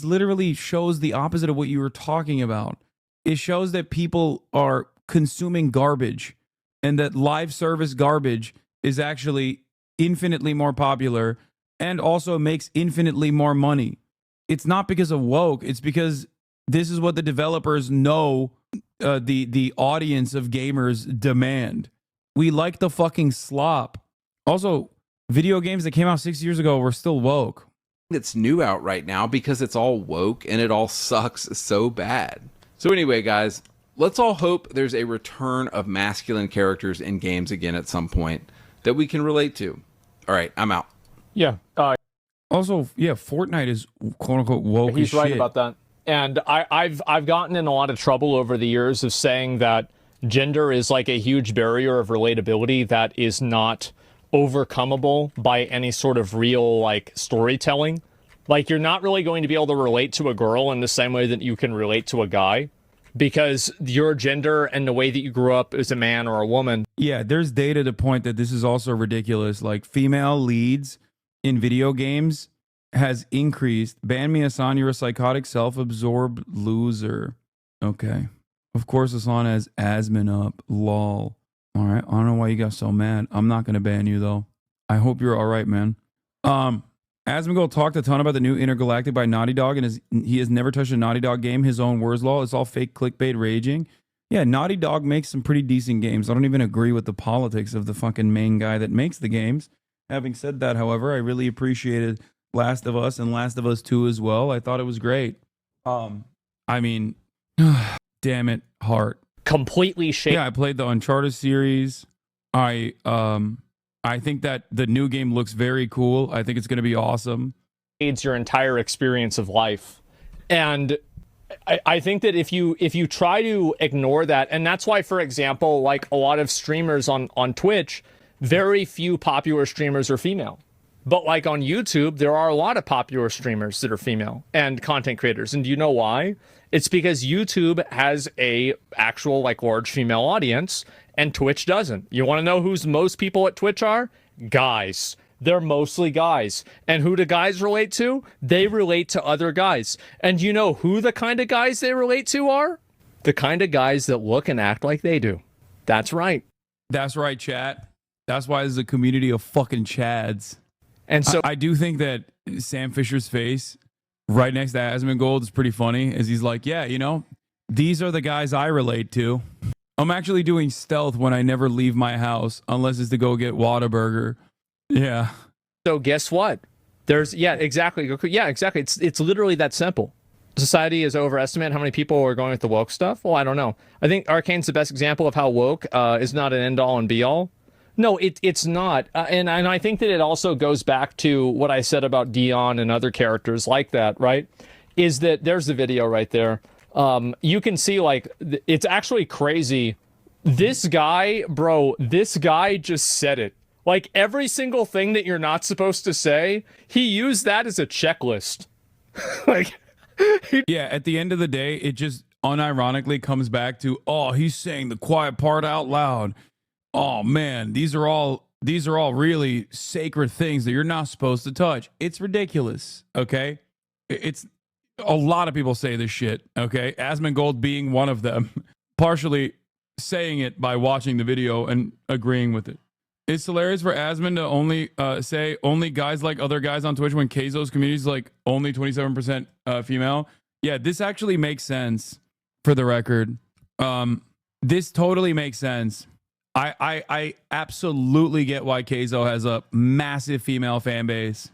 S2: literally shows the opposite of what you were talking about. It shows that people are consuming garbage and that live service garbage is actually infinitely more popular and also makes infinitely more money. It's not because of woke. It's because this is what the developers know the audience of gamers demand. We like the fucking slop. Also, video games that came out 6 years ago were still woke.
S7: It's new out right now because it's all woke and it all sucks so bad. So anyway, guys, let's all hope there's a return of masculine characters in games again at some point that we can relate to. All right, I'm out.
S9: Yeah.
S2: Also, yeah, Fortnite is quote unquote woke.
S9: He's right about that. And I've gotten in a lot of trouble over the years of saying that gender is like a huge barrier of relatability that is not overcomable by any sort of real like storytelling. Like, you're not really going to be able to relate to a girl in the same way that you can relate to a guy because your gender and the way that you grew up as a man or a woman.
S2: Yeah, there's data to point that this is also ridiculous. Like, female leads in video games has increased. Ban me, Hasan, you're a psychotic, self-absorbed loser. Okay. Of course, Hasan has Asmin up. Lol. All right. I don't know why you got so mad. I'm not going to ban you, though. I hope you're all right, man. Asmongold talked a ton about the new Intergalactic by Naughty Dog, and he has never touched a Naughty Dog game. His own words, lol. It's all fake clickbait raging. Yeah, Naughty Dog makes some pretty decent games. I don't even agree with the politics of the fucking main guy that makes the games. Having said that, however, I really appreciated Last of Us and Last of Us 2 as well. I thought it was great. I mean, damn it, heart.
S9: Completely shaped.
S2: Yeah, I played the Uncharted series. I think that the new game looks very cool. I think it's going to be awesome.
S9: It's your entire experience of life. And I think that if you try to ignore that, and that's why, for example, like a lot of streamers on Twitch, very few popular streamers are female. But like on YouTube, there are a lot of popular streamers that are female and content creators. And do you know why? It's because YouTube has a actual like large female audience and Twitch doesn't. You want to know who's most people at Twitch are? Guys. They're mostly guys. And who do guys relate to? They relate to other guys. And you know who the kind of guys they relate to are? The kind of guys that look and act like they do. That's right.
S2: That's right, chat. That's why there's a community of fucking chads.
S9: And so
S2: I do think that Sam Fisher's face right next to Asmongold is pretty funny, as he's like, yeah, you know, these are the guys I relate to. I'm actually doing stealth when I never leave my house, unless it's to go get Whataburger. Yeah.
S9: So guess what? Yeah, exactly. It's literally that simple. Society is overestimating how many people are going with the woke stuff. Well, I don't know. I think Arcane's the best example of how woke is not an end all and be all. No, it's not. And I think that it also goes back to what I said about Dion and other characters like that, right? Is that there's the video right there. You can see, like, it's actually crazy. This guy just said it. Like, every single thing that you're not supposed to say, he used that as a checklist. Like,
S2: yeah, at the end of the day, it just unironically comes back to, oh, he's saying the quiet part out loud. Oh man, these are all really sacred things that you're not supposed to touch. It's ridiculous, okay? It's a lot of people say this shit, okay? Asmongold being one of them, partially saying it by watching the video and agreeing with it. It's hilarious for Asmon to only say only guys like other guys on Twitch when Keizo's community is like only 27% female. Yeah, this actually makes sense for the record. This totally makes sense. I absolutely get why Keizo has a massive female fan base.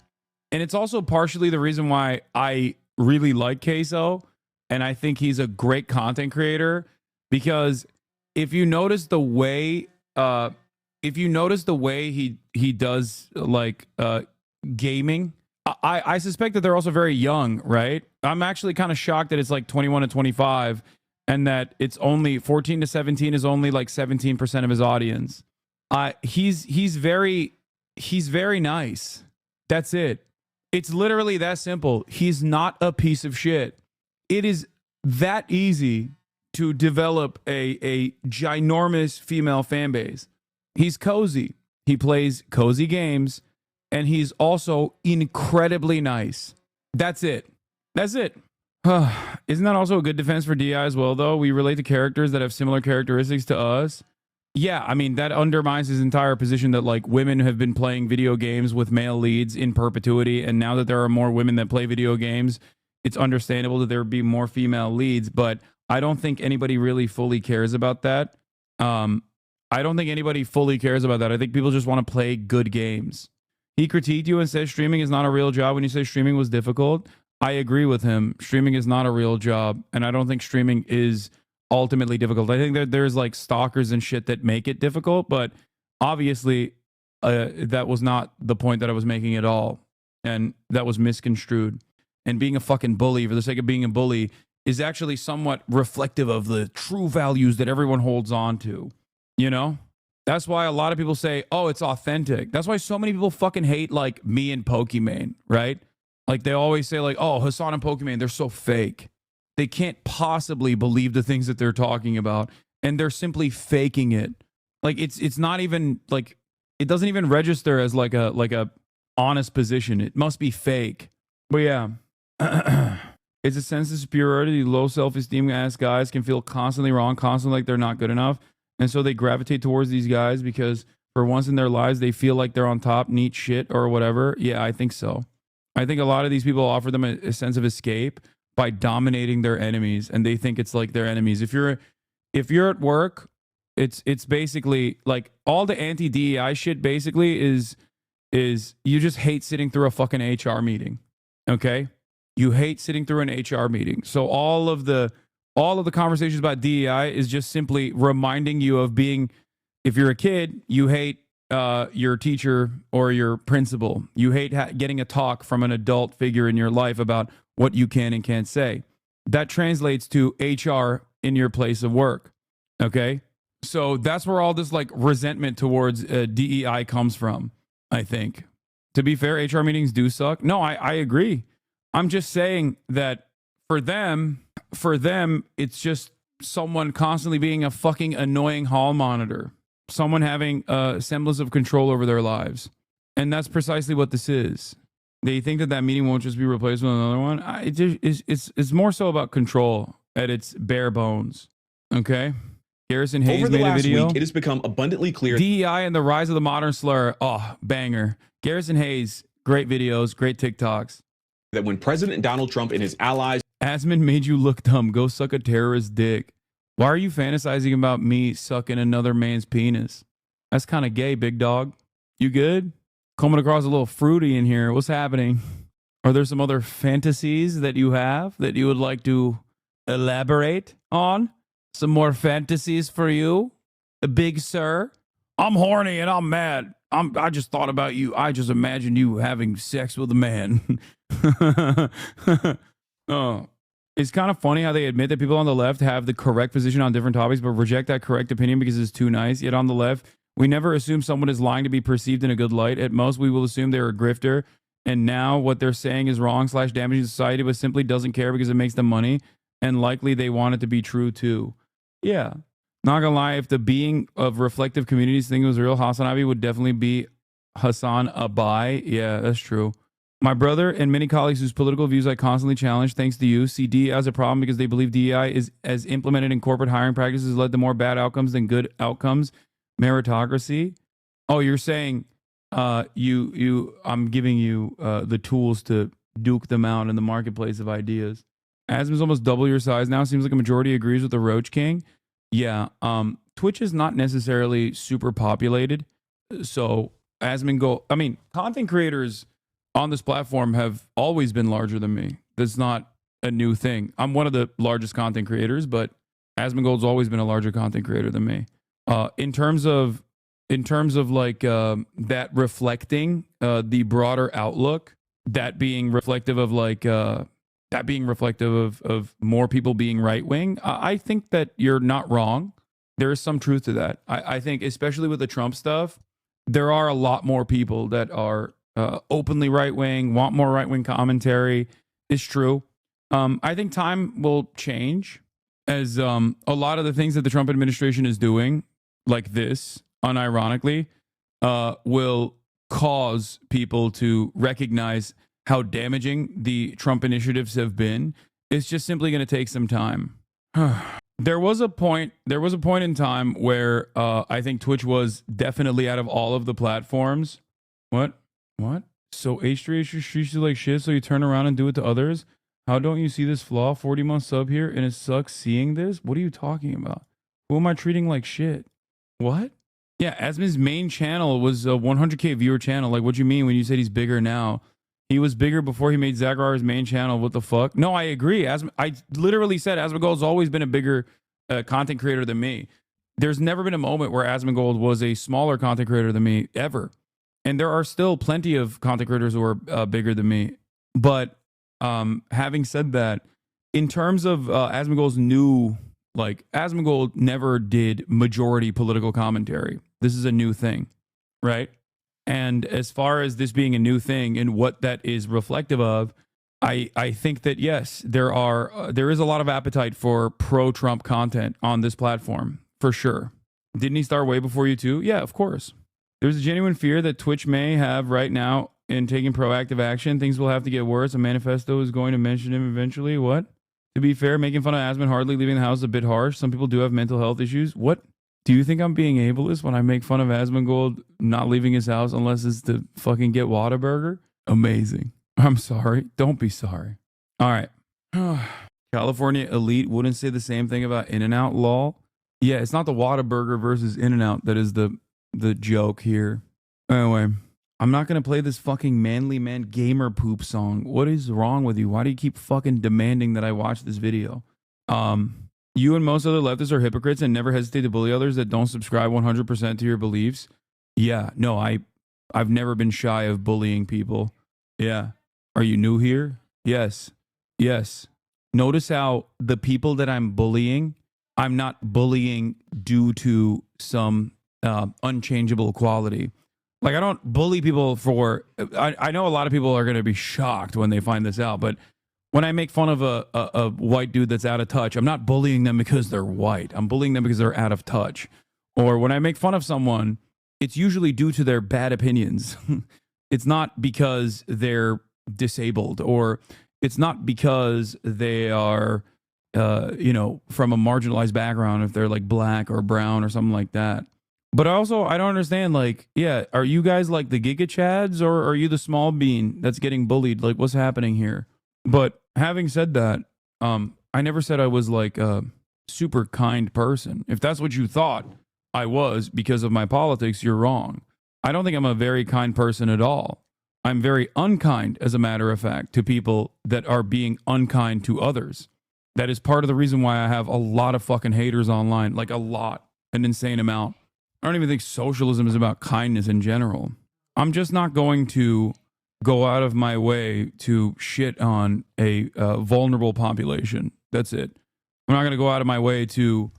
S2: And it's also partially the reason why I really like Keizo. And I think he's a great content creator, because if you notice the way he does like gaming, I suspect that they're also very young, right? I'm actually kind of shocked that it's like 21 to 25 and that it's only 14 to 17 is only like 17% of his audience. He's very nice. That's it. It's literally that simple. He's not a piece of shit. It is that easy to develop a ginormous female fan base. He's cozy. He plays cozy games, and he's also incredibly nice. That's it. That's it. Isn't that also a good defense for DI as well, though? We relate to characters that have similar characteristics to us. Yeah, I mean, that undermines his entire position that, like, women have been playing video games with male leads in perpetuity, and now that there are more women that play video games, it's understandable that there would be more female leads, but I don't think anybody really fully cares about that. I don't think anybody fully cares about that. I think people just want to play good games. He critiqued you and said streaming is not a real job when you say streaming was difficult. I agree with him. Streaming is not a real job, and I don't think streaming is ultimately difficult. I think that there's like stalkers and shit that make it difficult, but obviously that was not the point that I was making at all, and that was misconstrued. And being a fucking bully for the sake of being a bully is actually somewhat reflective of the true values that everyone holds on to. You know? That's why a lot of people say, oh, it's authentic. That's why so many people fucking hate like me and Pokimane, right? Like they always say like, oh, Hasan and Pokimane, they're so fake. They can't possibly believe the things that they're talking about, and they're simply faking it. Like it's not even like, it doesn't even register as like a honest position. It must be fake. But yeah. It's a sense of superiority. Low self-esteem ass guys can feel constantly wrong, constantly like they're not good enough. And so they gravitate towards these guys because for once in their lives, they feel like they're on top, neat shit or whatever. Yeah, I think so. I think a lot of these people offer them a sense of escape by dominating their enemies, and they think it's like their enemies. If you're at work, it's basically like all the anti-DEI shit basically is you just hate sitting through a fucking HR meeting. Okay? You hate sitting through an HR meeting. So all of the conversations about DEI is just simply reminding you of being, if you're a kid, you hate your teacher or your principal. You hate getting a talk from an adult figure in your life about what you can and can't say. That translates to HR in your place of work. Okay? So that's where all this like resentment towards DEI comes from, I think. To be fair, HR meetings do suck. No, I agree. I'm just saying that for them, it's just someone constantly being a fucking annoying hall monitor. Someone having a semblance of control over their lives. And that's precisely what this is. They think that meeting won't just be replaced with another one. It's more so about control at its bare bones. Okay? Garrison Hayes made a video.
S14: Week, it has become abundantly clear.
S2: DEI and the rise of the modern slur. Oh, banger. Garrison Hayes, great videos, great TikToks.
S14: That when President Donald Trump and his allies...
S2: Asman made you look dumb. Go suck a terrorist dick. Why are you fantasizing about me sucking another man's penis? That's kind of gay, big dog. You good? Coming across a little fruity in here. What's happening? Are there some other fantasies that you have that you would like to elaborate on? Some more fantasies for you, big sir? I'm horny and I'm mad. I just thought about you. I just imagined you having sex with a man. Oh, it's kind of funny how they admit that people on the left have the correct position on different topics, but reject that correct opinion because it's too nice. Yet on the left, we never assume someone is lying to be perceived in a good light. At most, we will assume they're a grifter. And now what they're saying is wrong / damaging society, but simply doesn't care because it makes them money. And likely they want it to be true too. Yeah. Not gonna lie, if the being of reflective communities thing was real, HasanAbi would definitely be HasanAbi. Yeah, that's true. My brother and many colleagues whose political views I constantly challenge, thanks to you, see DEI as a problem because they believe DEI is as implemented in corporate hiring practices led to more bad outcomes than good outcomes. Meritocracy. Oh, you're saying I'm giving you the tools to duke them out in the marketplace of ideas. Asmon's almost double your size now. Seems like a majority agrees with the Roach King. Yeah. Twitch is not necessarily super populated. So Asmongold, I mean, content creators on this platform have always been larger than me. That's not a new thing. I'm one of the largest content creators, but Asmongold's always been a larger content creator than me. In terms of like that reflecting the broader outlook, that being reflective of like of more people being right wing, I think that you're not wrong. There is some truth to that. I think, especially with the Trump stuff, there are a lot more people that are openly right wing, want more right wing commentary. It's true. I think time will change as a lot of the things that the Trump administration is doing, like this, unironically, will cause people to recognize how damaging the Trump initiatives have been. It's just simply going to take some time. There was a point in time where I think Twitch was definitely, out of all of the platforms. What? So H3 treats you like shit, so you turn around and do it to others? How don't you see this flaw? 40-month sub here, and it sucks seeing this? What are you talking about? Who am I treating like shit? What? Yeah, Asmon's main channel was a 100K viewer channel. Like, what do you mean when you said he's bigger now? He was bigger before he made Zachariah's main channel. What the fuck? No, I agree. I literally said Asmongold's always been a bigger content creator than me. There's never been a moment where Asmongold was a smaller content creator than me, ever. And there are still plenty of content creators who are bigger than me. But having said that, in terms of Asmongold's new, like, Asmongold never did majority political commentary. This is a new thing, right? And as far as this being a new thing and what that is reflective of, I think that, yes, there is a lot of appetite for pro-Trump content on this platform, for sure. Didn't he start way before you too? Yeah, of course. There's a genuine fear that Twitch may have right now in taking proactive action. Things will have to get worse. A manifesto is going to mention him eventually. What? To be fair, making fun of Asmon hardly leaving the house is a bit harsh. Some people do have mental health issues. What? Do you think I'm being ableist when I make fun of Asmongold not leaving his house unless it's to fucking get Whataburger? Amazing. I'm sorry. Don't be sorry. All right. California elite wouldn't say the same thing about In-N-Out, lol. Yeah, it's not the Whataburger versus In-N-Out that is the joke here. Anyway, I'm not going to play this fucking manly man gamer poop song. What is wrong with you? Why do you keep fucking demanding that I watch this video? You and most other leftists are hypocrites and never hesitate to bully others that don't subscribe 100% to your beliefs. Yeah, no, I've never been shy of bullying people. Yeah. Are you new here? Yes. Notice how the people that I'm bullying, I'm not bullying due to some unchangeable quality. Like, I don't bully people for... I know a lot of people are going to be shocked when they find this out, but when I make fun of a white dude that's out of touch, I'm not bullying them because they're white. I'm bullying them because they're out of touch. Or when I make fun of someone, it's usually due to their bad opinions. It's not because they're disabled, or it's not because they are, from a marginalized background, if they're like black or brown or something like that. But also, I don't understand, like, yeah, are you guys like the Giga Chads, or are you the small bean that's getting bullied? Like, what's happening here? But having said that, I never said I was like a super kind person. If that's what you thought I was because of my politics, you're wrong. I don't think I'm a very kind person at all. I'm very unkind, as a matter of fact, to people that are being unkind to others. That is part of the reason why I have a lot of fucking haters online, like a lot, an insane amount. I don't even think socialism is about kindness in general. I'm just not going to go out of my way to shit on a vulnerable population. That's it. I'm not going to go out of my way to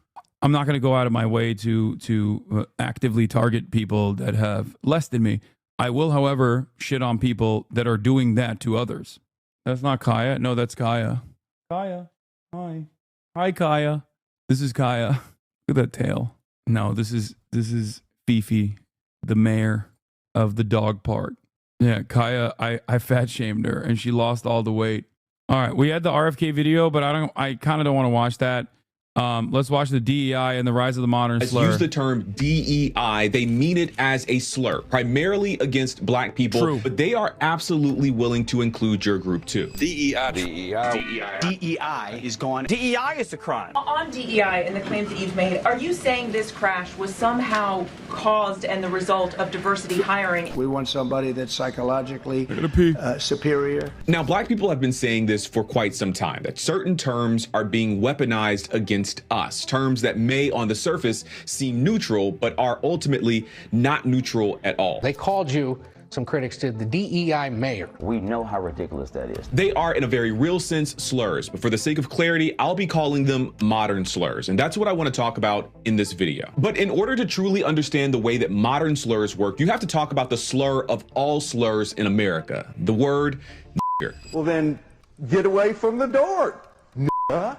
S2: actively target people that have less than me. I will, however, shit on people that are doing that to others. That's not Kaya. No, that's Kaya. Kaya. Hi. Hi, Kaya. This is Kaya. Look at that tail. No, this is Fifi, the mayor of the dog park. Yeah, Kaya, I fat shamed her and she lost all the weight. All right, we had the RFK video, but I kind of don't want to watch that. Let's watch the DEI and the rise of the modern slur.
S14: Use the term DEI. They mean it as a slur, primarily against black people.
S2: True.
S14: But they are absolutely willing to include your group too.
S15: DEI is gone.
S16: DEI is a crime.
S17: On DEI and the claims that you've made, are you saying this crash was somehow caused and the result of diversity hiring?
S15: We want somebody that's psychologically superior.
S14: Now, black people have been saying this for quite some time, that certain terms are being weaponized against us, terms that may on the surface seem neutral, but are ultimately not neutral at all.
S18: They called you, some critics did, the DEI mayor.
S19: We know how ridiculous that is.
S14: They are, in a very real sense, slurs, but for the sake of clarity, I'll be calling them modern slurs, and that's what I want to talk about in this video. But in order to truly understand the way that modern slurs work, you have to talk about the slur of all slurs in America, the word nigger.
S20: Well then, get away from the door.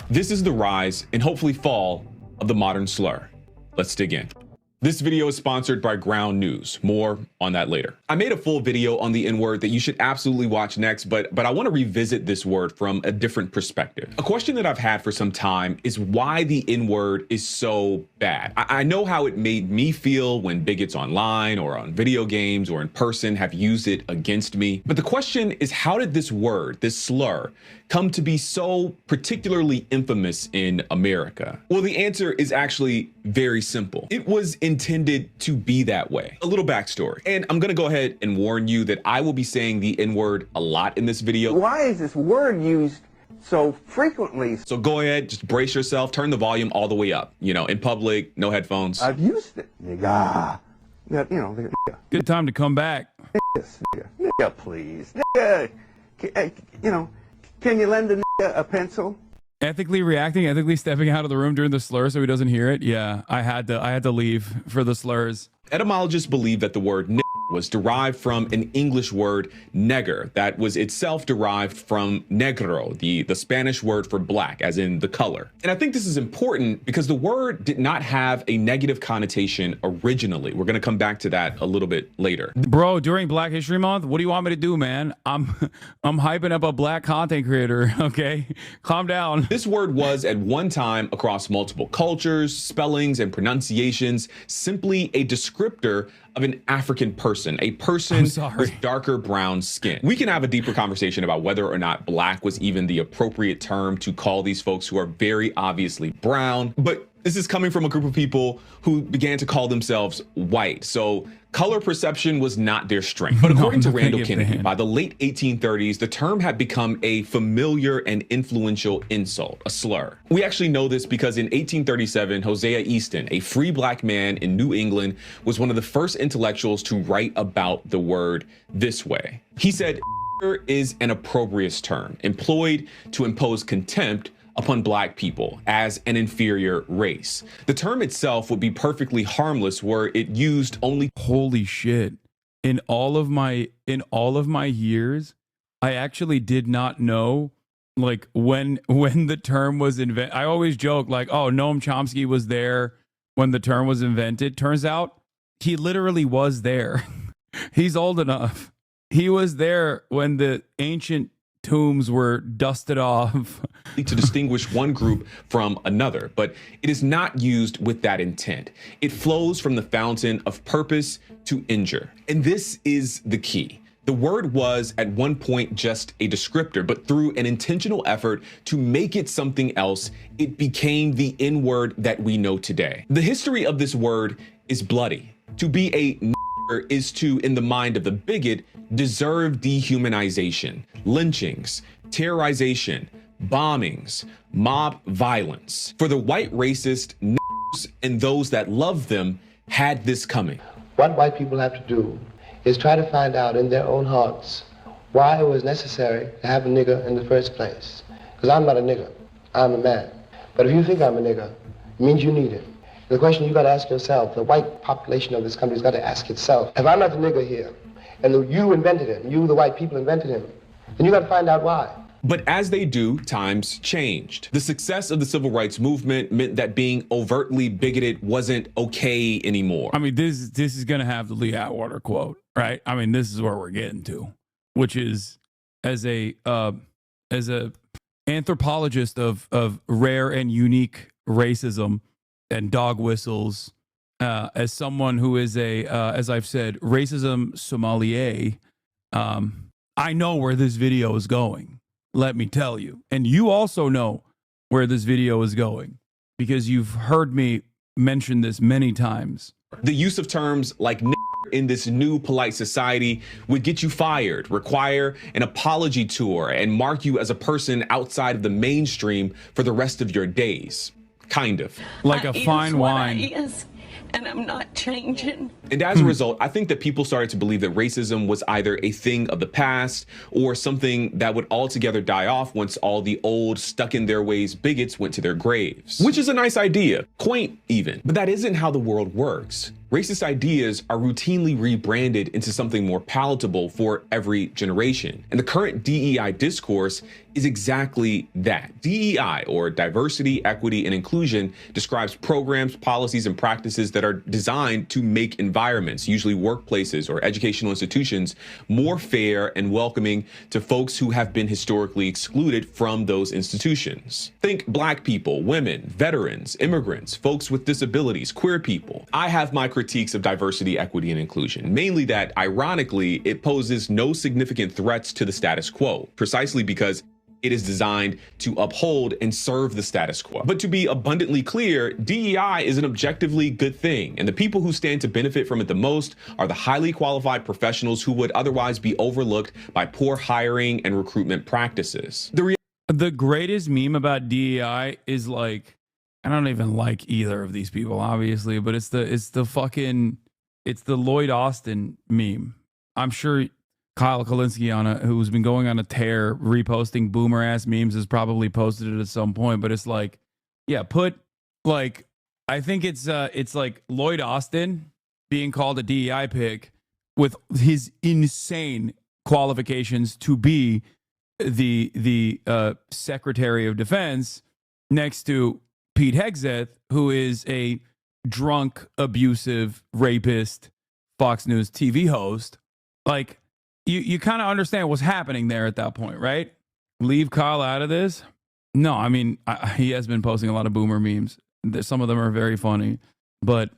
S14: This is the rise and hopefully fall of the modern slur. Let's dig in. This video is sponsored by Ground News. More on that later. I made a full video on the N-word that you should absolutely watch next, but I want to revisit this word from a different perspective. A question that I've had for some time is why the N-word is so bad. I know how it made me feel when bigots online or on video games or in person have used it against me. But the question is, how did this word, this slur, come to be so particularly infamous in America? Well, the answer is actually very simple. It was intended to be that way. A little backstory. And I'm gonna go ahead and warn you that I will be saying the N-word a lot in this video.
S20: Why is this word used so frequently?
S14: So go ahead, just brace yourself, turn the volume all the way up. You know, in public, no headphones.
S20: I've used it. Nigga. You know, nigga.
S2: Good time to come back.
S20: Nigga, please. Nigga. You know, can you lend a nigga a pencil?
S2: Ethically reacting, ethically stepping out of the room during the slur so he doesn't hear it. Yeah, I had to leave for the slurs.
S14: Etymologists believe that the word nigger was derived from an English word neger that was itself derived from negro, the Spanish word for black, as in the color. And I think this is important because the word did not have a negative connotation originally. We're going to come back to that a little bit later.
S2: Bro, during Black History Month, what do you want me to do, man? I'm hyping up a black content creator, okay? Calm down.
S14: This word was at one time across multiple cultures, spellings, and pronunciations simply a descriptor of an African person, a person with darker brown skin. We can have a deeper conversation about whether or not black was even the appropriate term to call these folks who are very obviously brown, but this is coming from a group of people who began to call themselves white. So color perception was not their strength. But according to Randall Kennedy, by the late 1830s, the term had become a familiar and influential insult, a slur. We actually know this because in 1837, Hosea Easton, a free black man in New England, was one of the first intellectuals to write about the word this way. He said, is an opprobrious term employed to impose contempt upon black people as an inferior race. The term itself would be perfectly harmless were it used only.
S2: Holy shit. In all of my years, I actually did not know like when the term was invented. I always joke like, oh, Noam Chomsky was there when the term was invented. Turns out he literally was there. He's old enough. He was there when the ancient tombs were dusted off
S14: to distinguish one group from another, but it is not used with that intent. It flows from the fountain of purpose to injure. And this is the key. The word was at one point just a descriptor, but through an intentional effort to make it something else, it became the N-word that we know today. The history of this word is bloody. To be a is to, in the mind of the bigot, deserve dehumanization, lynchings, terrorization, bombings, mob violence. For the white racist and those that love them had this coming.
S21: What white people have to do is try to find out in their own hearts why it was necessary to have a nigger in the first place. Because I'm not a nigger, I'm a man. But if you think I'm a nigger, it means you need it. The question you got to ask yourself, the white population of this country has got to ask itself, if I'm not the nigger here, and you invented him, you the white people invented him, then you got to find out why.
S14: But as they do, times changed. The success of the civil rights movement meant that being overtly bigoted wasn't okay anymore.
S2: I mean, this is going to have the Lee Atwater quote, right? I mean, this is where we're getting to, which is as a anthropologist of rare and unique racism and dog whistles, as someone who is as I've said, racism sommelier, I know where this video is going. Let me tell you. And you also know where this video is going because you've heard me mention this many times.
S14: The use of terms like in this new polite society would get you fired, require an apology tour, and mark you as a person outside of the mainstream for the rest of your days. Kind of.
S2: Like a fine wine.
S16: And I'm not changing.
S14: And as a result, I think that people started to believe that racism was either a thing of the past or something that would altogether die off once all the old, stuck in their ways bigots went to their graves. Which is a nice idea, quaint even. But that isn't how the world works. Racist ideas are routinely rebranded into something more palatable for every generation. And the current DEI discourse is exactly that. DEI, or diversity, equity, and inclusion, describes programs, policies, and practices that are designed to make environments, usually workplaces or educational institutions, more fair and welcoming to folks who have been historically excluded from those institutions. Think Black people, women, veterans, immigrants, folks with disabilities, queer people. I have my critiques of diversity, equity, and inclusion, mainly that, ironically, it poses no significant threats to the status quo, precisely because it is designed to uphold and serve the status quo. But to be abundantly clear, DEI is an objectively good thing, and the people who stand to benefit from it the most are the highly qualified professionals who would otherwise be overlooked by poor hiring and recruitment practices.
S2: The greatest meme about DEI is like, I don't even like either of these people, obviously, but it's the Lloyd Austin meme. I'm sure Kyle Kalinske who's been going on a tear reposting boomer ass memes has probably posted it at some point, but it's like, yeah, put like, I think it's like Lloyd Austin being called a DEI pick with his insane qualifications to be the Secretary of Defense next to Pete Hegseth, who is a drunk, abusive, rapist, Fox News TV host. Like, you kind of understand what's happening there at that point, right? Leave Kyle out of this? No, I mean, he has been posting a lot of boomer memes. Some of them are very funny, but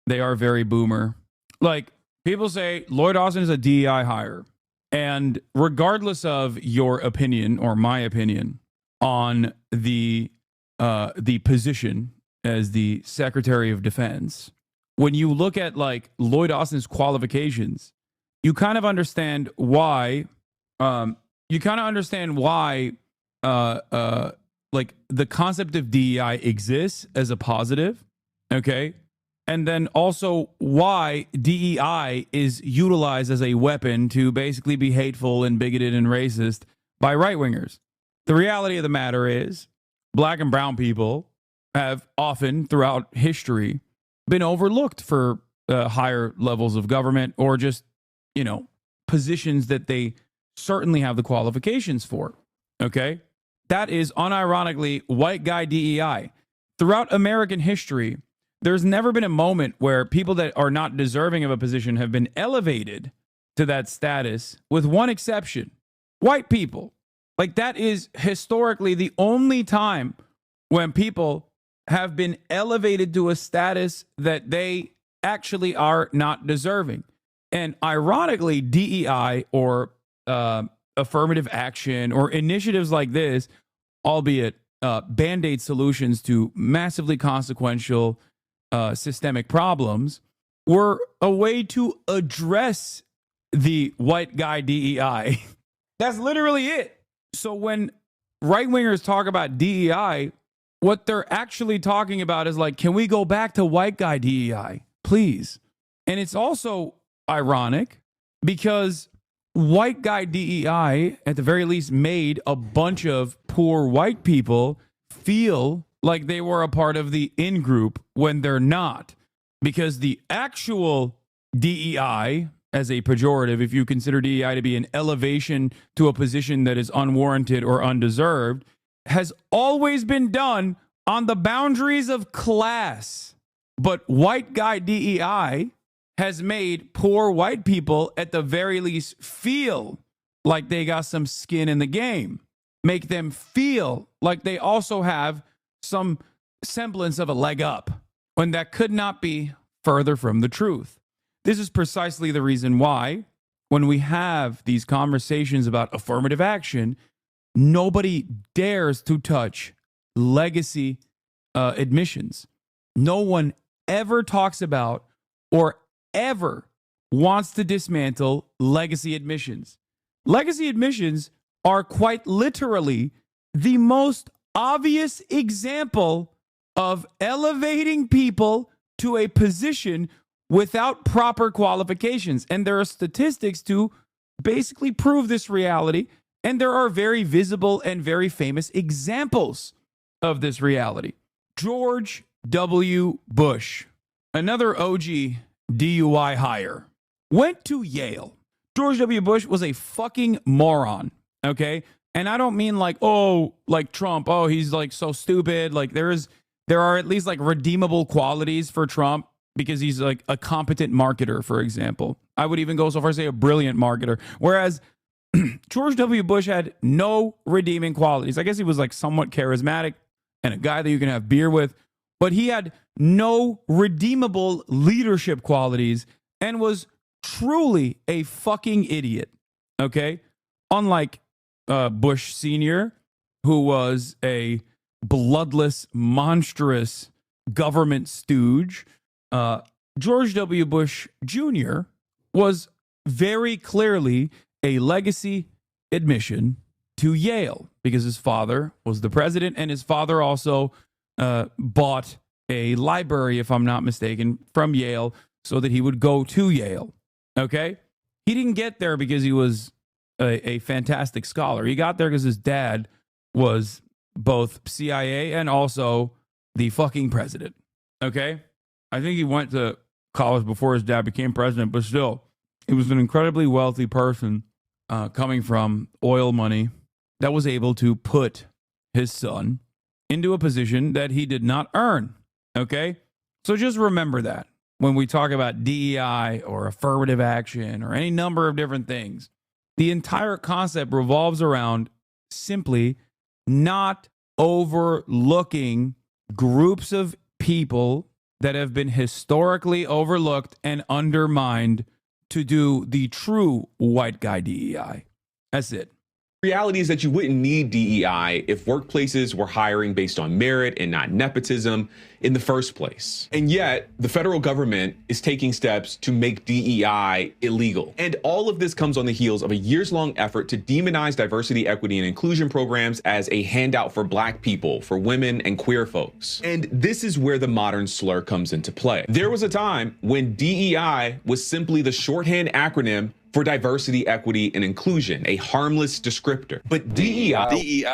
S2: they are very boomer. Like, people say Lloyd Austin is a DEI hire. And regardless of your opinion or my opinion on the position as the Secretary of Defense, when you look at like Lloyd Austin's qualifications, you kind of understand why. Like the concept of DEI exists as a positive, okay, and then also why DEI is utilized as a weapon to basically be hateful and bigoted and racist by right wingers. The reality of the matter is, Black and brown people have often throughout history been overlooked for higher levels of government or just, you know, positions that they certainly have the qualifications for. Okay. That is unironically white guy DEI. Throughout American history, there's never been a moment where people that are not deserving of a position have been elevated to that status, with one exception: white people. Like, that is historically the only time when people have been elevated to a status that they actually are not deserving. And ironically, DEI or affirmative action or initiatives like this, albeit band-aid solutions to massively consequential systemic problems, were a way to address the white guy DEI. That's literally it. So when right-wingers talk about DEI, what they're actually talking about is like, can we go back to white guy DEI, please? And it's also ironic because white guy DEI, at the very least, made a bunch of poor white people feel like they were a part of the in-group when they're not. Because the actual DEI, as a pejorative, if you consider DEI to be an elevation to a position that is unwarranted or undeserved, has always been done on the boundaries of class. But white guy DEI has made poor white people, at the very least, feel like they got some skin in the game. Make them feel like they also have some semblance of a leg up when that could not be further from the truth. This is precisely the reason why, when we have these conversations about affirmative action, nobody dares to touch legacy admissions. No one ever talks about or ever wants to dismantle legacy admissions. Legacy admissions are quite literally the most obvious example of elevating people to a position without proper qualifications. And there are statistics to basically prove this reality. And there are very visible and very famous examples of this reality. George W. Bush, another OG DUI hire, went to Yale. George W. Bush was a fucking moron, okay? And I don't mean like, oh, like Trump, oh, he's like so stupid. Like there are at least like redeemable qualities for Trump because he's like a competent marketer, for example. I would even go so far as to say a brilliant marketer. Whereas George W. Bush had no redeeming qualities. I guess he was like somewhat charismatic and a guy that you can have beer with, but he had no redeemable leadership qualities and was truly a fucking idiot, okay? Unlike Bush Sr., who was a bloodless, monstrous government stooge, George W. Bush Jr. was very clearly a legacy admission to Yale because his father was the president, and his father also bought a library, if I'm not mistaken, from Yale so that he would go to Yale. Okay? He didn't get there because he was a fantastic scholar. He got there because his dad was both CIA and also the fucking president. Okay? I think he went to college before his dad became president, but still, he was an incredibly wealthy person coming from oil money that was able to put his son into a position that he did not earn. Okay? So just remember that when we talk about DEI or affirmative action or any number of different things, the entire concept revolves around simply not overlooking groups of people that have been historically overlooked and undermined to do the true white guy DEI. That's it.
S14: Reality is that you wouldn't need DEI if workplaces were hiring based on merit and not nepotism in the first place. And yet, the federal government is taking steps to make DEI illegal. And all of this comes on the heels of a years-long effort to demonize diversity, equity, and inclusion programs as a handout for Black people, for women, and queer folks. And this is where the modern slur comes into play. There was a time when DEI was simply the shorthand acronym for diversity, equity, and inclusion, a harmless descriptor. But DEI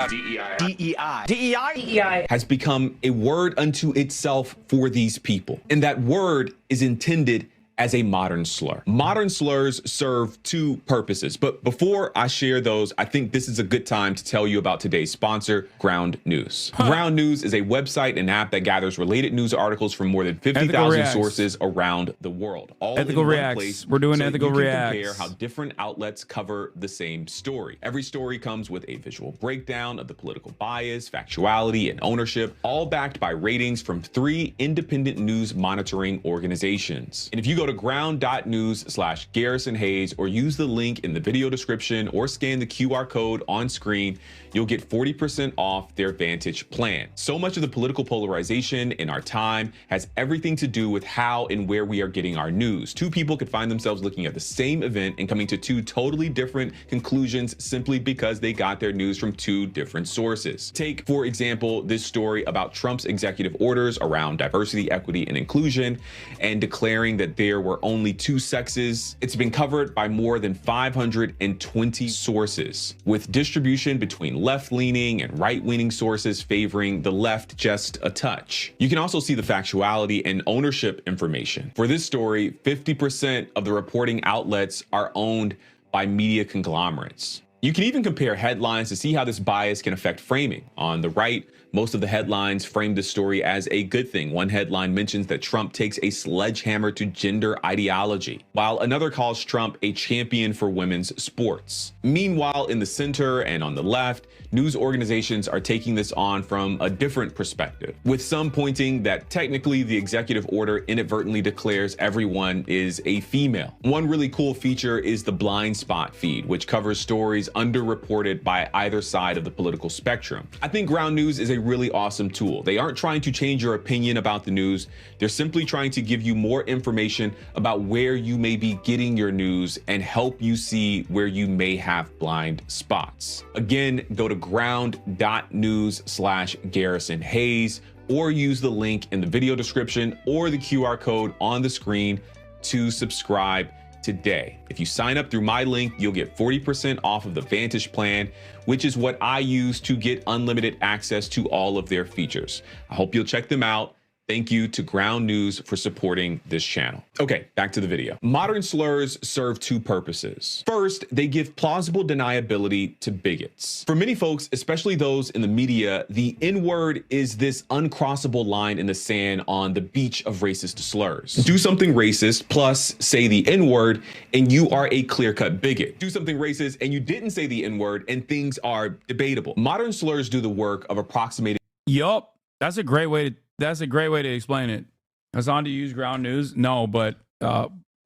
S14: has become a word unto itself for these people. And that word is intended as a modern slur. Modern slurs serve two purposes, but before I share those, I think this is a good time to tell you about today's sponsor, Ground News. Ground News is a website and app that gathers related news articles from more than 50,000 sources around the world. All
S2: ethical
S14: in
S2: reacts.
S14: one place.
S2: We're doing
S14: so
S2: ethical
S14: you can
S2: reacts.
S14: compare how different outlets cover the same story. Every story comes with a visual breakdown of the political bias, factuality, and ownership, all backed by ratings from 3 independent news monitoring organizations. And if you go to ground.news/Garrison Hayes or use the link in the video description or scan the QR code on screen, you'll get 40% off their Vantage plan. So much of the political polarization in our time has everything to do with how and where we are getting our news. 2 people could find themselves looking at the same event and coming to 2 totally different conclusions simply because they got their news from 2 different sources. Take, for example, this story about Trump's executive orders around diversity, equity, and inclusion, and declaring that there were only 2 sexes. It's been covered by more than 520 sources, with distribution between left-leaning and right-leaning sources favoring the left just a touch. You can also see the factuality and ownership information. For this story, 50% of the reporting outlets are owned by media conglomerates. You can even compare headlines to see how this bias can affect framing. On the right, most of the headlines frame this story as a good thing. One headline mentions that Trump takes a sledgehammer to gender ideology, while another calls Trump a champion for women's sports. Meanwhile, in the center and on the left, news organizations are taking this on from a different perspective, with some pointing that technically the executive order inadvertently declares everyone is a female. One really cool feature is the blind spot feed, which covers stories underreported by either side of the political spectrum. I think Ground News is a really awesome tool. They aren't trying to change your opinion about the news. They're simply trying to give you more information about where you may be getting your news and help you see where you may have blind spots. Again, go to ground.news/Garrison Hayes or use the link in the video description or the QR code on the screen to subscribe today. If you sign up through my link, you'll get 40% off of the Vantage plan, which is what I use to get unlimited access to all of their features. I hope you'll check them out. Thank you to Ground News for supporting this channel. Okay, back to the video. Modern slurs serve two purposes. First, they give plausible deniability to bigots. For many folks, especially those in the media, the N-word is this uncrossable line in the sand on the beach of racist slurs. Do something racist plus say the N-word and you are a clear-cut bigot. Do something racist and you didn't say the N-word and things are debatable. Modern slurs do the work of approximating.
S2: Yup, that's a great way to explain it. Hasan, do you use Ground News? No, but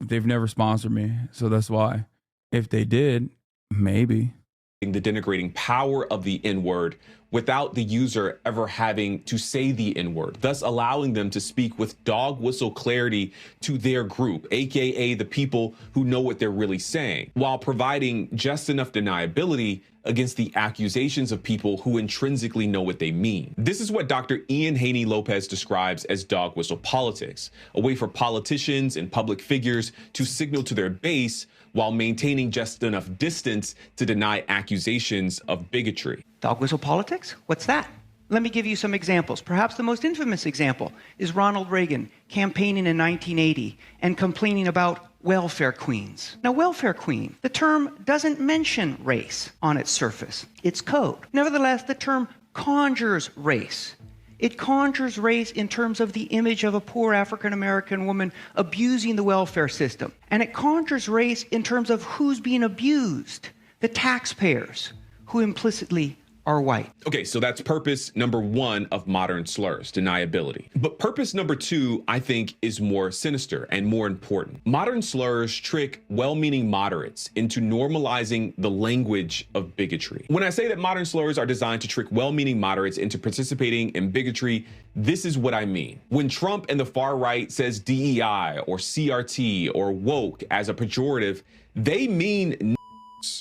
S2: they've never sponsored me, so that's why. If they did, maybe.
S14: The denigrating power of the N-word without the user ever having to say the N-word, thus allowing them to speak with dog whistle clarity to their group, aka the people who know what they're really saying, while providing just enough deniability against the accusations of people who intrinsically know what they mean. This is what Dr. Ian Haney Lopez describes as dog whistle politics, a way for politicians and public figures to signal to their base while maintaining just enough distance to deny accusations of bigotry.
S3: Dog whistle politics? What's that? Let me give you some examples. Perhaps the most infamous example is Ronald Reagan campaigning in 1980 and complaining about welfare queens. Now, welfare queen, the term doesn't mention race on its surface. It's code. Nevertheless, the term conjures race. It conjures race in terms of the image of a poor African-American woman abusing the welfare system. And it conjures race in terms of who's being abused, the taxpayers, who implicitly are white.
S14: Okay, so that's purpose number one of modern slurs, deniability. But purpose number two, I think, is more sinister and more important. Modern slurs trick well-meaning moderates into normalizing the language of bigotry. When I say that modern slurs are designed to trick well-meaning moderates into participating in bigotry, this is what I mean. When Trump and the far right says DEI or CRT or woke as a pejorative, they mean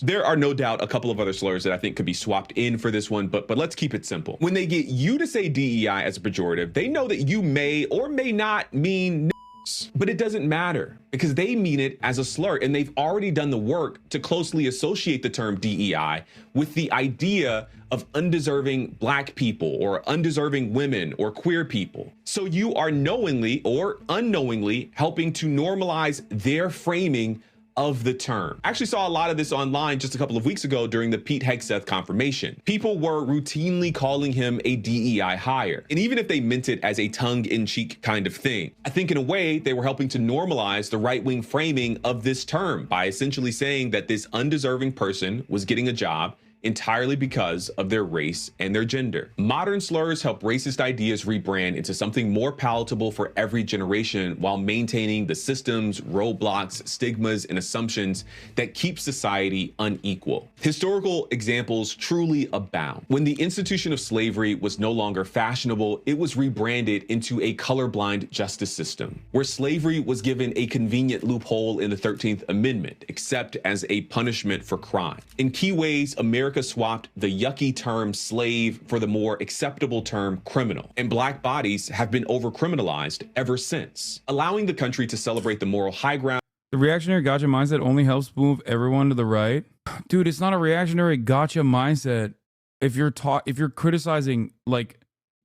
S14: there are no doubt a couple of other slurs that I think could be swapped in for this one, but let's keep it simple. When they get you to say DEI as a pejorative, they know that you may or may not mean but it doesn't matter because they mean it as a slur, and they've already done the work to closely associate the term DEI with the idea of undeserving black people or undeserving women or queer people. So you are knowingly or unknowingly helping to normalize their framing of the term. I actually saw a lot of this online just a couple of weeks ago during the Pete Hegseth confirmation. People were routinely calling him a DEI hire. And even if they meant it as a tongue-in-cheek kind of thing, I think in a way they were helping to normalize the right-wing framing of this term by essentially saying that this undeserving person was getting a job entirely because of their race and their gender. Modern slurs help racist ideas rebrand into something more palatable for every generation while maintaining the systems, roadblocks, stigmas, and assumptions that keep society unequal. Historical examples truly abound. When the institution of slavery was no longer fashionable, it was rebranded into a colorblind justice system, where slavery was given a convenient loophole in the 13th Amendment, except as a punishment for crime. In key ways, America swapped the yucky term slave for the more acceptable term criminal, and black bodies have been over-criminalized ever since, allowing the country to celebrate the moral high ground.
S2: The reactionary gotcha mindset only helps move everyone to the right. Dude, it's not a reactionary gotcha mindset. If you're criticizing like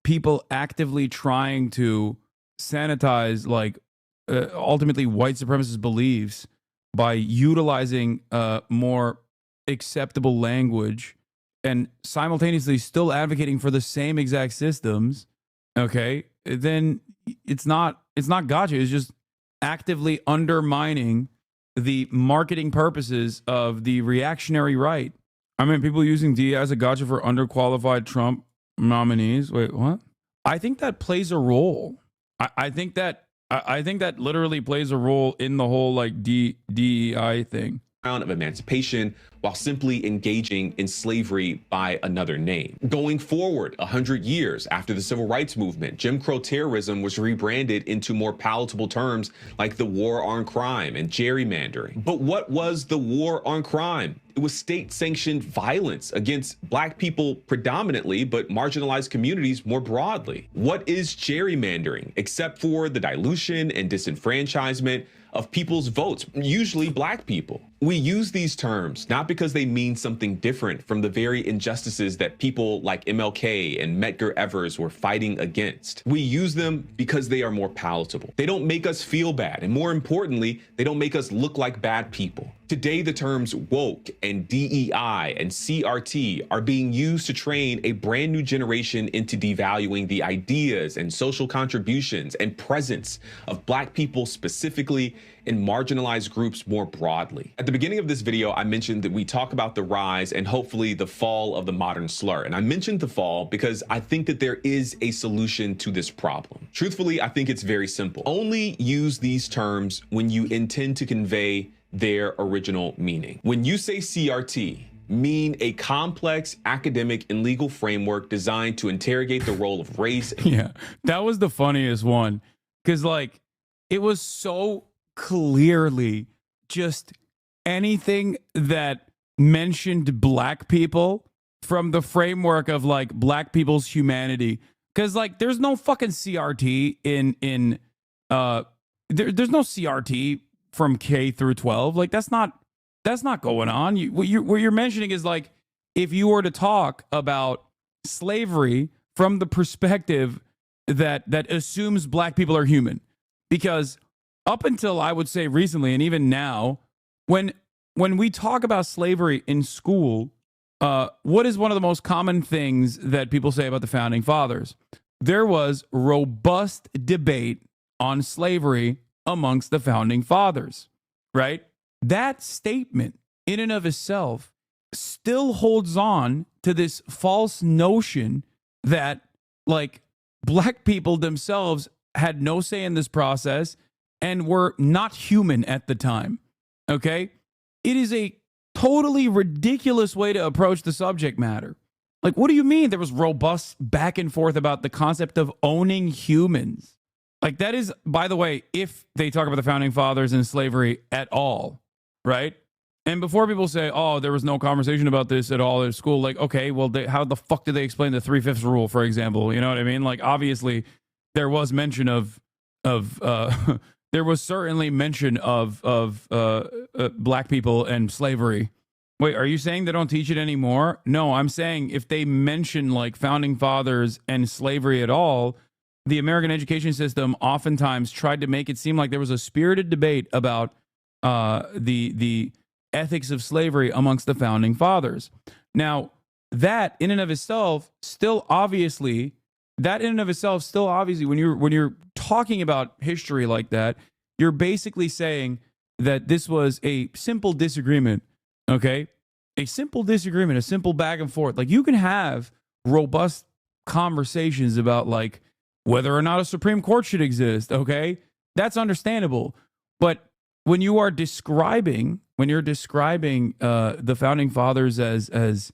S2: people actively trying to sanitize like ultimately white supremacist beliefs by utilizing more acceptable language and simultaneously still advocating for the same exact systems, okay, then it's not gotcha. It's just actively undermining the marketing purposes of the reactionary right. I mean, people using DEI as a gotcha for underqualified Trump nominees. Wait, what? I think that plays a role. I think that literally plays a role in the whole like DEI thing.
S14: Of emancipation while simply engaging in slavery by another name. Going forward 100 years after the civil rights movement, Jim Crow terrorism was rebranded into more palatable terms like the war on crime and gerrymandering. But what was the war on crime? It was state-sanctioned violence against Black people predominantly, but marginalized communities more broadly. What is gerrymandering except for the dilution and disenfranchisement of people's votes, usually Black people? We use these terms not because they mean something different from the very injustices that people like MLK and Medgar Evers were fighting against. We use them because they are more palatable. They don't make us feel bad, and more importantly, they don't make us look like bad people. Today, the terms woke and DEI and CRT are being used to train a brand new generation into devaluing the ideas and social contributions and presence of Black people specifically and marginalized groups more broadly. At the beginning of this video, I mentioned that we talk about the rise and hopefully the fall of the modern slur. And I mentioned the fall because I think that there is a solution to this problem. Truthfully, I think it's very simple. Only use these terms when you intend to convey their original meaning. When you say CRT, mean a complex academic and legal framework designed to interrogate the role of race.
S2: Yeah, that was the funniest one because like it was so clearly just anything that mentioned Black people from the framework of like Black people's humanity, because like there's no fucking CRT in there's no CRT from K through 12. Like that's not going on. What you're mentioning is like if you were to talk about slavery from the perspective that assumes Black people are human, because up until I would say recently, and even now, when we talk about slavery in school, what is one of the most common things that people say about the founding fathers? There was robust debate on slavery amongst the founding fathers, right? That statement in and of itself still holds on to this false notion that like Black people themselves had no say in this process and were not human at the time, okay? It is a totally ridiculous way to approach the subject matter. Like, what do you mean there was robust back and forth about the concept of owning humans? Like, that is, by the way, if they talk about the founding fathers and slavery at all, right? And before people say, oh, there was no conversation about this at all at school, like, okay, well, how the fuck did they explain the 3/5 rule, for example? You know what I mean? Like, obviously, there was mention of there was certainly mention of Black people and slavery. Wait, are you saying they don't teach it anymore? No, I'm saying if they mention like founding fathers and slavery at all, the American education system oftentimes tried to make it seem like there was a spirited debate about the ethics of slavery amongst the founding fathers. Now, that in and of itself still obviously, when you're talking about history like that, you're basically saying that this was a simple disagreement, okay? A simple disagreement, a simple back and forth. Like, you can have robust conversations about like whether or not a Supreme Court should exist, okay? That's understandable. But when you're describing the founding fathers as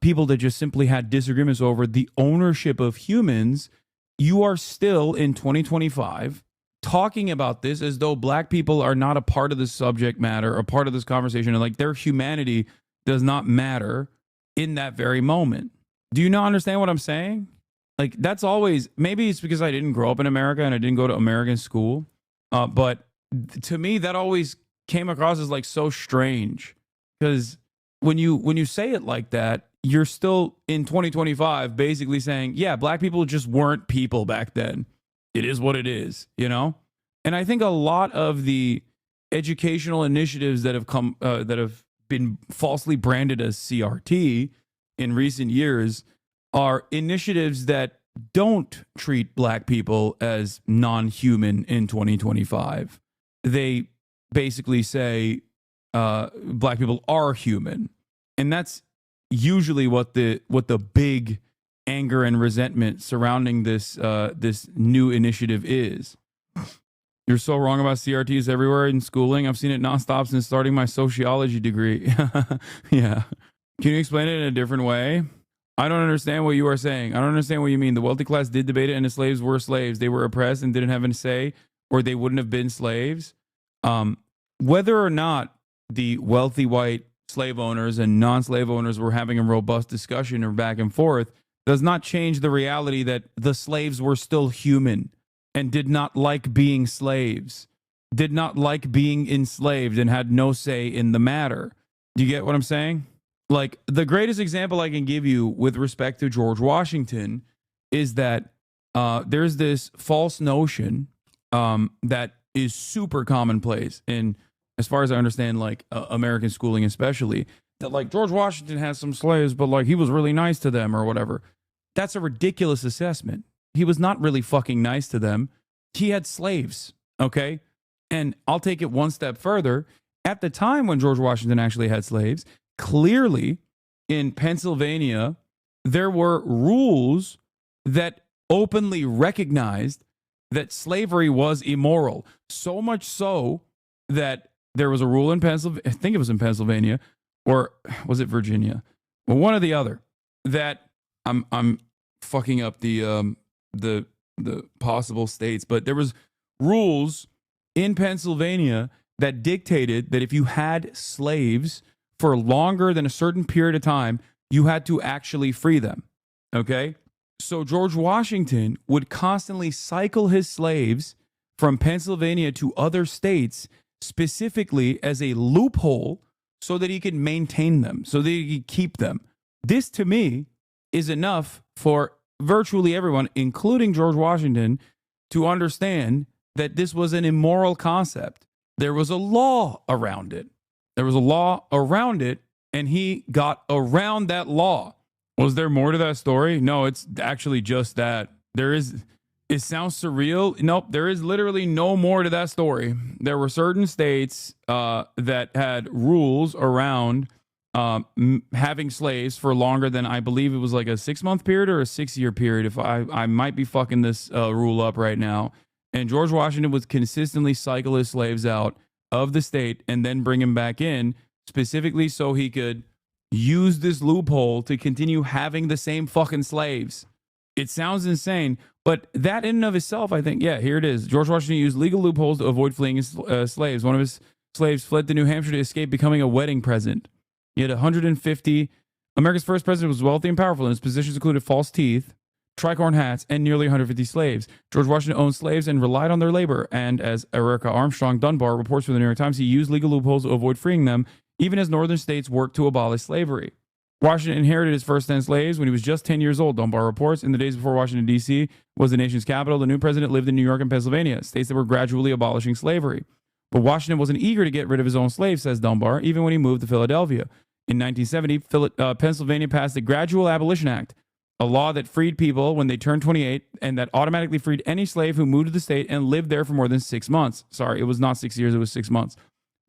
S2: people that just simply had disagreements over the ownership of humans, you are still in 2025 talking about this as though Black people are not a part of the subject matter, a part of this conversation, and like their humanity does not matter in that very moment. Do you not understand what I'm saying? Like, that's always, maybe it's because I didn't grow up in America and I didn't go to American school, but to me that always came across as like so strange, because when you say it like that, you're still in 2025 basically saying, yeah, Black people just weren't people back then. It is what it is, you know? And I think a lot of the educational initiatives that have come, that have been falsely branded as CRT in recent years are initiatives that don't treat black people as non-human in 2025. They basically say black people are human, and that's usually what the big anger and resentment surrounding this this new initiative is. You're so wrong about CRTs everywhere in schooling. I've seen it nonstop since starting my sociology degree. Yeah. Can you explain it in a different way? I don't understand what you are saying. I don't understand what you mean. The wealthy class did debate it, and the slaves were slaves. They were oppressed and didn't have any say, or they wouldn't have been slaves. Whether or not the wealthy white slave owners and non-slave owners were having a robust discussion or back and forth does not change the reality that the slaves were still human and did not like being slaves, did not like being enslaved, and had no say in the matter. Do you get what I'm saying? Like, the greatest example I can give you with respect to George Washington is that there's this false notion that is super commonplace in, as far as I understand, like American schooling especially, that like George Washington has some slaves, but like he was really nice to them or whatever. That's a ridiculous assessment. He was not really fucking nice to them. He had slaves, okay? And I'll take it one step further. At the time when George Washington actually had slaves, clearly in Pennsylvania, there were rules that openly recognized that slavery was immoral. So much so that there was a rule in Pennsylvania, I think it was in Pennsylvania, or was it Virginia? Well, one or the other, that I'm fucking up the possible states, but there was rules in Pennsylvania that dictated that if you had slaves for longer than a certain period of time, you had to actually free them. Okay? So George Washington would constantly cycle his slaves from Pennsylvania to other states specifically as a loophole so that he could maintain them, so that he could keep them. This, to me, is enough for virtually everyone, including George Washington, to understand that this was an immoral concept. There was a law around it. There was a law around it, and he got around that law. Was there more to that story? No, it's actually just that. It sounds surreal. Nope, there is literally no more to that story. There were certain states that had rules around having slaves for longer than, I believe it was like a 6-month period or a 6-year period. If I might be fucking this rule up right now. And George Washington would consistently cycle his slaves out of the state and then bring them back in, specifically so he could use this loophole to continue having the same fucking slaves. It sounds insane, but that in and of itself, I think, yeah, here it is. George Washington used legal loopholes to avoid fleeing his slaves. One of his slaves fled to New Hampshire to escape becoming a wedding present. He had 150. America's first president was wealthy and powerful, and his positions included false teeth, tricorn hats, and nearly 150 slaves. George Washington owned slaves and relied on their labor, and as Erica Armstrong Dunbar reports for the New York Times, he used legal loopholes to avoid freeing them, even as northern states worked to abolish slavery. Washington inherited his first 10 slaves when he was just 10 years old, Dunbar reports. In the days before Washington, D.C. was the nation's capital, the new president lived in New York and Pennsylvania, states that were gradually abolishing slavery. But Washington wasn't eager to get rid of his own slaves, says Dunbar, even when he moved to Philadelphia. In 1970, Pennsylvania passed the Gradual Abolition Act, a law that freed people when they turned 28 and that automatically freed any slave who moved to the state and lived there for more than 6 months. Sorry, it was not 6 years, it was 6 months.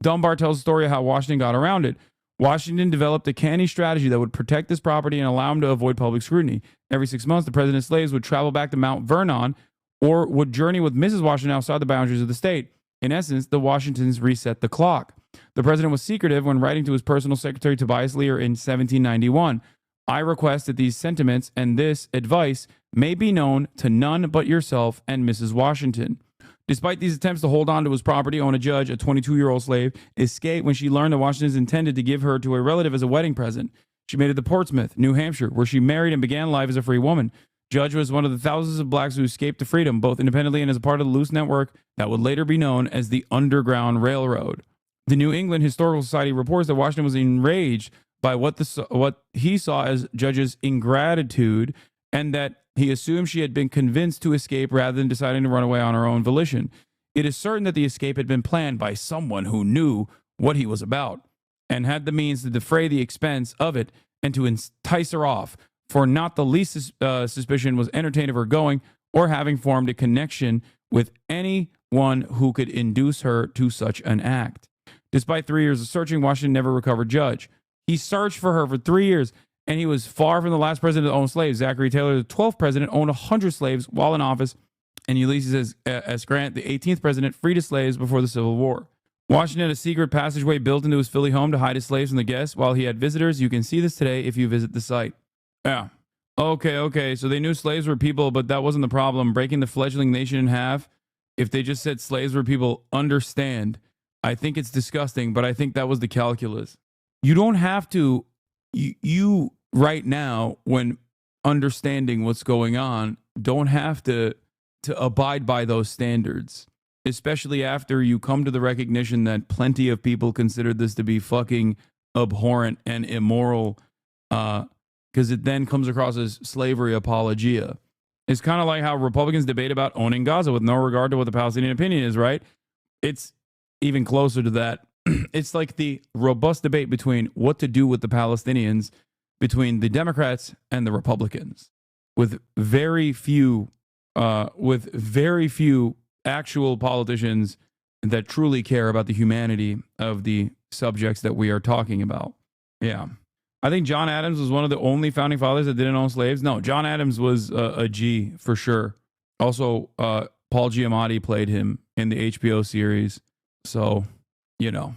S2: Dunbar tells the story of how Washington got around it. Washington developed a canny strategy that would protect this property and allow him to avoid public scrutiny. Every 6 months, the president's slaves would travel back to Mount Vernon or would journey with Mrs. Washington outside the boundaries of the state. In essence, the Washingtons reset the clock. The president was secretive when writing to his personal secretary Tobias Lear in 1791. I request that these sentiments and this advice may be known to none but yourself and Mrs. Washington. Despite these attempts to hold on to his property, Ona Judge, a 22-year-old slave, escaped when she learned that Washington intended to give her to a relative as a wedding present. She made it to Portsmouth, New Hampshire, where she married and began life as a free woman. Judge was one of the thousands of blacks who escaped to freedom, both independently and as a part of the loose network that would later be known as the Underground Railroad. The New England Historical Society reports that Washington was enraged by what he saw as Judge's ingratitude, and that he assumed she had been convinced to escape rather than deciding to run away on her own volition. It is certain that the escape had been planned by someone who knew what he was about. and had the means to defray the expense of it and to entice her off, for not the least suspicion was entertained of her going or having formed a connection with anyone who could induce her to such an act. Despite 3 years of searching, Washington never recovered Judge. He searched for her for 3 years, and he was far from the last president to own slaves. Zachary Taylor, the 12th president, owned 100 slaves while in office, and Ulysses S. Grant, the 18th president, freed his slaves before the Civil War. Washington had a secret passageway built into his Philly home to hide his slaves from the guests while he had visitors. You can see this today if you visit the site. Yeah. Okay. So they knew slaves were people, but that wasn't the problem. Breaking the fledgling nation in half, if they just said slaves were people, understand. I think it's disgusting, but I think that was the calculus. You don't have to, you right now, when understanding what's going on, don't have to abide by those standards, especially after you come to the recognition that plenty of people consider this to be fucking abhorrent and immoral, because it then comes across as slavery apologia. It's kind of like how Republicans debate about owning Gaza with no regard to what the Palestinian opinion is, right? It's even closer to that. It's like the robust debate between what to do with the Palestinians between the Democrats and the Republicans, with very few actual politicians that truly care about the humanity of the subjects that we are talking about. Yeah. I think John Adams was one of the only founding fathers that didn't own slaves. No, John Adams was a G for sure. Also, Paul Giamatti played him in the HBO series. So, you know,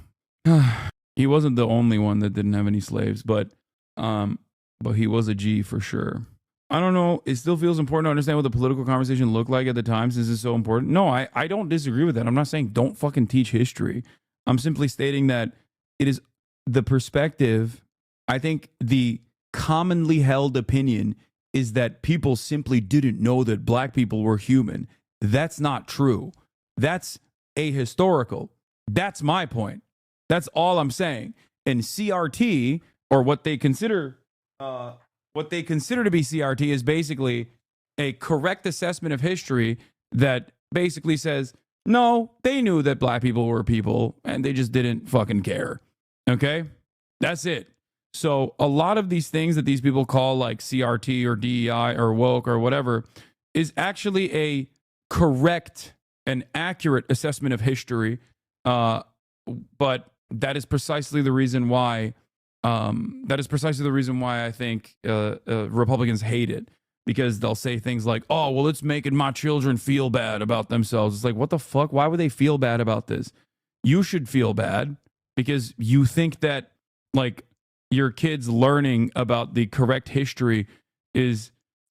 S2: he wasn't the only one that didn't have any slaves, but he was a G for sure. I don't know. It still feels important to understand what the political conversation looked like at the time since it's so important. No, I don't disagree with that. I'm not saying don't fucking teach history. I'm simply stating that it is the perspective. I think the commonly held opinion is that people simply didn't know that black people were human. That's not true. That's ahistorical. That's my point. That's all I'm saying. And CRT, or what they consider to be CRT, is basically a correct assessment of history that basically says, no, they knew that black people were people and they just didn't fucking care. Okay? That's it. So a lot of these things that these people call like CRT or DEI or woke or whatever is actually a correct and accurate assessment of history. But that is precisely the reason why I think Republicans hate it, because they'll say things like, oh, well, it's making my children feel bad about themselves. It's like, what the fuck? Why would they feel bad about this? You should feel bad because you think that like your kids learning about the correct history is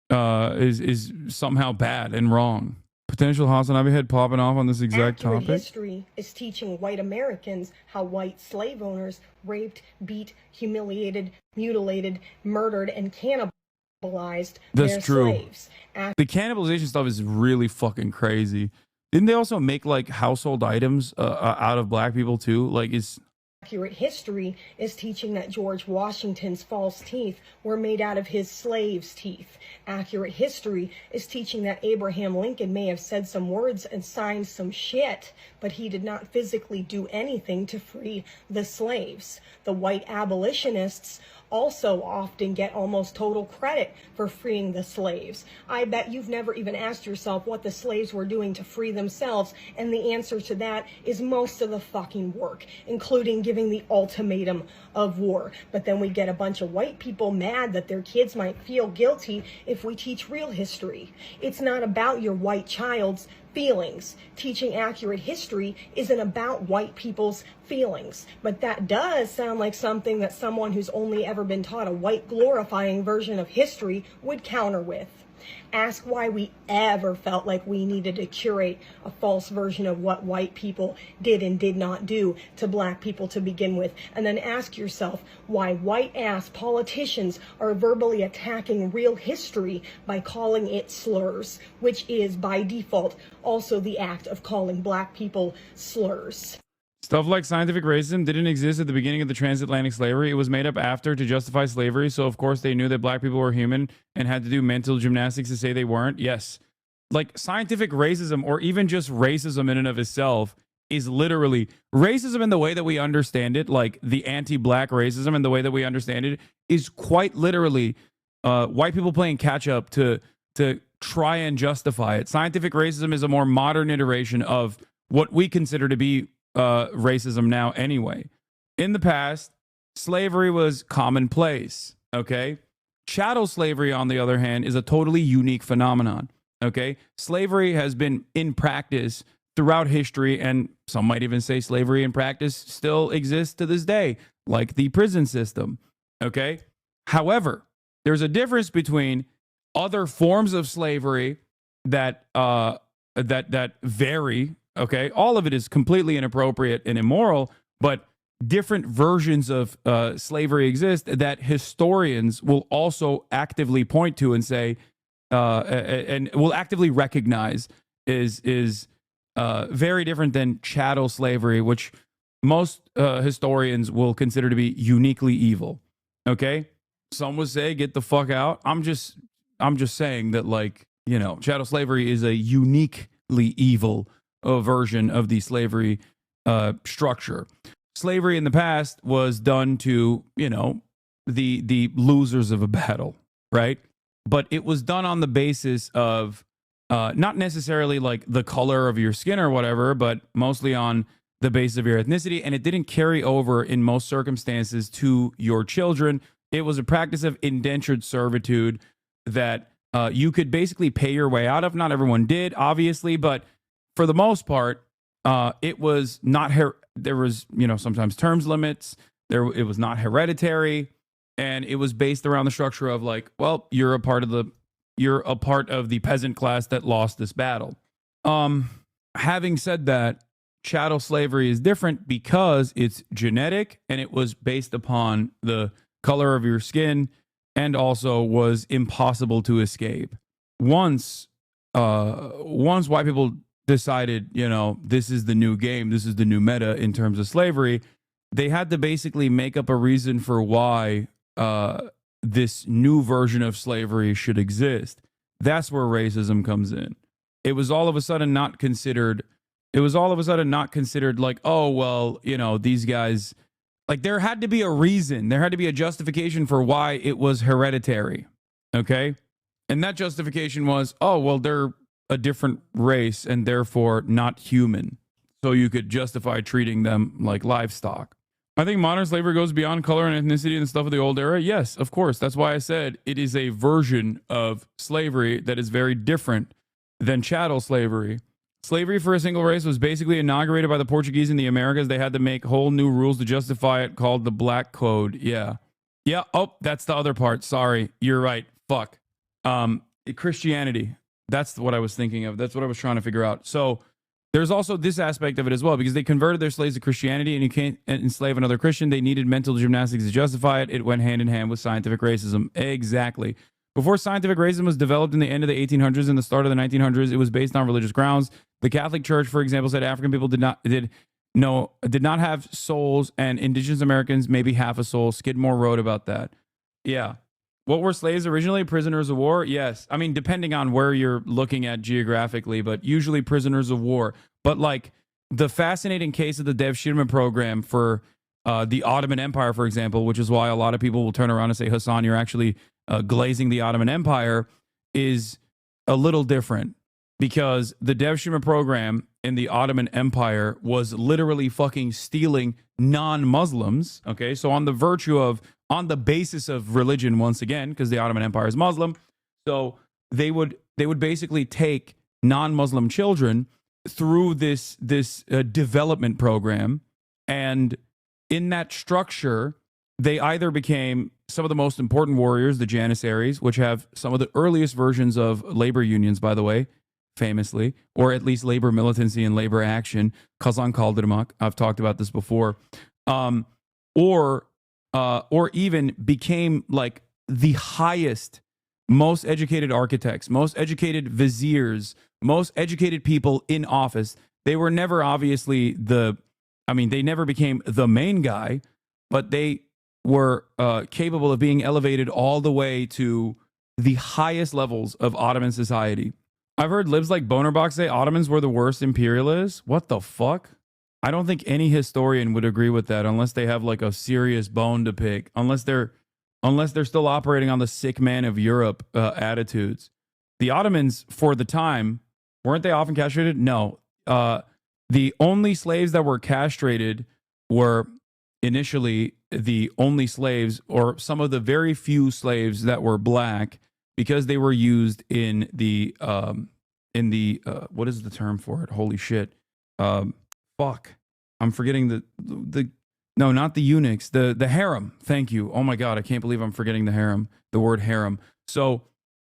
S2: somehow bad and wrong. Potential HasanAbi head popping off on this exact
S5: Accurate
S2: topic.
S5: History is teaching white Americans how white slave owners raped, beat, humiliated, mutilated, murdered, and cannibalized their slaves.
S2: The cannibalization stuff is really fucking crazy. Didn't they also make like household items out of black people too? Like, is
S5: Accurate history is teaching that George Washington's false teeth were made out of his slaves' teeth. Accurate history is teaching that Abraham Lincoln may have said some words and signed some shit, but he did not physically do anything to free the slaves. The white abolitionists also often get almost total credit for freeing the slaves. I bet you've never even asked yourself what the slaves were doing to free themselves, and the answer to that is most of the fucking work, including giving the ultimatum of war. But then we get a bunch of white people mad that their kids might feel guilty if we teach real history. It's not about your white child's feelings. Teaching accurate history isn't about white people's feelings, but that does sound like something that someone who's only ever been taught a white glorifying version of history would counter with. Ask why we ever felt like we needed to curate a false version of what white people did and did not do to black people to begin with. And then ask yourself why white-ass politicians are verbally attacking real history by calling it slurs, which is, by default, also the act of calling black people slurs.
S2: Stuff like scientific racism didn't exist at the beginning of the transatlantic slavery. It was made up after to justify slavery. So, of course, they knew that black people were human and had to do mental gymnastics to say they weren't. Yes. Like scientific racism, or even just racism in and of itself, is literally racism in the way that we understand it, like the anti-black racism in the way that we understand it, is quite literally white people playing catch up to try and justify it. Scientific racism is a more modern iteration of what we consider to be racism now anyway. In the past, slavery was commonplace, okay? Chattel slavery, on the other hand, is a totally unique phenomenon, okay? Slavery has been in practice throughout history, and some might even say slavery in practice still exists to this day, like the prison system, okay? However, there's a difference between other forms of slavery that that vary, okay? All of it is completely inappropriate and immoral, but different versions of slavery exist that historians will also actively point to and say, and will actively recognize is very different than chattel slavery, which most historians will consider to be uniquely evil. Okay, some would say get the fuck out. I'm just saying that, like, you know, chattel slavery is a uniquely evil version of the slavery structure. Slavery in the past was done to, you know, the losers of a battle, right? But it was done on the basis of not necessarily like the color of your skin or whatever, but mostly on the basis of your ethnicity. And it didn't carry over in most circumstances to your children. It was a practice of indentured servitude that you could basically pay your way out of. Not everyone did, obviously, but for the most part, it was not there was, you know, sometimes terms limits. It was not hereditary, and it was based around the structure of like, well, you're a part of the peasant class that lost this battle. Having said that, chattel slavery is different because it's genetic and it was based upon the color of your skin, and also was impossible to escape. Once white people decided, you know, this is the new game, this is the new meta in terms of slavery, they had to basically make up a reason for why this new version of slavery should exist. That's where racism comes in. It was all of a sudden not considered like, oh, well, you know, these guys, like, there had to be a reason, there had to be a justification for why it was hereditary, okay? And that justification was, oh, well, they're a different race and therefore not human, so you could justify treating them like livestock. I think modern slavery goes beyond color and ethnicity and stuff of the old era. Yes, of course. That's why I said it is a version of slavery that is very different than chattel slavery. Slavery for a single race was basically inaugurated by the Portuguese in the Americas. They had to make whole new rules to justify it, called the Black Code. Yeah. Oh, that's the other part. Sorry, you're right. Fuck. Christianity. That's what I was thinking of. That's what I was trying to figure out. So there's also this aspect of it as well, because they converted their slaves to Christianity, and you can't enslave another Christian. They needed mental gymnastics to justify it. It went hand in hand with scientific racism. Exactly. Before scientific racism was developed in the end of the 1800s and the start of the 1900s, it was based on religious grounds. The Catholic Church, for example, said African people did not have souls, and indigenous Americans maybe half a soul. Skidmore wrote about that. Yeah. What were slaves originally? Prisoners of war? Yes. I mean, depending on where you're looking at geographically, but usually prisoners of war. But like the fascinating case of the Devshirme program for the Ottoman Empire, for example, which is why a lot of people will turn around and say, Hasan, you're actually glazing the Ottoman Empire, is a little different, because the Devshirme program in the Ottoman Empire was literally fucking stealing non-Muslims. Okay, so on the basis of religion, once again, because the Ottoman Empire is Muslim, so they would basically take non-Muslim children through this development program, and in that structure, they either became some of the most important warriors, the Janissaries, which have some of the earliest versions of labor unions, by the way, famously, or at least labor militancy and labor action. Kazan Kaldırmak, I've talked about this before, or even became like the highest, most educated architects, most educated viziers, most educated people in office. They were never obviously they never became the main guy, but they were capable of being elevated all the way to the highest levels of Ottoman society. I've heard libs like Bonerbox say Ottomans were the worst imperialists. What the fuck? I don't think any historian would agree with that unless they have like a serious bone to pick. Unless they're still operating on the sick man of Europe attitudes. The Ottomans, for the time, weren't they often castrated? No. The only slaves that were castrated were initially the only slaves, or some of the very few slaves that were black, because they were used in the what is the term for it? Holy shit. Fuck. I'm forgetting the no, not the eunuchs, the harem. Thank you. Oh my God, I can't believe I'm forgetting the harem, the word harem. So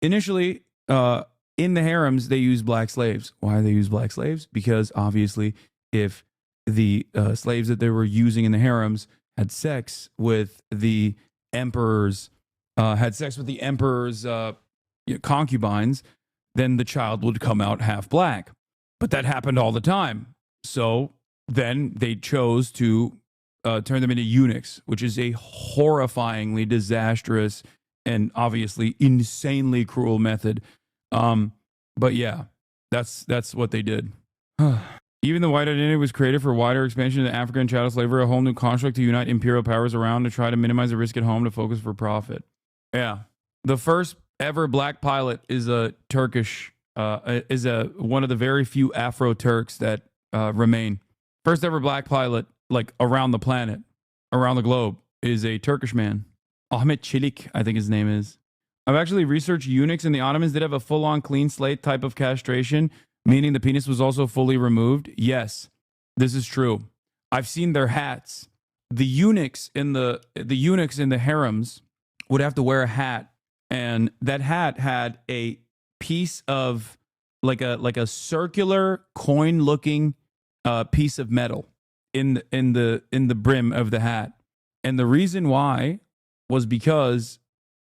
S2: initially, in the harems, they use black slaves. Why do they use black slaves? Because obviously, if the slaves that they were using in the harems had sex with the emperor's, concubines, then the child would come out half black. But that happened all the time. So then they chose to turn them into eunuchs, which is a horrifyingly disastrous and obviously insanely cruel method. But yeah, that's what they did. Even the white identity was created for wider expansion into Africa and chattel slavery, a whole new construct to unite imperial powers around to try to minimize the risk at home to focus for profit. Yeah. The first ever black pilot is a Turkish, one of the very few Afro-Turks that remain. First ever black pilot, like around the planet, around the globe, is a Turkish man. Ahmet Çelik, I think his name is. I've actually researched eunuchs, and the Ottomans did have a full-on clean slate type of castration, meaning the penis was also fully removed. Yes, this is true. I've seen their hats. The eunuchs in the harems would have to wear a hat, and that hat had a piece of like a circular coin-looking piece of metal in the brim of the hat, and the reason why was because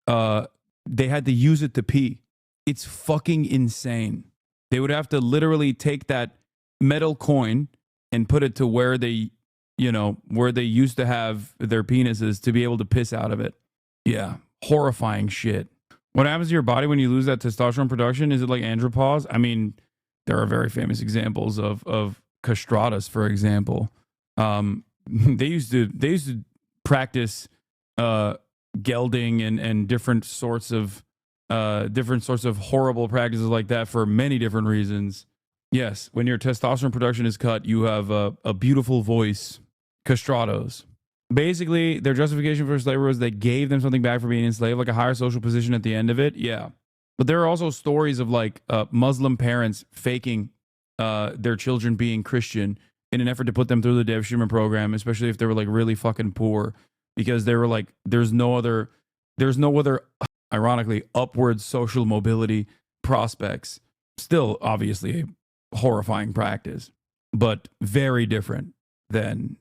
S2: they had to use it to pee. It's fucking insane. They would have to literally take that metal coin and put it to where they used to have their penises to be able to piss out of it. Yeah, horrifying shit. What happens to your body when you lose that testosterone production? Is it like andropause? I mean, there are very famous examples of castratus, for example. They used to practice gelding and different sorts of horrible practices like that for many different reasons. Yes, when your testosterone production is cut, you have a beautiful voice. Castratos. Basically, their justification for slavery was they gave them something back for being enslaved, like a higher social position at the end of it. Yeah. But there are also stories of like Muslim parents faking their children being Christian in an effort to put them through the Dev Shumer program, especially if they were like really fucking poor, because they were like, there's no other, ironically, upward social mobility prospects. Still, obviously, a horrifying practice, but very different than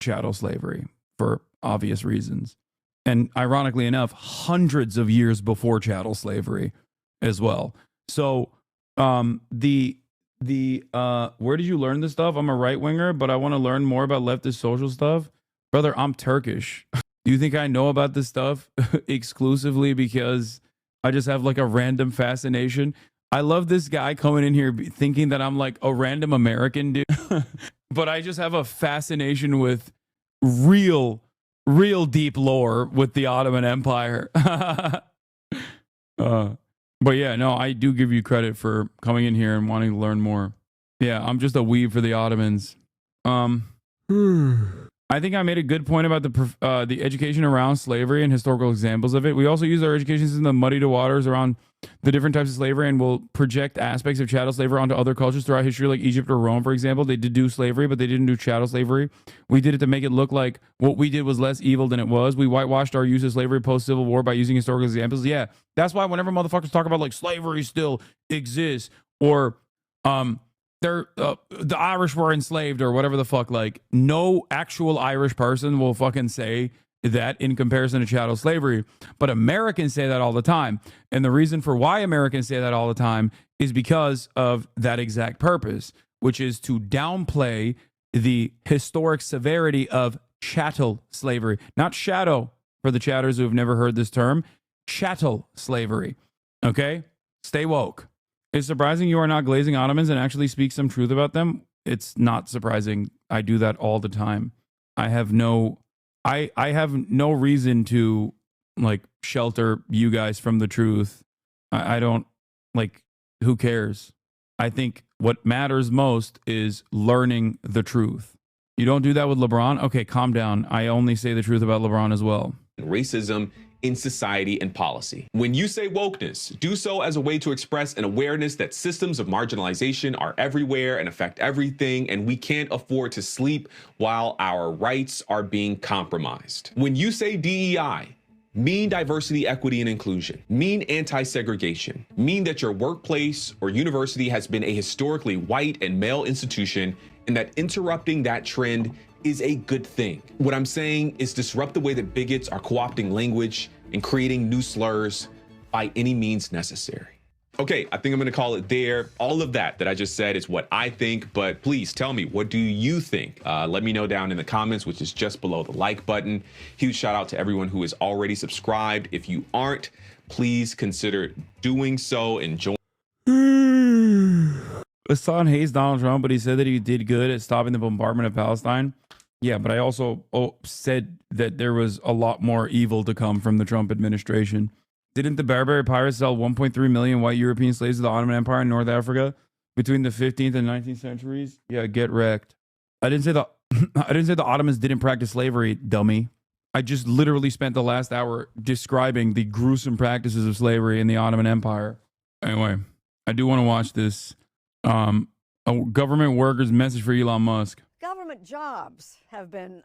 S2: chattel slavery for obvious reasons. And ironically enough, hundreds of years before chattel slavery as well. So where did you learn this stuff? I'm a right winger, but I want to learn more about leftist social stuff. Brother, I'm Turkish. Do you think I know about this stuff exclusively because I just have like a random fascination? I love this guy coming in here thinking that I'm like a random American dude, but I just have a fascination with real deep lore with the Ottoman Empire. But yeah, no, I do give you credit for coming in here and wanting to learn more. Yeah, I'm just a weeb for the Ottomans. I think I made a good point about the education around slavery and historical examples of it. We also use our education system to muddy the waters around the different types of slavery, and will project aspects of chattel slavery onto other cultures throughout history, like Egypt or Rome, for example. They did do slavery, but they didn't do chattel slavery. We did it to make it look like what we did was less evil than it was. We whitewashed our use of slavery post-Civil War by using historical examples. Yeah, that's why whenever motherfuckers talk about like slavery still exists, or the Irish were enslaved or whatever the fuck, like no actual Irish person will fucking say that in comparison to chattel slavery. But Americans say that all the time. And the reason for why Americans say that all the time is because of that exact purpose, which is to downplay the historic severity of chattel slavery. Not shadow, for the chatters who have never heard this term. Chattel slavery. Okay? Stay woke. It's surprising you are not glazing Ottomans and actually speak some truth about them. it's not surprising. I do that all the time. I have no reason to like shelter you guys from the truth. I don't like, who cares? I think what matters most is learning the truth. You don't do that with LeBron? Okay, calm down. I only say the truth about LeBron as well.
S14: Racism in society and policy. When you say wokeness, do so as a way to express an awareness that systems of marginalization are everywhere and affect everything, and we can't afford to sleep while our rights are being compromised. When you say DEI, mean diversity, equity, and inclusion, mean anti-segregation, mean that your workplace or university has been a historically white and male institution, and that interrupting that trend is a good thing. What I'm saying is disrupt the way that bigots are co-opting language and creating new slurs by any means necessary. Okay, I think I'm gonna call it there. All of that I just said is what I think, but please tell me, what do you think? Let me know down in the comments, which is just below the like button. Huge shout out to everyone who is already subscribed. If you aren't, please consider doing so and join.
S2: Hassan hates Donald Trump, but he said that he did good at stopping the bombardment of Palestine. Yeah, but I also said that there was a lot more evil to come from the Trump administration. Didn't the Barbary pirates sell 1.3 million white European slaves to the Ottoman Empire in North Africa between the 15th and 19th centuries? Yeah, get wrecked. I didn't say the Ottomans didn't practice slavery, dummy. I just literally spent the last hour describing the gruesome practices of slavery in the Ottoman Empire. Anyway, I do want to watch this. A government worker's message for Elon Musk.
S6: Government jobs have been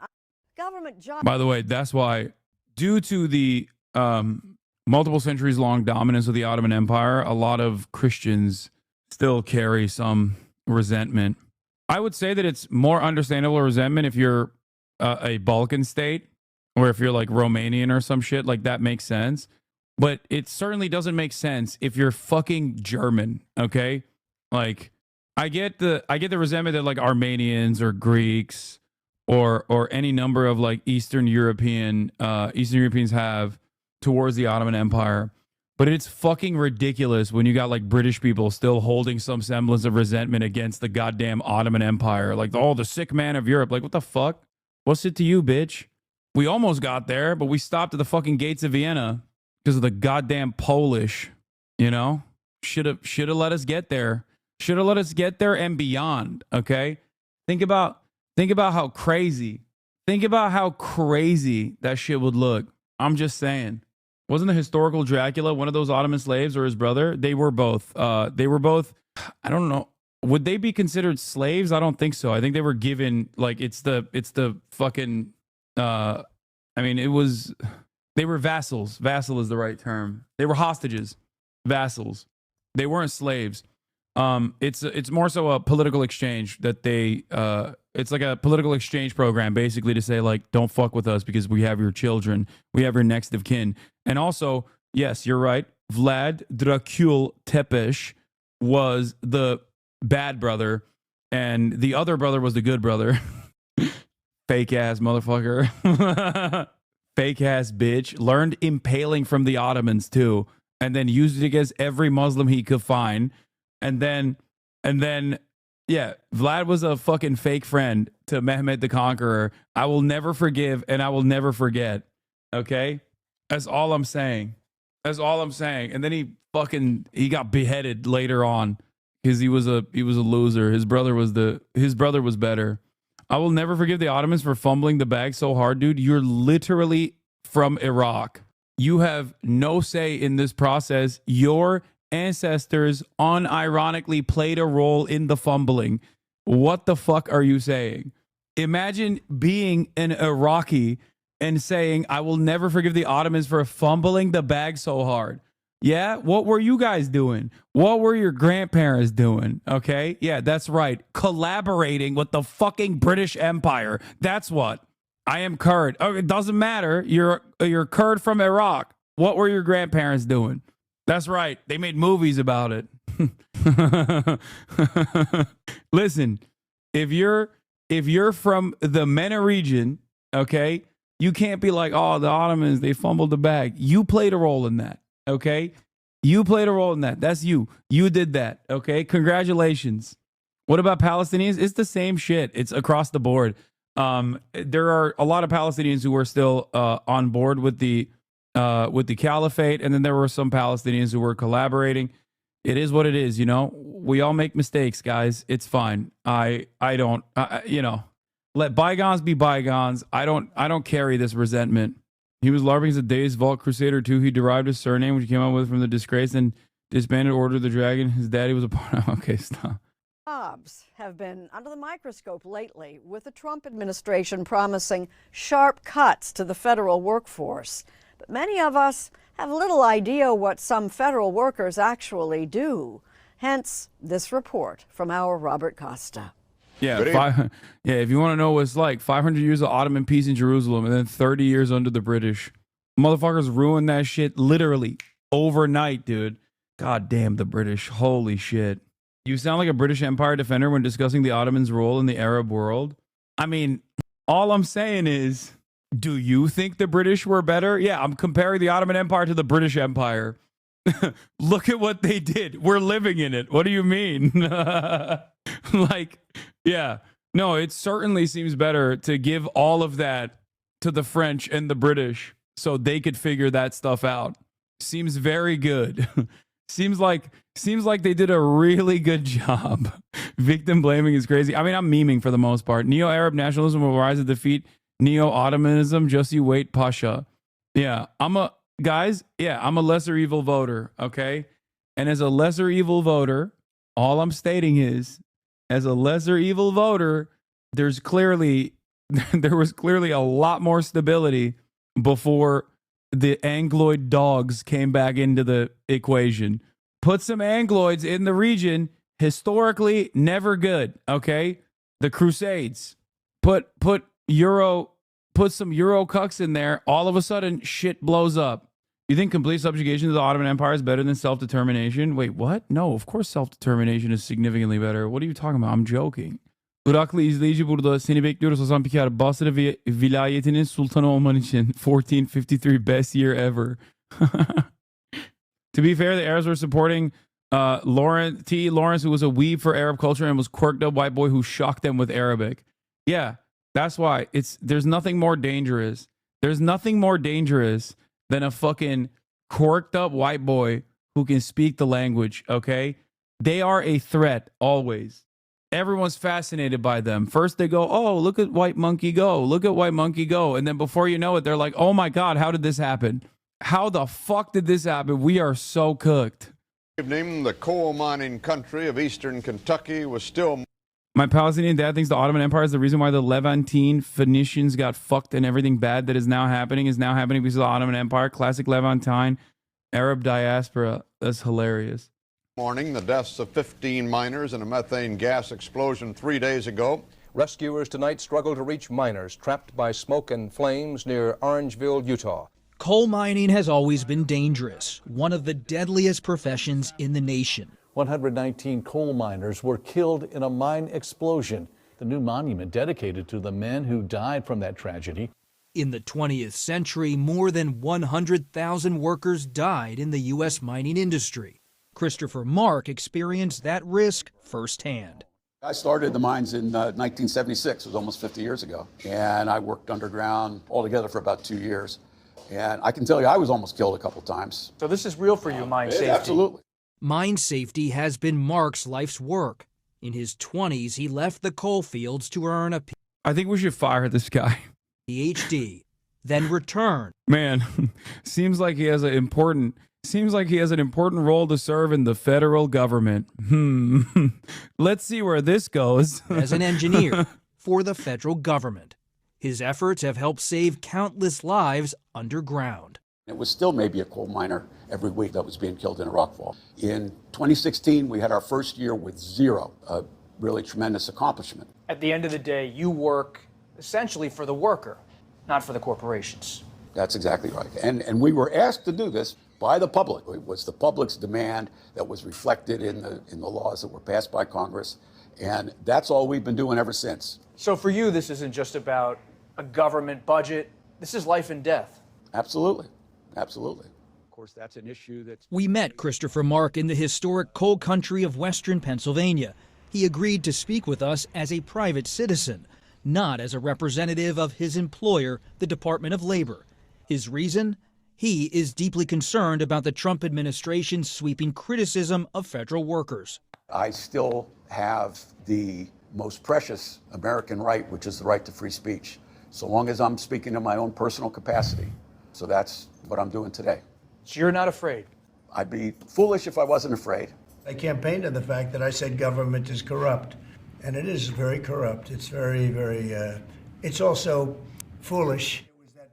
S6: government jobs.
S2: By the way, that's why, due to the multiple centuries long dominance of the Ottoman Empire, a lot of Christians still carry some resentment. I would say that it's more understandable resentment if you're a Balkan state, or if you're like Romanian or some shit, like that makes sense. But it certainly doesn't make sense if you're fucking German, okay? Like, I get the resentment that like Armenians or Greeks or any number of like Eastern Europeans have towards the Ottoman Empire, but it's fucking ridiculous when you got like British people still holding some semblance of resentment against the goddamn Ottoman Empire. Like, oh, the sick man of Europe. Like, what the fuck? What's it to you, bitch? We almost got there, but we stopped at the fucking gates of Vienna because of the goddamn Polish. You know, should have let us get there. Should have let us get there and beyond. Okay, think about how crazy. Think about how crazy that shit would look. I'm just saying. Wasn't the historical Dracula one of those Ottoman slaves or his brother? They were both. I don't know. Would they be considered slaves? I don't think so. I think they were given like it's the fucking. I mean, they were vassals. Vassal is the right term. They were hostages, vassals. They weren't slaves. It's more so a political exchange that they. It's like a political exchange program, basically, to say like, don't fuck with us because we have your children, we have your next of kin, and also, yes, you're right. Vlad Dracul Tepes was the bad brother, and the other brother was the good brother. Fake ass motherfucker. Fake ass bitch. Learned impaling from the Ottomans too, and then used it against every Muslim he could find. And then, yeah, Vlad was a fucking fake friend to Mehmed the Conqueror. I will never forgive and I will never forget. Okay? That's all I'm saying. That's all I'm saying. And then he got beheaded later on because he was a loser. His brother was better. I will never forgive the Ottomans for fumbling the bag so hard, dude. You're literally from Iraq. You have no say in this process. Your ancestors unironically played a role in the fumbling. What the fuck are you saying? Imagine being an Iraqi and saying, I will never forgive the Ottomans for fumbling the bag so hard. Yeah, what were you guys doing? What were your grandparents doing? Okay, yeah, that's right. Collaborating with the fucking British Empire. That's what. I am Kurd. Oh, it doesn't matter. You're Kurd from Iraq. What were your grandparents doing? That's right. They made movies about it. Listen, if you're from the MENA region, okay, you can't be like, oh, the Ottomans, they fumbled the bag. You played a role in that. Okay, you played a role in that. That's you. You did that. Okay, congratulations. What about Palestinians? It's the same shit. It's across the board. There are a lot of Palestinians who are still on board with the caliphate, and then there were some Palestinians who were collaborating. It is what it is, you know. We all make mistakes, guys. It's fine. I don't, you know, let bygones be bygones. I don't carry this resentment. He was LARPing as a Days Vault Crusader too. He derived his surname, which he came up with from the disgrace and disbanded Order of the Dragon. His daddy was a part of. Okay, stop.
S6: Jobs have been under the microscope lately, with the Trump administration promising sharp cuts to the federal workforce. But many of us have little idea what some federal workers actually do. Hence, this report from our Robert Costa.
S2: Yeah, if you want to know what it's like, 500 years of Ottoman peace in Jerusalem and then 30 years under the British. Motherfuckers ruined that shit literally overnight, dude. God damn the British. Holy shit. You sound like a British Empire defender when discussing the Ottomans' role in the Arab world. I mean, all I'm saying is, do you think the British were better? Yeah, I'm comparing the Ottoman Empire to the British Empire. Look at what they did. We're living in it. What do you mean? Like, yeah. No, it certainly seems better to give all of that to the French and the British so they could figure that stuff out. Seems very good. Seems like they did a really good job. Victim blaming is crazy. I mean, I'm memeing for the most part. Neo-Arab nationalism will rise to defeat Neo-Ottomanism. Just you wait, Pasha. Yeah, I'm a lesser evil voter, okay? And as a lesser evil voter, all I'm stating is, as a lesser evil voter, there was clearly a lot more stability before the Angloid dogs came back into the equation. Put some Angloids in the region, historically never good, okay? The Crusades. Put some Euro cucks in there, all of a sudden shit blows up. You think complete subjugation to the Ottoman Empire is better than self-determination? Wait, what? No, of course self-determination is significantly better. What are you talking about? I'm joking. Iraklı izleyici burada seni bekliyoruz Hasan Pikar. Basra vilayetinin sultanı olman için 1453 best year ever. To be fair, the Arabs were supporting Lawrence, who was a weeb for Arab culture and was quirked up white boy who shocked them with Arabic. Yeah, that's why there's nothing more dangerous. There's nothing more dangerous than a fucking quirked up white boy who can speak the language, okay? They are a threat, always. Everyone's fascinated by them. First they go, oh, look at white monkey go. Look at white monkey go. And then before you know it, they're like, oh my God, how did this happen? How the fuck did this happen? We are so cooked.
S4: Evening, the coal mining country of eastern Kentucky was still...
S2: My Palestinian dad thinks the Ottoman Empire is the reason why the Levantine Phoenicians got fucked and everything bad that is now happening because of the Ottoman Empire. Classic Levantine Arab diaspora. That's hilarious.
S4: Morning, the deaths of 15 miners in a methane gas explosion 3 days ago.
S22: Rescuers tonight struggle to reach miners trapped by smoke and flames near Orangeville, Utah.
S23: Coal mining has always been dangerous, one of the deadliest professions in the nation.
S24: 119 coal miners were killed in a mine explosion. The new monument dedicated to the men who died from that tragedy.
S23: In the 20th century, more than 100,000 workers died in the U.S. mining industry. Christopher Mark experienced that risk firsthand.
S25: I started the mines in 1976, it was almost 50 years ago, and I worked underground altogether for about 2 years. And I can tell you, I was almost killed a couple times.
S22: So this is real for you, mine safety?
S25: Absolutely.
S23: Mine safety has been Mark's life's work. In his 20s, he left the coal fields to earn a
S2: I think we should fire this guy.
S23: PhD, then return.
S2: Man, seems like he has an important role to serve in the federal government. Let's see where this goes.
S23: As an engineer for the federal government. His efforts have helped save countless lives underground.
S25: It was still maybe a coal miner every week that was being killed in a rockfall. In 2016, we had our first year with zero, a really tremendous accomplishment.
S22: At the end of the day, you work essentially for the worker, not for the corporations.
S25: That's exactly right. And we were asked to do this by the public. It was the public's demand that was reflected in the laws that were passed by Congress. And that's all we've been doing ever since.
S22: So for you, this isn't just about a government budget. This is life and death.
S25: Absolutely. Absolutely. Of course, that's an issue that's...
S23: We met Christopher Mark in the historic coal country of western Pennsylvania. He agreed to speak with us as a private citizen, not as a representative of his employer, the Department of Labor. His reason? He is deeply concerned about the Trump administration's sweeping criticism of federal workers.
S25: I still have the most precious American right, which is the right to free speech, so long as I'm speaking in my own personal capacity. So that's what I'm doing today.
S1: So you're not afraid?
S25: I'd be foolish if I wasn't afraid.
S15: I campaigned on the fact that I said government is corrupt, and it is very corrupt. It's it's also foolish.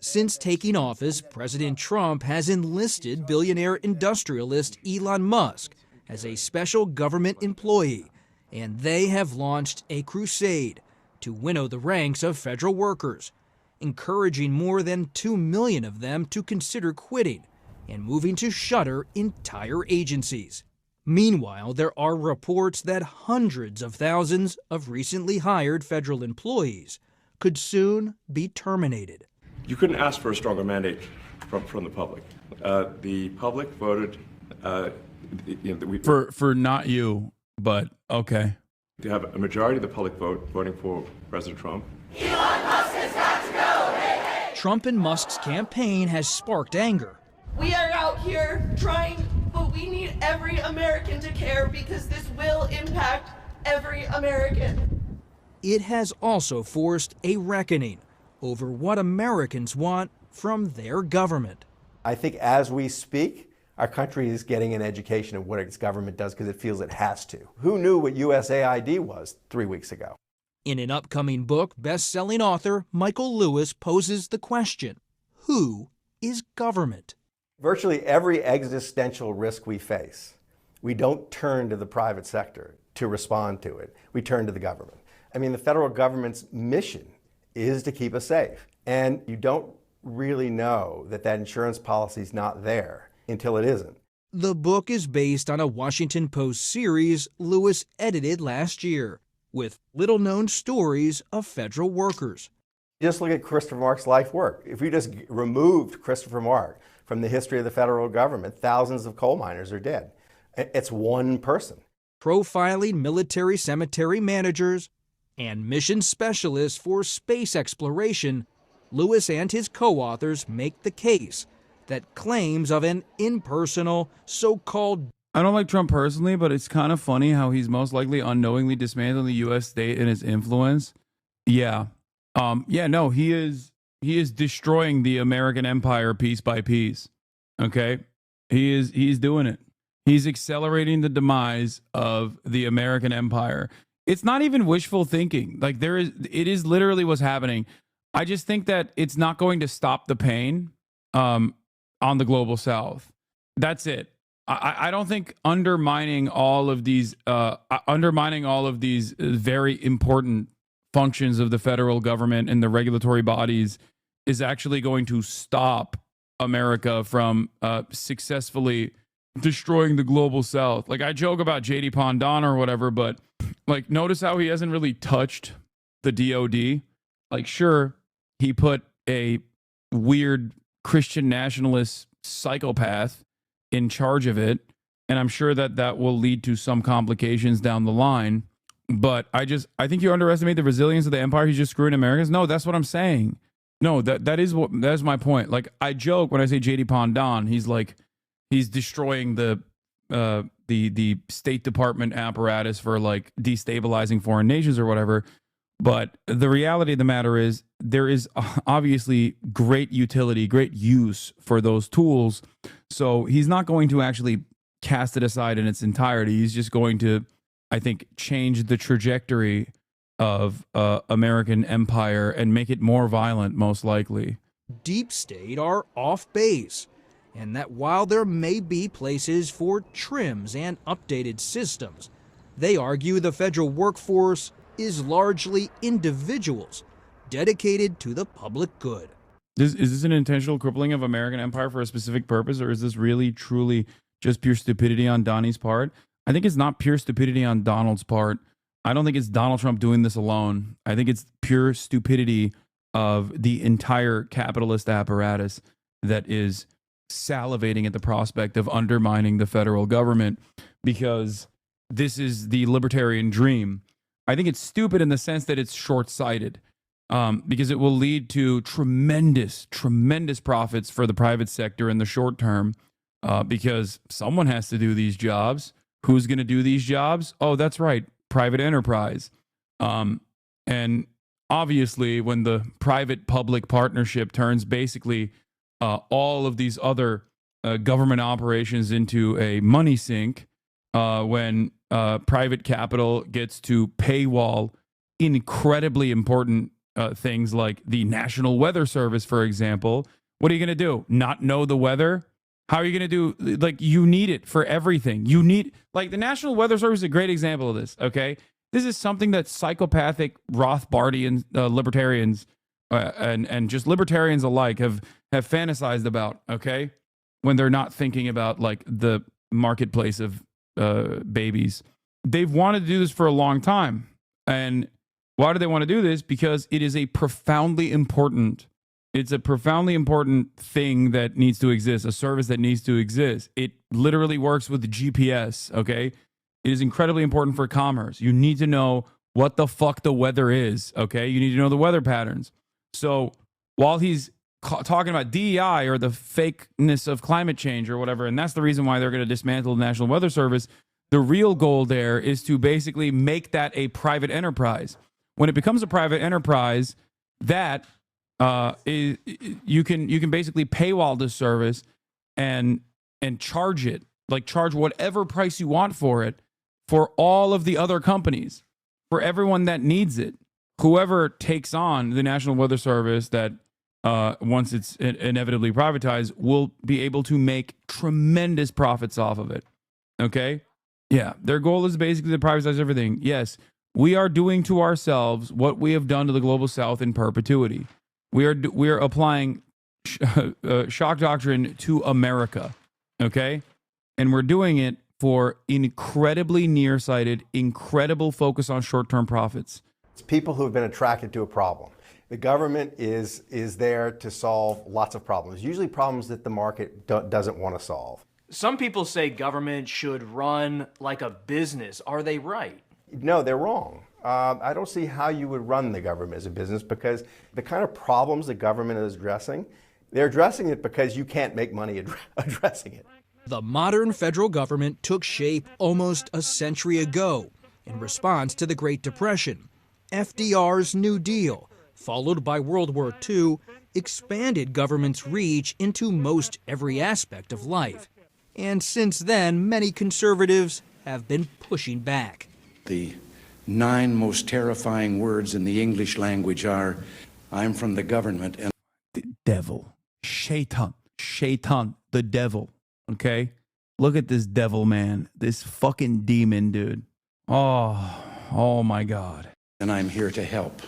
S23: Since taking office, President Trump has enlisted billionaire industrialist Elon Musk as a special government employee, and they have launched a crusade to winnow the ranks of federal workers, encouraging more than 2 million of them to consider quitting and moving to shutter entire agencies. Meanwhile, there are reports that hundreds of thousands of recently hired federal employees could soon be terminated.
S8: You couldn't ask for a stronger mandate from the public. The public voted
S2: for not you, but okay.
S8: To have a majority of the public voting for President Trump.
S23: Elon Musk has got to go! Hey, hey. Trump and Musk's campaign has sparked anger.
S16: We are out here trying, but we need every American to care because this will impact every American.
S23: It has also forced a reckoning over what Americans want from their government.
S10: I think as we speak, our country is getting an education of what its government does because it feels it has to. Who knew what USAID was 3 weeks ago?
S23: In an upcoming book, best-selling author Michael Lewis poses the question, who is government?
S10: Virtually every existential risk we face, we don't turn to the private sector to respond to it. We turn to the government. I mean, the federal government's mission is to keep us safe. And you don't really know that insurance policy is not there until it isn't.
S23: The book is based on a Washington Post series Lewis edited last year, with little-known stories of federal workers.
S10: Just look at Christopher Mark's life work. If you just removed Christopher Mark from the history of the federal government, thousands of coal miners are dead. It's one person.
S23: Profiling military cemetery managers and mission specialists for space exploration, Lewis and his co-authors make the case that claims of an impersonal, so-called...
S2: I don't like Trump personally, but it's kind of funny how he's most likely unknowingly dismantling the U.S. state and its influence. Yeah. No, he is destroying the American empire piece by piece. Okay? He's doing it. He's accelerating the demise of the American empire. It's not even wishful thinking. Like it is literally what's happening. I just think that it's not going to stop the pain on the global south. That's it. I don't think undermining all of these very important functions of the federal government and the regulatory bodies is actually going to stop America from successfully destroying the global south. Like I joke about JD Pondon or whatever, but like notice how he hasn't really touched the DOD. Like sure, he put a weird Christian nationalist psychopath in charge of it, and I'm sure that will lead to some complications down the line. But I think you underestimate the resilience of the empire. He's just screwing Americans. No, that's what I'm saying. No, that's my point. Like I joke when I say JD Pondon, he's destroying the State Department apparatus for like destabilizing foreign nations or whatever. But the reality of the matter is there is obviously great utility, great use for those tools. So he's not going to actually cast it aside in its entirety. He's just going to, I think, change the trajectory of American empire and make it more violent, most likely.
S23: Deep state are off base, and that while there may be places for trims and updated systems, they argue the federal workforce is largely individuals dedicated to the public good.
S2: Is this an intentional crippling of American empire for a specific purpose, or is this really, truly just pure stupidity on Donnie's part? I think it's not pure stupidity on Donald's part. I don't think it's Donald Trump doing this alone. I think it's pure stupidity of the entire capitalist apparatus that is salivating at the prospect of undermining the federal government, because this is the libertarian dream. I think it's stupid in the sense that it's short-sighted, because it will lead to tremendous profits for the private sector in the short term, because someone has to do these jobs. Who's going to do these jobs? Oh, that's right, private enterprise. And obviously, when the private-public partnership turns basically all of these other government operations into a money sink, when private capital gets to paywall incredibly important things like the National Weather Service, for example, what are you going to do? Not know the weather? How are you going to do? Like, you need it for everything. You need, like, the National Weather Service is a great example of this, okay? This is something that psychopathic Rothbardian libertarians and just libertarians alike have fantasized about, okay? When they're not thinking about, like, the marketplace of babies. They've wanted to do this for a long time. And why do they want to do this? Because it is a profoundly important, it's a profoundly important thing that needs to exist, a service that needs to exist. It literally works with the GPS, okay? It is incredibly important for commerce. You need to know what the fuck the weather is, okay? You need to know the weather patterns. So while he's talking about DEI or the fakeness of climate change or whatever, and that's the reason why they're going to dismantle the National Weather Service, the real goal there is to basically make that a private enterprise. When it becomes a private enterprise, that is, you can basically paywall this service and charge it, like charge whatever price you want for it, for all of the other companies, for everyone that needs it. Whoever takes on the National Weather Service, that once it's inevitably privatized, will be able to make tremendous profits off of it. Okay? Yeah, their goal is basically to privatize everything. Yes, we are doing to ourselves what we have done to the global south in perpetuity. We are applying shock doctrine to America. Okay? And we're doing it for incredibly nearsighted, incredible focus on short-term profits.
S10: It's people who have been attracted to a problem. The government is there to solve lots of problems, usually problems that the market doesn't want to solve.
S1: Some people say government should run like a business. Are they right?
S10: No, they're wrong. I don't see how you would run the government as a business, because the kind of problems the government is addressing, they're addressing it because you can't make money addressing it.
S23: The modern federal government took shape almost a century ago in response to the Great Depression. FDR's New Deal, followed by World War II, expanded government's reach into most every aspect of life. And since then, many conservatives have been pushing back.
S7: The 9 most terrifying words in the English language are, I'm from the government and...
S2: The devil. Shaitan. Shaitan. The devil. Okay? Look at this devil, man. This fucking demon, dude. Oh my God.
S7: And I'm here to help.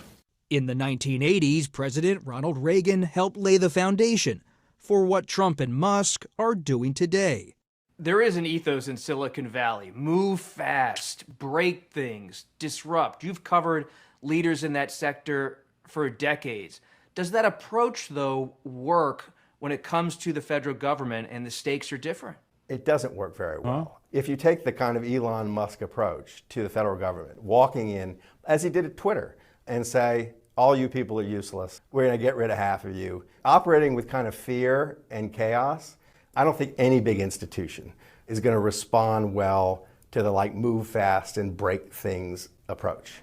S23: In the 1980s, President Ronald Reagan helped lay the foundation for what Trump and Musk are doing today.
S1: There is an ethos in Silicon Valley. Move fast, break things, disrupt. You've covered leaders in that sector for decades. Does that approach, though, work when it comes to the federal government and the stakes are different?
S10: It doesn't work very well. If you take the kind of Elon Musk approach to the federal government, walking in, as he did at Twitter, and say, all you people are useless, we're going to get rid of half of you, operating with kind of fear and chaos, I don't think any big institution is going to respond well to the move fast and break things approach.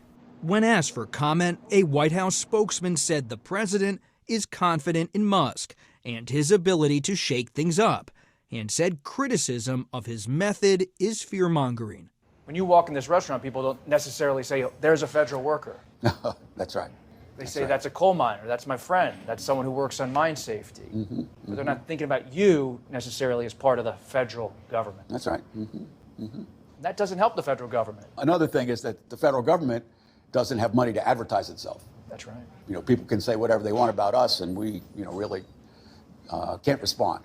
S23: When asked for comment, a White House spokesman said the president is confident in Musk and his ability to shake things up, and said criticism of his method is fear-mongering.
S1: When you walk in this restaurant, people don't necessarily say, there's a federal worker.
S25: That's right.
S1: They say, that's a coal miner, that's my friend, that's someone who works on mine safety. But they're not thinking about you necessarily as part of the federal government.
S25: That's right.
S1: That doesn't help the federal government.
S25: Another thing is that the federal government doesn't have money to advertise itself.
S1: That's right.
S25: You know, people can say whatever they want about us, and we, really can't respond.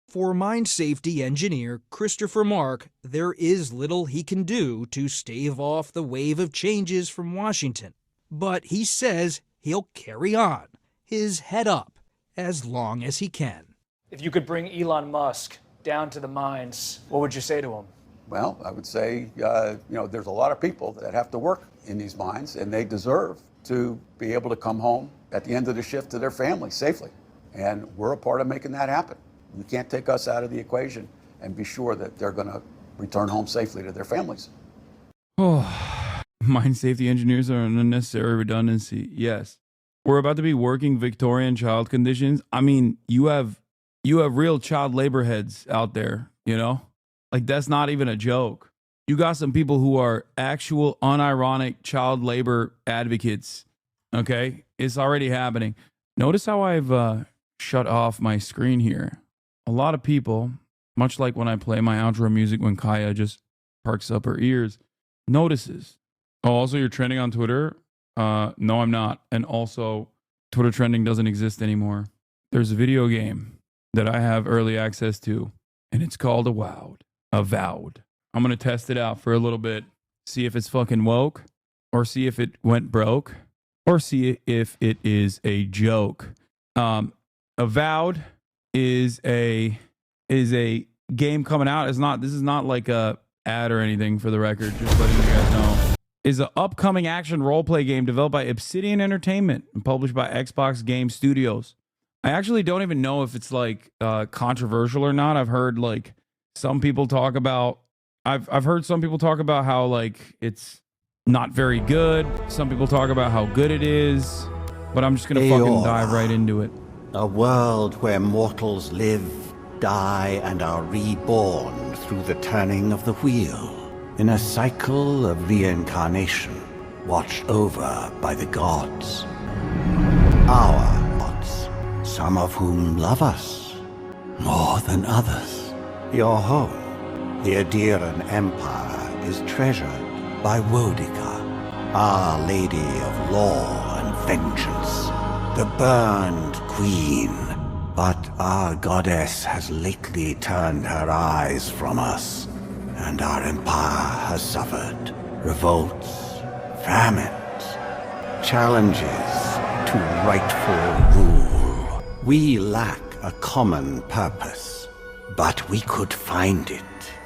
S23: For mine safety engineer Christopher Mark, there is little he can do to stave off the wave of changes from Washington. But he says he'll carry on, his head up, as long as he can.
S1: If you could bring Elon Musk down to the mines, what would you say to him?
S25: Well, I would say, there's a lot of people that have to work in these mines, and they deserve to be able to come home at the end of the shift to their family safely. And we're a part of making that happen. You can't take us out of the equation and be sure that they're going to return home safely to their families.
S2: Oh, mine safety engineers are an unnecessary redundancy. Yes. We're about to be working Victorian child conditions. I mean, you have real child labor heads out there, you know? Like, that's not even a joke. You got some people who are actual unironic child labor advocates. Okay? It's already happening. Notice how I've shut off my screen here. A lot of people, much like when I play my outro music when Kaya just perks up her ears, notices. Oh, also you're trending on Twitter? No, I'm not. And also, Twitter trending doesn't exist anymore. There's a video game that I have early access to, and it's called Avowed. I'm going to test it out for a little bit, see if it's fucking woke, or see if it went broke, or see if it is a joke. Avowed is a game coming out. This is not like a ad or anything, for the record, just letting you guys know. Is an upcoming action roleplay game developed by Obsidian Entertainment and published by Xbox Game Studios. I actually don't even know if it's like controversial or not. I've heard like some people talk about I've heard some people talk about how like it's not very good. Some people talk about how good it is. But I'm just gonna fucking dive right into it.
S9: A world where mortals live, die, and are reborn through the turning of the wheel. In a cycle of reincarnation, watched over by the gods. Our gods, some of whom love us more than others. Your home, the Adiran Empire, is treasured by Wodika, Our Lady of Law and Vengeance, the burned queen. But our goddess has lately turned her eyes from us, and our empire has suffered revolts, famines, challenges to rightful rule. We lack a common purpose, but we could find it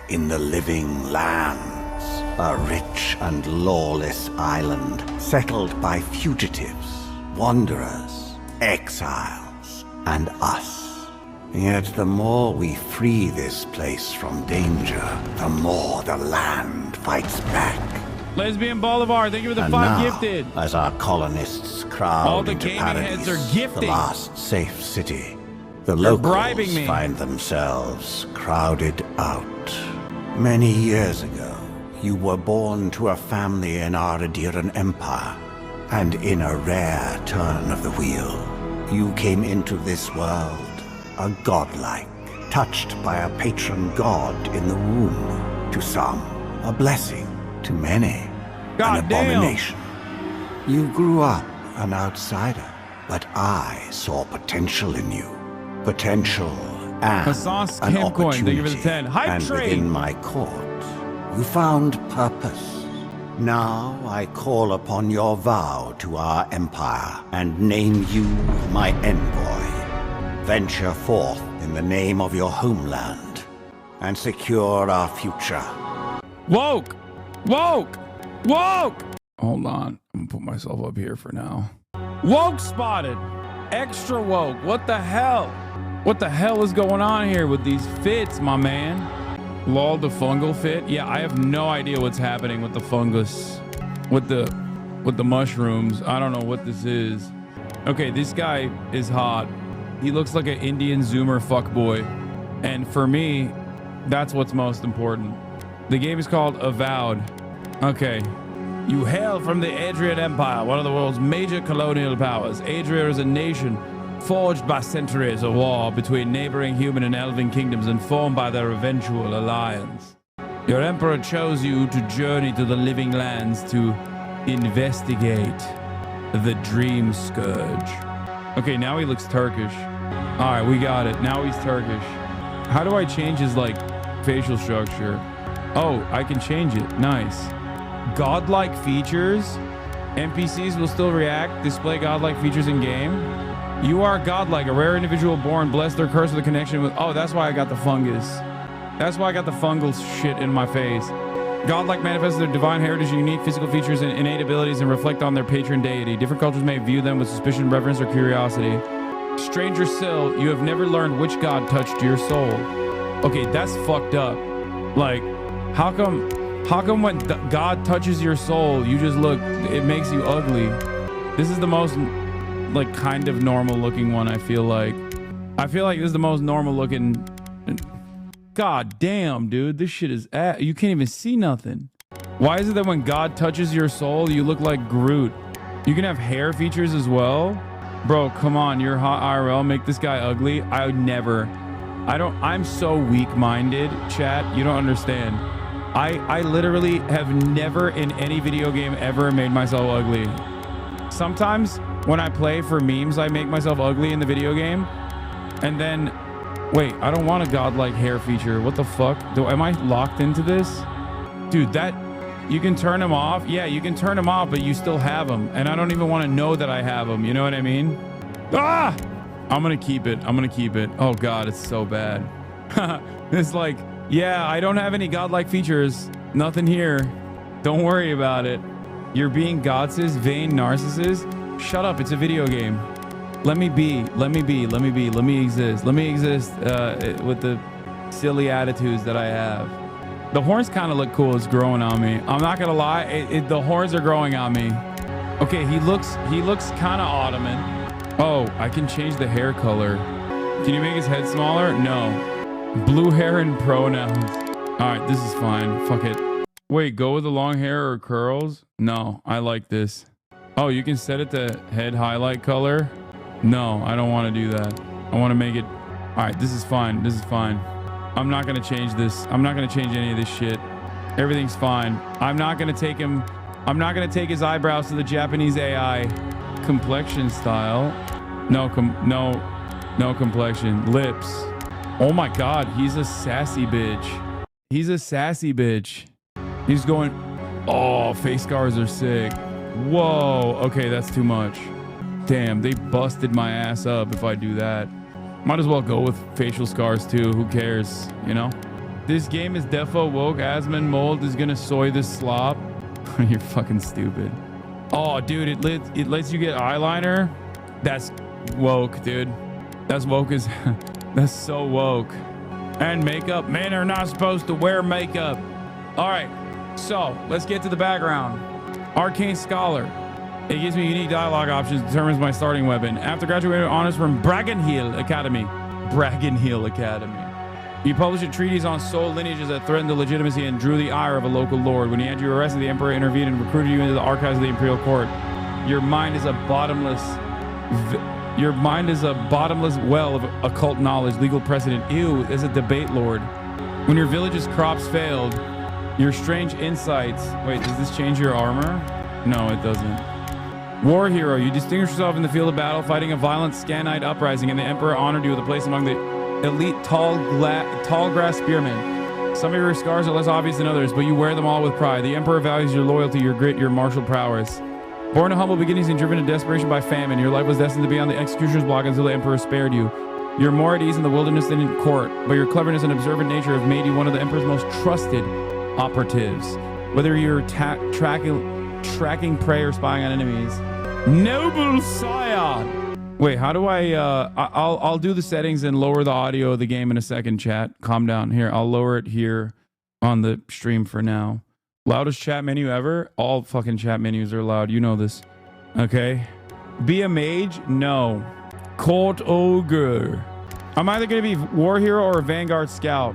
S9: in the living lands, a rich and lawless island settled by fugitives, wanderers, exiles, and us. Yet the more we free this place from danger, the more the land fights back.
S2: Lesbian Boulevard, thank you for the
S9: And
S2: 5
S9: now,
S2: gifted.
S9: as our colonists crowd
S2: All the
S9: into
S2: gaming
S9: Paradise,
S2: heads are gifting.
S9: the last safe city, the
S2: You're
S9: locals
S2: bribing me.
S9: find themselves crowded out. Many years ago, you were born to a family in our Adiran Empire, and in a rare turn of the wheel, you came into this world a godlike, touched by a patron god in the womb. To some, a blessing. To many, an abomination. You grew up an outsider, but I saw potential in you. Potential and
S2: Hasan's
S9: an
S2: Camp Coin, thank you for the
S9: opportunity.
S2: 10. Hype
S9: And
S2: train.
S9: within my court, you found purpose. Now I call upon your vow to our empire and name you my envoy. Venture forth in the name of your homeland and secure our future.
S2: Woke! Woke! Woke! Hold on. I'm gonna put myself up here for now. Woke spotted! Extra woke. What the hell? What the hell is going on here with these fits, my man? Lol, the fungal fit? Yeah, I have no idea what's happening with the fungus. With the mushrooms. I don't know what this is. Okay, this guy is hot. He looks like an Indian Zoomer fuckboy. And for me, that's what's most important. The game is called Avowed. Okay. You hail from the Adrian Empire, one of the world's major colonial powers. Adria is a nation forged by centuries of war between neighboring human and elven kingdoms and formed by their eventual alliance. Your emperor chose you to journey to the living lands to investigate the Dream Scourge. Okay, now he looks Turkish. All right, we got it. Now he's Turkish. How do I change his, like, facial structure? Oh, I can change it. Nice. Godlike features. NPCs will still react. Display godlike features in game. You are godlike, a rare individual born, blessed or cursed with a connection with... Oh, that's why I got the fungus. That's why I got the fungal shit in my face. Godlike manifests their divine heritage, unique physical features, and innate abilities, and reflect on their patron deity. Different cultures may view them with suspicion, reverence, or curiosity. Stranger still, you have never learned which god touched your soul. Okay, that's fucked up. Like, how come when God touches your soul, you just look, it makes you ugly? This is the most, like, kind of normal looking one, I feel like. I feel like this is the most normal looking. God damn, dude, this shit is, you can't even see nothing. Why is it that when God touches your soul, you look like Groot? You can have hair features as well? Bro, come on, you're hot IRL, make this guy ugly? I would never. I'm so weak-minded, chat, you don't understand. I literally have never in any video game ever made myself ugly. Sometimes when I play for memes, I make myself ugly in the video game. And then, wait, I don't want a godlike hair feature. What the fuck? Am I locked into this? Dude, that, you can turn them off. Yeah, you can turn them off, but you still have them. And I don't even want to know that I have them. You know what I mean? Ah! I'm going to keep it. I'm going to keep it. Oh God, it's so bad. It's like, yeah, I don't have any godlike features. Nothing here. Don't worry about it. You're being God's vain narcissist. Shut up. It's a video game. Let me be. Let me be. Let me be. Let me exist. Let me exist with the silly attitudes that I have. The horns kind of look cool. It's growing on me. I'm not gonna lie. The horns are growing on me. Okay, he looks kind of Ottoman. Oh, I can change the hair color. Can you make his head smaller? No. Blue hair and pronouns. All right, this is fine. Fuck it. Wait, go with the long hair or curls? No, I like this. Oh, you can set it to head highlight color. No, I don't want to do that. I want to make it. All right, this is fine. This is fine. I'm not going to change this. I'm not going to change any of this shit. Everything's fine. I'm not going to take him. I'm not going to take his eyebrows to the Japanese AI. Complexion style. No complexion. Lips. Oh my God, he's a sassy bitch. He's a sassy bitch. He's going, oh, face scars are sick. Whoa, okay, that's too much. Damn, they busted my ass up if I do that. Might as well go with facial scars too, who cares, you know? This game is defo woke. Asman Mold is gonna soy this slop. You're fucking stupid. Oh, dude, it lets you get eyeliner? That's woke, dude. That's woke as... That's so woke. And makeup. Men are not supposed to wear makeup. All right, so let's get to the background. Arcane Scholar. It gives me unique dialogue options, determines my starting weapon. After graduating with honors from Bracken Hill Academy. He published a treatise on soul lineages that threatened the legitimacy and drew the ire of a local lord. When he had you arrested, the emperor intervened and recruited you into the archives of the imperial court. Your mind is a bottomless well of occult knowledge, legal precedent. Ew, as a debate lord. When your village's crops failed, your strange insights. Wait, does this change your armor? No, it doesn't. War hero, you distinguished yourself in the field of battle, fighting a violent Scanite uprising, and the emperor honored you with a place among the elite tall grass spearmen. Some of your scars are less obvious than others, but you wear them all with pride. The emperor values your loyalty, your grit, your martial prowess. Born to humble beginnings and driven to desperation by famine, your life was destined to be on the executioner's block until the emperor spared you. You're more at ease in the wilderness than in court, but your cleverness and observant nature have made you one of the emperor's most trusted operatives. Whether you're tracking prey or spying on enemies. Noble sire! Wait, how do I'll do the settings and lower the audio of the game in a second, chat. Calm down. Here, I'll lower it here on the stream for now. Loudest chat menu ever? All fucking chat menus are loud. You know this. Okay. Be a mage? No. Court ogre. I'm either going to be war hero or a vanguard scout.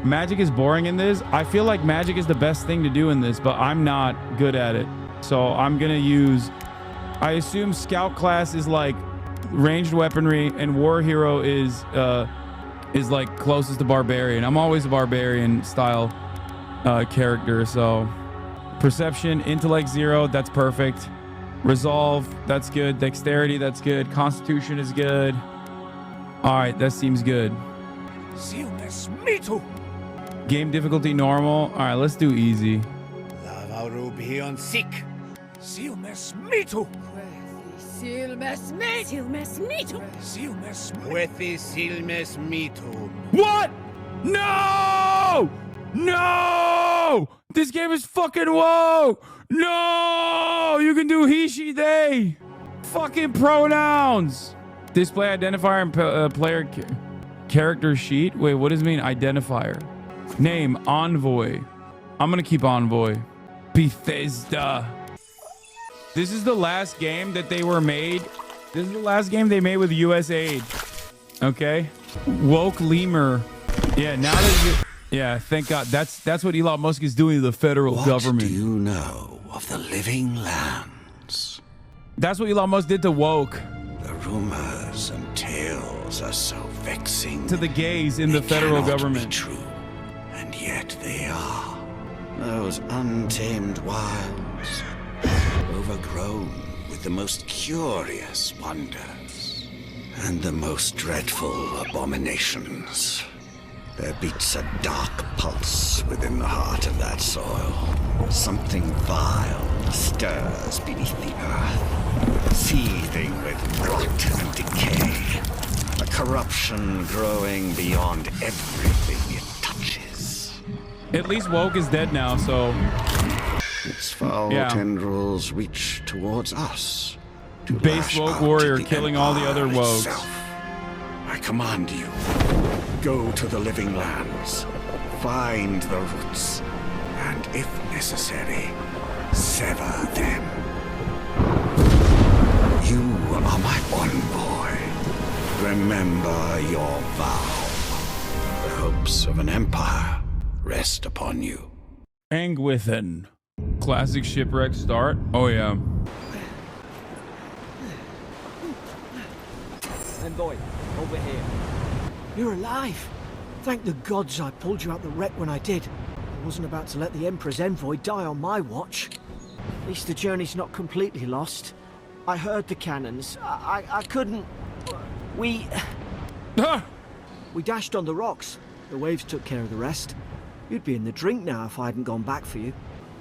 S2: Magic is boring in this. I feel like magic is the best thing to do in this, but I'm not good at it. So I'm going to use... I assume scout class is like ranged weaponry and war hero is like closest to barbarian. I'm always a barbarian style character, so perception, intellect 0, that's perfect. Resolve, that's good. Dexterity, that's good. Constitution is good. All right, that seems good. Game difficulty normal. All right, let's do easy. What? No! No! No! This game is fucking woke! No! You can do he, she, they! Fucking pronouns! Display identifier and player character sheet. Wait, what does it mean? Identifier. Name, Envoy. I'm gonna keep Envoy. Bethesda. This is the last game that they were made. This is the last game they made with US aid. Okay? Woke lemur. Yeah, now that you... Yeah, thank God. That's what Elon Musk is doing to the federal government.
S9: What do you know of the living lands?
S2: That's what Elon Musk did to woke.
S9: The rumors and tales are so vexing.
S2: To the gays in the federal government.
S9: Be true, and yet they are. Those untamed wilds, overgrown with the most curious wonders and the most dreadful abominations. There beats a dark pulse within the heart of that soil. Something vile stirs beneath the earth, seething with rot and decay. A corruption growing beyond everything it touches.
S2: At least woke is dead now, so...
S9: Its foul tendrils reach towards us. To
S2: base woke warrior killing all the other wokes.
S9: I command you. Go to the living lands, find the roots, and if necessary, sever them. You are my one boy. Remember your vow. The hopes of an empire rest upon you.
S2: Angwithan. Classic shipwreck start. Oh yeah.
S11: Envoy, over here. You're alive! Thank the gods I pulled you out the wreck when I did. I wasn't about to let the Emperor's envoy die on my watch. At least the journey's not completely lost. I heard the cannons. I couldn't... We dashed on the rocks. The waves took care of the rest. You'd be in the drink now if I hadn't gone back for you.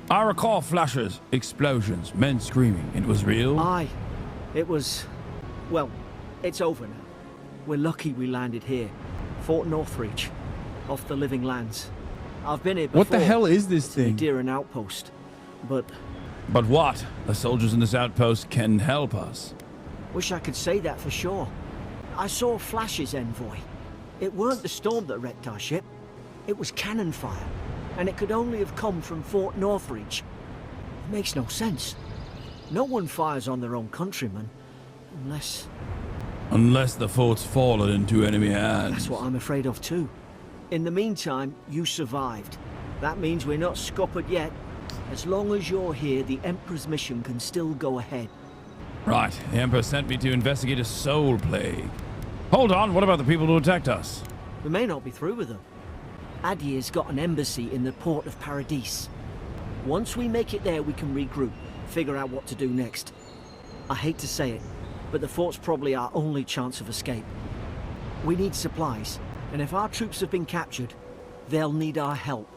S2: I recall flashes, explosions, men screaming. It was real?
S11: Aye. It was... Well, it's over now. We're lucky we landed here. Fort Northreach, off the living lands. I've been here before.
S2: What the hell is this thing?
S11: Deer an outpost, but...
S2: But what? The soldiers in this outpost can help us.
S11: Wish I could say that for sure. I saw flashes, Envoy. It weren't the storm that wrecked our ship. It was cannon fire, and it could only have come from Fort Northreach. It makes no sense. No one fires on their own countrymen, unless...
S2: Unless the fort's fallen into enemy hands.
S11: That's what I'm afraid of too. In the meantime, you survived. That means we're not scuppered yet. As long as you're here, the Emperor's mission can still go ahead.
S2: Right. The Emperor sent me to investigate a soul plague. Hold on, what about the people who attacked us?
S11: We may not be through with them. Adir's got an embassy in the port of Paradise. Once we make it there, we can regroup, figure out what to do next. I hate to say it, but the fort's probably our only chance of escape. We need supplies, and if our troops have been captured, they'll need our help.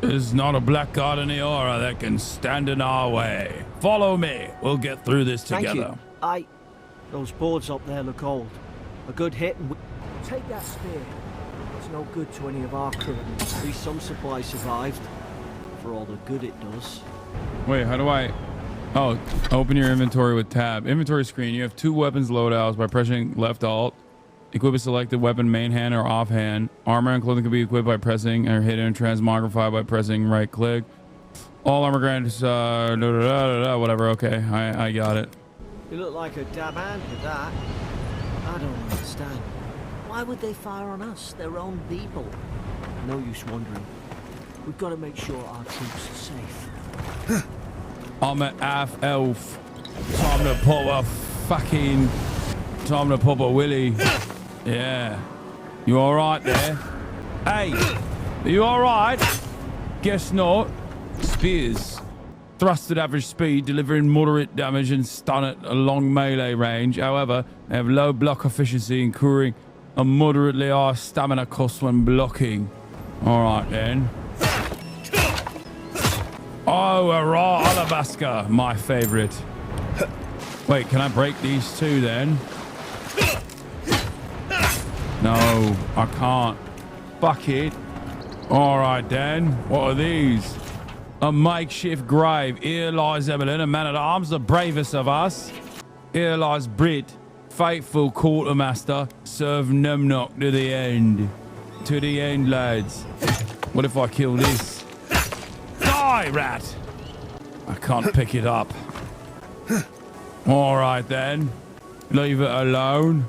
S2: There's not a black god in the aura that can stand in our way. Follow me. We'll get through this together.
S11: Thank you. Those boards up there look old. A good hit and we... Take that spear. It's no good to any of our crew. At least some supplies survived. For all the good it does.
S2: Wait, how do I... Oh, open your inventory with tab. Inventory screen. You have 2 weapons loadouts by pressing left alt. Equip a selected weapon main hand or offhand. Armor and clothing can be equipped by pressing or hidden and transmogrify by pressing right click. All armor grants, whatever. Okay, I got it.
S11: You look like a dab hand with that. I don't understand. Why would they fire on us, their own people? No use wondering. We've got to make sure our troops are safe.
S2: I'm an half elf. Time to pop a fucking... Time to pop a willy. Yeah. You alright there? Hey! Are you alright? Guess not. Spears. Thrust at average speed, delivering moderate damage and stun at a long melee range. However, they have low block efficiency, incurring a moderately high stamina cost when blocking. Alright then. Oh, a raw alabaster, my favorite. Wait, can I break these 2 then? No, I can't. Fuck it. All right, then. What are these? A makeshift grave. Here lies Evelyn, a man-at-arms, the bravest of us. Here lies Brit, faithful quartermaster, serve Numnock to the end. To the end, lads. What if I kill this? Die, rat! I can't pick it up. All right, then. Leave it alone.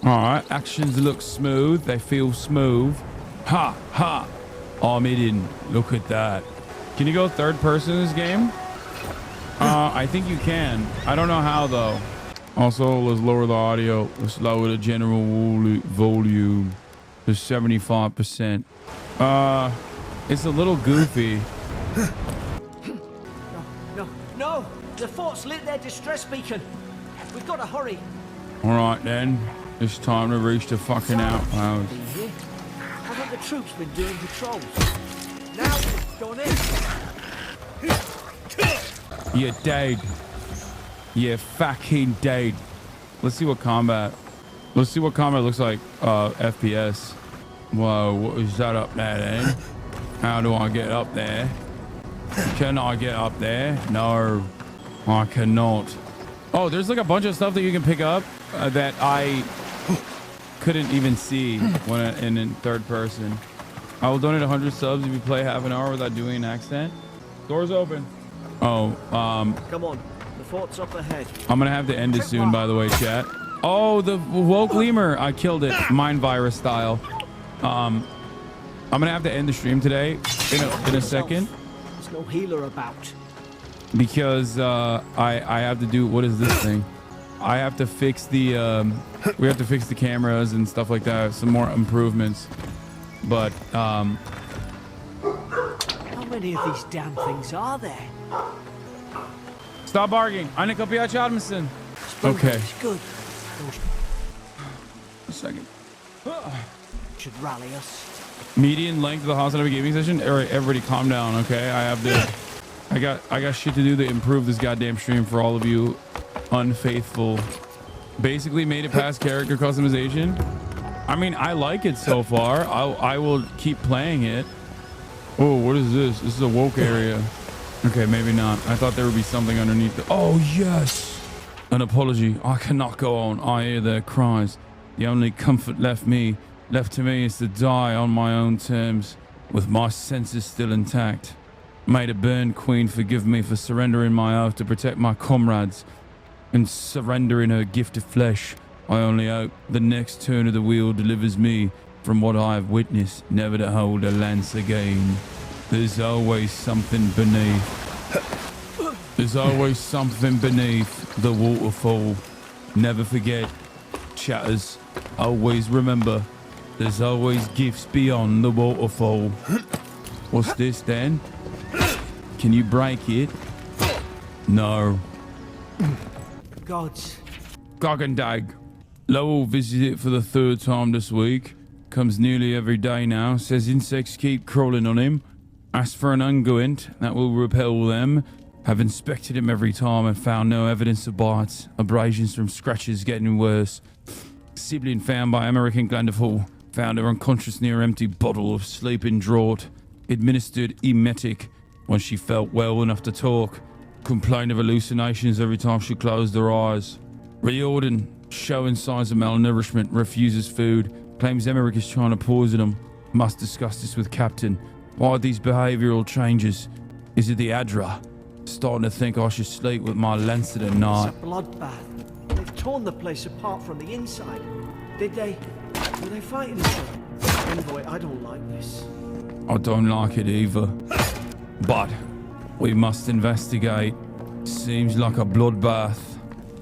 S2: All right, actions look smooth. They feel smooth. Ha, ha. I'm hidden. Look at that. Can you go third person in this game? I think you can. I don't know how, though. Also, let's lower the audio. Let's lower the general volume to 75%. It's a little goofy.
S11: No! The fort's lit their distress beacon. We've got to hurry.
S2: All right, then. It's time to reach the fucking outpost.
S11: Haven't the troops been doing patrols? Now, go on in.
S2: You're dead. You're fucking dead. Let's see what combat. Let's see what combat looks like. FPS. Whoa, what is that up there then? How do I get up there? Can I get up there? No, I cannot. Oh, there's like a bunch of stuff that you can pick up that I couldn't even see when in third person. I will donate 100 subs if you play half an hour without doing an accent. Doors open. Oh,
S11: Come on, the fort's up ahead.
S2: I'm gonna have to end it soon, by the way, chat. Oh, the woke lemur. I killed it, mind virus style. I'm gonna have to end the stream today in a second.
S11: There's no healer about.
S2: Because I have to do, what is this thing? I have to fix the we have to fix the cameras and stuff like that. Some more improvements. But
S11: how many of these damn things are there?
S2: Stop bargaining. Eine Kopia Charmison. Okay.
S11: Good.
S2: A second.
S11: Should rally us.
S2: Median length of the HasanAbi gaming session. All right, everybody calm down, okay? I got shit to do to improve this goddamn stream for all of you unfaithful. Basically made it past character customization. I mean, I like it so far. I will keep playing it. Oh, what is this? This is a woke area. Okay, maybe not. I thought there would be something underneath the... Oh, yes! An apology. I cannot go on. I hear their cries. The only comfort left to me is to die on my own terms, with my senses still intact. May the burned queen forgive me for surrendering my oath to protect my comrades, and surrendering her gift of flesh. I only hope the next turn of the wheel delivers me from what I have witnessed, never to hold a lance again. There's always something beneath. There's always something beneath the waterfall. Never forget, chatters. Always remember, there's always gifts beyond the waterfall. What's this then? Can you break it? No.
S11: Gods.
S2: Goggendag. Lowell visited it for the third time this week. Comes nearly every day now. Says insects keep crawling on him. Asked for an unguent that will repel them. Have inspected him every time and found no evidence of bites. Abrasions from scratches getting worse. Sibling found by American Glandiful. Found her unconscious near empty bottle of sleeping draught. Administered emetic when she felt well enough to talk. Complained of hallucinations every time she closed her eyes. Riordan, showing signs of malnourishment, refuses food. Claims Emmerich is trying to poison him. Must discuss this with Captain. Why are these behavioural changes? Is it the Adra? Starting to think I should sleep with my lancet at night.
S11: It's a bloodbath. They've torn the place apart from the inside. Did they? Were they fighting each other? Anyway, I don't like this.
S2: I don't like it either. But we must investigate. Seems like a bloodbath.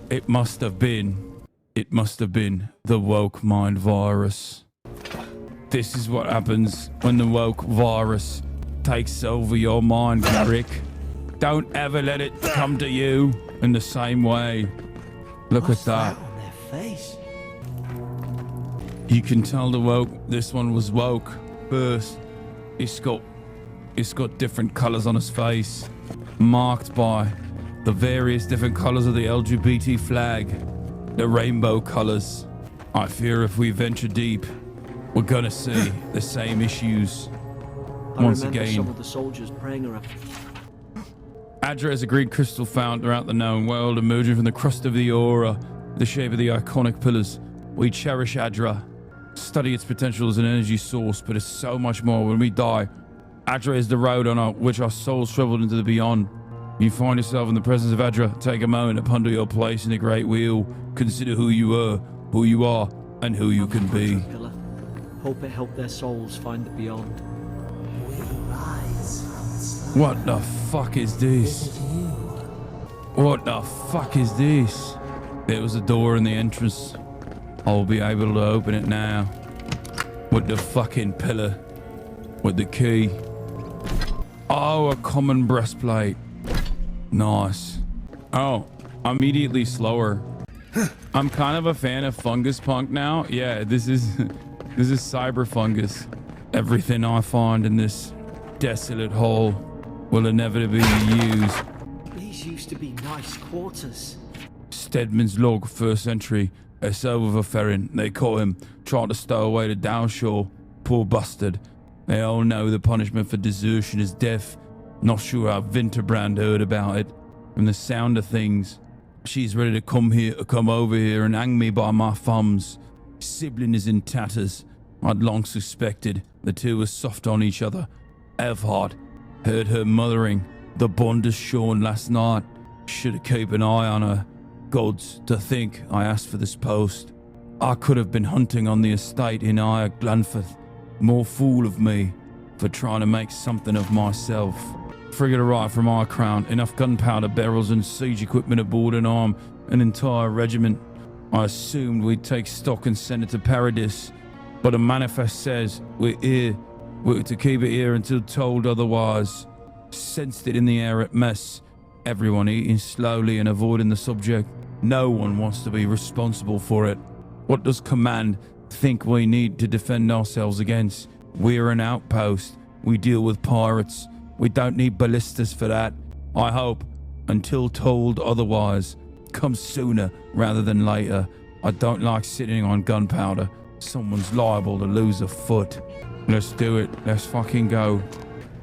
S2: It must have been the woke mind virus. This is what happens when the woke virus takes over your mind, Garrick. Don't ever let it come to you in the same way. Look at that.
S11: On their face.
S2: You can tell the woke. This one was woke first. It's got different colors on his face, marked by the various different colors of the LGBT flag, the rainbow colors. I fear if we venture deep, we're gonna see the same issues. once
S11: remember
S2: again.
S11: some of the soldiers praying around.
S2: Adra is a green crystal found throughout the known world, emerging from the crust of the aura, the shape of the iconic pillars. We cherish Adra, study its potential as an energy source, but it's so much more. When we die, Adra is the road on which our souls traveled into the beyond. You find yourself in the presence of Adra. Take a moment to ponder your place in the great wheel. Consider who you were, who you are, and who you can be.
S11: Hope it helped their souls find the beyond.
S2: What the fuck is this? What the fuck is this? There was a door in the entrance. I'll be able to open it now. With the fucking pillar. With the key. Oh, a common breastplate. Nice. Oh, immediately slower. I'm kind of a fan of fungus punk now. Yeah, this is cyber fungus. Everything I find in this desolate hole will inevitably be used.
S11: These used to be nice quarters.
S2: Stedman's log, 1st century. S.O. with a ferrin. They caught him, tried to stow away to downshore. Poor bastard. They all know the punishment for desertion is death. Not sure how Winterbrand heard about it. From the sound of things, she's ready to come over here and hang me by my thumbs. Sibling is in tatters. I'd long suspected the two were soft on each other. Evhard heard her mothering. The bond is shorn last night. Should have kept an eye on her. Gods, to think I asked for this post. I could have been hunting on the estate in Ire Glanford. More fool of me for trying to make something of myself. Frigate arrived from our crown. Enough gunpowder barrels and siege equipment aboard and arm an entire regiment. I assumed we'd take stock and send it to Paradis. But the manifest says we're here. We're to keep it here until told otherwise. Sensed it in the air at mess. Everyone eating slowly and avoiding the subject. No one wants to be responsible for it. What does command think we need to defend ourselves against? We're an outpost. We deal with pirates. We don't need ballistas for that. I hope, until told otherwise, comes sooner rather than later. I don't like sitting on gunpowder. Someone's liable to lose a foot. Let's do it. Let's fucking go.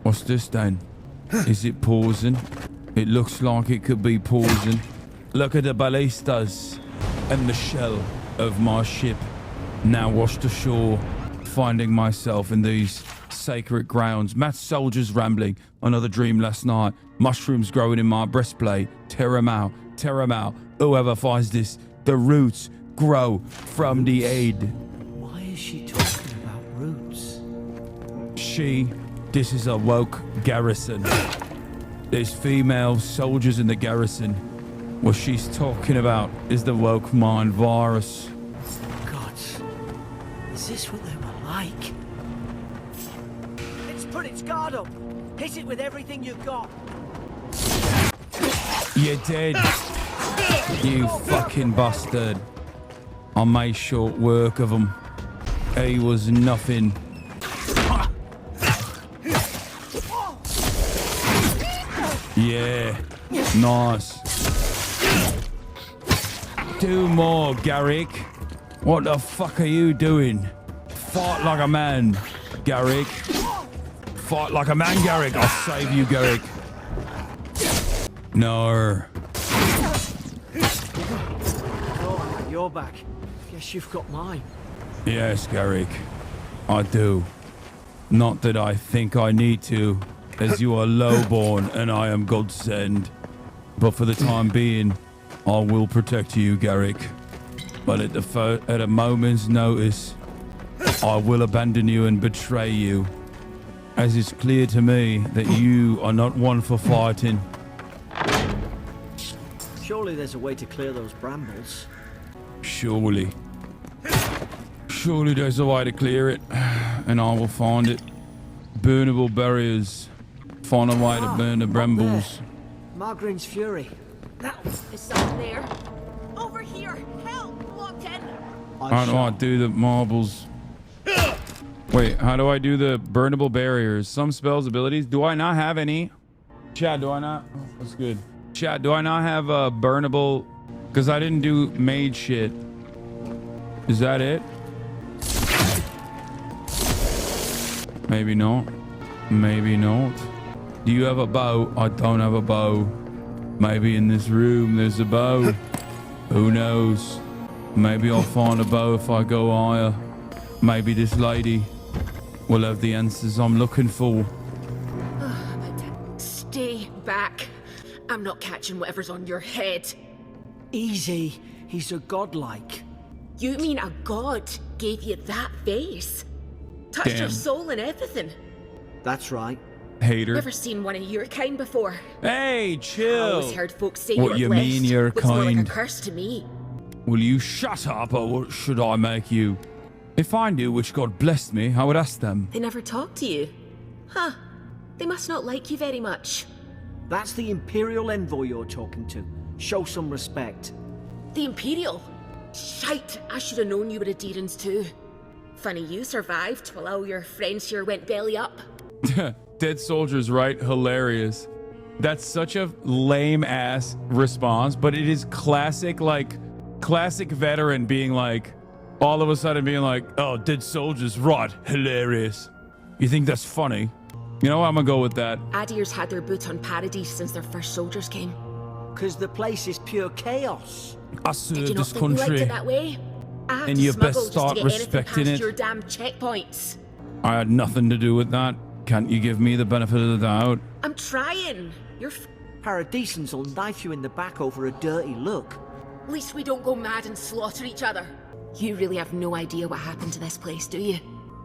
S2: What's this then? Is it poison? It looks like it could be poison. Look at the ballistas and the shell of my ship. Now washed ashore, finding myself in these sacred grounds. Mad soldiers rambling. Another dream last night. Mushrooms growing in my breastplate. Tear 'em out. Tear 'em out. Whoever finds this, the roots grow from the aid.
S11: Why is she talking about roots?
S2: This is a woke garrison. There's female soldiers in the garrison. What she's talking about is the woke mind virus.
S11: Gods, is this what they were like? It's put its guard up. Hit it with everything you've got.
S2: You're dead. You fucking bastard. I made short work of him. He was nothing. Yeah, nice. Do more, Garrick. What the fuck are you doing? Fight like a man, Garrick. Fight like a man, Garrick. I'll save you, Garrick. No.
S11: Oh, you're back. Guess you've got mine.
S2: Yes, Garrick. I do. Not that I think I need to, as you are lowborn and I am Godsend. But for the time being, I will protect you, Garrick. But at a moment's notice, I will abandon you and betray you. As it's clear to me that you are not one for fighting.
S11: Surely there's a way to clear those brambles.
S2: Surely. Surely there's a way to clear it, and I will find it. Burnable barriers. Find a way to burn the brambles.
S11: Margarine's Fury.
S12: Is someone there? Over here! Help! Locked in!
S2: How do I do the marbles? Wait, how do I do the burnable barriers? Some spells, abilities. Do I not have any? Chad, do I not? Oh, that's good. Chad, do I not have a burnable? Because I didn't do mage shit. Is that it? Maybe not. Maybe not. Do you have a bow? I don't have a bow. Maybe in this room there's a bow. Who knows? Maybe I'll find a bow if I go higher. Maybe this lady will have the answers I'm looking for.
S12: Stay back. I'm not catching whatever's on your head.
S11: Easy. He's a godlike.
S12: You mean a god gave you that face? Touched your soul and everything?
S11: That's right.
S2: Hater.
S12: Never seen one of your kind before.
S2: Hey, chill.
S12: I always heard folks say
S2: What
S12: you
S2: you
S12: were
S2: mean
S12: blessed.
S2: you're
S12: Looks more like
S2: kind?
S12: a curse to me.
S2: Will you shut up, or what should I make you? If I knew which god blessed me, I would ask them.
S12: They never talk to you. Huh. They must not like you very much.
S11: That's the Imperial envoy you're talking to. Show some respect.
S12: The Imperial? Shite, I should have known you were a Deerans too. Funny you survived while all your friends here went belly up.
S2: Dead soldiers, right? Hilarious. That's such a lame ass response, but it is classic veteran being like, all of a sudden being like, oh, dead soldiers, right? Hilarious. You think that's funny? You know what? I'm gonna go with that.
S12: Adir's had their boot on Paradise since their first soldiers came.
S11: Because the place is pure chaos.
S2: I
S12: Did
S2: served
S12: you not
S2: this
S12: think we liked
S2: country,
S12: it that way? I had
S2: and
S12: to
S2: you
S12: smuggle
S2: best
S12: just to
S2: start
S12: get anything
S2: respecting
S12: past
S2: it.
S12: your damn checkpoints.
S2: I had nothing to do with that. Can't you give me the benefit of the doubt?
S12: I'm trying. You're
S11: Paradisans will knife you in the back over a dirty look.
S12: At least we don't go mad and slaughter each other. You really have no idea what happened to this place, do you?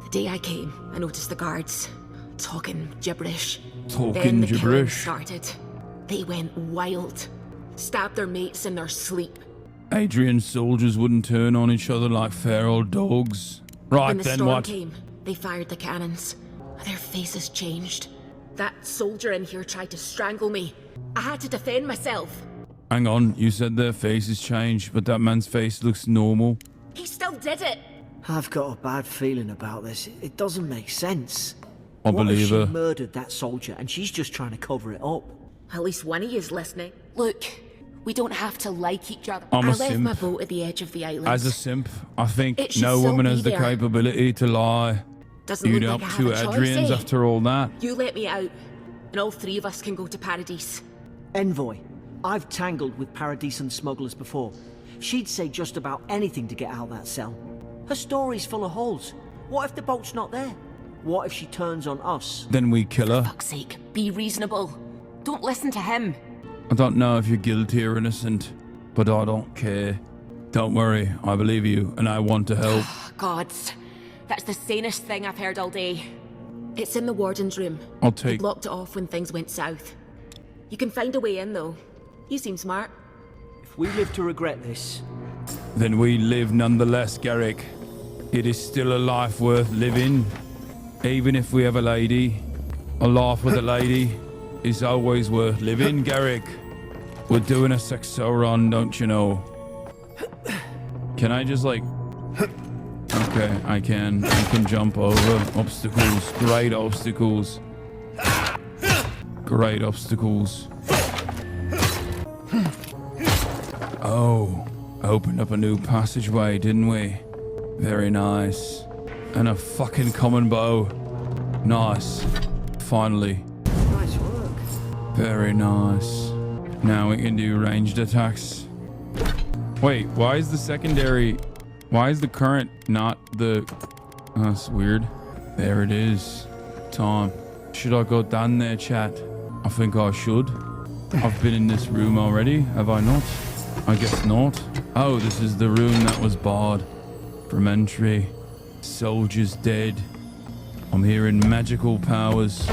S12: The day I came, I noticed the guards talking gibberish. Then the killing started. They went wild. Stabbed their mates in their sleep.
S2: Adrian's soldiers wouldn't turn on each other like feral dogs. Right,
S12: When the
S2: then
S12: storm
S2: what?
S12: came, they fired the cannons. Their faces changed. That soldier in here tried to strangle me. I had to defend myself.
S2: Hang on, you said their faces changed, but that man's face looks normal.
S12: He still did it.
S11: I've got a bad feeling about this. It doesn't make sense.
S2: I
S11: What if
S2: believe
S11: she
S2: her.
S11: murdered that soldier and she's just trying to cover it up?
S12: At least one of you is listening. Look, we don't have to like each other.
S2: I'm
S12: I
S2: a
S12: left
S2: simp.
S12: my boat at the edge of the island.
S2: As a simp, I think
S12: It should
S2: no
S12: still
S2: woman
S12: be
S2: has the
S12: there.
S2: capability to lie.
S12: Doesn't
S2: You'd
S12: look
S2: help
S12: like I have
S2: two
S12: a choice,
S2: Adrians
S12: eh?
S2: after all that.
S12: You let me out, and all three of us can go to Paradise.
S11: Envoy, I've tangled with Paradisan smugglers before. She'd say just about anything to get out of that cell. Her story's full of holes. What if the boat's not there? What if she turns on us?
S2: Then we kill her.
S12: Fuck's sake, be reasonable. Don't listen to him.
S2: I don't know if you're guilty or innocent, but I don't care. Don't worry, I believe you, and I want to help.
S12: Gods, that's the sanest thing I've heard all day. It's in the warden's room.
S2: I'll take-
S12: He'd locked it off when things went south. You can find a way in, though. You seem smart.
S11: If we live to regret this...
S2: Then we live nonetheless, Garrick. It is still a life worth living. Even if we have a lady, a life with a lady is always worth living, Garrick. We're doing a sexo run, don't you know? Can I just like... Okay, I can jump over obstacles. Great obstacles. Great obstacles. Oh, opened up a new passageway, didn't we? Very nice. And a fucking common bow. Nice. Finally.
S11: Nice work.
S2: Very nice. Now we can do ranged attacks. Wait, why is the secondary... Why is the current not the... Oh, that's weird. There it is. Time. Should I go down there, chat? I think I should. I've been in this room already, have I not? I guess not. Oh, this is the room that was barred from entry. Soldiers dead. I'm hearing magical powers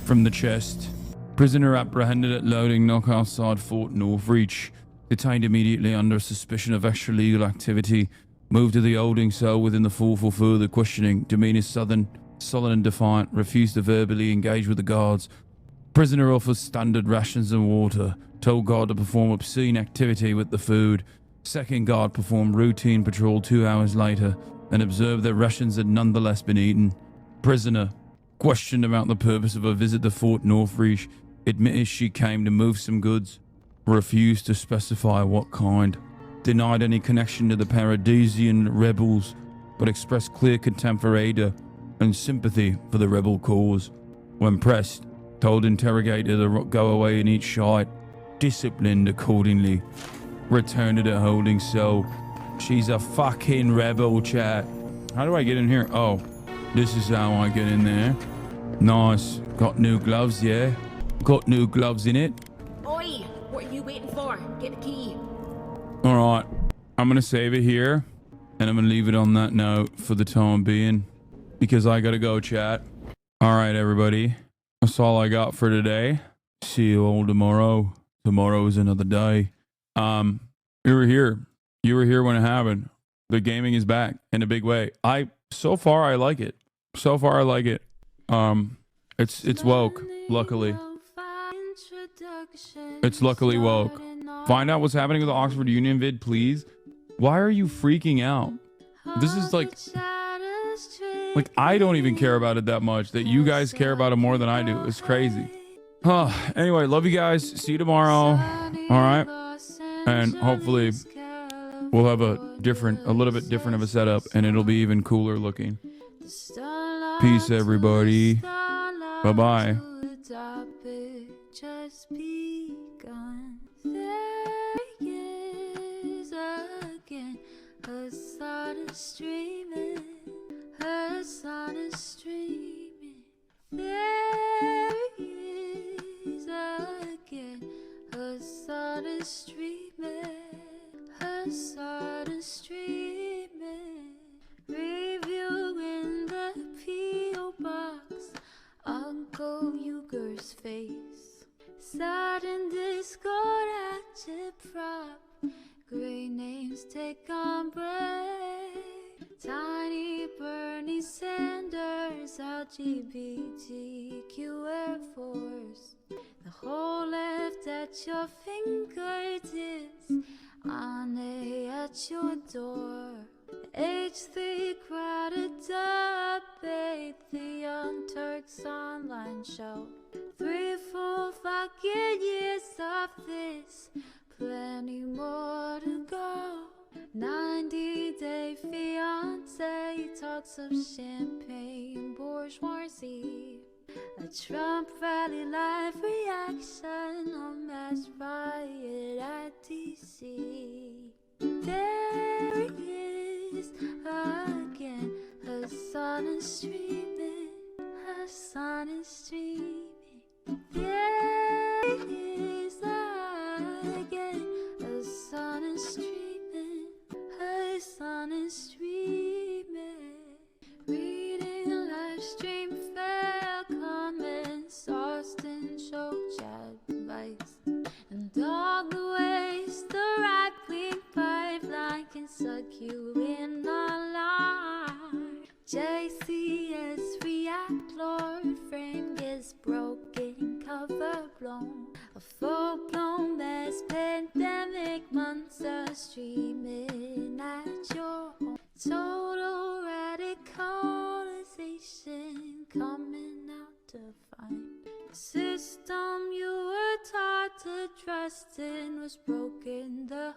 S2: from the chest. Prisoner apprehended at loading knock outside Fort Northreach. Detained immediately under suspicion of extra-legal activity. Moved to the holding cell within the fort for further questioning. Demeanor sullen and defiant. Refused to verbally engage with the guards. Prisoner offers standard rations and water. Told guard to perform obscene activity with the food. Second guard performed routine patrol 2 hours later and observed that rations had nonetheless been eaten. Prisoner, questioned about the purpose of her visit to Fort Northreach, admitted she came to move some goods. Refused to specify what kind. Denied any connection to the Paradisian rebels, but expressed clear contempt for Ada and sympathy for the rebel cause. When pressed, told interrogator to go away and eat shite. Disciplined accordingly. Returned to the holding cell. She's a fucking rebel, chat. How do I get in here? Oh, this is how I get in there. Nice. Got new gloves, yeah? Got new gloves in it.
S12: Oi! What are you waiting for? Get the key.
S2: All right. I'm going to save it here. And I'm going to leave it on that note for the time being. Because I got to go, chat. All right, everybody. That's all I got for today. See you all tomorrow. Tomorrow is another day. You were here. You were here when it happened. The gaming is back in a big way. So far I like it. So far I like it. It's woke, luckily. It's luckily woke. Find out what's happening with the Oxford Union vid, please. Why are you freaking out? This is like I don't even care about it that much. That you guys care about it more than I do. It's crazy. Anyway, love you guys. See you tomorrow. All right. And hopefully we'll have a little bit different of a setup, and it'll be even cooler looking. Peace, everybody. Bye-bye.
S13: Her sun is streaming. Her sun is streaming. There is again. Her sun is streaming. Her sun is streaming. Review in the P.O. box. Uncle Uger's face. Sudden discord at your prop. Great names take on break. Tiny Bernie Sanders, LGBTQ Air Force. The whole left at your fingertips. Ane at your door. H3 crowded debate. The Young Turks online show. 3 full fucking years of this. Plenty more to go. 90-day fiance talks of champagne bourgeoisie. A Trump rally live reaction on mass riot at DC. There he is again. Her sun is streaming. Her sun is streaming. There he is again. Her sun is streaming. Her sun is streaming. Reading a live stream, fair comments, Austin show chat advice, and all the ways the right-wing pipeline can suck you in online. JCS react, Lord frame gets broken, cover blown. A full-blown mass pandemic monster streaming at your home. Total radicalization coming out to find. The system you were taught to trust in was broken. The